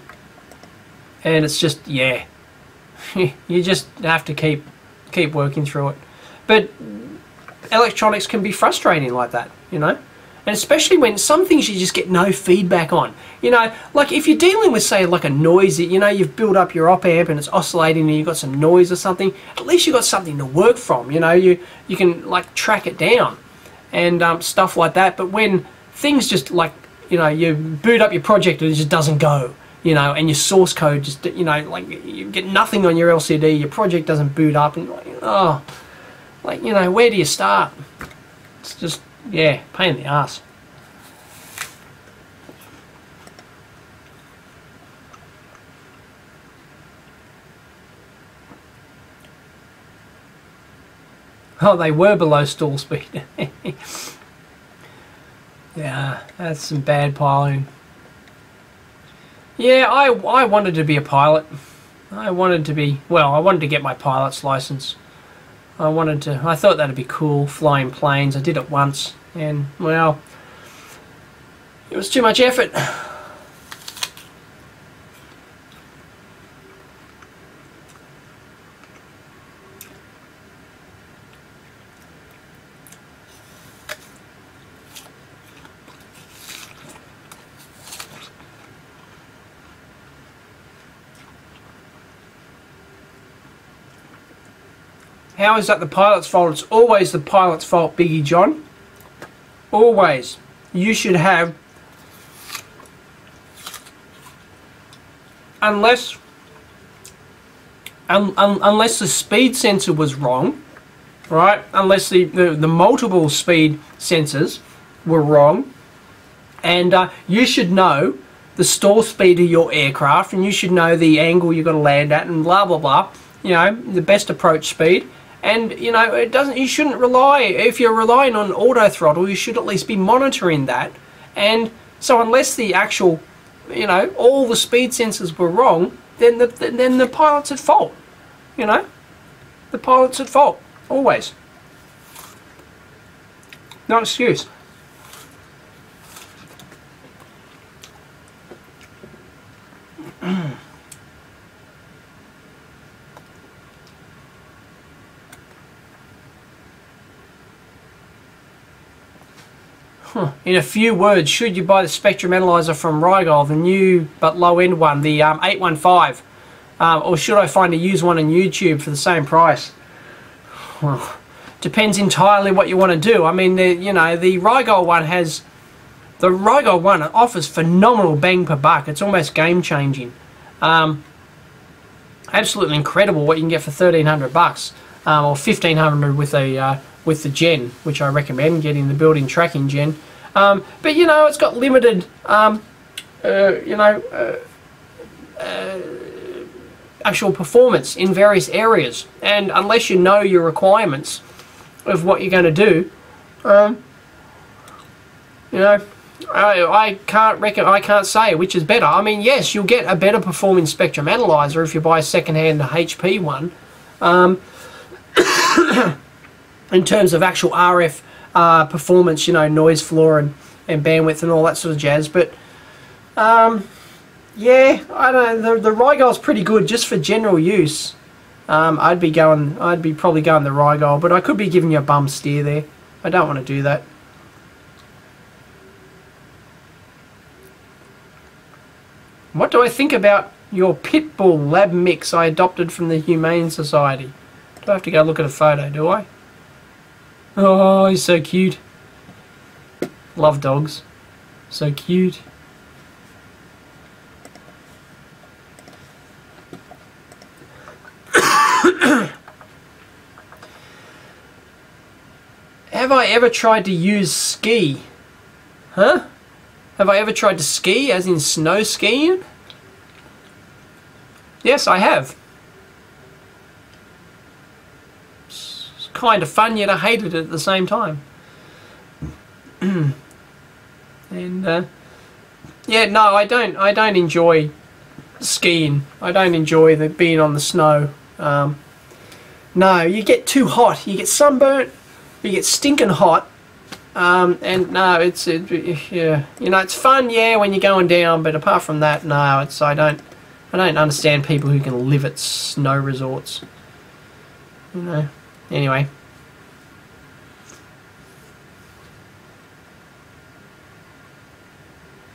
it's just, yeah. You just have to keep working through it. But electronics can be frustrating like that, you know, and especially when some things you just get no feedback on, you know, like if you're dealing with, say, like a noisy, you know, you've built up your op amp and it's oscillating and you've got some noise or something, at least you've got something to work from, you know, you can like track it down and stuff like that. But when things just like, you know, you boot up your project and it just doesn't go, you know, and your source code just, you know, like you get nothing on your LCD, your project doesn't boot up, and like, oh, like, you know, where do you start? It's just, yeah, pain in the ass. Oh, they were below stall speed. Yeah, that's some bad piloting. Yeah, I wanted to be a pilot. I wanted to get my pilot's license. I thought that'd be cool, flying planes. I did it once, and, well, it was too much effort. How is that the pilot's fault? It's always the pilot's fault, Biggie John. Always. You should have, unless the speed sensor was wrong, right? Unless the multiple speed sensors were wrong, and you should know the stall speed of your aircraft, and you should know the angle you've got to land at, and blah blah blah. You know, the best approach speed. And, you know, you shouldn't rely, if you're relying on auto throttle, you should at least be monitoring that. And so unless the actual, you know, all the speed sensors were wrong, then the pilot's at fault. You know, the pilot's at fault, always. No excuse. In a few words, should you buy the spectrum analyzer from Rigol, the new but low-end one, the 815, or should I find a used one on YouTube for the same price? Well, depends entirely what you want to do. I mean, you know, the Rigol one offers phenomenal bang per buck. It's almost game-changing. Absolutely incredible what you can get for $1,300 bucks, or $1,500 with the gen, which I recommend getting the built-in tracking gen. But you know, it's got limited, actual performance in various areas, and unless you know your requirements of what you're going to do, you know, I can't say which is better. I mean, yes, you'll get a better performing spectrum analyzer if you buy a second-hand HP one, in terms of actual RF performance, you know, noise floor and bandwidth and all that sort of jazz. But yeah, I don't know, the Rigol's pretty good just for general use. I'd be probably going the Rigol, but I could be giving you a bum steer there. I don't want to do that. What do I think about your Pitbull lab mix I adopted from the Humane Society? Do I have to go look at a photo, do I? Oh, he's so cute. Love dogs. So cute. Have I ever tried to use ski? Huh? Have I ever tried to ski, as in snow skiing? Yes, I have. It's kind of fun, yet I hated it at the same time. And yeah, no, I don't enjoy skiing. I don't enjoy being on the snow. No, you get too hot. You get sunburnt. You get stinking hot. And no, yeah, you know, it's fun, yeah, when you're going down, but apart from that, no, I don't understand people who can live at snow resorts. You know. Anyway.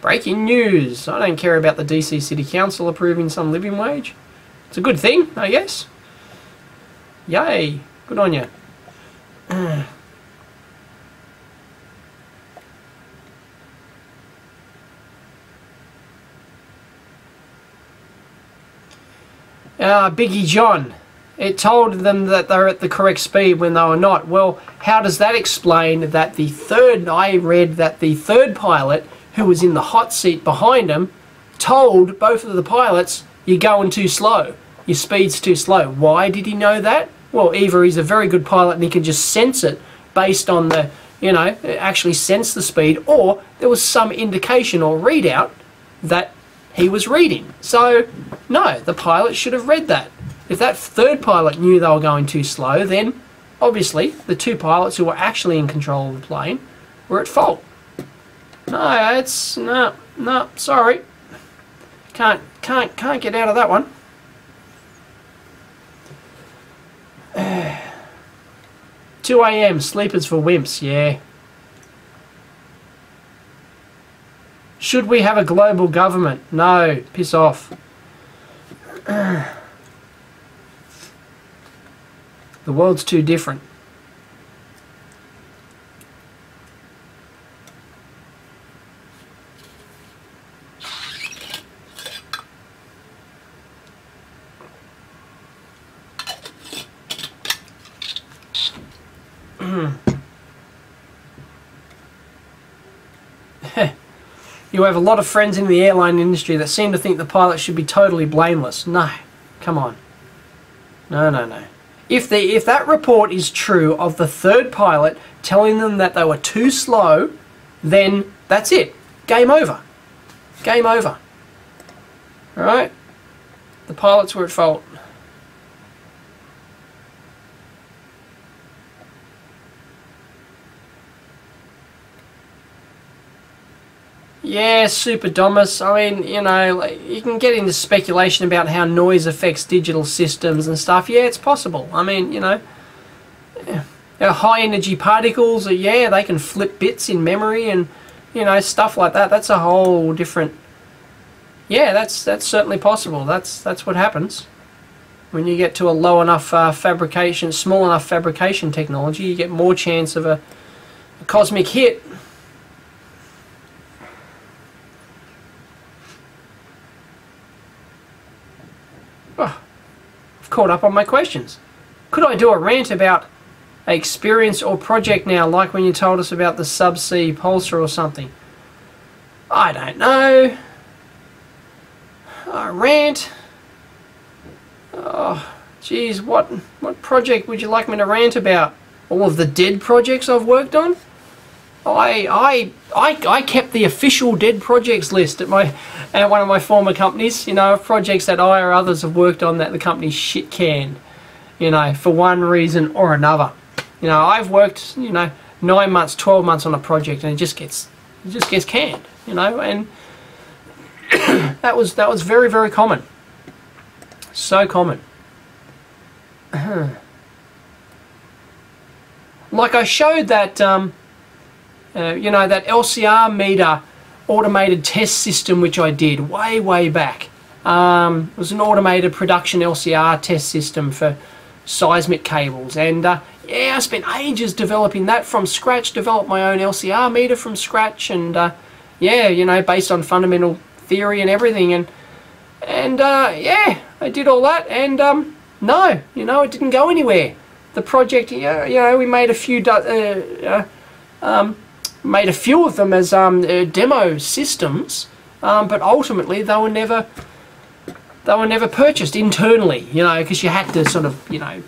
Breaking news. I don't care about the DC City Council approving some living wage. It's a good thing, I guess. Yay. Good on you. Biggie John. It told them that they were at the correct speed when they were not. Well, how does that explain that I read that the third pilot, who was in the hot seat behind him, told both of the pilots, you're going too slow. Your speed's too slow. Why did he know that? Well, either he's a very good pilot and he can just sense it based on the, you know, actually sense the speed, or there was some indication or readout that he was reading. So, no, the pilot should have read that. If that third pilot knew they were going too slow, then obviously the two pilots who were actually in control of the plane were at fault. No, sorry. Can't get out of that one. 2 AM, sleepers for wimps, yeah. Should we have a global government? No, piss off. The world's too different. You have a lot of friends in the airline industry that seem to think the pilot should be totally blameless. No, come on. No. If that report is true of the third pilot telling them that they were too slow, then that's it. Game over. Game over. Alright? The pilots were at fault. Yeah, super domus. I mean, you know, like, you can get into speculation about how noise affects digital systems and stuff. Yeah, it's possible. I mean, you know, high energy particles, yeah, they can flip bits in memory and, you know, stuff like that. That's a whole different... Yeah, that's certainly possible. That's what happens. When you get to a low enough fabrication, small enough fabrication technology, you get more chance of a cosmic hit. Oh, I've caught up on my questions. Could I do a rant about an experience or project now, like when you told us about the subsea pulsar or something? I don't know. A rant? Oh, geez, what project would you like me to rant about? All of the dead projects I've worked on? I kept the official dead projects list at one of my former companies, you know, of projects that I or others have worked on that the company shit canned, you know, for one reason or another. You know, I've worked, you know, 9 months, 12 months on a project and it just gets canned, you know, and that was very, very common. So common. Like I showed that you know, that LCR meter automated test system which I did way back. It was an automated production LCR test system for seismic cables, and yeah, I spent ages developing that from scratch, developed my own LCR meter from scratch, and yeah, you know, based on fundamental theory and everything, and yeah, I did all that, and no, you know, it didn't go anywhere. The project, you know, we made a few of them as demo systems, but ultimately they were never purchased internally, you know, because you had to sort of, you know,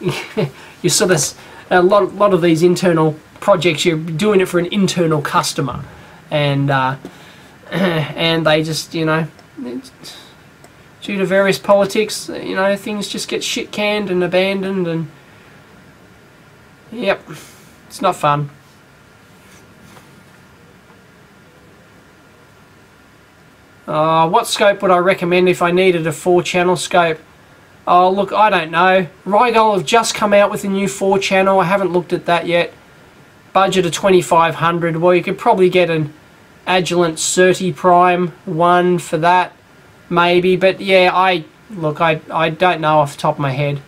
you sort of, a lot of these internal projects, you're doing it for an internal customer, and they just, you know, due to various politics, you know, things just get shit canned and abandoned, and yep, it's not fun. What scope would I recommend if I needed a 4-channel scope? Oh, look, I don't know. Rigol have just come out with a new 4-channel. I haven't looked at that yet. Budget of 2,500. Well, you could probably get an Agilent Certi Prime one for that, maybe. But yeah, I don't know off the top of my head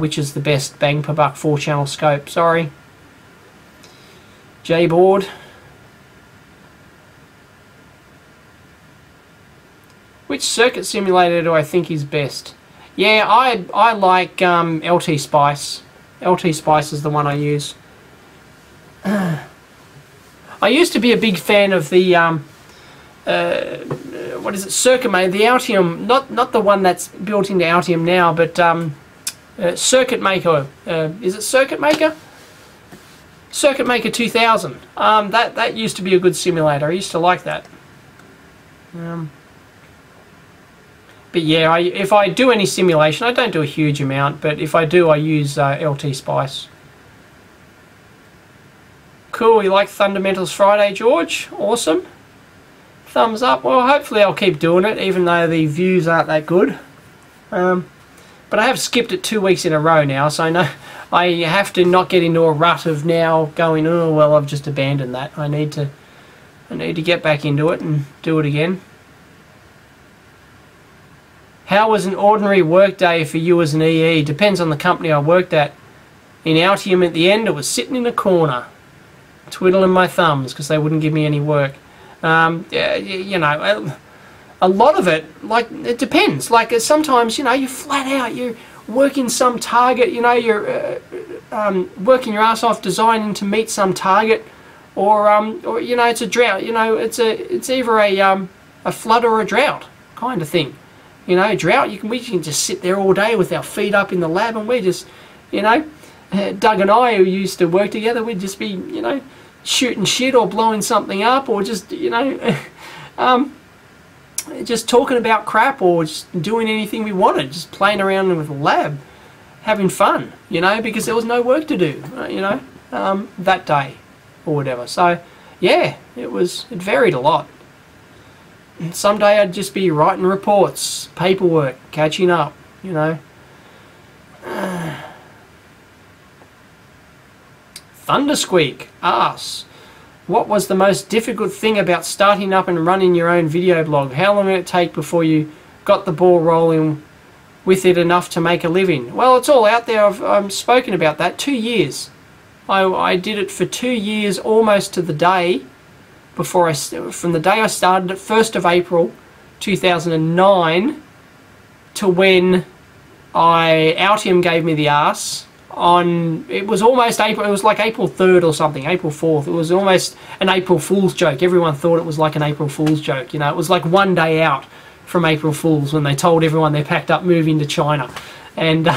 which is the best bang per buck 4-channel scope. Sorry. J-board. Which circuit simulator do I think is best? Yeah, I like LT Spice. LT Spice is the one I use. I used to be a big fan of the what is it, Circuit Maker, the Altium, not the one that's built into Altium now, but Circuit Maker. Is it Circuit Maker? Circuit Maker 2000. That used to be a good simulator. I used to like that. But yeah, if I do any simulation, I don't do a huge amount, but if I do, I use LT Spice. Cool, you like Fundamentals Friday, George? Awesome. Thumbs up. Well, hopefully I'll keep doing it, even though the views aren't that good. But I have skipped it 2 weeks in a row now, so I have to not get into a rut of now going, oh, well, I've just abandoned that. I need to get back into it and do it again. How was an ordinary work day for you as an EE? Depends on the company I worked at. In Altium at the end, it was sitting in a corner, twiddling my thumbs because they wouldn't give me any work. You know, a lot of it, like, it depends. Like, sometimes, you know, you're flat out, you're working some target, you know, you're working your ass off designing to meet some target, or you know, it's a drought. You know, it's either a flood or a drought kind of thing. You know, drought, we can just sit there all day with our feet up in the lab, and we just, you know, Doug and I, who used to work together, we'd just be, you know, shooting shit or blowing something up, or just, you know, just talking about crap, or just doing anything we wanted, just playing around with the lab, having fun, you know, because there was no work to do, you know, that day or whatever. So, yeah, it varied a lot. someday I'd just be writing reports, paperwork, catching up, you know. Thundersqueak asks, what was the most difficult thing about starting up and running your own video blog? How long did it take before you got the ball rolling with it enough to make a living? Well, it's all out there. I've spoken about that. 2 years. I did it for 2 years, almost to the day from the day I started it, 1st of April 2009, to when Altium gave me the arse. It was almost April, it was like April 3rd or something, April 4th. It was almost an April Fool's joke. Everyone thought it was like an April Fool's joke, you know. It was like one day out from April Fool's when they told everyone they packed up moving to China. And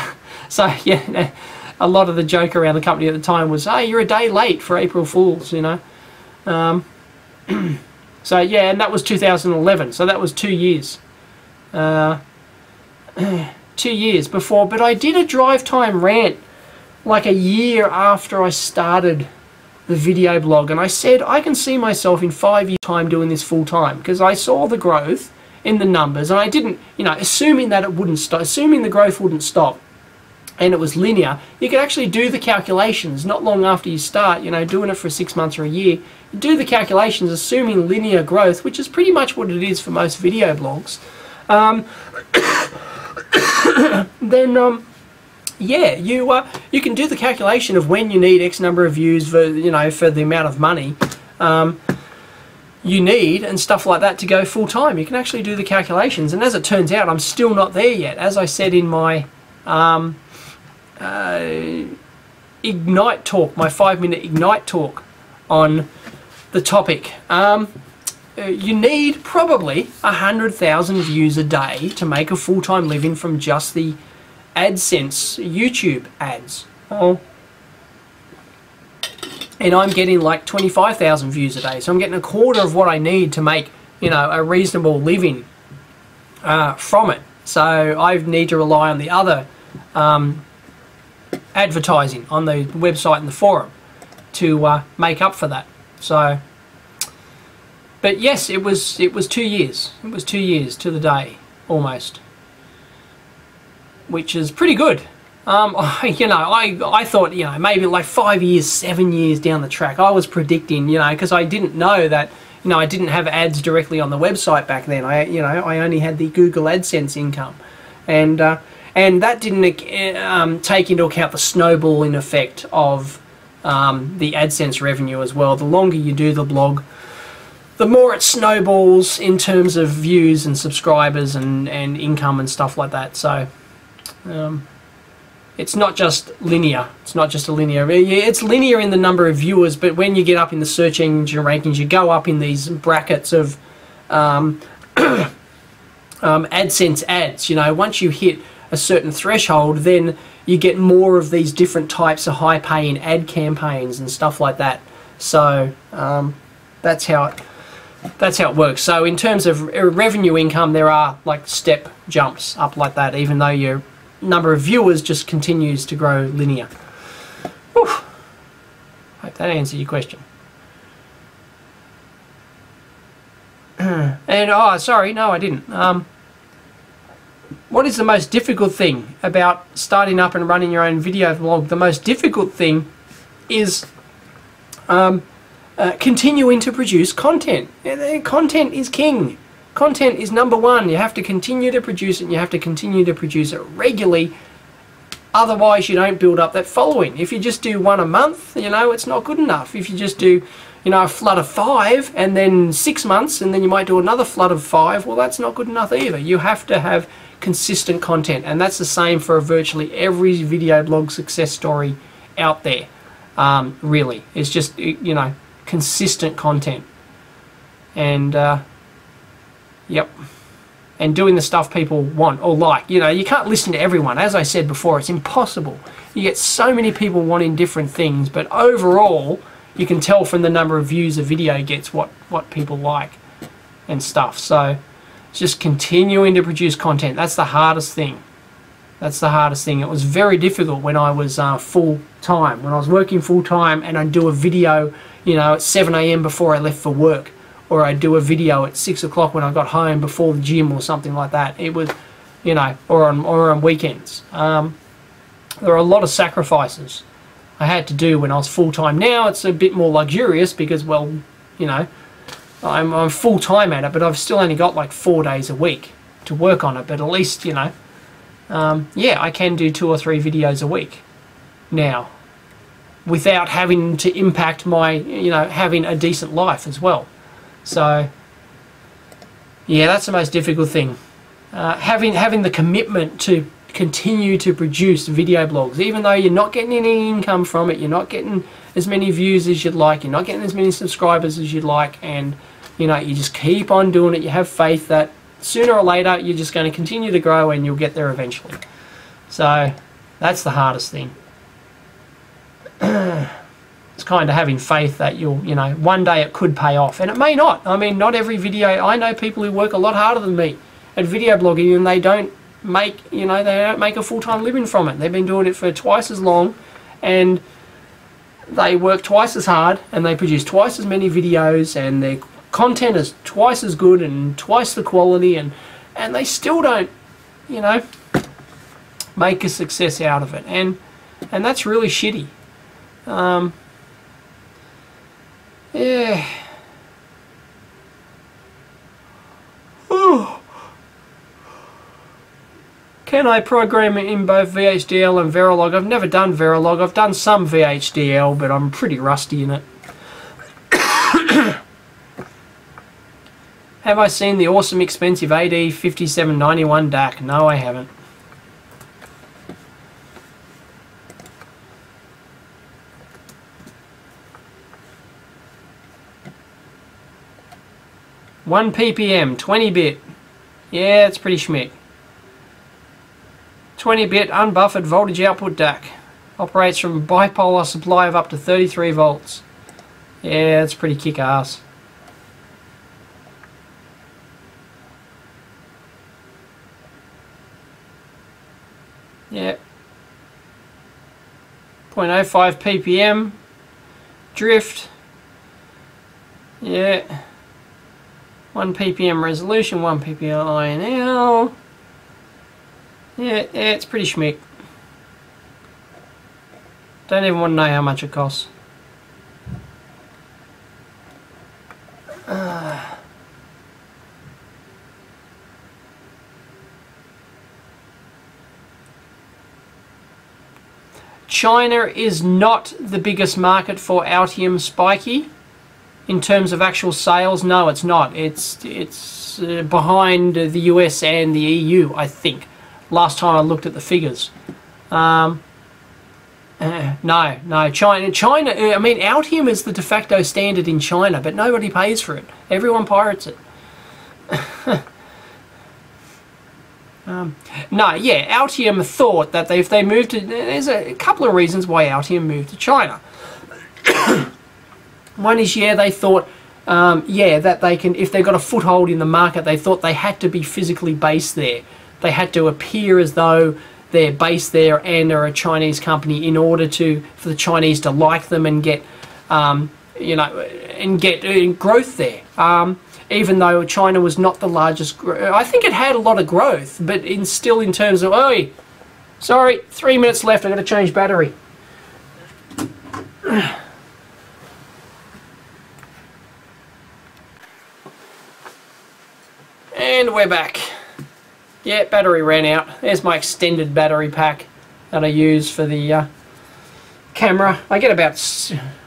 so, yeah, a lot of the joke around the company at the time was, hey, you're a day late for April Fool's, you know. So, yeah, and that was 2011, so that was 2 years. 2 years before, but I did a drive time rant like a year after I started the video blog, and I said I can see myself in 5 years time doing this full time, because I saw the growth in the numbers, and I didn't, you know, assuming that it wouldn't stop, assuming the growth wouldn't stop and it was linear, you could actually do the calculations not long after you start, you know, doing it for 6 months or a year. You do the calculations assuming linear growth, which is pretty much what it is for most video blogs. Then yeah, you can do the calculation of when you need X number of views for, you know, for the amount of money you need and stuff like that to go full time. You can actually do the calculations, and as it turns out, I'm still not there yet. As I said in my Ignite talk, my 5-minute Ignite talk on the topic, you need probably 100,000 views a day to make a full-time living from just the AdSense YouTube ads. Oh. And I'm getting like 25,000 views a day, so I'm getting a quarter of what I need to make, you know, a reasonable living from it. So I need to rely on the other advertising on the website and the forum to make up for that. So, but yes, it was 2 years. It was 2 years to the day, almost, which is pretty good. You know, I thought, you know, maybe like 5 years, 7 years down the track, I was predicting, you know, because I didn't know that, you know, I didn't have ads directly on the website back then. You know, I only had the Google AdSense income, and that didn't take into account the snowballing effect of the AdSense revenue as well. The longer you do the blog, the more it snowballs in terms of views and subscribers and income and stuff like that. So it's not just linear. It's not just a linear. It's linear in the number of viewers, but when you get up in the search engine rankings, you go up in these brackets of AdSense ads. You know, once you hit a certain threshold, then you get more of these different types of high-paying ad campaigns and stuff like that. So that's how it works. So in terms of revenue income, there are like step jumps up like that, even though your number of viewers just continues to grow linear. Whew. Hope that answered your question. And oh, sorry, no, I didn't. What is the most difficult thing about starting up and running your own video blog? The most difficult thing is continuing to produce content. Content is king. Content is number one. You have to continue to produce it, and you have to continue to produce it regularly. Otherwise, you don't build up that following. If you just do one a month, you know, it's not good enough. If you just do, you know, a flood of 5 and then 6 months, and then you might do another flood of 5, well, that's not good enough either. You have to have consistent content, and that's the same for virtually every video blog success story out there. Really, it's just, you know, consistent content, and yep, and doing the stuff people want or like. You know, you can't listen to everyone. As I said before, it's impossible. You get so many people wanting different things, but overall, you can tell from the number of views a video gets what people like and stuff. So just continuing to produce content. That's the hardest thing. That's the hardest thing. It was very difficult when I was full-time. When I was working full-time and I'd do a video, you know, at 7 AM before I left for work. or I'd do a video at 6 o'clock when I got home before the gym or something like that. It was, you know, or on weekends. There are a lot of sacrifices I had to do when I was full-time. Now it's a bit more luxurious because, well, you know, I'm full-time at it, but I've still only got like 4 days a week to work on it. But at least, you know, yeah, I can do 2 or 3 videos a week now without having to impact my, you know, having a decent life as well. So, yeah, that's the most difficult thing. Having the commitment to continue to produce video blogs, even though you're not getting any income from it, you're not getting as many views as you'd like, you're not getting as many subscribers as you'd like, and, you know, you just keep on doing it. You have faith that sooner or later you're just going to continue to grow and you'll get there eventually. So that's the hardest thing. It's kind of having faith that you'll, you know, one day it could pay off, and it may not. I mean, not every video. I know people who work a lot harder than me at video blogging, and they don't make, you know, they don't make a full-time living from it. They've been doing it for twice as long, and they work twice as hard, and they produce twice as many videos, and their content is twice as good and twice the quality, and they still don't, you know, make a success out of it, and that's really shitty. Yeah. Can I program it in both VHDL and Verilog? I've never done Verilog. I've done some VHDL, but I'm pretty rusty in it. Have I seen the awesome expensive AD5791 DAC? No, I haven't. One ppm, 20-bit. Yeah, it's pretty schmick. 20-bit unbuffered voltage output DAC. Operates from a bipolar supply of up to 33 volts. Yeah, it's pretty kick-ass. Yeah. 0.05 ppm. Drift. Yeah. 1 ppm resolution, 1 ppm INL. Yeah, it's pretty schmick. Don't even want to know how much it costs. China is not the biggest market for Altium Spiky. In terms of actual sales, no, it's not. It's behind the US and the EU, I think. Last time I looked at the figures. No, China. I mean, Altium is the de facto standard in China, but nobody pays for it. Everyone pirates it. No, yeah, Altium thought that if they moved to... There's a couple of reasons why Altium moved to China. One is, yeah, they thought, yeah, that they can, if they got a foothold in the market, they thought they had to be physically based there. They had to appear as though they're based there and are a Chinese company in order for the Chinese to like them and get, you know, and get growth there. Even though China was not the largest, I think it had a lot of growth, but still in terms of, oh, sorry, 3 minutes left, I've got to change battery. And we're back. Yeah, battery ran out. There's my extended battery pack that I use for the camera. I get about,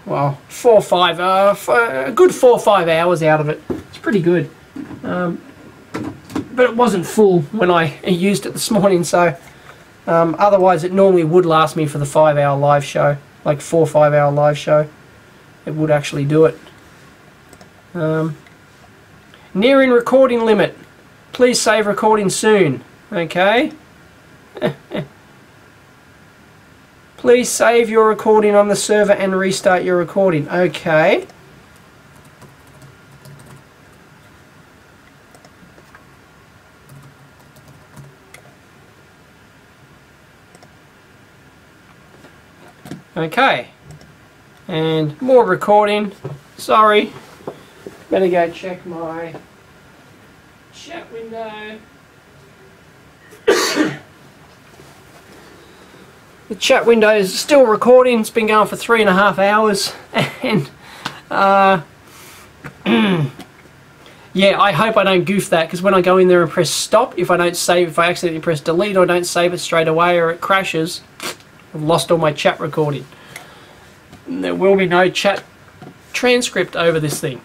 well, 4 or 5, a good 4 or 5 hours out of it. It's pretty good. But it wasn't full when I used it this morning, so otherwise it normally would last me for the 5-hour live show, like 4 or 5 hour live show. It would actually do it. Nearing recording limit. Please save recording soon. Okay. Please save your recording on the server and restart your recording. Okay. Okay. And more recording. Sorry. Better go check my chat window. The chat window is still recording. It's been going for 3.5 hours, and yeah, I hope I don't goof that, because when I go in there and press stop, if I don't save, if I accidentally press delete or don't save it straight away or it crashes, I've lost all my chat recording. And there will be no chat transcript over this thing.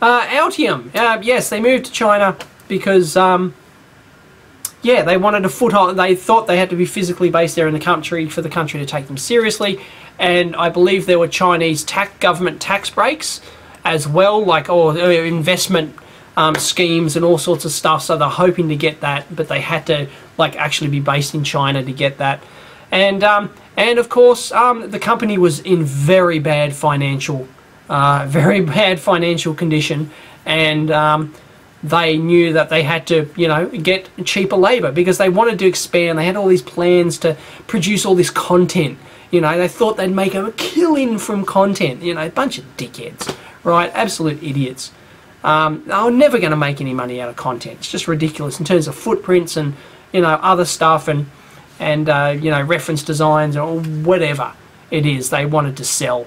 Altium, yes, they moved to China because yeah, they wanted a foothold. They thought they had to be physically based there in the country for the country to take them seriously, and I believe there were Chinese government tax breaks as well, like investment schemes and all sorts of stuff, so they're hoping to get that, but they had to like actually be based in China to get that. And of course the company was in very bad financial condition, and they knew that they had to, you know, get cheaper labor because they wanted to expand. They had all these plans to produce all this content. You know, they thought they'd make a killing from content. You know, a bunch of dickheads, right? Absolute idiots. They were never going to make any money out of content. It's just ridiculous in terms of footprints and, you know, other stuff and you know, reference designs or whatever it is they wanted to sell.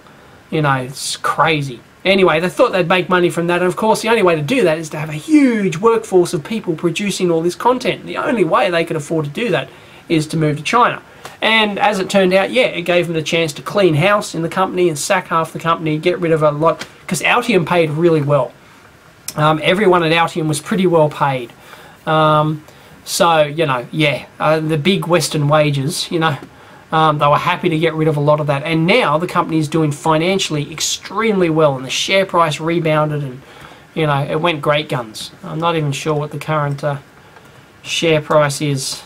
You know, it's crazy. Anyway, they thought they'd make money from that, and of course the only way to do that is to have a huge workforce of people producing all this content. The only way they could afford to do that is to move to China. And as it turned out, yeah, it gave them the chance to clean house in the company and sack half the company, get rid of a lot, because Altium paid really well. Everyone at Altium was pretty well paid. So, you know, yeah, the big Western wages, you know, they were happy to get rid of a lot of that, and now the company is doing financially extremely well, and the share price rebounded, and you know, it went great guns. I'm not even sure what the current share price is,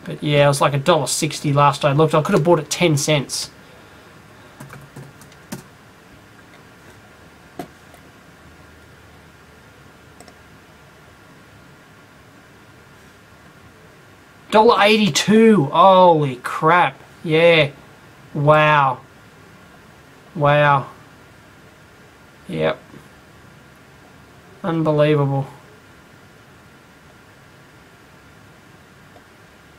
but yeah, it was like $1.60 last I looked. I could have bought it 10 cents. $1.82. Holy crap. Yeah. Wow. Wow. Yep. Unbelievable.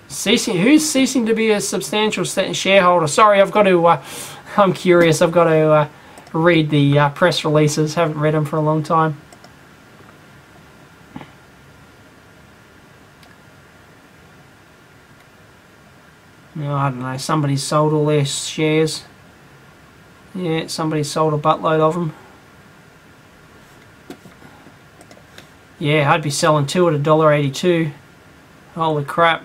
Who's ceasing to be a substantial shareholder? Sorry, I've got to, I'm curious. I've got to read the press releases. Haven't read them for a long time. No, I don't know, somebody's sold all their shares. Yeah, somebody sold a buttload of them. Yeah, I'd be selling two at $1.82. Holy crap.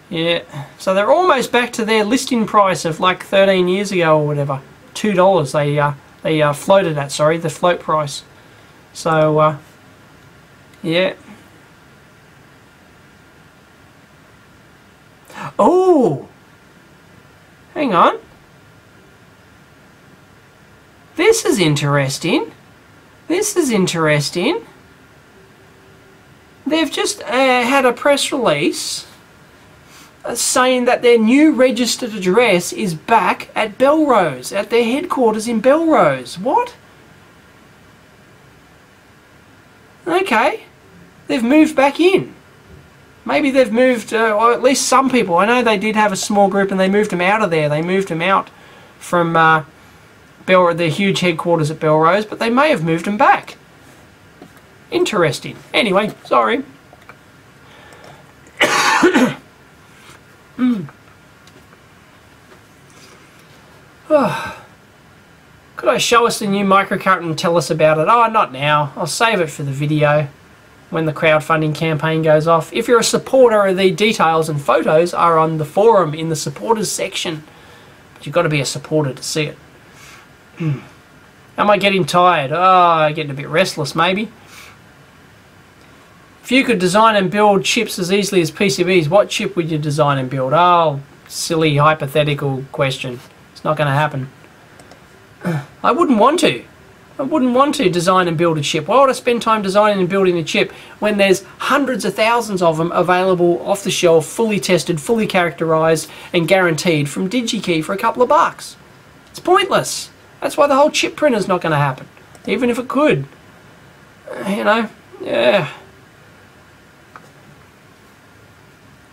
Yeah, so they're almost back to their listing price of like 13 years ago or whatever. $2 they floated at, sorry, the float price. So, yeah. Oh, hang on. This is interesting. This is interesting. They've just had a press release saying that their new registered address is back at Belrose, at their headquarters in Belrose. What? Okay. They've moved back in. Maybe they've moved, or at least some people. I know they did have a small group and they moved them out of there. They moved them out from their huge headquarters at Belrose, but they may have moved them back. Interesting. Anyway, sorry. Could I show us the new microcurrent and tell us about it? Oh, not now. I'll save it for the video when the crowdfunding campaign goes off. If you're a supporter, the details and photos are on the forum in the supporters section. But you've got to be a supporter to see it. Am I getting tired? Oh, I'm getting a bit restless maybe. If you could design and build chips as easily as PCBs, what chip would you design and build? Oh, silly hypothetical question. It's not going to happen. I wouldn't want to. I wouldn't want to design and build a chip. Why would I spend time designing and building a chip when there's hundreds of thousands of them available off the shelf, fully tested, fully characterized, and guaranteed from DigiKey for a couple of bucks. It's pointless. That's why the whole chip printer's not going to happen, even if it could. You know, yeah.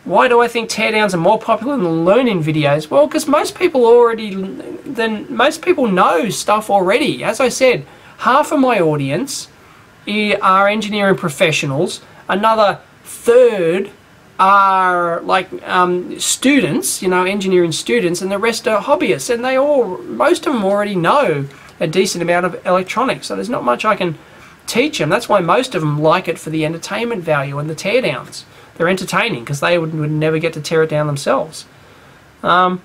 Why do I think teardowns are more popular than learning videos? Well, because most people know stuff already. As I said, half of my audience are engineering professionals. Another third are like students, you know, engineering students, and the rest are hobbyists. And most of them already know a decent amount of electronics. So there's not much I can teach them. That's why most of them like it for the entertainment value and the teardowns. They're entertaining because they would never get to tear it down themselves. Yeah,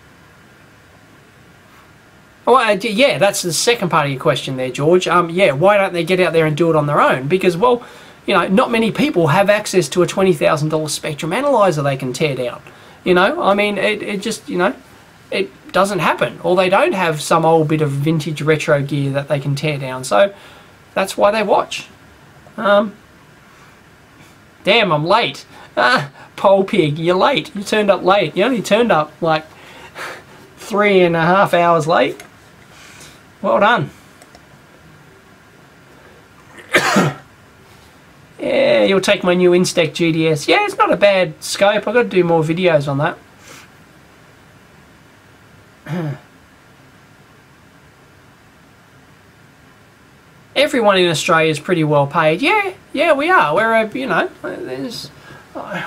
that's the second part of your question there, George. Yeah, why don't they get out there and do it on their own? Because, well, you know, not many people have access to a $20,000 Spectrum analyzer they can tear down. You know, I mean, it just, you know, it doesn't happen. Or they don't have some old bit of vintage retro gear that they can tear down. So that's why they watch. Damn, I'm late. Pole Pig, you're late. You turned up late. You only turned up like 3.5 hours late. Well done. Yeah, you'll take my new Instax GDS. Yeah, it's not a bad scope. I've got to do more videos on that. Everyone in Australia is pretty well paid. Yeah, we are. We're, you know, there's,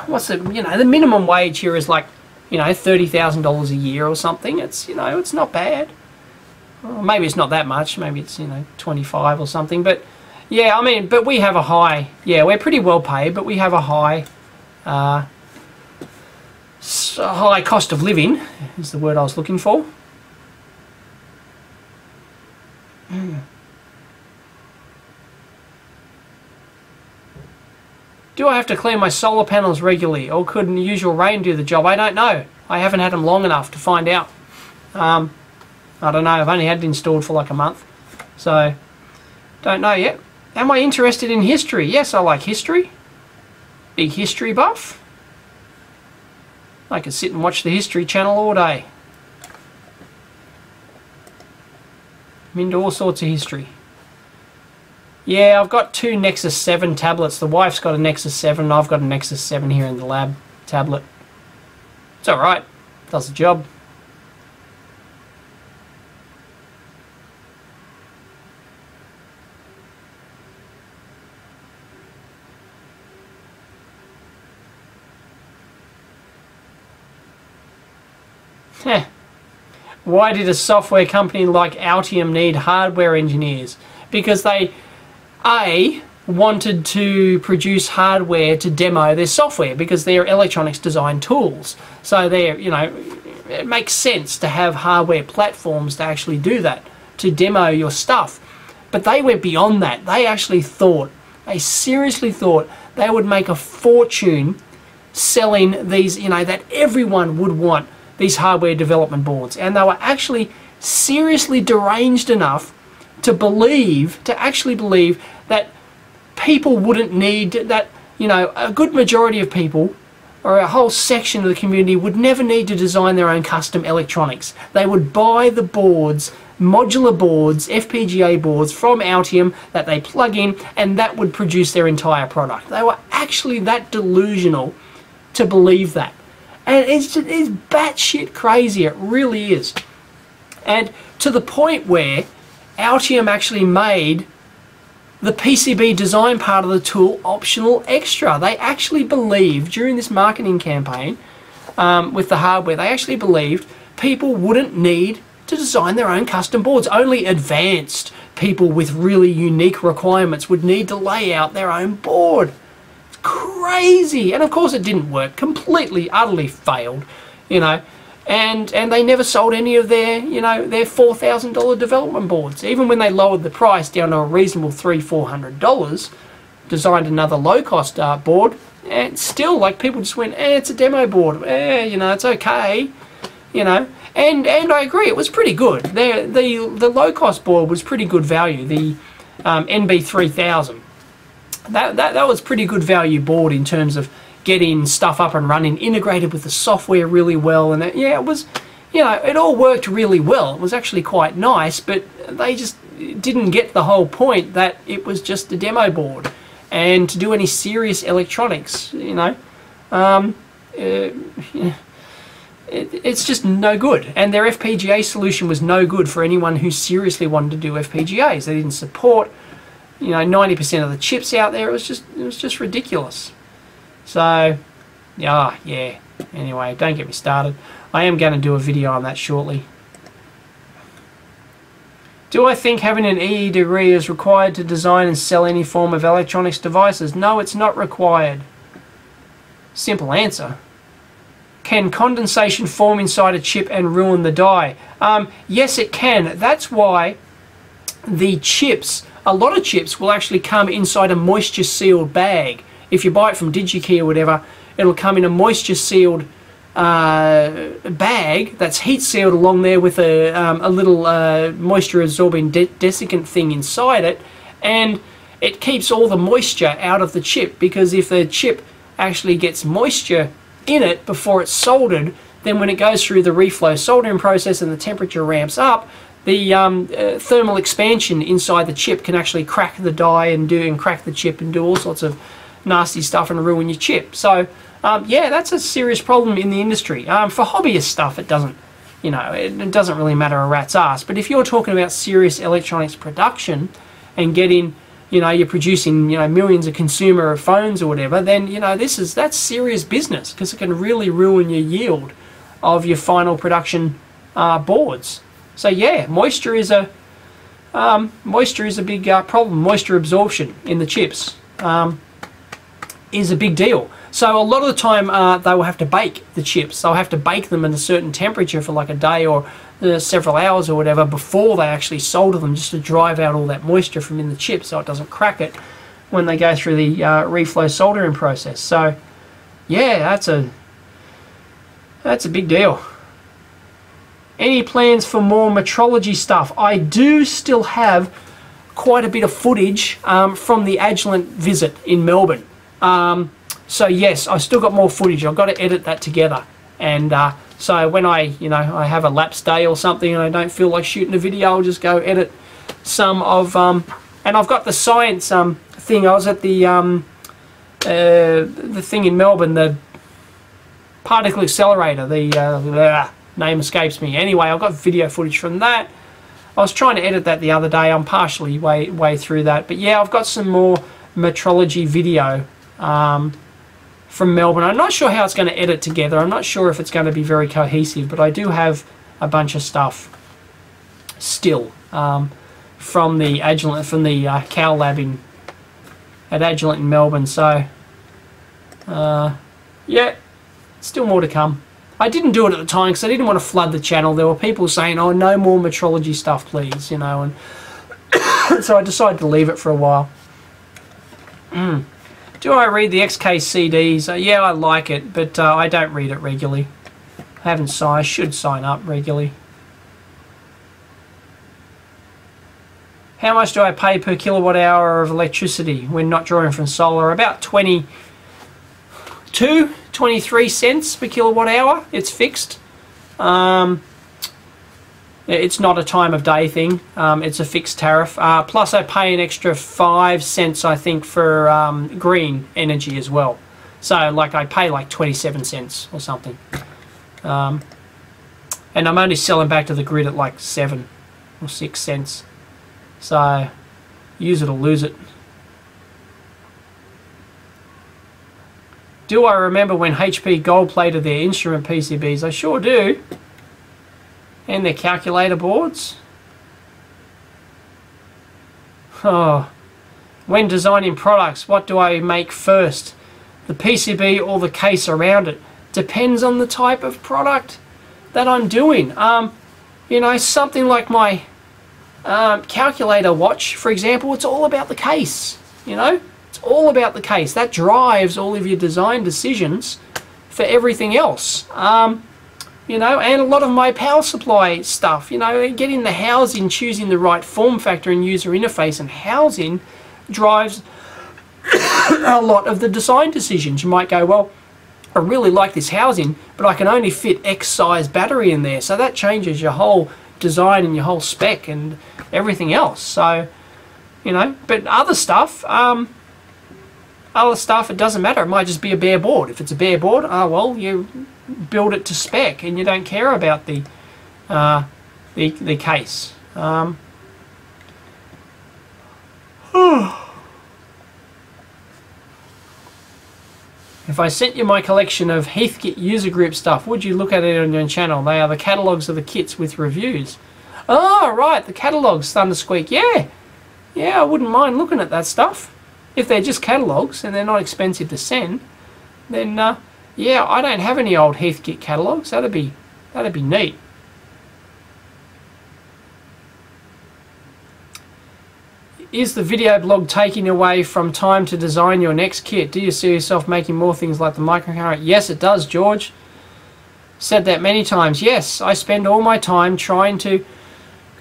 what's the, you know, the minimum wage here is like, you know, $30,000 a year or something. It's, you know, it's not bad. Well, maybe it's not that much. Maybe it's, you know, 25 or something. But yeah, I mean, but we have a high, yeah, we're pretty well paid, but we have a high, high cost of living is the word I was looking for. Do I have to clean my solar panels regularly, or could the usual rain do the job? I don't know. I haven't had them long enough to find out. I don't know. I've only had it installed for like a month. So, don't know yet. Am I interested in history? Yes, I like history. Big history buff. I could sit and watch the History Channel all day. I'm into all sorts of history. Yeah, I've got two Nexus 7 tablets. The wife's got a Nexus 7 and I've got a Nexus 7 here in the lab tablet. It's alright. Does the job. Why did a software company like Altium need hardware engineers? Because they, A, wanted to produce hardware to demo their software because they're electronics design tools. So they're, you know, it makes sense to have hardware platforms to actually do that, to demo your stuff. But they went beyond that. They actually thought, they seriously thought they would make a fortune selling these, you know, that everyone would want these hardware development boards. And they were actually seriously deranged enough to believe, to actually believe that people wouldn't need that, you know, a good majority of people or a whole section of the community would never need to design their own custom electronics. They would buy the boards, modular boards, FPGA boards from Altium that they plug in, and that would produce their entire product. They were actually that delusional to believe that. And it's batshit crazy, it really is. And to the point where Altium actually made the PCB design part of the tool optional extra. They actually believed during this marketing campaign with the hardware, they actually believed people wouldn't need to design their own custom boards. Only advanced people with really unique requirements would need to lay out their own board. It's crazy. And of course it didn't work. Completely, utterly failed, you know. And they never sold any of their, you know, their $4,000 development boards. Even when they lowered the price down to a reasonable $300-400, designed another low-cost board, and still, like, people just went, it's a demo board, you know, it's okay, you know. And I agree, it was pretty good. The low-cost board was pretty good value, the NB3000. that was pretty good value board in terms of getting stuff up and running, integrated with the software really well, and it was, you know, it all worked really well. It was actually quite nice, but they just didn't get the whole point that it was just a demo board, and to do any serious electronics, you know, it's just no good. And their FPGA solution was no good for anyone who seriously wanted to do FPGAs. They didn't support, you know, 90% of the chips out there. It was just ridiculous. So, yeah. Anyway, don't get me started. I am going to do a video on that shortly. Do I think having an EE degree is required to design and sell any form of electronics devices? No, it's not required. Simple answer. Can condensation form inside a chip and ruin the die? Yes, it can. That's why the chips, a lot of chips will actually come inside a moisture sealed bag. If you buy it from DigiKey or whatever, it'll come in a moisture sealed bag that's heat sealed along there with a little moisture absorbing desiccant thing inside it, and it keeps all the moisture out of the chip, because if the chip actually gets moisture in it before it's soldered, then when it goes through the reflow soldering process and the temperature ramps up, the thermal expansion inside the chip can actually crack the die and crack the chip and do all sorts of nasty stuff and ruin your chip. So yeah, that's a serious problem in the industry. For hobbyist stuff, it doesn't, you know, it doesn't really matter a rat's ass. But if you're talking about serious electronics production and getting, you know, you're producing, you know, millions of consumer phones or whatever, then, you know, that's serious business, because it can really ruin your yield of your final production boards. So yeah, moisture is a big problem. Moisture absorption in the chips is a big deal. So a lot of the time they will have to bake the chips. They'll have to bake them at a certain temperature for like a day or several hours or whatever before they actually solder them, just to drive out all that moisture from in the chip so it doesn't crack it when they go through the reflow soldering process. So yeah, that's a big deal. Any plans for more metrology stuff? I do still have quite a bit of footage from the Agilent visit in Melbourne. So yes, I've still got more footage. I've got to edit that together, and so when I have a lapse day or something and I don't feel like shooting a video, I'll just go edit some of and I've got the science thing. I was at the thing in Melbourne, the particle accelerator, the name escapes me. Anyway, I've got video footage from that. I was trying to edit that the other day. I'm partially way through that, but yeah, I've got some more metrology video from Melbourne. I'm not sure how it's going to edit together. I'm not sure if it's going to be very cohesive, but I do have a bunch of stuff still from the Agilent, from the Cal Lab at Agilent in Melbourne. So yeah, still more to come. I didn't do it at the time because I didn't want to flood the channel. There were people saying, "Oh, no more metrology stuff, please," you know, and so I decided to leave it for a while. Do I read the XK CDs? Yeah, I like it, but I don't read it regularly. I haven't signed. I should sign up regularly. How much do I pay per kilowatt hour of electricity when not drawing from solar? About 23 cents per kilowatt hour. It's fixed. It's not a time of day thing. It's a fixed tariff. Plus I pay an extra 5 cents, I think, for green energy as well. So like I pay like 27 cents or something. And I'm only selling back to the grid at like 7 or 6 cents. So use it or lose it. Do I remember when HP gold plated their instrument PCBs? I sure do. And their calculator boards. Oh, when designing products, what do I make first? The PCB or the case around it? Depends on the type of product that I'm doing. You know, something like my calculator watch, for example, it's all about the case. You know, it's all about the case. That drives all of your design decisions for everything else. You know, and a lot of my power supply stuff, you know, getting the housing, choosing the right form factor and user interface and housing drives a lot of the design decisions. You might go, well, I really like this housing, but I can only fit X size battery in there. So that changes your whole design and your whole spec and everything else. So, you know, but other stuff, it doesn't matter. It might just be a bare board. If it's a bare board, well, you build it to spec and you don't care about the case. If I sent you my collection of Heathkit user group stuff, would you look at it on your channel? They are the catalogues of the kits with reviews. Oh, right, the catalogues, Thundersqueak. Yeah, I wouldn't mind looking at that stuff. If they're just catalogues and they're not expensive to send, then yeah, I don't have any old Heathkit catalogues. That'd be neat. Is the video blog taking away from time to design your next kit? Do you see yourself making more things like the microcurrent? Yes, it does, George. Said that many times. Yes, I spend all my time trying to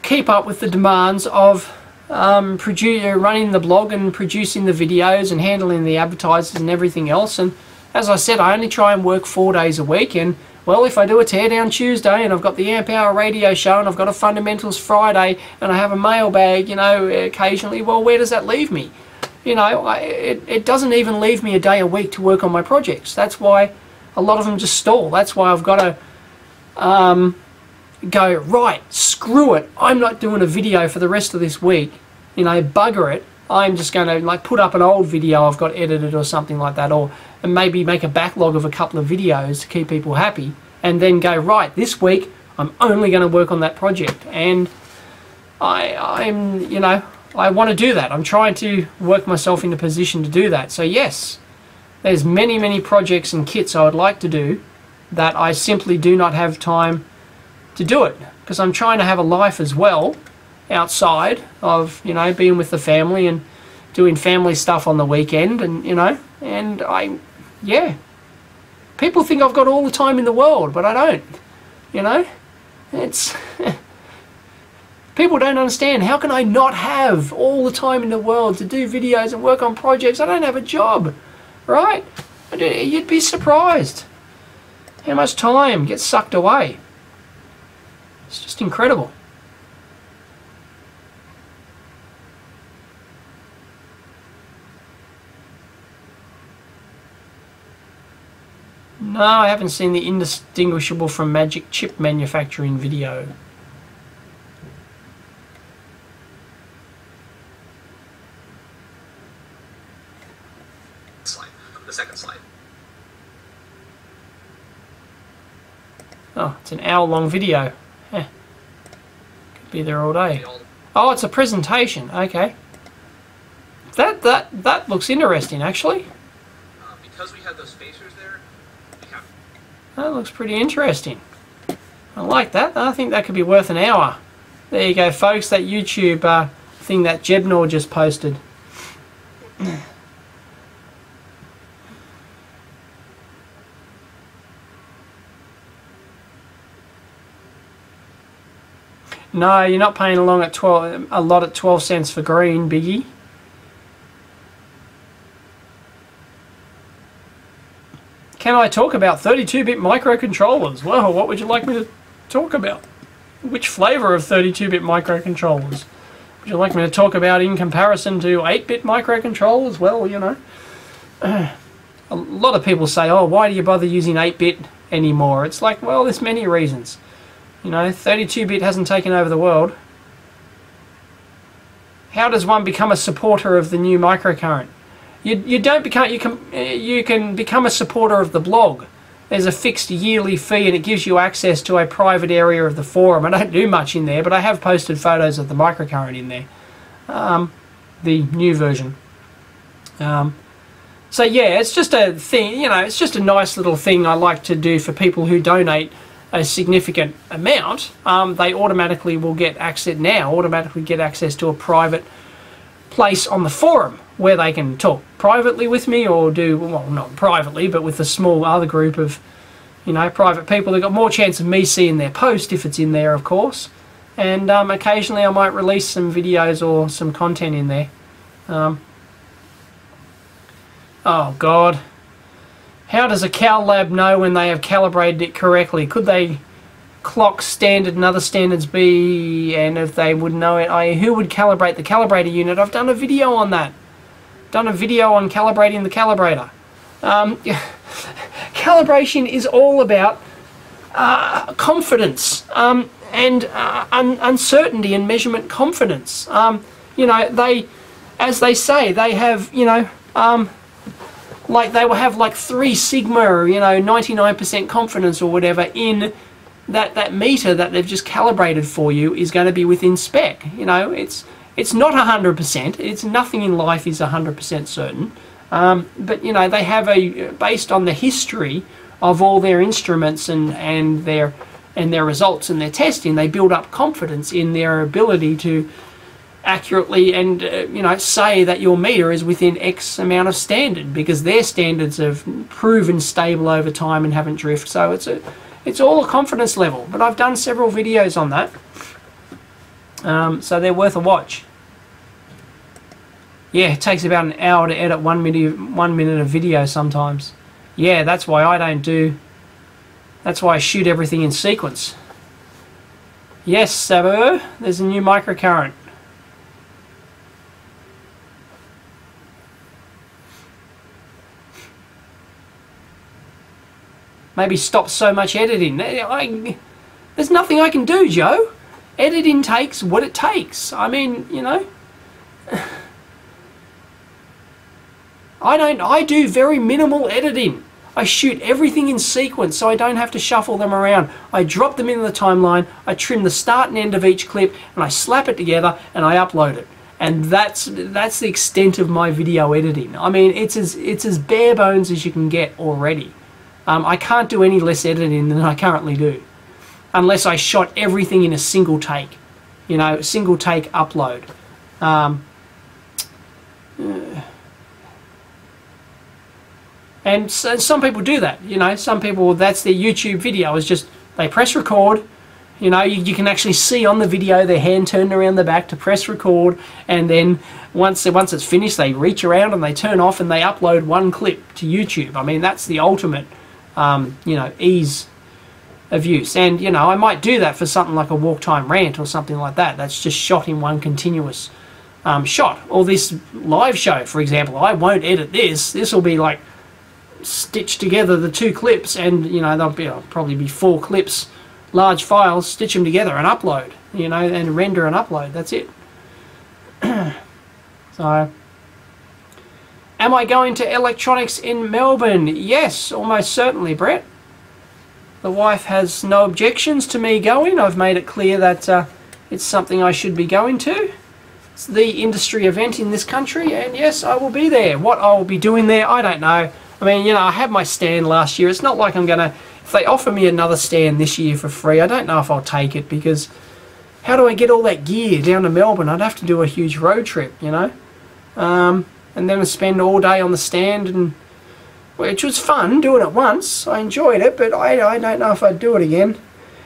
keep up with the demands of running the blog and producing the videos and handling the advertisers and everything else. And as I said, I only try and work 4 days a week. And well, if I do a teardown Tuesday and I've got the Amp Hour radio show and I've got a Fundamentals Friday and I have a mailbag, you know, occasionally, well, where does that leave me? You know, it doesn't even leave me a day a week to work on my projects. That's why a lot of them just stall. That's why I've got to go, right, screw it. I'm not doing a video for the rest of this week. You know, bugger it. I'm just going to like put up an old video I've got edited or something like that, and maybe make a backlog of a couple of videos to keep people happy, and then go, right, this week I'm only going to work on that project. And I'm you know, I want to do that. I'm trying to work myself in a position to do that. So yes, there's many projects and kits I would like to do that I simply do not have time to do it, because I'm trying to have a life as well outside of, you know, being with the family and doing family stuff on the weekend. And, you know, and yeah, people think I've got all the time in the world, but I don't, you know. It's people don't understand, how can I not have all the time in the world to do videos and work on projects? I don't have a job, right? You'd be surprised how much time gets sucked away. It's just incredible. No, I haven't seen the indistinguishable from Magic chip manufacturing video. The second slide. Oh, it's an hour-long video. Could be there all day. Oh, it's a presentation. Okay. That looks interesting, actually. Because we have those spacers there, we have... That looks pretty interesting. I like that. I think that could be worth an hour. There you go, folks. That YouTube thing that Jebnor just posted. No, you're not paying a lot at 12 cents for green, Biggie. Can I talk about 32-bit microcontrollers? Well, what would you like me to talk about? Which flavor of 32-bit microcontrollers would you like me to talk about in comparison to 8-bit microcontrollers? Well, you know, a lot of people say, oh, why do you bother using 8-bit anymore? It's like, well, there's many reasons. You know, 32-bit hasn't taken over the world. How does one become a supporter of the new microcurrent? You don't become. You can become a supporter of the blog. There's a fixed yearly fee, and it gives you access to a private area of the forum. I don't do much in there, but I have posted photos of the microcurrent in there, the new version. So yeah, it's just a thing. You know, it's just a nice little thing I like to do for people who donate a significant amount. They automatically will get access now. Automatically get access to a private place on the forum where they can talk privately with me, or do, well, not privately, but with a small other group of, you know, private people. They've got more chance of me seeing their post if it's in there, of course. And occasionally I might release some videos or some content in there. Oh God. How does a cow lab know when they have calibrated it correctly? Could they clock standard and other standards be, and if they would know it, who would calibrate the calibrator unit? I've done a video on that. Done a video on calibrating the calibrator. Calibration is all about confidence and uncertainty and measurement confidence. You know, as they say, they have, you know, like they will have like 3 sigma, you know, 99% confidence or whatever in that meter that they've just calibrated for you is going to be within spec. You know, it's not 100%. It's nothing in life is 100% certain. But you know, they have based on the history of all their instruments and their results and their testing, they build up confidence in their ability to accurately and you know, say that your meter is within X amount of standard, because their standards have proven stable over time and haven't drifted. So it's all a confidence level. But I've done several videos on that, so they're worth a watch. Yeah, it takes about an hour to edit 1 minute of video sometimes. Yeah, that's why I don't do. That's why I shoot everything in sequence. Yes, Sabo, there's a new microcurrent. Maybe stop so much editing. There's nothing I can do, Joe. Editing takes what it takes. I mean, you know, I do very minimal editing. I shoot everything in sequence so I don't have to shuffle them around. I drop them into the timeline, I trim the start and end of each clip, and I slap it together and I upload it. And that's the extent of my video editing. I mean, it's as bare bones as you can get already. I can't do any less editing than I currently do, unless I shot everything in a single take, you know, single take upload. And so some people do that, you know. Some people, that's their YouTube video, is just they press record. You know, you can actually see on the video their hand turned around the back to press record, and then once it's finished, they reach around and they turn off and they upload one clip to YouTube. I mean, that's the ultimate, you know, ease of use. And you know, I might do that for something like a walk time rant or something like that. That's just shot in one continuous shot. Or this live show, for example, I won't edit this. This will be like stitch together the 2 clips, and you know, there'll probably be 4 clips, large files, stitch them together and upload, you know, and render and upload. That's it. So, am I going to electronics in Melbourne? Yes, almost certainly, Brett. The wife has no objections to me going. I've made it clear that it's something I should be going to. It's the industry event in this country, and yes, I will be there. What I will be doing there, I don't know. I mean, you know, I had my stand last year. It's not like I'm going to, if they offer me another stand this year for free, I don't know if I'll take it, because how do I get all that gear down to Melbourne? I'd have to do a huge road trip, you know. And then I spend all day on the stand, and which was fun doing it once. I enjoyed it, but I don't know if I'd do it again.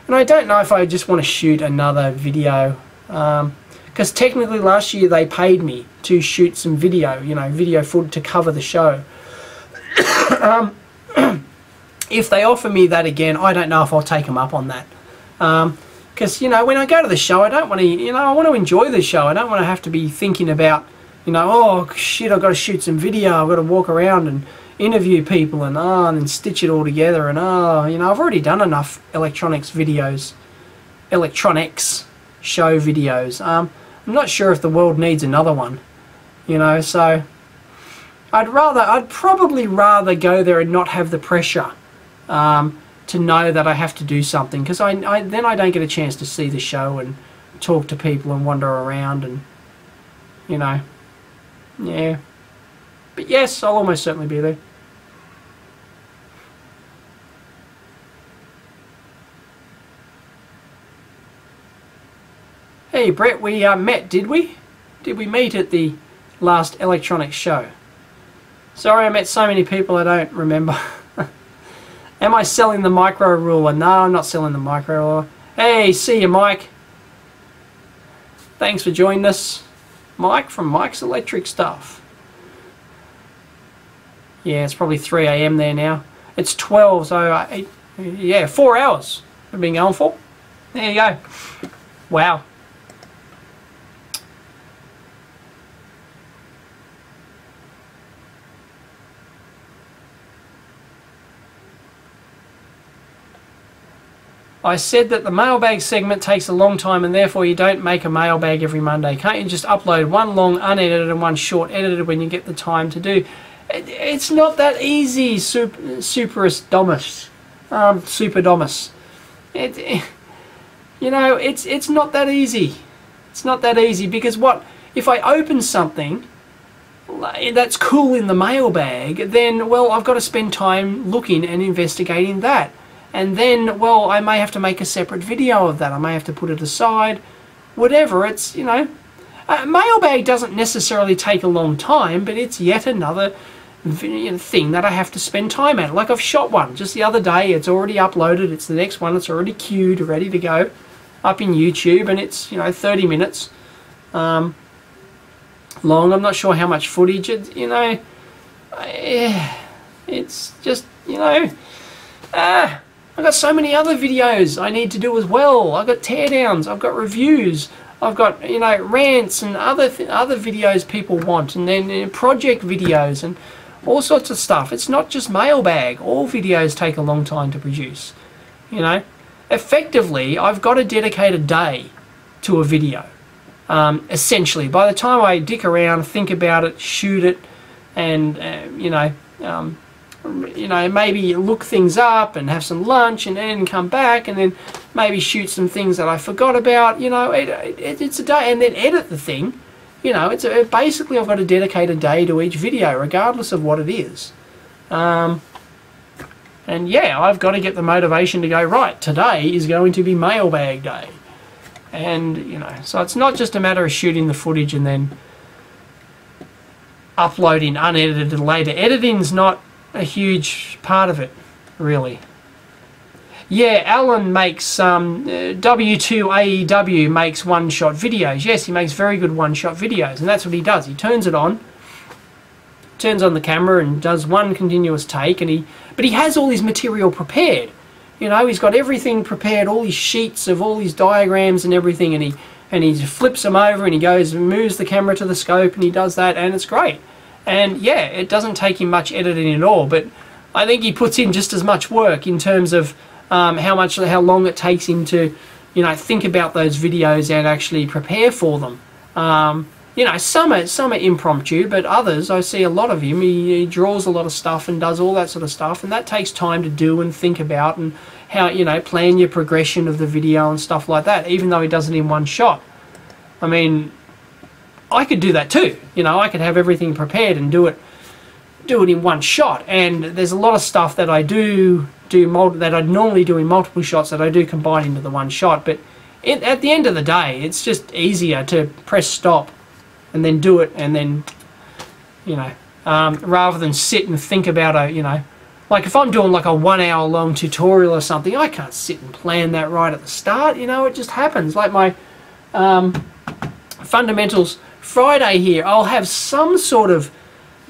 And I don't know if I just want to shoot another video. Because technically last year they paid me to shoot some video, you know, video footage to cover the show. If they offer me that again, I don't know if I'll take them up on that. Because, you know, when I go to the show, I don't want to, you know, I want to enjoy the show. I don't want to have to be thinking about, you know, oh shit, I've got to shoot some video, I've got to walk around and interview people and and stitch it all together, and you know, I've already done enough electronics videos, electronics show videos. I'm not sure if the world needs another one, you know, so I'd probably rather go there and not have the pressure to know that I have to do something, because then I don't get a chance to see the show and talk to people and wander around, and you know, yeah. But yes, I'll almost certainly be there. Hey Brett, we met, did we? Did we meet at the last electronics show? Sorry, I met so many people I don't remember. Am I selling the micro ruler? No, I'm not selling the micro ruler. Hey, see you, Mike. Thanks for joining us. Mike from Mike's Electric Stuff. Yeah, it's probably 3 a.m. there now. It's 12, so yeah, 4 hours we've been going for. There you go. Wow. I said that the mailbag segment takes a long time and therefore you don't make a mailbag every Monday. Can't you just upload one long unedited and one short edited when you get the time to do? It's not that easy, Super Domus. You know, it's not that easy. It's not that easy because what if I open something that's cool in the mailbag, then, well, I've got to spend time looking and investigating that. And then, well, I may have to make a separate video of that. I may have to put it aside. Whatever, it's, you know. Mailbag doesn't necessarily take a long time, but it's yet another thing that I have to spend time at. Like I've shot one just the other day. It's already uploaded. It's the next one. It's already queued, ready to go up in YouTube. And it's, you know, 30 minutes long. I'm not sure how much footage. You know, it's just, you know, I've got so many other videos I need to do as well. I've got teardowns, I've got reviews, I've got, you know, rants and other videos people want, and then project videos and all sorts of stuff. It's not just mailbag. All videos take a long time to produce. You know, effectively, I've got to dedicate a day to a video. Essentially, by the time I dick around, think about it, shoot it, and you know, maybe look things up and have some lunch and then come back and then maybe shoot some things that I forgot about. You know, it's a day, and then edit the thing. You know, basically I've got to dedicate a day to each video, regardless of what it is. And yeah, I've got to get the motivation to go, right, today is going to be mailbag day. And, you know, so it's not just a matter of shooting the footage and then uploading unedited later. Editing's not a huge part of it, really. Yeah, Alan makes W2AEW makes one-shot videos. Yes, he makes very good one-shot videos, and that's what he does. He turns it on, turns on the camera, and does one continuous take. But he has all his material prepared. You know, he's got everything prepared, all his sheets of all his diagrams and everything, and he flips them over and he goes and moves the camera to the scope, and he does that, and it's great. And yeah, it doesn't take him much editing at all, but I think he puts in just as much work in terms of how long it takes him to, you know, think about those videos and actually prepare for them. You know, some are impromptu, but others, I see a lot of him, he draws a lot of stuff and does all that sort of stuff, and that takes time to do and think about, and how, you know, plan your progression of the video and stuff like that, even though he does it in one shot. I mean, I could do that too. You know, I could have everything prepared and do it in one shot. And there's a lot of stuff that I that I'd normally do in multiple shots that I do combine into the one shot. But at the end of the day, it's just easier to press stop and then do it, and then, you know, rather than sit and think about you know, like if I'm doing like a 1 hour long tutorial or something, I can't sit and plan that right at the start. You know, it just happens. Like my Fundamentals Friday here, I'll have some sort of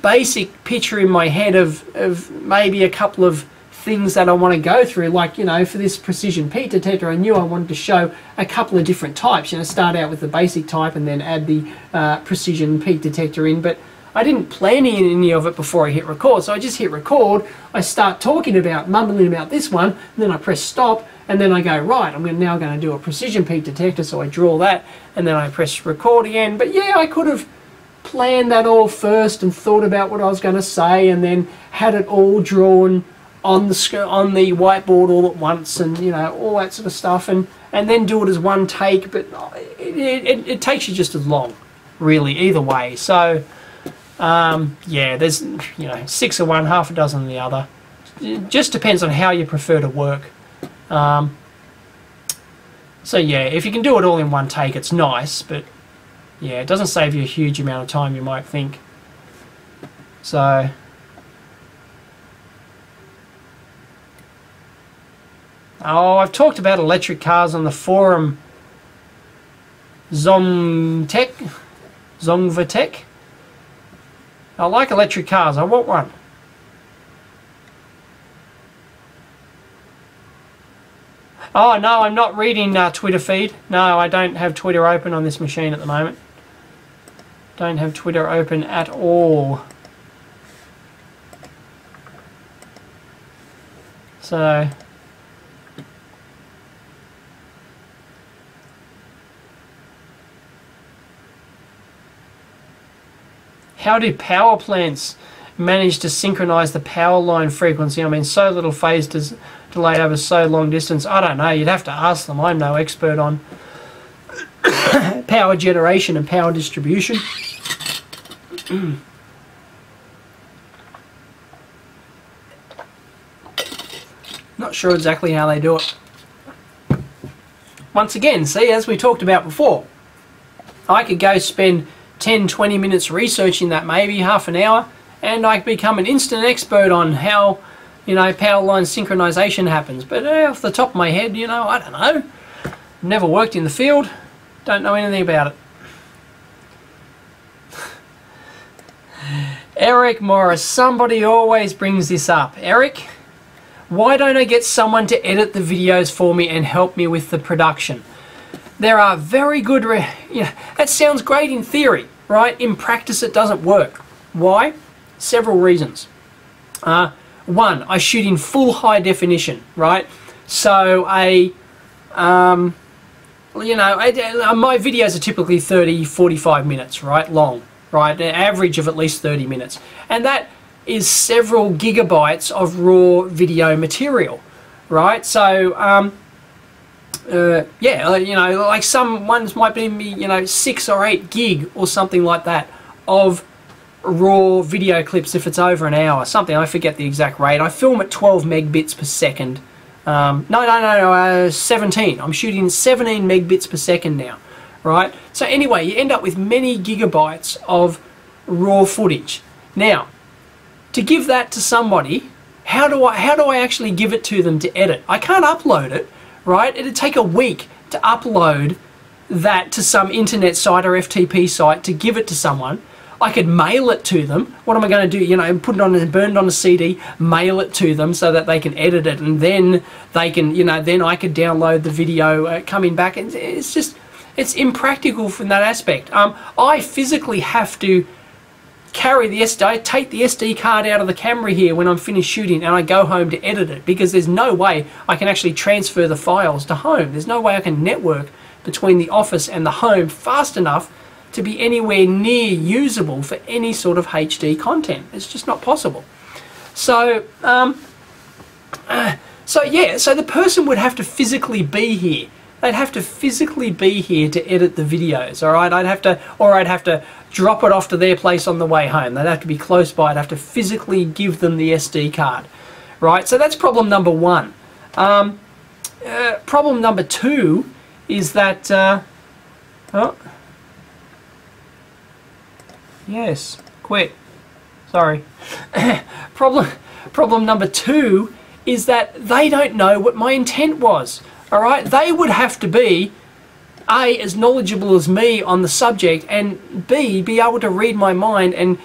basic picture in my head of maybe a couple of things that I want to go through. Like, you know, for this precision peak detector, I knew I wanted to show a couple of different types. You know, start out with the basic type and then add the precision peak detector in. But I didn't plan any of it before I hit record. So I just hit record, I start mumbling about this one, and then I press stop, and then I go, right, I'm now going to do a precision peak detector, so I draw that, and then I press record again. But yeah, I could have planned that all first and thought about what I was going to say, and then had it all drawn on the whiteboard all at once, and, you know, all that sort of stuff, and then do it as one take. But it takes you just as long, really, either way. So yeah, there's, you know, 6 of one, half a dozen of the other. It just depends on how you prefer to work. So yeah, if you can do it all in one take, it's nice, but yeah, it doesn't save you a huge amount of time, you might think. So I've talked about electric cars on the forum Zongvatech. I like electric cars, I want one. Oh, no, I'm not reading Twitter feed. No, I don't have Twitter open on this machine at the moment. Don't have Twitter open at all. So... how do power plants manage to synchronize the power line frequency? I mean, so little phase delay over so long distance. I don't know. You'd have to ask them. I'm no expert on power generation and power distribution. Not sure exactly how they do it. Once again, see, as we talked about before, I could go spend 10-20 minutes researching that, maybe half an hour, and I become an instant expert on how, you know, power line synchronization happens. But off the top of my head, you know, I don't know. Never worked in the field, don't know anything about it. Eric Morris, somebody always brings this up. Eric, why don't I get someone to edit the videos for me and help me with the production? There are very good, that sounds great in theory, right? In practice it doesn't work. Why? Several reasons. One, I shoot in full high definition, right? So my videos are typically 30-45 minutes, right? Long, right? An average of at least 30 minutes. And that is several gigabytes of raw video material, right? So, like some ones might be, 6 or 8 gig or something like that of raw video clips if it's over an hour, something. I forget the exact rate. I film at 12 megbits per second. 17. I'm shooting 17 megbits per second now, right? So anyway, you end up with many gigabytes of raw footage. Now, to give that to somebody, how do I actually give it to them to edit? I can't upload it. Right? It'd take a week to upload that to some internet site or FTP site to give it to someone. I could mail it to them. What am I going to do? Put it on and burn it on a CD, mail it to them so that they can edit it, and then they can, then I could download the video coming back. And it's impractical from that aspect. I physically have to carry the SD, take the SD card out of the camera here when I'm finished shooting, and I go home to edit it, because there's no way I can actually transfer the files to home. There's no way I can network between the office and the home fast enough to be anywhere near usable for any sort of HD content. It's just not possible. So, so the person would have to physically be here. They'd have to physically be here to edit the videos, all right? I'd have to drop it off to their place on the way home. They'd have to be close by. I'd have to physically give them the SD card, right? So that's problem number one. Problem number two is that, yes, quit. Sorry. Problem number two is that they don't know what my intent was. All right, they would have to be A, as knowledgeable as me on the subject, and B, be able to read my mind and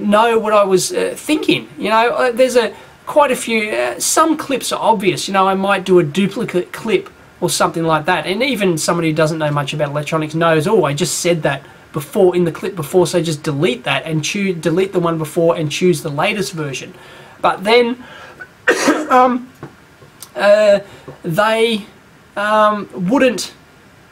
know what I was thinking. There's quite a few. Some clips are obvious. I might do a duplicate clip or something like that, and even somebody who doesn't know much about electronics knows, oh, I just said that before in the clip before, so just delete that and delete the one before and choose the latest version. But then they wouldn't,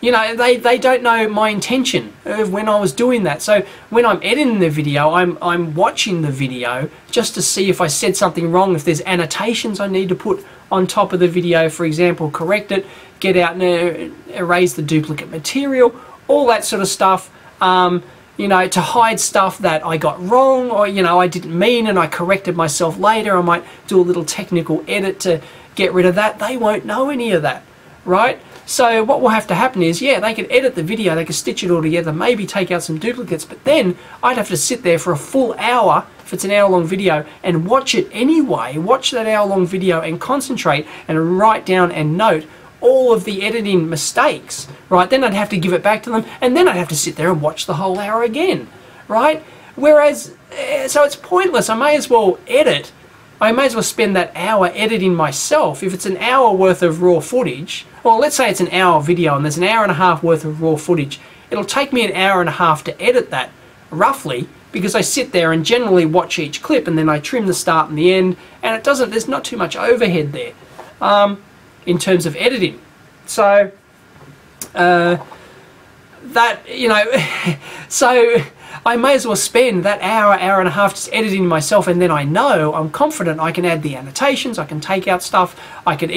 they don't know my intention of when I was doing that. So when I'm editing the video, I'm watching the video just to see if I said something wrong, if there's annotations I need to put on top of the video, for example, correct it, get out and erase the duplicate material, all that sort of stuff, to hide stuff that I got wrong, or, I didn't mean and I corrected myself later. I might do a little technical edit to get rid of that. They won't know any of that, right? So what will have to happen is, yeah, they could edit the video, they could stitch it all together, maybe take out some duplicates, but then I'd have to sit there for a full hour, if it's an hour-long video, and watch it anyway, watch that hour-long video and concentrate and write down and note all of the editing mistakes, right? Then I'd have to give it back to them, and then I'd have to sit there and watch the whole hour again, right? Whereas, so it's pointless. I may as well edit I may as well spend that hour editing myself. If it's an hour worth of raw footage, or let's say it's an hour video and there's an hour and a half worth of raw footage, it'll take me an hour and a half to edit that, roughly, because I sit there and generally watch each clip and then I trim the start and the end, and there's not too much overhead there in terms of editing. So that, you know, so I may as well spend that hour and a half just editing myself, and then I'm confident I can add the annotations, I can take out stuff, I could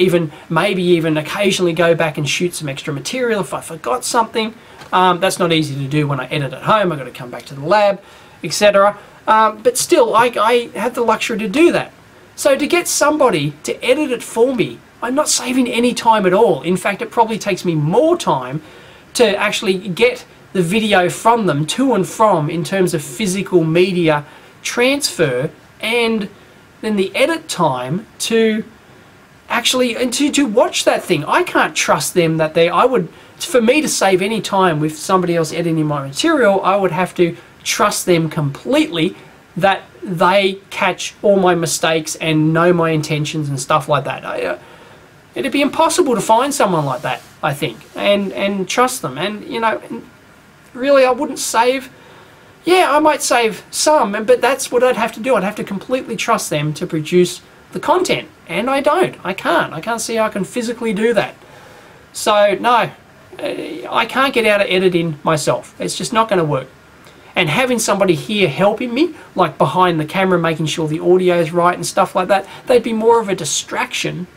maybe even occasionally go back and shoot some extra material if I forgot something. That's not easy to do when I edit at home. I've got to come back to the lab, etc. But still, I have the luxury to do that. So to get somebody to edit it for me, I'm not saving any time at all. In fact, it probably takes me more time to actually get the video from them to and from in terms of physical media transfer, and then the edit time to actually to watch that thing. I can't trust them that for me to save any time with somebody else editing my material, I would have to trust them completely that they catch all my mistakes and know my intentions and stuff like that. It'd be impossible to find someone like that, I think, and trust them. And, you know, really I wouldn't save, yeah, I might save some, but that's what I'd have to do. I'd have to completely trust them to produce the content, and I don't. I can't see how I can physically do that. So, no, I can't get out of editing myself. It's just not going to work. And having somebody here helping me, like behind the camera, making sure the audio is right and stuff like that, they'd be more of a distraction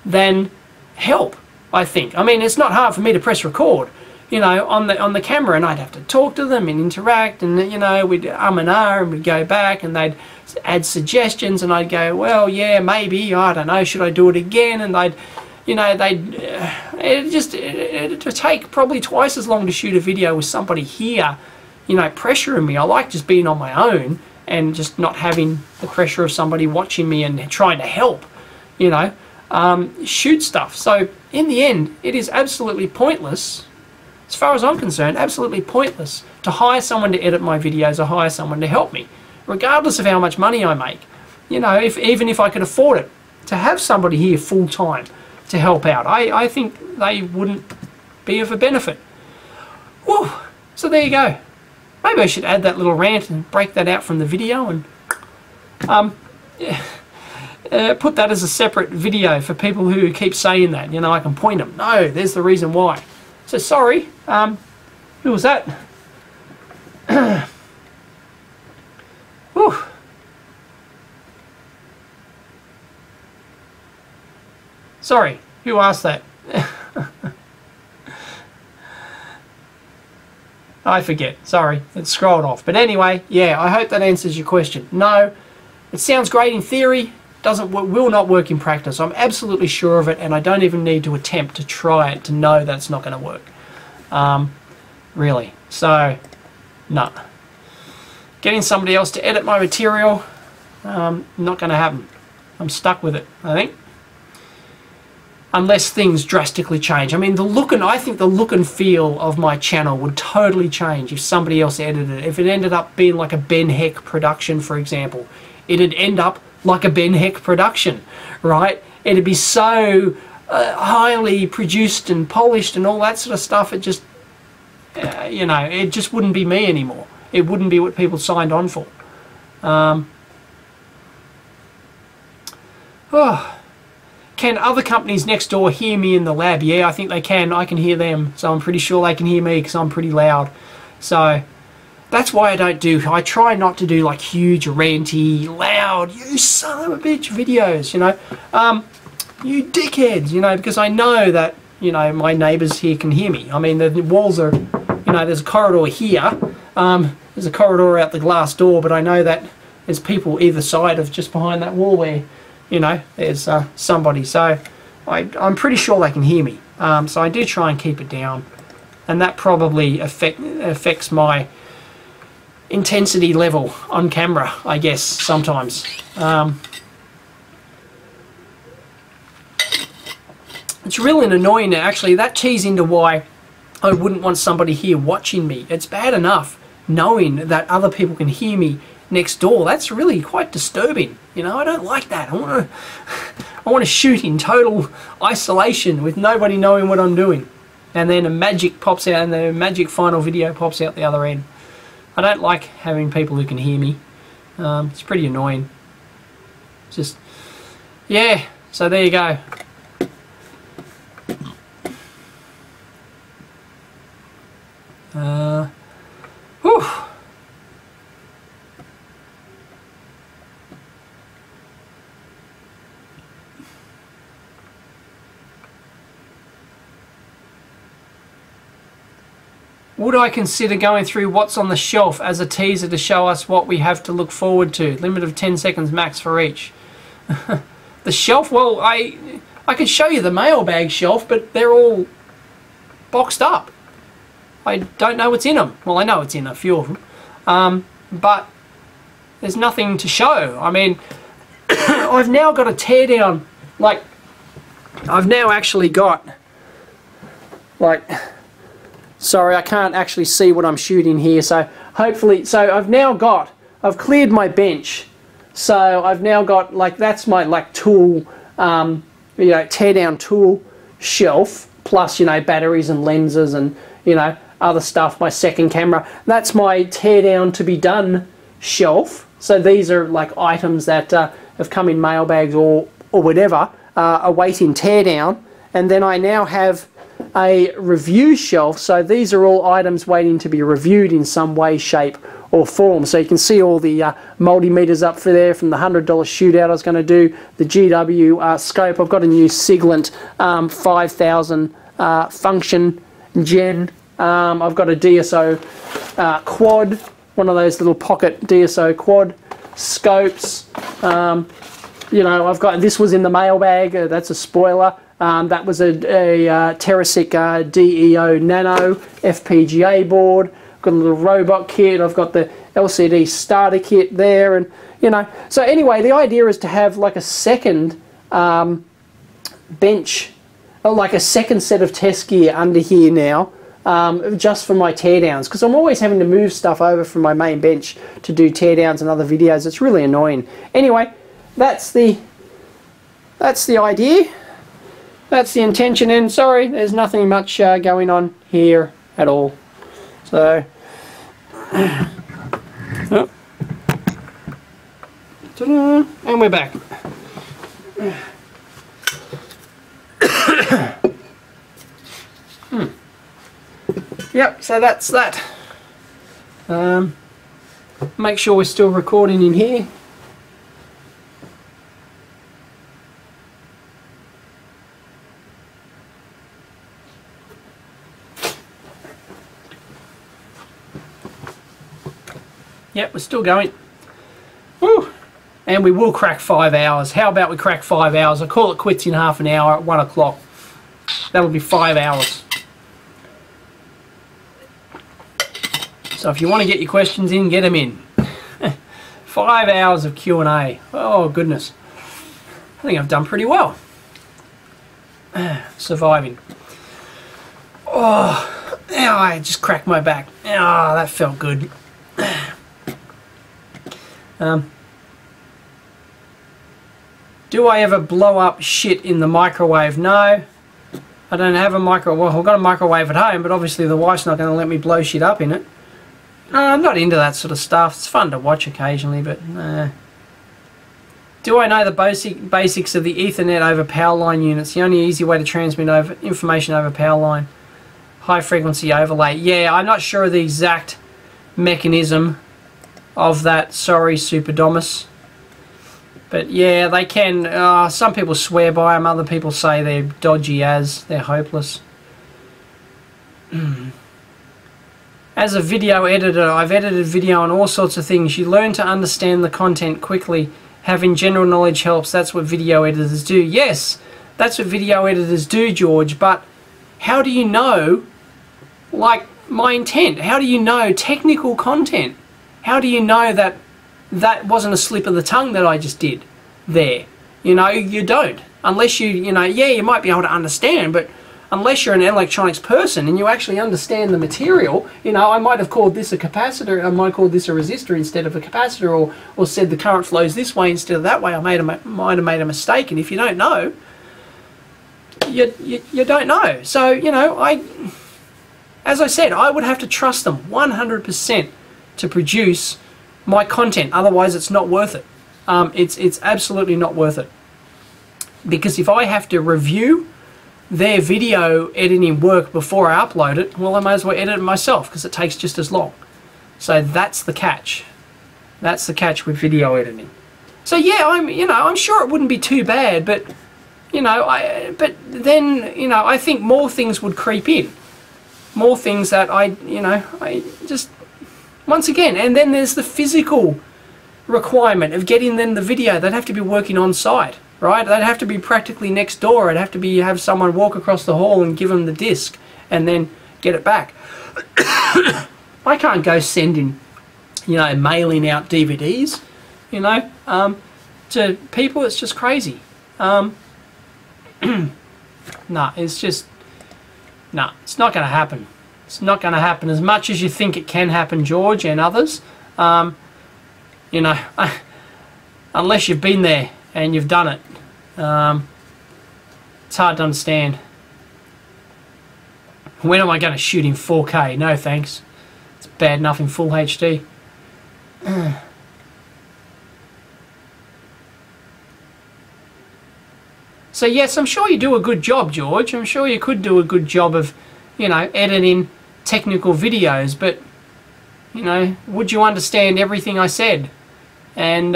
than help, I think. I mean, it's not hard for me to press record, you know, on the camera, and I'd have to talk to them and interact, and, you know, we'd and and we'd go back and they'd add suggestions, and I'd go, well, yeah, maybe, I don't know, should I do it again? And they'd, you know, it'd take probably twice as long to shoot a video with somebody here, you know, pressuring me. I like just being on my own and just not having the pressure of somebody watching me and trying to help, you know, shoot stuff. So in the end, it is absolutely pointless, as far as I'm concerned, absolutely pointless to hire someone to edit my videos or hire someone to help me, regardless of how much money I make. You know, even if I could afford it, to have somebody here full time to help out, I think they wouldn't be of a benefit. Whew. So there you go. Maybe I should add that little rant and break that out from the video and put that as a separate video for people who keep saying that. You know, I can point them. No, there's the reason why. So sorry, who was that? Whew. Sorry, who asked that? I forget, sorry, it scrolled off. But anyway, yeah, I hope that answers your question. No, it sounds great in theory, will not work in practice. I'm absolutely sure of it, and I don't even need to attempt to try it to know that it's not going to work. Really. So, no. Getting somebody else to edit my material, not going to happen. I'm stuck with it, I think. Unless things drastically change. I mean, I think the look and feel of my channel would totally change if somebody else edited it. If it ended up being like a Ben Heck production, for example, it'd end up like a Ben Heck production, right? It'd be so highly produced and polished and all that sort of stuff. It just, you know, it just wouldn't be me anymore. It wouldn't be what people signed on for. Can other companies next door hear me in the lab? Yeah, I think they can. I can hear them, so I'm pretty sure they can hear me because I'm pretty loud. So that's why I try not to do like huge, ranty, loud, you son of a bitch videos, you know. You dickheads, you know, because I know that, you know, my neighbours here can hear me. I mean, the walls are, you know, there's a corridor here. There's a corridor out the glass door, but I know that there's people either side of just behind that wall where, you know, there's somebody. So I'm pretty sure they can hear me. So I do try and keep it down. And that probably affects my intensity level on camera, I guess, sometimes. It's really annoying, actually. That tees into why I wouldn't want somebody here watching me. It's bad enough knowing that other people can hear me next door. That's really quite disturbing. You know, I don't like that. I want to shoot in total isolation with nobody knowing what I'm doing. And then a magic pops out, and the magic final video pops out the other end. I don't like having people who can hear me. It's pretty annoying. Just, yeah, so there you go. Whew. Would I consider going through what's on the shelf as a teaser to show us what we have to look forward to? Limit of 10 seconds max for each. The shelf, well, I can show you the mailbag shelf, but they're all boxed up. I don't know what's in them. Well, I know it's in a few of them, but there's nothing to show. I mean, I've now got a tear down, like, I've now actually got, like, sorry, I can't actually see what I'm shooting here, so hopefully, so I've cleared my bench, so I've now got, like, that's my, like, tool, you know, tear down tool shelf, plus, you know, batteries and lenses and, you know, other stuff, my second camera. That's my tear down to be done shelf. So these are like items that have come in mailbags or whatever, awaiting tear down. And then I now have a review shelf. So these are all items waiting to be reviewed in some way, shape or form. So you can see all the multimeters up for there from the $100 shootout I was going to do, the GW scope. I've got a new Siglant 5000 function gen. I've got a DSO quad, one of those little pocket DSO quad scopes. You know, I've got, this was in the mailbag, that's a spoiler. That was a Terrasic DEO Nano FPGA board. I've got a little robot kit. I've got the LCD starter kit there, and you know. So anyway, the idea is to have like a second bench, or like a second set of test gear under here now, just for my teardowns, because I'm always having to move stuff over from my main bench to do teardowns and other videos. It's really annoying. Anyway, that's the idea. That's the intention, and sorry, there's nothing much going on here at all. So, oh. And we're back. Yep, so that's that. Make sure we're still recording in here. Yep, we're still going. Woo! And we will crack 5 hours. How about we crack 5 hours? I'll call it quits in half an hour at 1 o'clock. That'll be 5 hours. So if you want to get your questions in, get them in. 5 hours of Q&A. Oh, goodness. I think I've done pretty well. Surviving. Oh, ow, I just cracked my back. Oh, that felt good. Do I ever blow up shit in the microwave? No. I don't have a microwave. Well, I've got a microwave at home, but obviously the wife's not going to let me blow shit up in it. I'm not into that sort of stuff. It's fun to watch occasionally, but do I know the basics of the Ethernet over power line units? The only easy way to transmit information over power line. High frequency overlay. Yeah, I'm not sure of the exact mechanism of that. Sorry, Super Domus. But yeah, they can. Some people swear by them. Other people say they're dodgy as. They're hopeless. As a video editor, I've edited video on all sorts of things. You learn to understand the content quickly. Having general knowledge helps. That's what video editors do. Yes, that's what video editors do, George. But how do you know, like, my intent? How do you know technical content? How do you know that that wasn't a slip of the tongue that I just did there? You know, you don't. Unless you know, yeah, you might be able to understand, but unless you're an electronics person and you actually understand the material, you know, I might have called this a capacitor, I might have called this a resistor instead of a capacitor, or said the current flows this way instead of that way. I might have made a mistake, and if you don't know, you don't know. So, you know, as I said, I would have to trust them 100% to produce my content, otherwise it's not worth it. It's absolutely not worth it. Because if I have to review their video editing work before I upload it, well, I might as well edit it myself, because it takes just as long. So that's the catch. That's the catch with video editing. So yeah, I'm sure it wouldn't be too bad, but but then, I think more things would creep in. More things that I just, once again, and then there's the physical requirement of getting them the video. They'd have to be working on site, right? They'd have to be practically next door. It'd have to be, have someone walk across the hall and give them the disc and then get it back. I can't go sending, mailing out DVDs, to people. It's just crazy. No, it's just, no, it's not going to happen. It's not going to happen as much as you think it can happen, George and others. Unless you've been there and you've done it, it's hard to understand. When am I going to shoot in 4K? No thanks. It's bad enough in full HD. So yes, I'm sure you do a good job, George. I'm sure you could do a good job of, editing technical videos, but, would you understand everything I said? And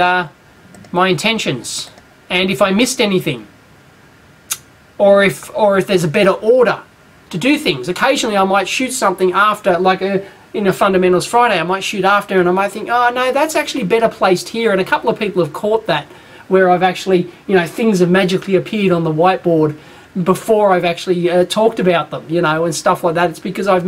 my intentions? And if I missed anything? Or if there's a better order to do things? Occasionally I might shoot something after, like in a Fundamentals Friday, I might shoot after and I might think, oh no, that's actually better placed here. And a couple of people have caught that, where I've actually, things have magically appeared on the whiteboard before I've actually talked about them, and stuff like that. It's because I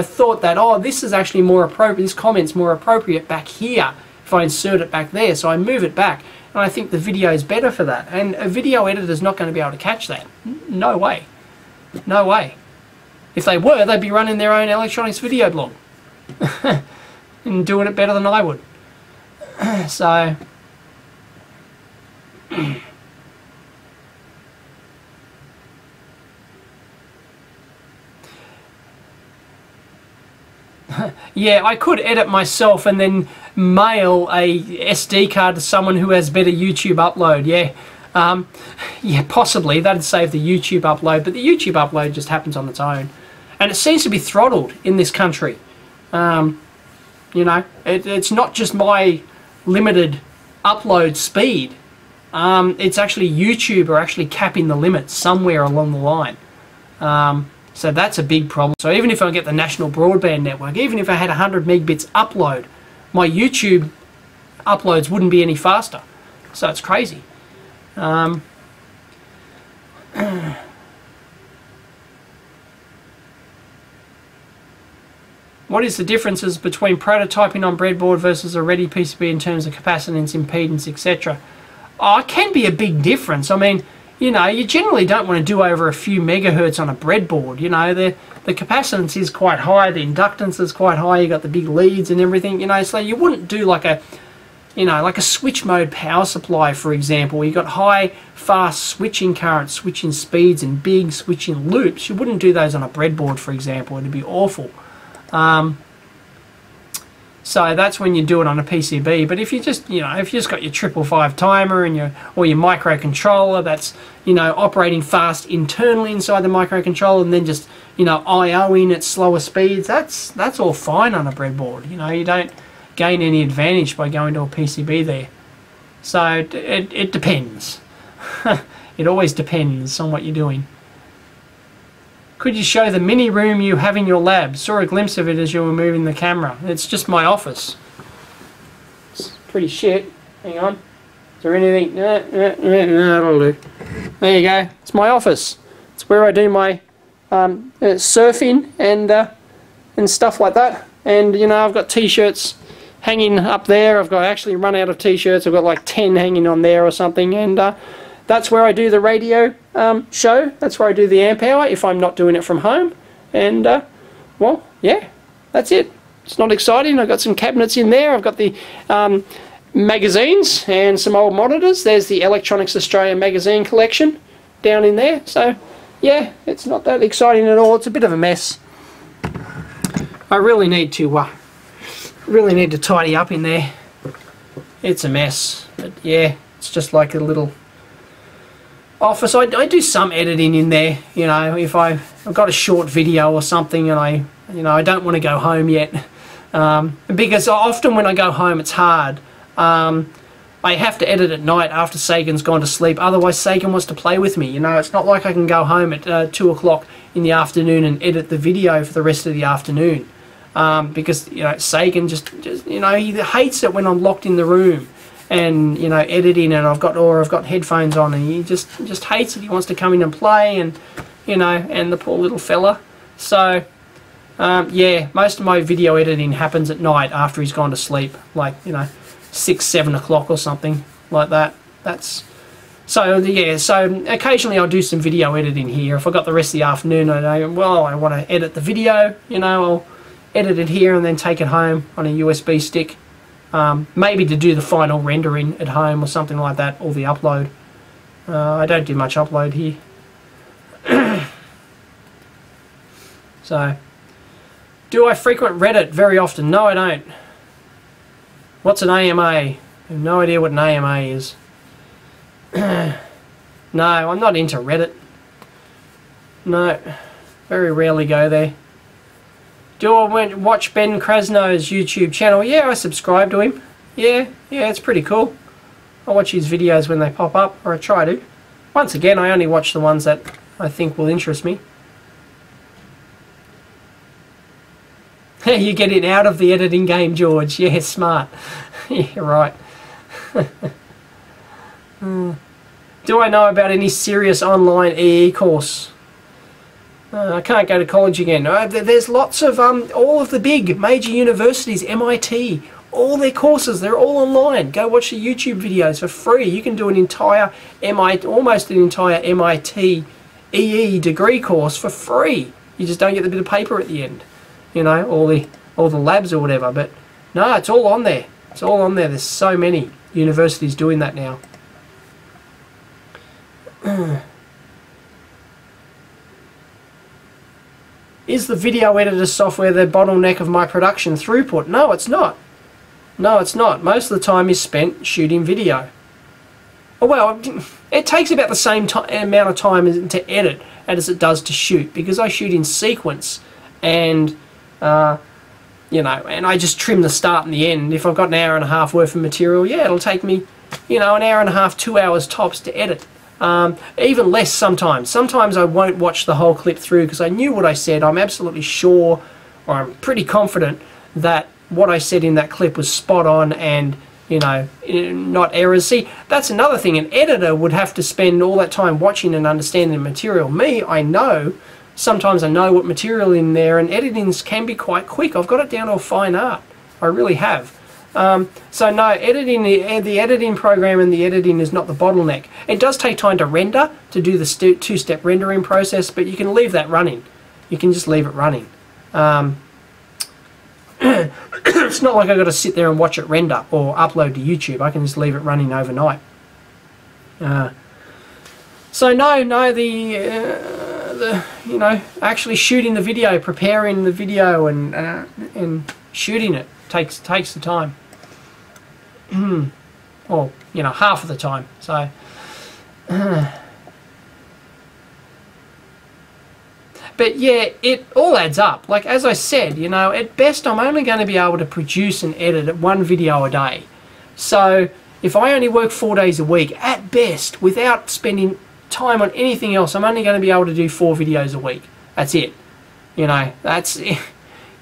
thought that, oh, this is actually more appropriate, this comment's more appropriate back here if I insert it back there. So I move it back, and I think the video is better for that. And a video editor's not going to be able to catch that. No way. No way. If they were, they'd be running their own electronics video blog and doing it better than I would. So... yeah, I could edit myself and then mail a SD card to someone who has better YouTube upload. Yeah, yeah, possibly that'd save the YouTube upload, but the YouTube upload just happens on its own, and it seems to be throttled in this country. It's not just my limited upload speed. It's actually YouTube are actually capping the limits somewhere along the line. So that's a big problem. So even if I get the national broadband network, even if I had 100 megabits upload, my YouTube uploads wouldn't be any faster. So it's crazy. What is the differences between prototyping on breadboard versus a ready PCB in terms of capacitance, impedance, etc.? Oh, it can be a big difference. I mean, you generally don't want to do over a few megahertz on a breadboard. The capacitance is quite high, the inductance is quite high, you got the big leads and everything, so you wouldn't do like a switch mode power supply, for example, where you got high, fast switching currents, switching speeds and big switching loops. You wouldn't do those on a breadboard, for example. It'd be awful. So that's when you do it on a PCB. But if you just, if you just got your 555 timer and your microcontroller that's, operating fast internally inside the microcontroller, and then just, I/O-ing at slower speeds, that's all fine on a breadboard. You don't gain any advantage by going to a PCB there. So it depends. It always depends on what you're doing. Could you show the mini room you have in your lab? Saw a glimpse of it as you were moving the camera. It's just my office. It's pretty shit. Hang on. Is there anything? No, that'll do. There you go. It's my office. It's where I do my surfing and stuff like that. And I've got t-shirts hanging up there. I've actually run out of t-shirts. I've got like 10 hanging on there or something. And that's where I do the radio show. That's where I do the amp hour if I'm not doing it from home. And, well, yeah, that's it. It's not exciting. I've got some cabinets in there. I've got the magazines and some old monitors. There's the Electronics Australia magazine collection down in there. So, yeah, it's not that exciting at all. It's a bit of a mess. I really need to tidy up in there. It's a mess. But, yeah, it's just like a little office. I do some editing in there, you know, if I've got a short video or something and I don't want to go home yet, because often when I go home it's hard. I have to edit at night after Sagan's gone to sleep, otherwise Sagan wants to play with me, you know. It's not like I can go home at 2 o'clock in the afternoon and edit the video for the rest of the afternoon, because, you know, Sagan just you know, he hates it when I'm locked in the room and, you know, editing, and I've got headphones on, and he just hates it. He wants to come in and play, and, you know, and the poor little fella. So yeah, most of my video editing happens at night after he's gone to sleep, like, you know, 6-7 o'clock or something like that. That's so, yeah, so occasionally I'll do some video editing here. If I've got the rest of the afternoon, I know, well, I want to edit the video, you know, I'll edit it here and then take it home on a USB stick. Maybe to do the final rendering at home or something like that, or the upload. I don't do much upload here. So, do I frequent Reddit very often? No, I don't. What's an AMA? I have no idea what an AMA is. No, I'm not into Reddit. No, very rarely go there. Do I watch Ben Krasno's YouTube channel? Yeah, I subscribe to him. Yeah, it's pretty cool. I watch his videos when they pop up, or I try to. Once again, I only watch the ones that I think will interest me. You get it out of the editing game, George. Yeah, smart. Yeah, right. Do I know about any serious online EE course? I can't go to college again. There's lots of, all of the big major universities, MIT, all their courses, they're all online. Go watch the YouTube videos for free. You can do an entire almost an entire MIT EE degree course for free. You just don't get the bit of paper at the end. You know, all the labs or whatever. But no, it's all on there. It's all on there. There's so many universities doing that now. Is the video editor software the bottleneck of my production throughput? No, it's not. No, it's not. Most of the time is spent shooting video. Oh, well, it takes about the same amount of time to edit as it does to shoot, because I shoot in sequence, and you know, and I just trim the start and the end. If I've got an hour and a half worth of material, yeah, it'll take me, you know, an hour and a half, 2 hours tops to edit. Even less sometimes. Sometimes I won't watch the whole clip through because I knew what I said. I'm absolutely sure, or I'm pretty confident that what I said in that clip was spot on and, you know, not errors. See, that's another thing. An editor would have to spend all that time watching and understanding the material. Me, I know. Sometimes I know what material in there, and editings can be quite quick. I've got it down to a fine art. I really have. So no, editing, the editing program and the editing is not the bottleneck. It does take time to render, to do the two-step rendering process, but you can leave that running. You can just leave it running. It's not like I've got to sit there and watch it render or upload to YouTube. I can just leave it running overnight. So no, the you know, actually shooting the video, preparing the video, and shooting it takes the time. Well, you know, half of the time. So but yeah, it all adds up. Like, as I said, you know, at best I'm only going to be able to produce and edit one video a day. So if I only work 4 days a week, at best, without spending time on anything else, I'm only going to be able to do 4 videos a week. That's it. You know, that's it.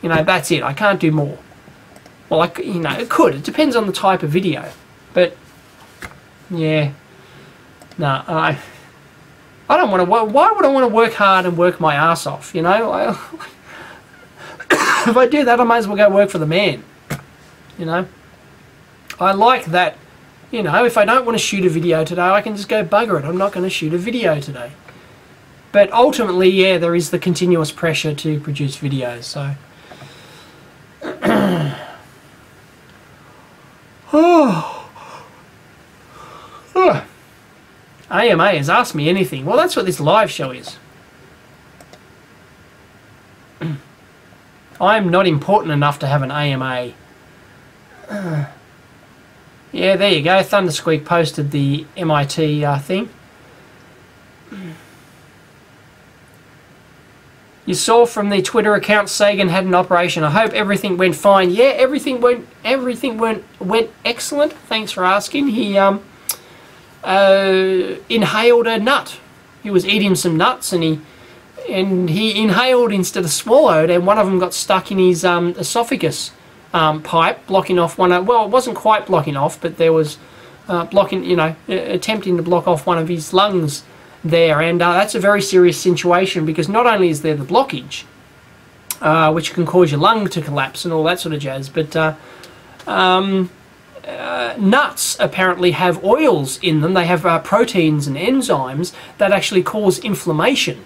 You know, that's it. I can't do more. Well, you know, it could. It depends on the type of video. But yeah, no, I don't want to. Why would I want to work hard and work my ass off? You know, if I do that, I might as well go work for the man. You know, I like that You know, if I don't want to shoot a video today, I can just go bugger it. I'm not going to shoot a video today. But ultimately, yeah, there is the continuous pressure to produce videos. So, AMA has asked me anything. Well, that's what this live show is. I'm not important enough to have an AMA. Yeah, there you go. Thundersqueak posted the MIT thing. You saw from the Twitter account Sagan had an operation. I hope everything went fine. Yeah, everything went excellent. Thanks for asking. He inhaled a nut. He was eating some nuts and he inhaled instead of swallowed, and one of them got stuck in his esophagus pipe, blocking off one of, well, it wasn't quite blocking off, but there was blocking, you know, attempting to block off one of his lungs there, and that's a very serious situation, because not only is there the blockage, which can cause your lung to collapse and all that sort of jazz, but nuts apparently have oils in them. They have proteins and enzymes that actually cause inflammation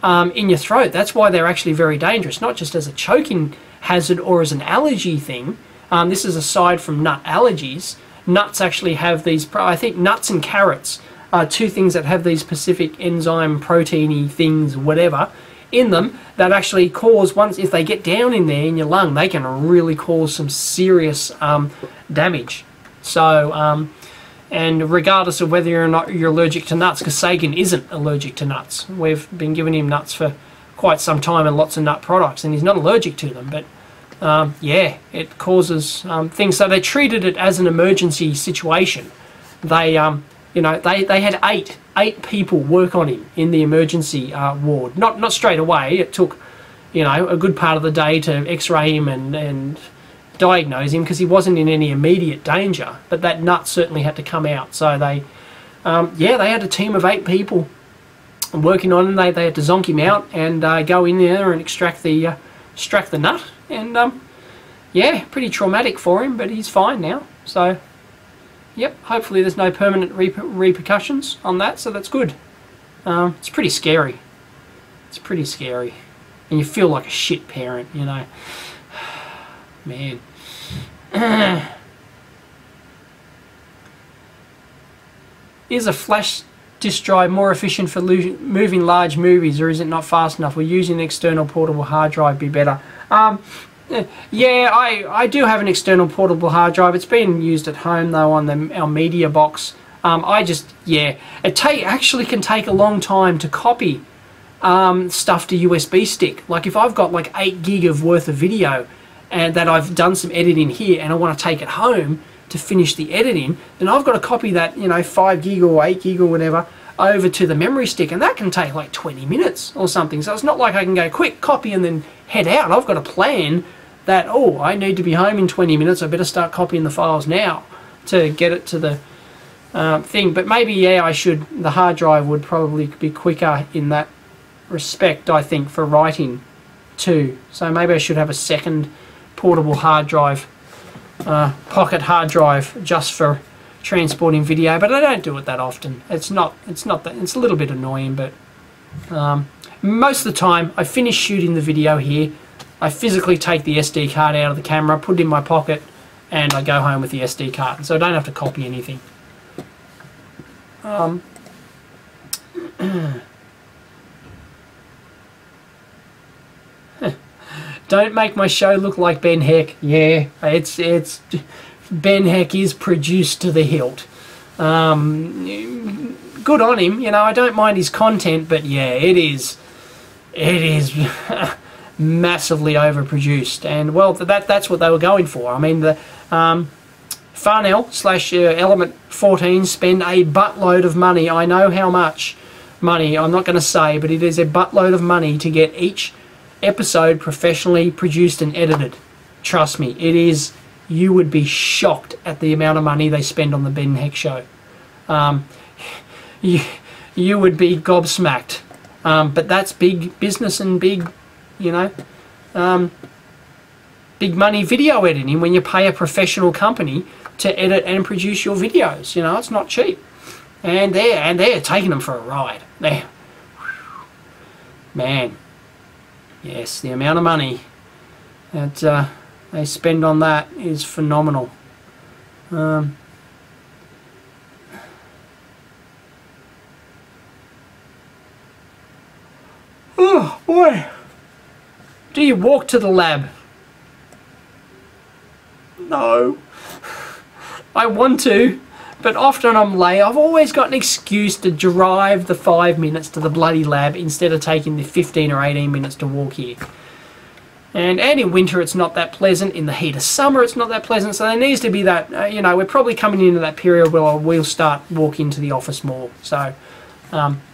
in your throat. That's why they're actually very dangerous, not just as a choking hazard or as an allergy thing. This is aside from nut allergies. Nuts actually have these, I think nuts and carrots are two things that have these specific enzyme, proteiny things, whatever, in them that actually cause, once if they get down in there in your lung, they can really cause some serious damage. So, and regardless of whether or not you're allergic to nuts, because Sagan isn't allergic to nuts. We've been giving him nuts for quite some time and lots of nut products, and he's not allergic to them. But yeah, it causes things. So they treated it as an emergency situation. They, you know, they had eight people work on him in the emergency ward. Not straight away. It took, you know, a good part of the day to X-ray him and diagnose him, because he wasn't in any immediate danger. But that nut certainly had to come out. So they, yeah, they had a team of 8 people working on him. They had to zonk him out and go in there and extract the nut. And yeah, pretty traumatic for him, but he's fine now. So yep, hopefully there's no permanent repercussions on that, so that's good. It's pretty scary. It's pretty scary. And you feel like a shit parent, you know. Man. Is a flash disk drive more efficient for moving large movies, or is it not fast enough? Will using an external portable hard drive be better? Yeah, I do have an external portable hard drive. It's being used at home though on our media box. Yeah, it actually can take a long time to copy stuff to USB stick. Like if I've got like 8 gig of worth of video and that I've done some editing here and I want to take it home to finish the editing, then I've got to copy that, you know, 5 gig or 8 gig or whatever over to the memory stick, and that can take like 20 minutes or something. So it's not like I can go quick copy and then head out. I've got to plan that, oh, I need to be home in 20 minutes, I better start copying the files now to get it to the thing. But maybe, yeah, the hard drive would probably be quicker in that respect, I think, for writing too. So maybe I should have a second portable hard drive, pocket hard drive, just for transporting video, but I don't do it that often. It's not that, it's a little bit annoying, but most of the time I finish shooting the video here, I physically take the SD card out of the camera, put it in my pocket, and I go home with the SD card, so I don't have to copy anything. Don't make my show look like Ben Heck. Yeah, it's Ben Heck is produced to the hilt. Good on him, you know. I don't mind his content, but yeah, it is massively overproduced. And well, that's what they were going for. I mean, the Farnell/Element 14 spend a buttload of money. I know how much money. I'm not going to say, but it is a buttload of money to get each episode professionally produced and edited. Trust me, it is. You would be shocked at the amount of money they spend on the Ben Heck show. You would be gobsmacked. But that's big business and big, you know, big money video editing when you pay a professional company to edit and produce your videos. You know, it's not cheap. And they're taking them for a ride. There. Man. Yes, the amount of money that they spend on that is phenomenal. Oh boy. Do you walk to the lab? No. I want to, but often I'm late. I've always got an excuse to drive the 5 minutes to the bloody lab instead of taking the 15 or 18 minutes to walk here. And in winter it's not that pleasant. In the heat of summer it's not that pleasant. So there needs to be that, you know, we're probably coming into that period where we'll start walking to the office more. So,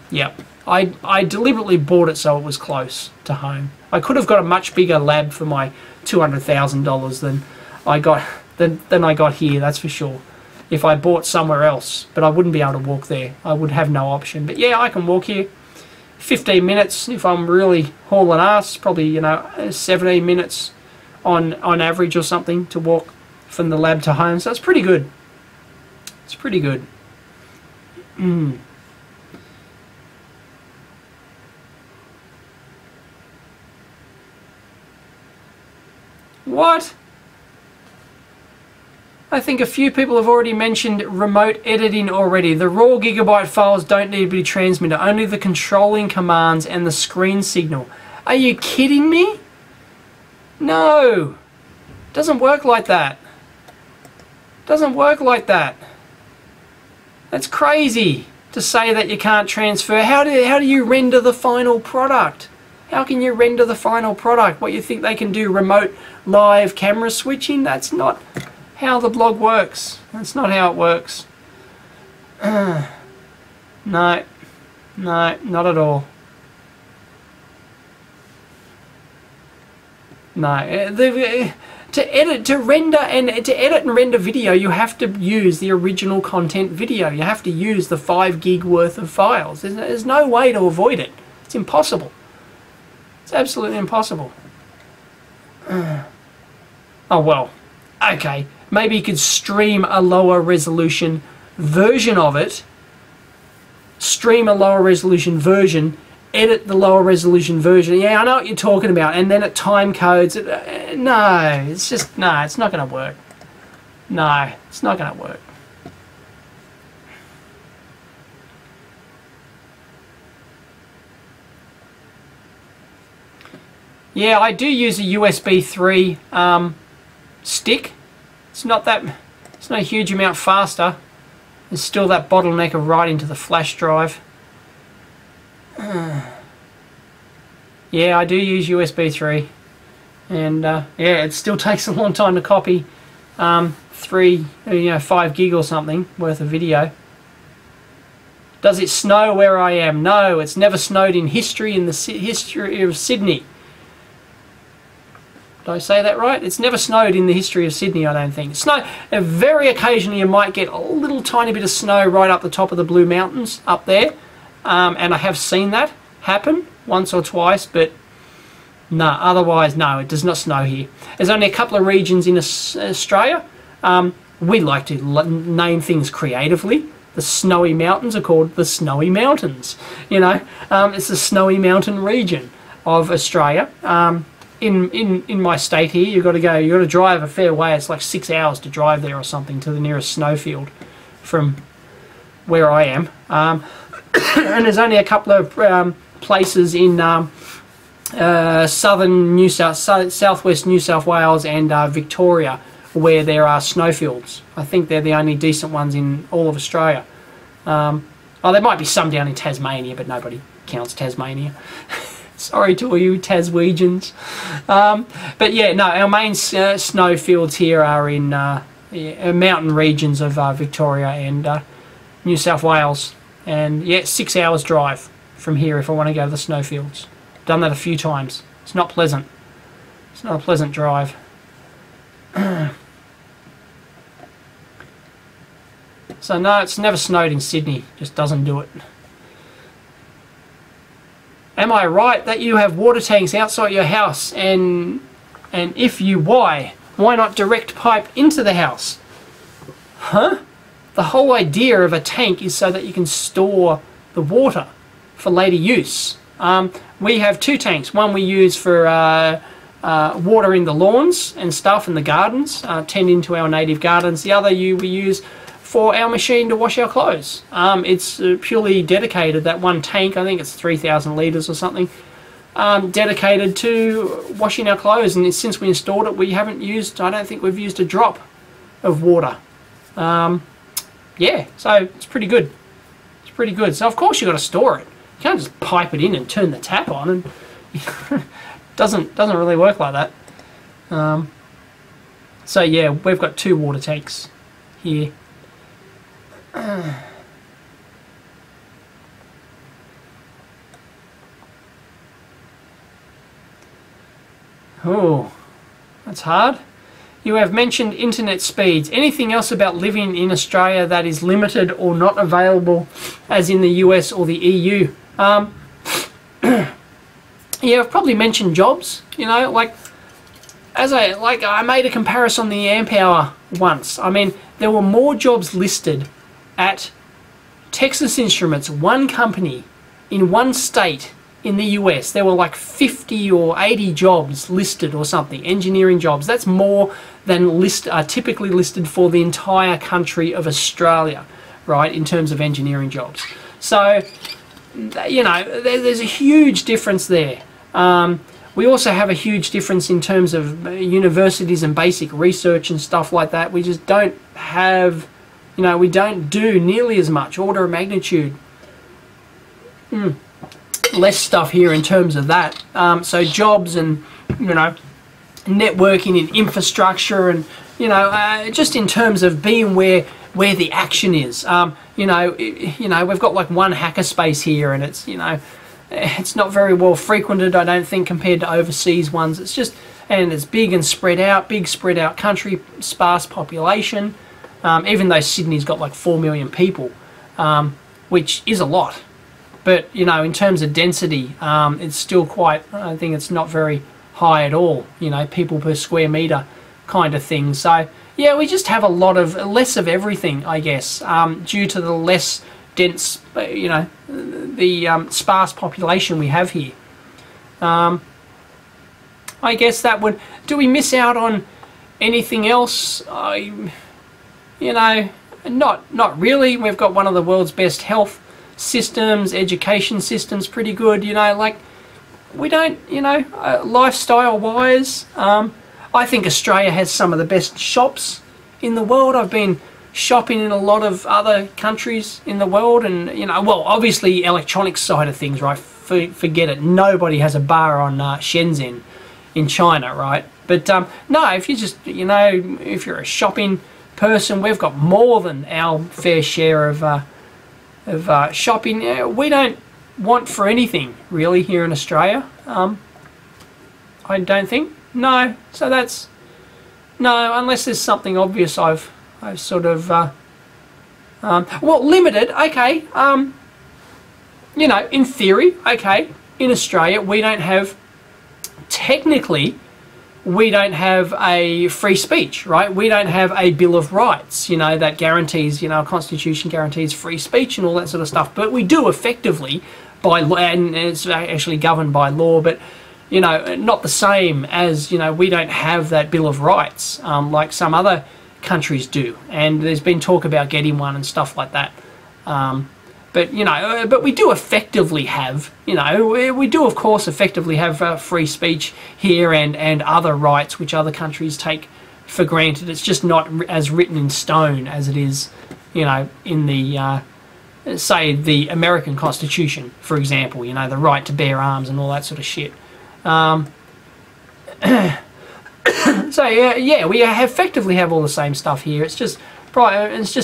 yeah. I deliberately bought it so it was close to home. I could have got a much bigger lab for my $200,000 than I got here, that's for sure. If I bought somewhere else, but I wouldn't be able to walk there. I would have no option. But yeah, I can walk here. 15 minutes if I'm really hauling ass. Probably, you know, 17 minutes on average or something to walk from the lab to home. So it's pretty good. It's pretty good. What? I think a few people have already mentioned remote editing already. The raw gigabyte files don't need to be transmitted, only the controlling commands and the screen signal. Are you kidding me? No. Doesn't work like that. Doesn't work like that. That's crazy to say that you can't transfer. How do you render the final product? How can you render the final product? What, you think they can do remote live camera switching? That's not how the blog works. That's not how it works. No, not at all. No, to render and render video, you have to use the original content video. You have to use the 5 gig worth of files. There's no way to avoid it. It's impossible. It's absolutely impossible. Oh well, okay. Maybe you could stream a lower resolution version of it. Stream a lower resolution version. Edit the lower resolution version. Yeah, I know what you're talking about. And then it time codes. No, it's just, no, it's not going to work. No, it's not going to work. Yeah, I do use a USB 3 stick. It's not a huge amount faster. There's still that bottleneck of writing to the flash drive. Yeah, I do use USB 3, and yeah, it still takes a long time to copy 5 gig or something worth of video. Does it snow where I am? No, it's never snowed in history of Sydney. Did I say that right? It's never snowed in the history of Sydney, I don't think. Very occasionally you might get a little tiny bit of snow right up the top of the Blue Mountains up there. And I have seen that happen once or twice, but no, otherwise, no, it does not snow here. There's only a couple of regions in Australia. We like to name things creatively. The snowy mountains are called the Snowy Mountains. You know, it's the Snowy Mountain region of Australia. In my state here, you've got to drive a fair way. It's like 6 hours to drive there or something to the nearest snowfield from where I am. And there's only a couple of places in southwest New South Wales and Victoria where there are snowfields. I think they're the only decent ones in all of Australia. Oh, there might be some down in Tasmania, but nobody counts Tasmania. Sorry to all you Taswegians. But yeah, no, our main snowfields here are in mountain regions of Victoria and New South Wales. And yeah, 6 hours drive from here if I want to go to the snowfields. Done that a few times. It's not pleasant. It's not a pleasant drive. So no, it's never snowed in Sydney. Just doesn't do it. Am I right that you have water tanks outside your house? And if you, why? Why not direct pipe into the house? huh? The whole idea of a tank is so that you can store the water for later use. We have 2 tanks. One we use for watering the lawns and stuff in the gardens, tending to our native gardens. The other we use for our machine to wash our clothes. It's purely dedicated, that one tank, I think it's 3,000 litres or something, dedicated to washing our clothes. And since we installed it, we haven't used, I don't think we've used a drop of water. Yeah, so it's pretty good. It's pretty good. So of course you've got to store it. You can't just pipe it in and turn the tap on, and doesn't really work like that. So yeah, we've got 2 water tanks here. Oh, that's hard. You have mentioned internet speeds. Anything else about living in Australia that is limited or not available as in the US or the EU? Yeah, I've probably mentioned jobs. You know, like I made a comparison on the amp hour once. I mean, there were more jobs listed at Texas Instruments, one company in one state in the US. There were like 50 or 80 jobs listed or something, engineering jobs. That's more than are typically listed for the entire country of Australia, right, in terms of engineering jobs. So, you know, there's a huge difference there. We also have a huge difference in terms of universities and basic research and stuff like that. We just don't have, you know, we don't do nearly as much, order of magnitude. Less stuff here in terms of that. So jobs and, you know, networking and infrastructure and, you know, just in terms of being where the action is. You know, we've got like one hackerspace here, and it's, you know, it's not very well frequented, I don't think, compared to overseas ones. It's just, and it's big and spread out, big spread out country, sparse population. Even though Sydney's got like 4 million people, which is a lot. But, you know, in terms of density, it's still quite, I think it's not very high at all, you know, people per square metre kind of thing. So, yeah, we just have less of everything, I guess, due to the less dense, you know, the sparse population we have here. I guess that would, do we miss out on anything else? You know, not really. We've got one of the world's best health systems, education systems, pretty good, you know, like, we don't, you know, lifestyle wise, I think Australia has some of the best shops in the world. I've been shopping in a lot of other countries in the world, and, you know, well, obviously electronics side of things, right, forget it, nobody has a bar on Shenzhen in China, right? But no, if you just, you know, if you're a shopping person, we've got more than our fair share of shopping. We don't want for anything really here in Australia. I don't think. No. So that's no, unless there's something obvious. I've sort of well, limited. Okay. You know, in theory, okay. In Australia, we don't have, technically, we don't have a free speech, right? We don't have a Bill of Rights, you know, that guarantees, you know, a constitution guarantees free speech and all that sort of stuff. But we do effectively by law, and it's actually governed by law, but, you know, not the same as, you know, we don't have that Bill of Rights like some other countries do. And there's been talk about getting one and stuff like that. But, you know, but we do effectively have, you know, we do, of course, effectively have free speech here and other rights which other countries take for granted. It's just not as written in stone as it is, you know, in the, say, the American Constitution, for example, you know, the right to bear arms and all that sort of shit. So, yeah, we effectively have all the same stuff here. It's just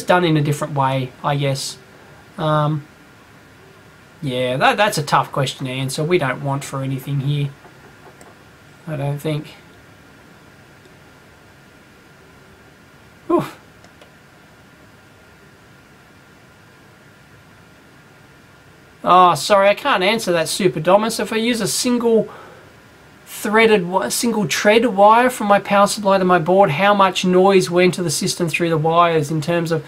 done in a different way, I guess. Yeah, that's a tough question to answer. We don't want for anything here, I don't think. Oof. Oh, sorry, I can't answer that, Super Domus. If I use a single single thread wire from my power supply to my board, how much noise went to the system through the wires in terms of,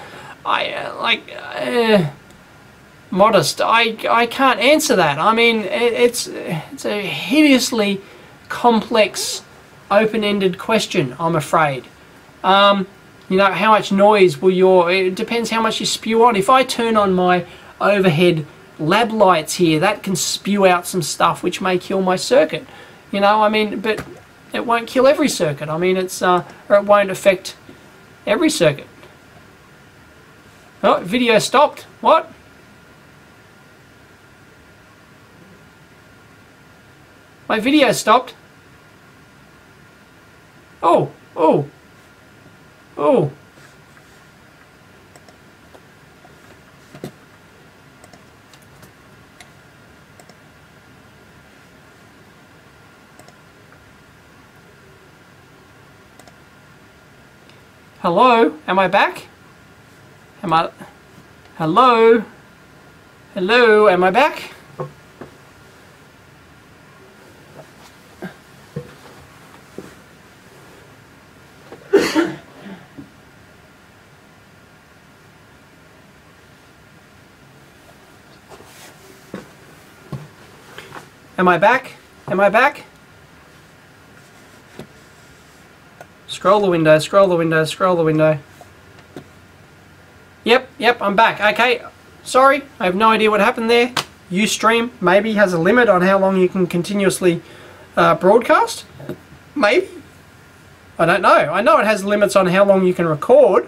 modest. I can't answer that. I mean, it's a hideously complex, open-ended question, I'm afraid. You know, how much noise will it depends how much you spew on. If I turn on my overhead lab lights here, that can spew out some stuff which may kill my circuit. You know, I mean, but it won't kill every circuit. I mean, or it won't affect every circuit. Oh, video stopped. What? My video stopped. Oh. Hello? Am I back? Hello? Hello? Am I back? Am I back? Am I back? Scroll the window, scroll the window, scroll the window. Yep, I'm back. Okay, sorry, I have no idea what happened there. Ustream maybe has a limit on how long you can continuously broadcast. Maybe. I don't know. I know it has limits on how long you can record.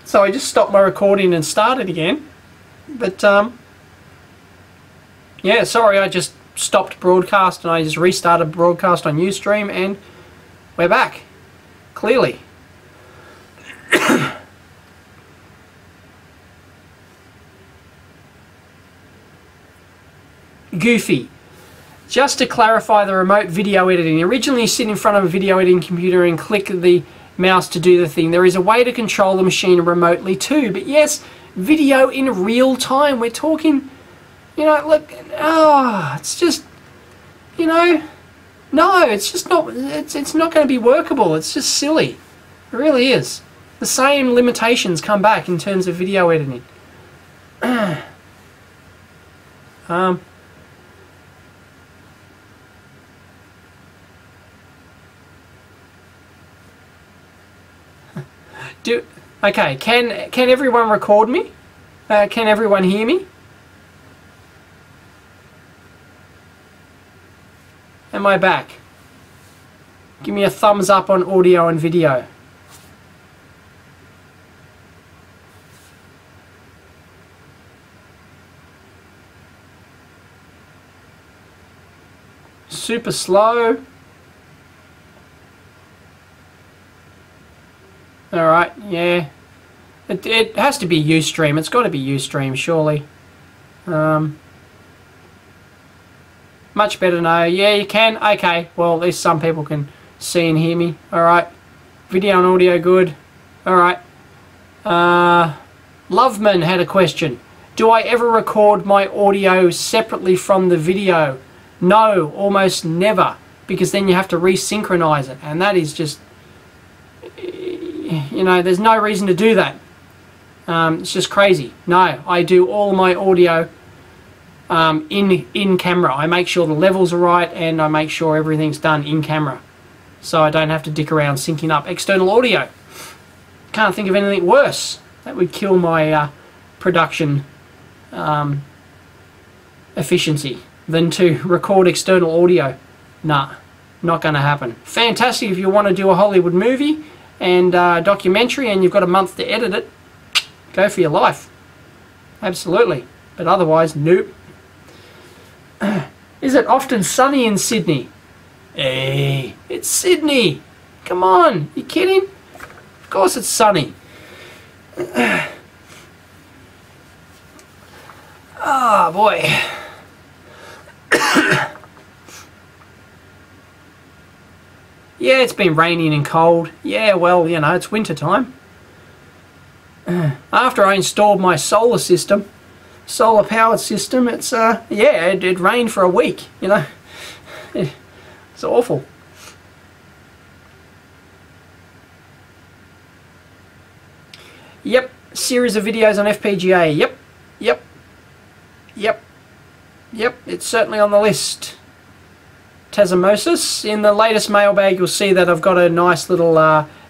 So I just stopped my recording and started again. But, yeah, sorry, I just stopped broadcast and I just restarted broadcast on Ustream and we're back. Clearly. Goofy. Just to clarify the remote video editing. Originally you sit in front of a video editing computer and click the mouse to do the thing. There is a way to control the machine remotely too. But yes, video in real time. We're talking, you know, look, it's just, you know, no, it's just not, it's not going to be workable. It's just silly. It really is. The same limitations come back in terms of video editing. Okay, can everyone record me? Can everyone hear me? Am I back? Give me a thumbs up on audio and video. Super slow. Alright, yeah. It has to be Ustream. It's got to be Ustream, surely. Much better now. Yeah, you can. Okay, well, at least some people can see and hear me. Alright. Video and audio good. Alright. Loveman had a question. Do I ever record my audio separately from the video? No, almost never. Because then you have to resynchronize it. And that is just... You know, there's no reason to do that. It's just crazy. No, I do all my audio in camera. I make sure the levels are right and I make sure everything's done in camera. So I don't have to dick around syncing up external audio. Can't think of anything worse. That would kill my production efficiency than to record external audio. Nah, not going to happen. Fantastic if you want to do a Hollywood movie and documentary and you've got a month to edit it. Go for your life. Absolutely. But otherwise, nope. Is it often sunny in Sydney? Hey, it's Sydney. Come on, you kidding? Of course it's sunny. Oh boy. Yeah, it's been raining and cold. Yeah, well, you know, it's winter time. After I installed my solar system, solar powered system, it's yeah, it rained for a week, you know. It's awful. Yep, series of videos on FPGA. Yep, yep, yep, yep, it's certainly on the list. Tasmosis, in the latest mailbag you'll see that I've got a nice little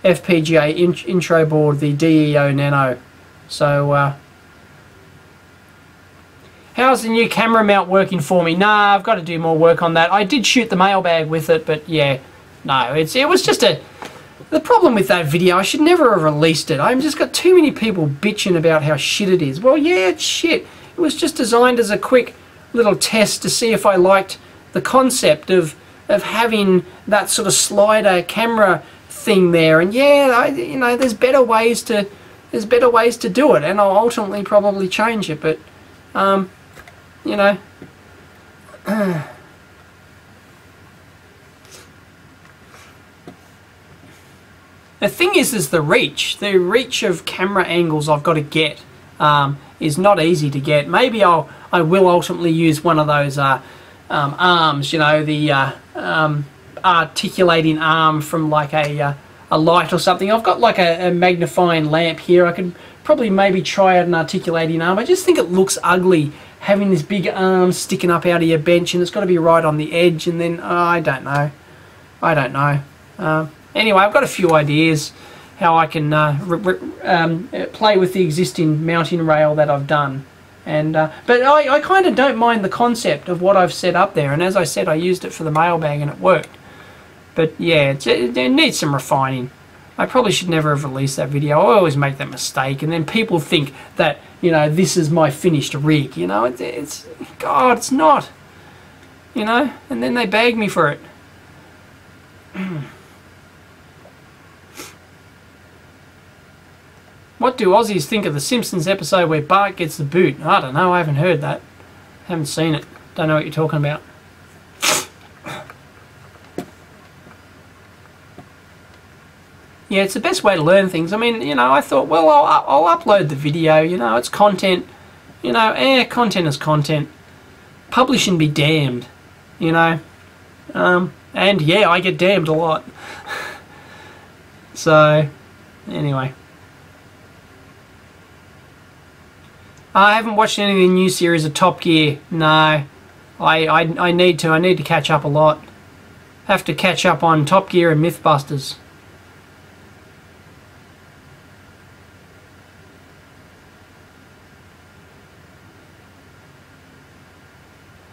FPGA intro board, the DEO Nano. So, how's the new camera mount working for me? Nah, I've got to do more work on that. I did shoot the mailbag with it, but yeah, no, it was just a... The problem with that video, I should never have released it. I've just got too many people bitching about how shit it is. Well, yeah, it's shit. It was just designed as a quick little test to see if I liked the concept of having that sort of slider camera thing there. And yeah, you know, there's better ways to do it, and I'll ultimately probably change it. But you know. The thing is the reach. The reach of camera angles I've got to get is not easy to get. Maybe I will ultimately use one of those arms, you know, the articulating arm from like a light or something. I've got like a magnifying lamp here. I could probably maybe try out an articulating arm. I just think it looks ugly having this big arm sticking up out of your bench, and it's got to be right on the edge, and then I don't know. Anyway, I've got a few ideas how I can play with the existing mounting rail that I've done. And but I kind of don't mind the concept of what I've set up there. And as I said, I used it for the mailbag and it worked. But yeah, it needs some refining. I probably should never have released that video. I always make that mistake. And then people think that, you know, this is my finished rig. You know, it's God, it's not. You know, and then they bag me for it. What do Aussies think of the Simpsons episode where Bart gets the boot? I don't know, I haven't heard that. Haven't seen it. Don't know what you're talking about. Yeah, it's the best way to learn things. I mean, you know, I thought, well, I'll upload the video, you know, it's content. You know, content is content. Publishing be damned, you know. And yeah, I get damned a lot. So, anyway. I haven't watched any of the new series of Top Gear. No, I need to. I need to catch up a lot. Have to catch up on Top Gear and Mythbusters.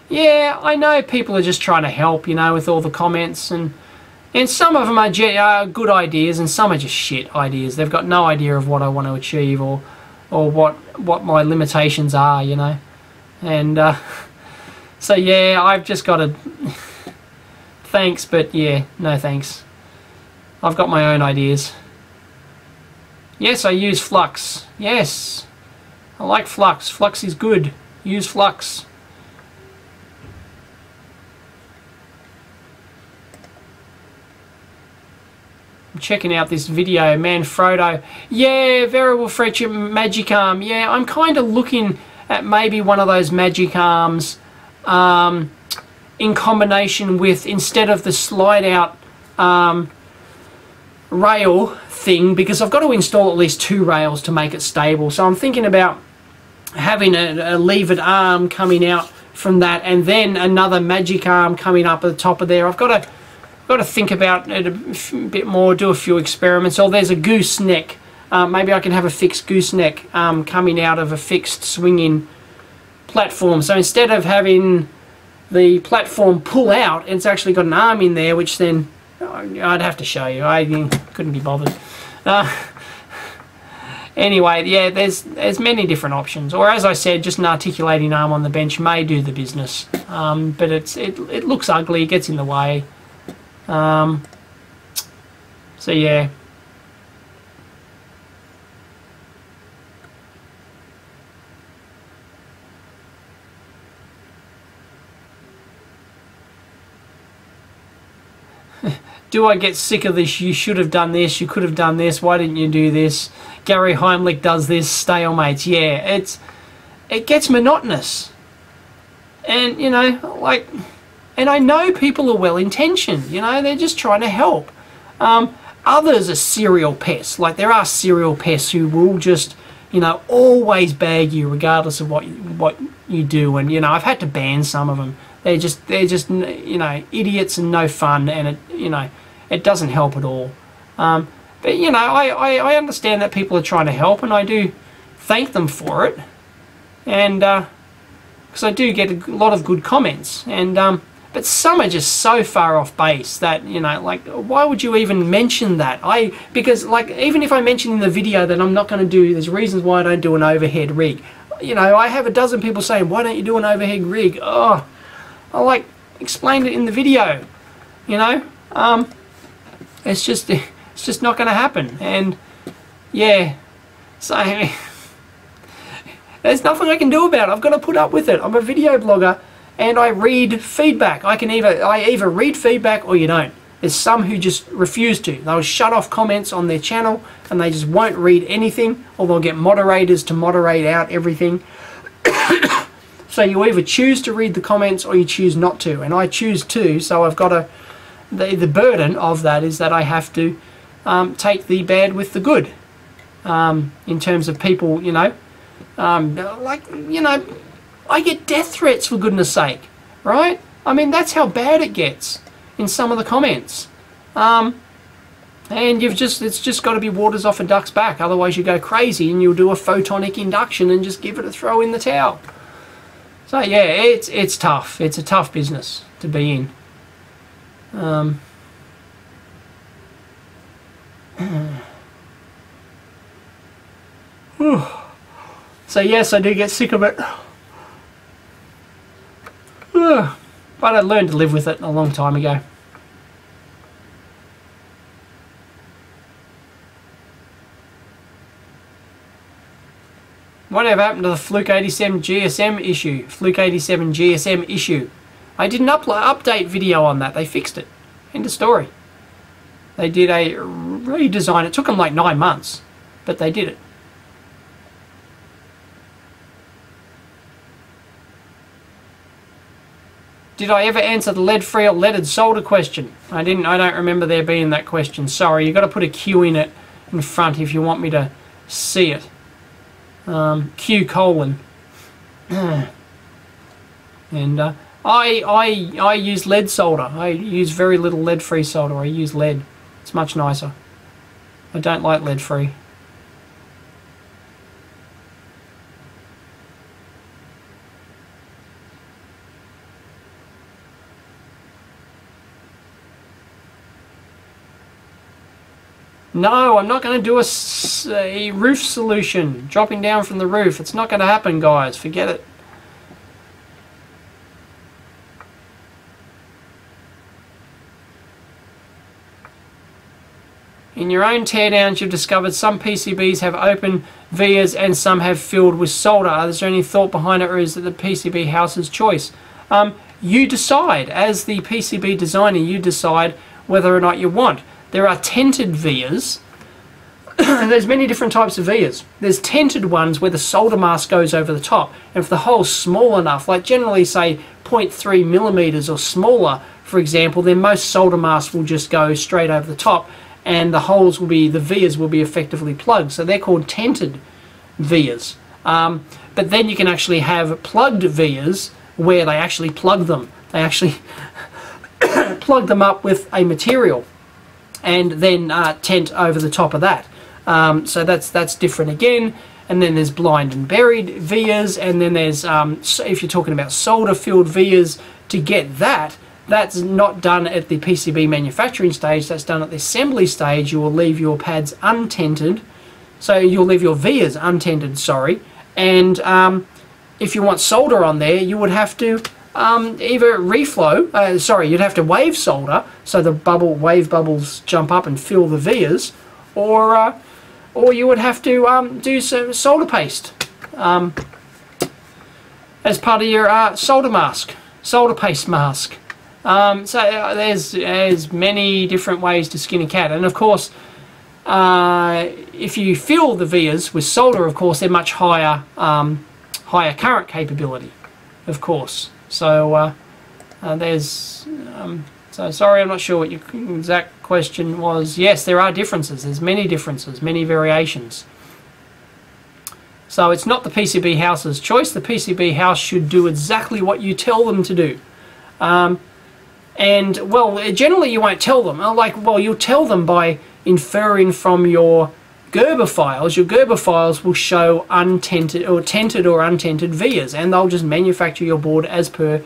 Yeah, I know people are just trying to help, you know, with all the comments, and some of them are good ideas, and some are just shit ideas. They've got no idea of what I want to achieve, or what my limitations are, you know. And so yeah, I've just got to thanks, but yeah, no thanks. I've got my own ideas. Yes, I use Flux. Yes, I like Flux. Flux is good. Use Flux. I'm checking out this video, Manfrotto. Yeah, variable feature magic arm. Yeah, I'm kind of looking at maybe one of those magic arms in combination with, instead of the slide out rail thing, because I've got to install at least 2 rails to make it stable. So I'm thinking about having a levered arm coming out from that, and then another magic arm coming up at the top of there. I've got to think about it a bit more, do a few experiments. Or there's a gooseneck. Maybe I can have a fixed gooseneck coming out of a fixed swinging platform. So instead of having the platform pull out, it's actually got an arm in there, which then I'd have to show you. I couldn't be bothered. Anyway, yeah, there's many different options. Or as I said, just an articulating arm on the bench may do the business. But it looks ugly, it gets in the way. So yeah. Do I get sick of this? You should have done this. You could have done this. Why didn't you do this? Gary Heimlich does this. Stalemates. Yeah, it gets monotonous. And you know, like, And I know people are well-intentioned, you know, they're just trying to help. Others are serial pests. Like, there are serial pests who will just, you know, always bag you regardless of what you do. And, you know, I've had to ban some of them. They're just, you know, idiots and no fun, and it, you know, it doesn't help at all. But, you know, I understand that people are trying to help, and I do thank them for it. And, because I do get a lot of good comments. And, but some are just so far off base that, you know, like, why would you even mention that? Because, like, even if I mention in the video that I'm not going to do, there's reasons why I don't do an overhead rig. You know, I have a dozen people saying, why don't you do an overhead rig? Oh, I, like, explained it in the video, you know? It's just not going to happen. And, yeah, so, there's nothing I can do about it. I've got to put up with it. I'm a video blogger. And I read feedback. I either read feedback or you don't. There's some who just refuse to. They'll shut off comments on their channel and they just won't read anything, or they'll get moderators to moderate out everything. So you either choose to read the comments or you choose not to. And I choose to, so I've got the burden of that is that I have to take the bad with the good. In terms of people, you know, like, you know, I get death threats, for goodness sake, right? I mean, that's how bad it gets in some of the comments. And it's just got to be waters off a duck's back, otherwise you go crazy and you'll do a photonic induction and just give it a throw in the towel. So yeah, it's tough. It's a tough business to be in. So yes, I do get sick of it. But I learned to live with it a long time ago. Whatever happened to the Fluke 87 GSM issue? Fluke 87 GSM issue. I did an update video on that. They fixed it. End of story. They did a redesign. It took them like 9 months, but they did it. Did I ever answer the lead-free or leaded solder question? I didn't. I don't remember there being that question. Sorry, you've got to put a Q in it in front if you want me to see it. Q colon. And I use lead solder. I use very little lead-free solder. I use lead. It's much nicer. I don't like lead-free. No, I'm not going to do a roof solution, dropping down from the roof. It's not going to happen, guys. Forget it. In your own teardowns, you've discovered some PCBs have open vias and some have filled with solder. Is there any thought behind it, or is it the PCB house's choice? You decide. As the PCB designer, you decide whether or not you want. There are tented vias. There's many different types of vias. There's tented ones where the solder mask goes over the top. And if the hole's small enough, like generally say 0.3 millimeters or smaller, for example, then most solder masks will just go straight over the top, and the holes will be, the vias will be effectively plugged. So they're called tented vias. But then you can actually have plugged vias where they actually plug them. They actually plug them up with a material and then tent over the top of that. So that's different again. And then there's blind and buried vias, and then there's, if you're talking about solder filled vias, to get that, that's not done at the PCB manufacturing stage, that's done at the assembly stage. You will leave your pads untented, so you'll leave your vias untented, sorry, and if you want solder on there, you would have to either reflow, you'd have to wave solder, so the wave bubbles jump up and fill the vias, or you would have to do some solder paste as part of your solder paste mask. So there's many different ways to skin a cat, and of course if you fill the vias with solder, of course they're much higher higher current capability, of course. So So sorry, I'm not sure what your exact question was. Yes, there are differences. There's many differences, many variations. So it's not the PCB house's choice. The PCB house should do exactly what you tell them to do. And, well, generally you won't tell them. Well, you'll tell them by inferring from your Gerber files. Your Gerber files will show untented or tented or untented vias, and they'll just manufacture your board as per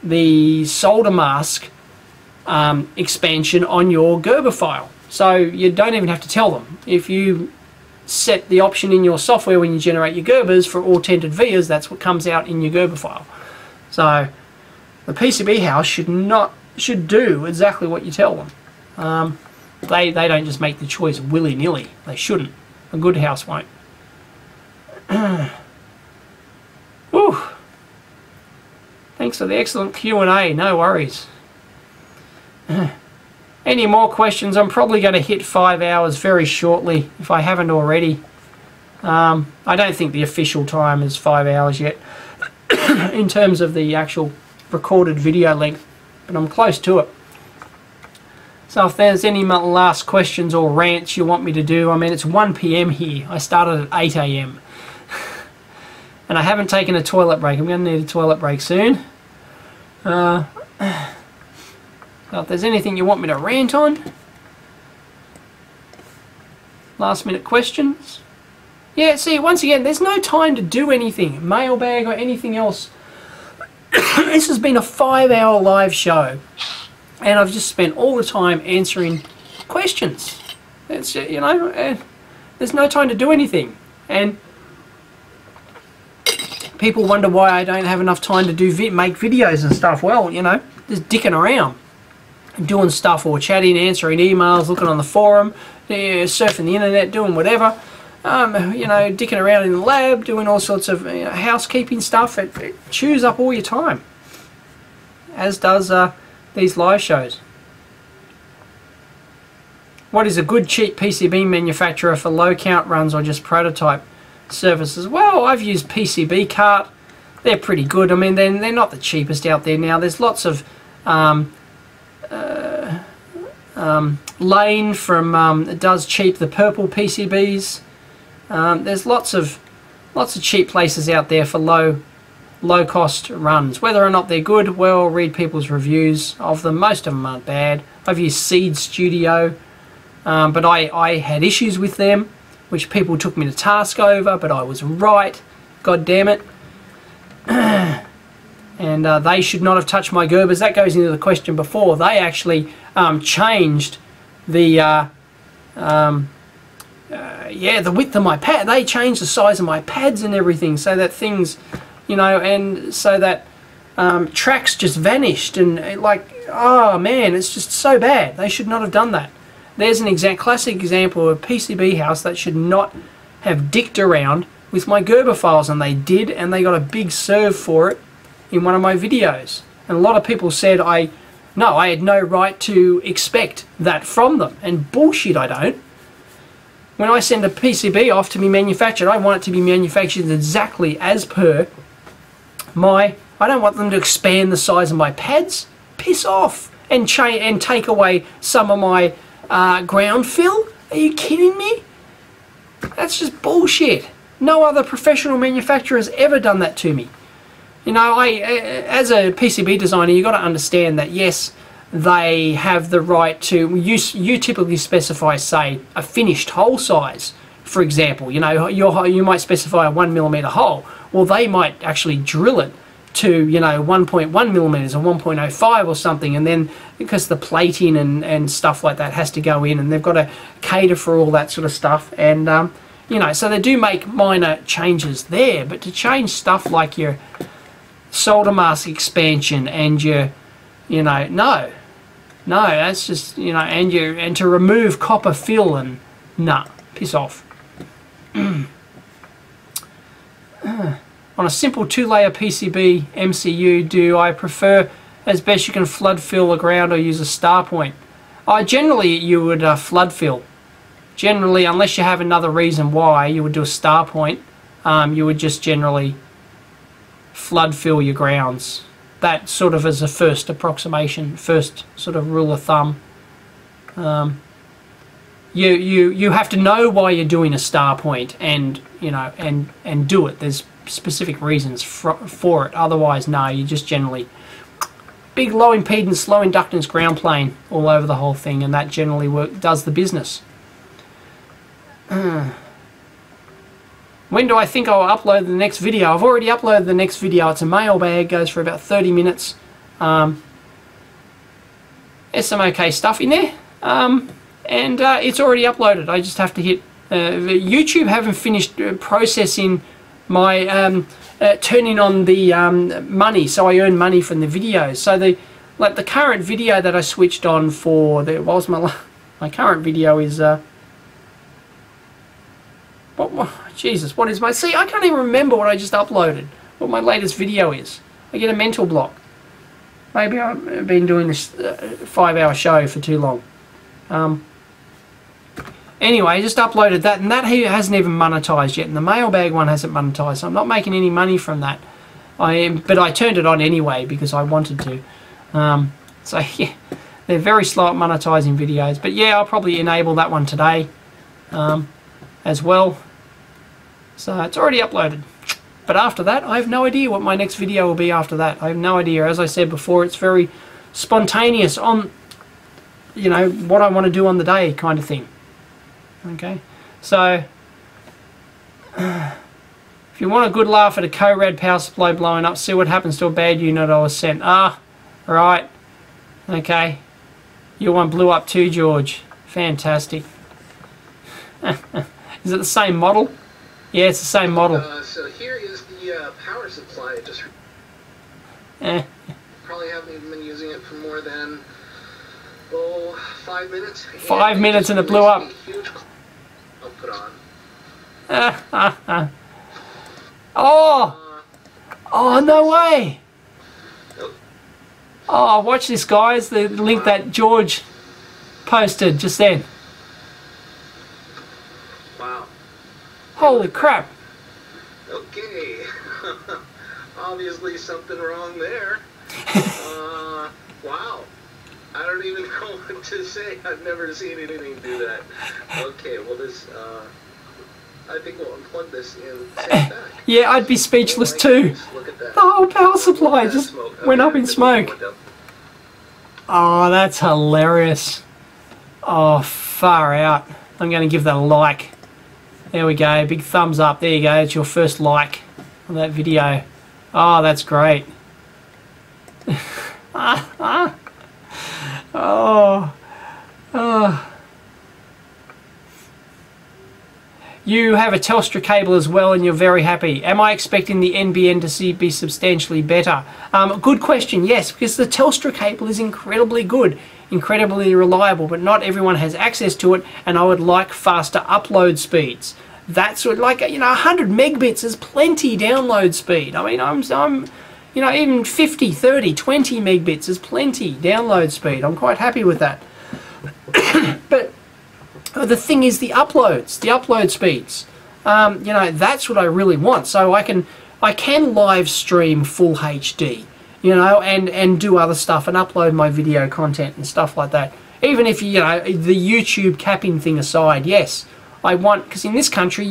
the solder mask expansion on your Gerber file. So you don't even have to tell them. If you set the option in your software when you generate your Gerbers for all tented vias, that's what comes out in your Gerber file. So the PCB house should do exactly what you tell them. They don't just make the choice willy-nilly. They shouldn't. A good house won't. Whew. Thanks for the excellent Q&A. No worries. Any more questions? I'm probably going to hit 5 hours very shortly, if I haven't already. I don't think the official time is 5 hours yet, in terms of the actual recorded video length, but I'm close to it. So if there's any last questions or rants you want me to do, I mean, it's 1 PM here. I started at 8 AM. And I haven't taken a toilet break. I'm going to need a toilet break soon. So if there's anything you want me to rant on, last minute questions. Yeah, see, once again, there's no time to do anything, mailbag or anything else. This has been a 5-hour live show, and I've just spent all the time answering questions. It's, you know, there's no time to do anything. And people wonder why I don't have enough time to do make videos and stuff. Well, you know, just dicking around, doing stuff, or chatting, answering emails, looking on the forum, surfing the internet, doing whatever. You know, dicking around in the lab, doing all sorts of housekeeping stuff. It chews up all your time, as does these live shows. What is a good cheap PCB manufacturer for low count runs or just prototype services? Well, I've used PCB Cart. They're pretty good. I mean, they're not the cheapest out there now. There's lots of Lane from Does Cheap the purple PCBs. There's lots of cheap places out there for low cost runs. Whether or not they're good, well, read people's reviews of them. Most of them aren't bad. I've used Seed Studio, but I had issues with them, which people took me to task over, but I was right. God damn it. And they should not have touched my Gerbers. That goes into the question before. They actually changed the the width of my pad. They changed the size of my pads and everything, so that things, you know, and so that tracks just vanished, and like, oh man, it's just so bad. They should not have done that. There's an classic example of a PCB house that should not have dicked around with my Gerber files, and they did, and they got a big serve for it in one of my videos. And a lot of people said I had no right to expect that from them, and bullshit, I don't. When I send a PCB off to be manufactured, I want it to be manufactured exactly as per my... I don't want them to expand the size of my pads. Piss off. And take away some of my ground fill. Are you kidding me? That's just bullshit. No other professional manufacturer has ever done that to me. You know, as a PCB designer, you've got to understand that, yes, they have the right to, you typically specify, say, a finished hole size, for example. You know, you might specify a 1mm hole. Well, they might actually drill it to, you know, 1.1mm or 1.05 or something, and then because the plating and stuff like that has to go in, and they've got to cater for all that sort of stuff, and you know, so they do make minor changes there, but to change stuff like your solder mask expansion and your, you know, no, that's just, you know, and to remove copper fill, and nah, piss off. On a simple 2-layer PCB MCU, do I prefer, as best you can, flood fill the ground or use a star point? Generally you would flood fill. Generally, unless you have another reason why, you would do a star point. You would just generally flood fill your grounds. that sort of as a first approximation, first sort of rule of thumb. You have to know why you're doing a star point, and you know, and do it. There's specific reasons for it. Otherwise, no, you just generally big low impedance, low inductance ground plane all over the whole thing, and that generally does the business. When do I think I'll upload the next video? I've already uploaded the next video. It's a mailbag, goes for about 30 minutes. There's some okay stuff in there. And it's already uploaded. I just have to hit YouTube. Haven't finished processing my turning on the money, so I earn money from the videos. So the current video that I switched on for my current video is Jesus, what is my... See, I can't even remember what I just uploaded, what my latest video is. I get a mental block. Maybe I've been doing this 5-hour show for too long. Anyway, I just uploaded that, and that hasn't even monetized yet, and the mailbag one hasn't monetized, so I'm not making any money from that. But I turned it on anyway because I wanted to. So yeah, they're very slow at monetizing videos, but yeah, I'll probably enable that one today as well. So it's already uploaded. But after that, I have no idea what my next video will be after that. I have no idea. As I said before, it's very spontaneous on, you know, what I want to do on the day kind of thing. Okay, so if you want a good laugh at a co-rad power supply blowing up, see what happens to a bad unit I was sent. Ah, right. Okay. Your one blew up too, George. Fantastic. Is it the same model? Yeah, it's the same model. So here is the power supply. Just probably haven't even been using it for more than 5 minutes. 5 minutes and it blew up. I'll put on. Oh, no way. Nope. Oh, watch this, guys. The link that George posted just then. Wow. Holy crap. Okay. Obviously something wrong there. Wow. I don't even know what to say. I've never seen anything do that. Okay, well this, I think we'll unplug this and send it back. Yeah, I'd be speechless too. Look at that. The whole power supply just went up in smoke. Oh, that's hilarious. Oh, far out. I'm going to give that a like. There we go. Big thumbs up. There you go. It's your first like on that video. Oh, that's great. Oh. You have a Telstra cable as well and you're very happy. Am I expecting the NBN to be substantially better? Good question, yes, because the Telstra cable is incredibly good, incredibly reliable, but not everyone has access to it, and I would like faster upload speeds. That's what, like, you know, 100 megabits is plenty download speed. I mean, I'm you know, even 50, 30, 20 megabits is plenty download speed. I'm quite happy with that. But the thing is the uploads, the upload speeds. You know, that's what I really want. So I can live stream full HD, you know, and do other stuff and upload my video content and stuff like that. Even if, you know, the YouTube capping thing aside, yes, I want, because in this country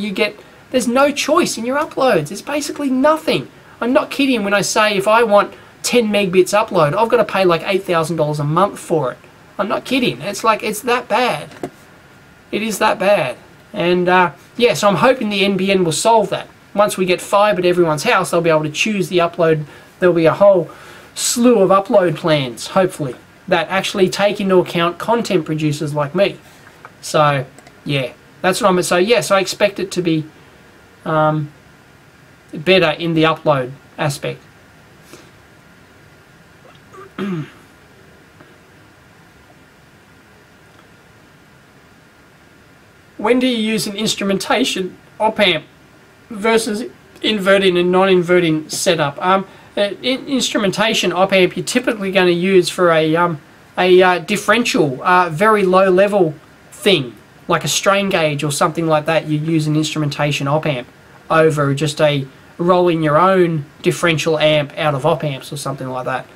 there's no choice in your uploads. It's basically nothing. I'm not kidding when I say if I want 10 megabits upload, I've got to pay like $8,000 a month for it. I'm not kidding. It's like, it's that bad. It is that bad. And yeah, so I'm hoping the NBN will solve that. Once we get fibre to everyone's house, they'll be able to choose the upload. There'll be a whole slew of upload plans, hopefully, that actually take into account content producers like me. So yeah, that's what I'm. So yes, I expect it to be better in the upload aspect. When do you use an instrumentation op-amp versus inverting and non-inverting setup? Instrumentation op-amp you're typically going to use for a differential, very low level thing, like a strain gauge or something like that. You use an instrumentation op-amp over just a rolling your own differential amp out of op amps or something like that.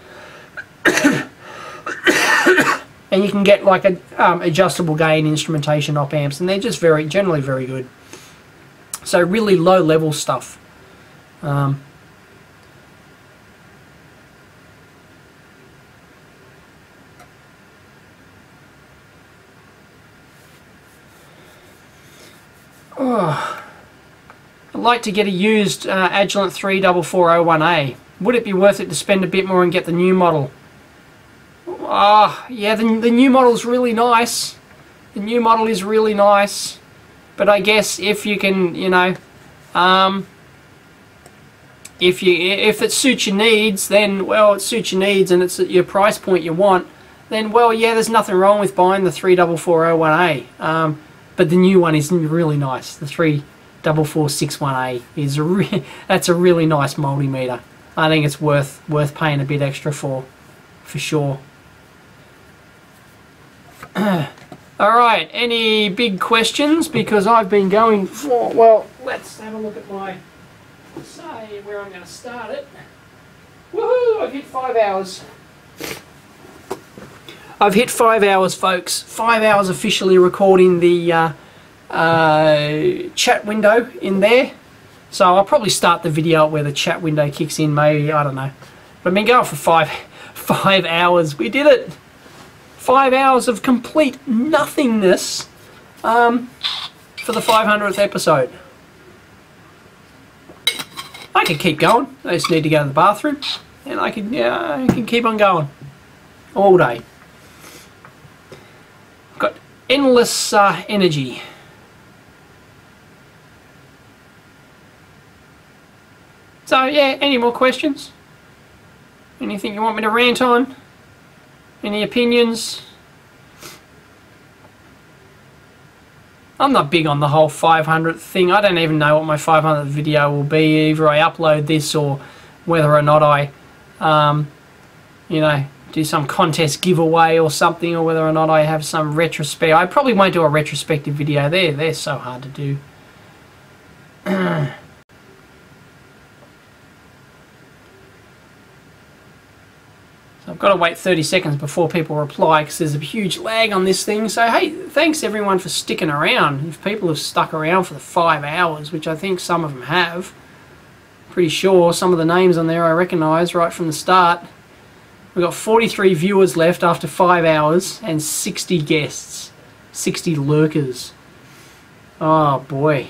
And you can get like a adjustable gain instrumentation op amps, and they're just generally very good. So really low level stuff. Oh, I'd like to get a used Agilent 34401A. Would it be worth it to spend a bit more and get the new model? Yeah, the new model's really nice. The new model is really nice. But I guess if you can, you know, if it suits your needs, then, well, it suits your needs and it's at your price point you want, then, well, yeah, there's nothing wrong with buying the 34401A. But the new one is really nice. The 34461A is that's a really nice multimeter. I think it's worth paying a bit extra for sure. Alright, any big questions? Because I've been going for, well, let's have a look at my, say where I'm going to start it. Woohoo! I've hit 5 hours. I've hit 5 hours, folks. 5 hours officially recording the chat window in there. So I'll probably start the video where the chat window kicks in, maybe, I don't know. But I've been going for five hours. We did it! 5 hours of complete nothingness for the 500th episode. I can keep going. I just need to go to the bathroom, and I can keep on going all day. Got endless energy. So yeah, any more questions? Anything you want me to rant on? Any opinions? I'm not big on the whole 500th thing. I don't even know what my 500th video will be. Either I upload this or whether or not I, you know, do some contest giveaway or something, or whether or not I have some retrospect. I probably won't do a retrospective video. They're so hard to do. I've got to wait 30 seconds before people reply because there's a huge lag on this thing. So hey, thanks everyone for sticking around. If people have stuck around for the 5 hours, which I think some of them have, pretty sure some of the names on there I recognise right from the start. We've got 43 viewers left after 5 hours and 60 guests, 60 lurkers. Oh boy.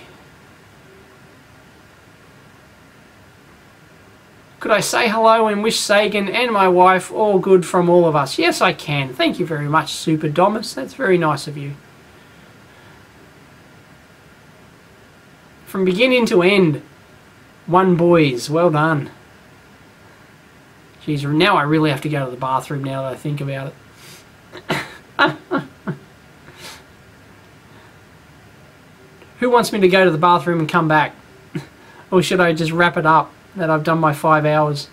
Could I say hello and wish Sagan and my wife all good from all of us? Yes, I can. Thank you very much, Super Domus. That's very nice of you. From beginning to end, one boys. Well done. Jeez, now I really have to go to the bathroom now that I think about it. Who wants me to go to the bathroom and come back? Or should I just wrap it up? That I've done my 5 hours.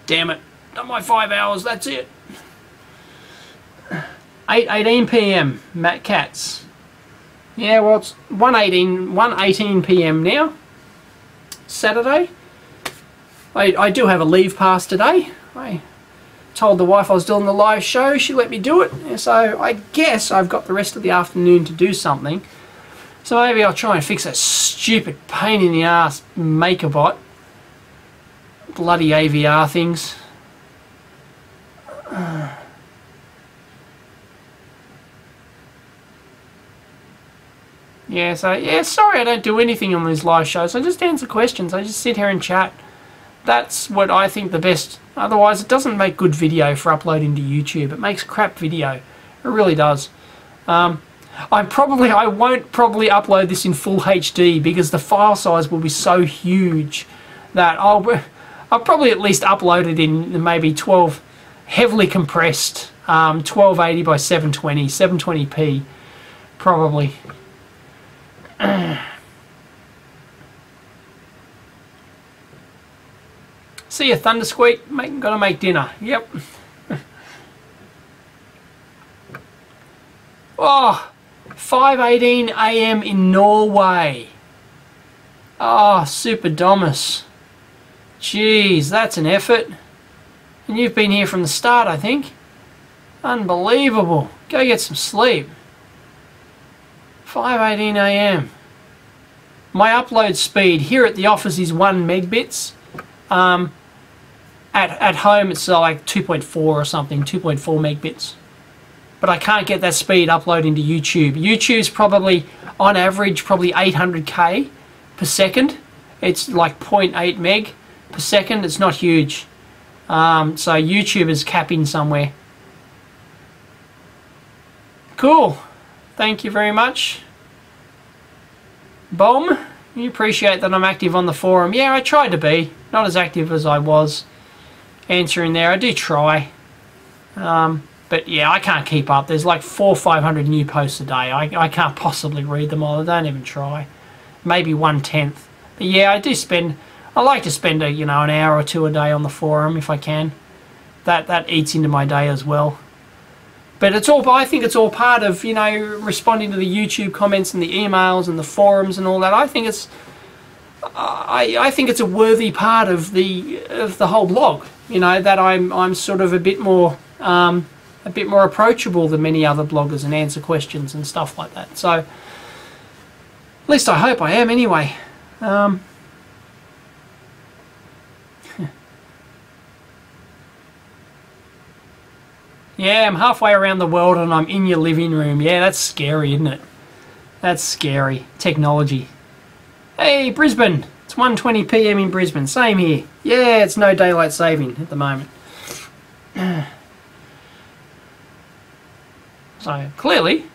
Damn it. Done my 5 hours, that's it. 8:18 p.m. Matt Katz. Yeah, well, it's 1:18 p.m. now. Saturday. I do have a leave pass today. I told the wife I was doing the live show. She let me do it. So I guess I've got the rest of the afternoon to do something. So maybe I'll try and fix that stupid pain in the ass MakerBot. Bloody AVR things. Yeah, so, yeah, sorry I don't do anything on these live shows. I just answer questions. I just sit here and chat. That's what I think the best. Otherwise, it doesn't make good video for uploading to YouTube. It makes crap video. It really does. I won't probably upload this in full HD because the file size will be so huge that I'll probably at least upload it in maybe 12, heavily compressed, 1280 by 720, 720p, probably. See ya, Thundersqueak. Gotta make dinner. Yep. Oh, 5:18 a.m. in Norway. Oh, Super Domus. Jeez, that's an effort. And you've been here from the start, I think. Unbelievable. Go get some sleep. 5:18 AM. My upload speed here at the office is 1 megbits. At home it's like 2.4 or something, 2.4 megbits. But I can't get that speed uploading to YouTube. YouTube's probably, on average, probably 800k per second. It's like 0.8 meg per second. It's not huge. So YouTube is capping somewhere. Cool. Thank you very much. Bomb, you appreciate that I'm active on the forum. Yeah, I tried to be. Not as active as I was answering there. I do try. But yeah, I can't keep up. There's like 400 or 500 new posts a day. I can't possibly read them all. I don't even try. Maybe 1/10. But yeah, I like to spend an hour or two a day on the forum if I can. That eats into my day as well. But I think it's all part of, responding to the YouTube comments and the emails and the forums and all that. I think it's a worthy part of the whole blog. That I'm sort of a bit more approachable than many other bloggers and answer questions and stuff like that. So at least I hope I am anyway. Yeah, I'm halfway around the world and I'm in your living room. Yeah, that's scary, isn't it? That's scary. Technology. Hey, Brisbane. It's 1:20 PM in Brisbane. Same here. Yeah, it's no daylight saving at the moment. So, clearly,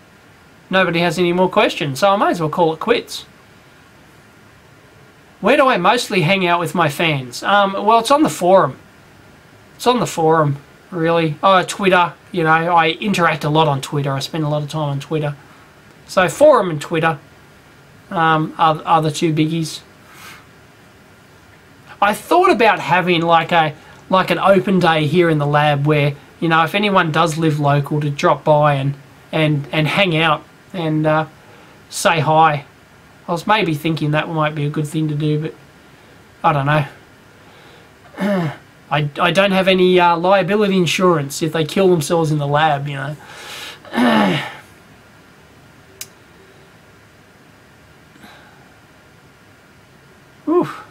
nobody has any more questions, so I might as well call it quits. Where do I mostly hang out with my fans? Well, it's on the forum. It's on the forum, really. Oh, Twitter. I interact a lot on Twitter. I spend a lot of time on Twitter. So, forum and Twitter are the two biggies. I thought about having like an open day here in the lab where, if anyone does live local, to drop by and hang out and say hi. I was maybe thinking that might be a good thing to do, but I don't know. I don't have any liability insurance if they kill themselves in the lab, Oof.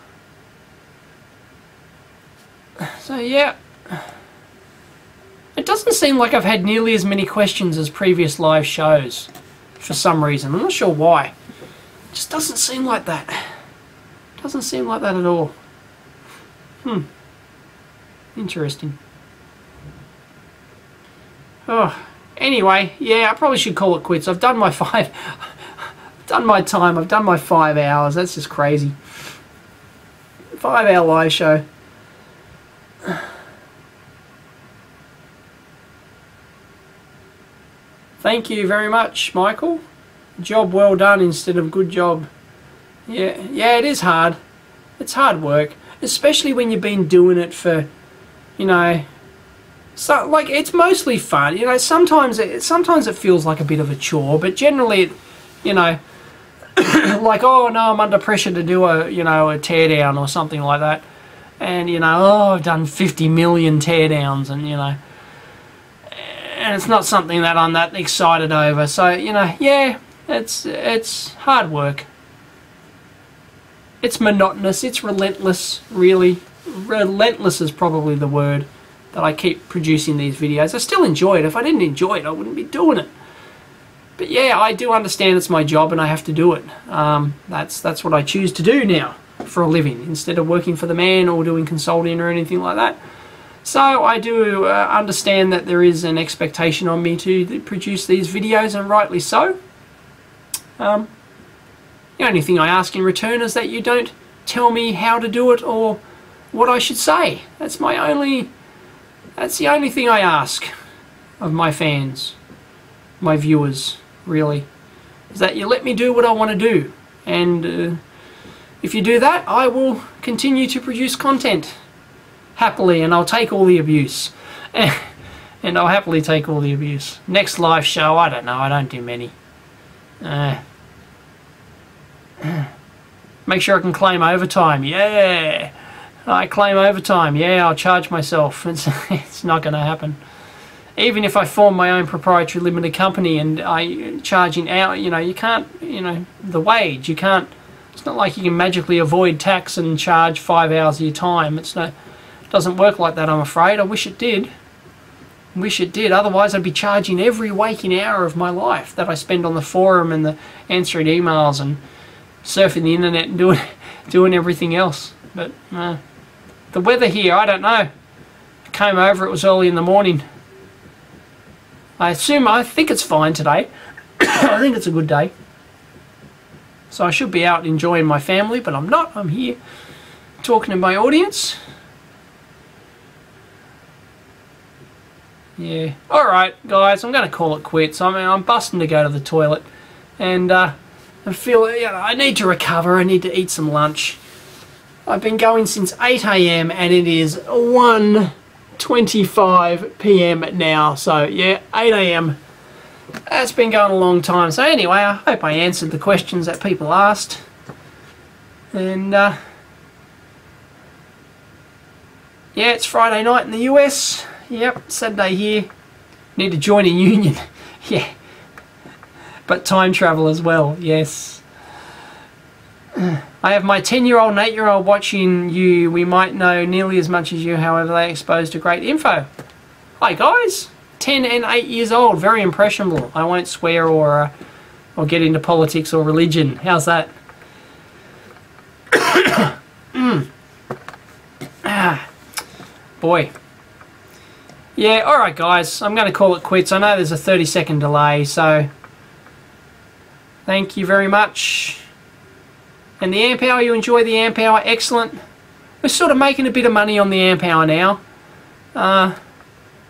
So yeah, it doesn't seem like I've had nearly as many questions as previous live shows for some reason. I'm not sure why. It just doesn't seem like that. Doesn't seem like that at all. Interesting. Oh, anyway, yeah, I probably should call it quits. I've done my time. I've done my 5 hours. That's just crazy. 5-hour live show. Thank you very much, Michael. Job well done instead of good job. Yeah, it is hard. It's hard work, especially when you've been doing it for, so like it's mostly fun. Sometimes it feels like a bit of a chore, but generally, like, oh no, I'm under pressure to do a teardown or something like that, and I've done 50 million teardowns, and and it's not something that I'm that excited over. So yeah, it's hard work. It's monotonous. It's relentless, really. Relentless is probably the word that I keep producing these videos. I still enjoy it. If I didn't enjoy it, I wouldn't be doing it. But yeah, I do understand it's my job and I have to do it. That's what I choose to do now for a living, instead of working for the man or doing consulting or anything like that. So I do understand that there is an expectation on me to produce these videos, and rightly so. The only thing I ask in return is that you don't tell me how to do it or what I should say. That's the only thing I ask of my fans, my viewers, really, is that you let me do what I want to do. And if you do that, I will continue to produce content happily, and I'll take all the abuse. And I'll happily take all the abuse. Next live show, I don't know, I don't do many. Make sure I can claim overtime. Yeah, I claim overtime. Yeah, I'll charge myself. It's not going to happen. Even if I form my own proprietary limited company and I charge in hour, you know, you can't, you know, the wage, you can't, it's not like you can magically avoid tax and charge 5 hours of your time. It doesn't work like that, I'm afraid. I wish it did. Wish it did. Otherwise, I'd be charging every waking hour of my life that I spend on the forum and the answering emails and surfing the internet and doing everything else. But the weather here, I don't know. I came over, it was early in the morning. I think it's fine today. I think it's a good day. So I should be out enjoying my family, but I'm not. I'm here talking to my audience. Yeah. Alright, guys, I'm going to call it quits. I mean, I'm busting to go to the toilet. And I feel, you know, I need to recover. I need to eat some lunch. I've been going since 8 AM and it is 1:25 PM now. So, yeah, 8 AM. That's been going a long time. So anyway, I hope I answered the questions that people asked. And, yeah, it's Friday night in the US. Yep, Saturday here. Need to join a union. Yeah. But time travel as well, yes. I have my 10-year-old and 8-year-old watching you. We might know nearly as much as you, however they are exposed to great info. Hi guys. 10 and 8 years old. Very impressionable. I won't swear or get into politics or religion. How's that? Boy. Yeah, alright guys, I'm going to call it quits. I know there's a 30-second delay, so thank you very much. And the amp hour, you enjoy the amp hour? Excellent. We're sort of making a bit of money on the amp hour now.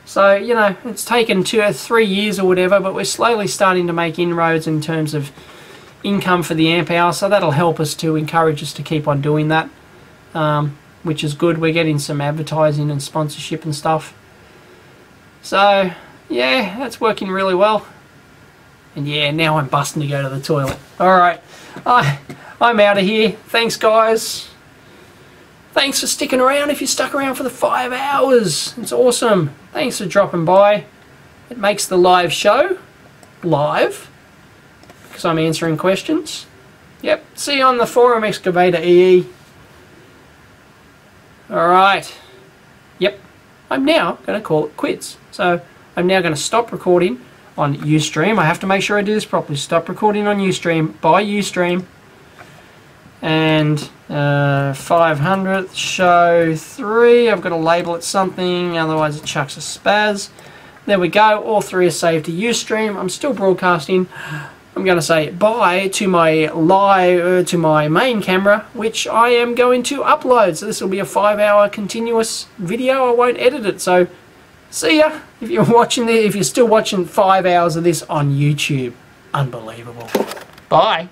So, you know, it's taken 2 or 3 years or whatever, but we're slowly starting to make inroads in terms of income for the amp hour, so that'll help us to encourage us to keep on doing that, which is good. We're getting some advertising and sponsorship and stuff. So, yeah, that's working really well. And yeah, now I'm busting to go to the toilet. Alright, I'm out of here. Thanks, guys. Thanks for sticking around if you stuck around for the 5 hours. It's awesome. Thanks for dropping by. It makes the live show live because I'm answering questions. Yep, see you on the forum, Excavator EE. Alright. Yep, I'm now going to call it quits. So I'm now going to stop recording on Ustream. I have to make sure I do this properly. Stop recording on Ustream by Ustream. And 500th show 3. I've got to label it something, otherwise it chucks a spaz. There we go. All 3 are saved to Ustream. I'm still broadcasting. I'm going to say bye to my to my main camera, which I am going to upload. So this will be a 5-hour continuous video. I won't edit it. So see ya. If you're watching this, if you're still watching 5 hours of this on YouTube, unbelievable. Bye.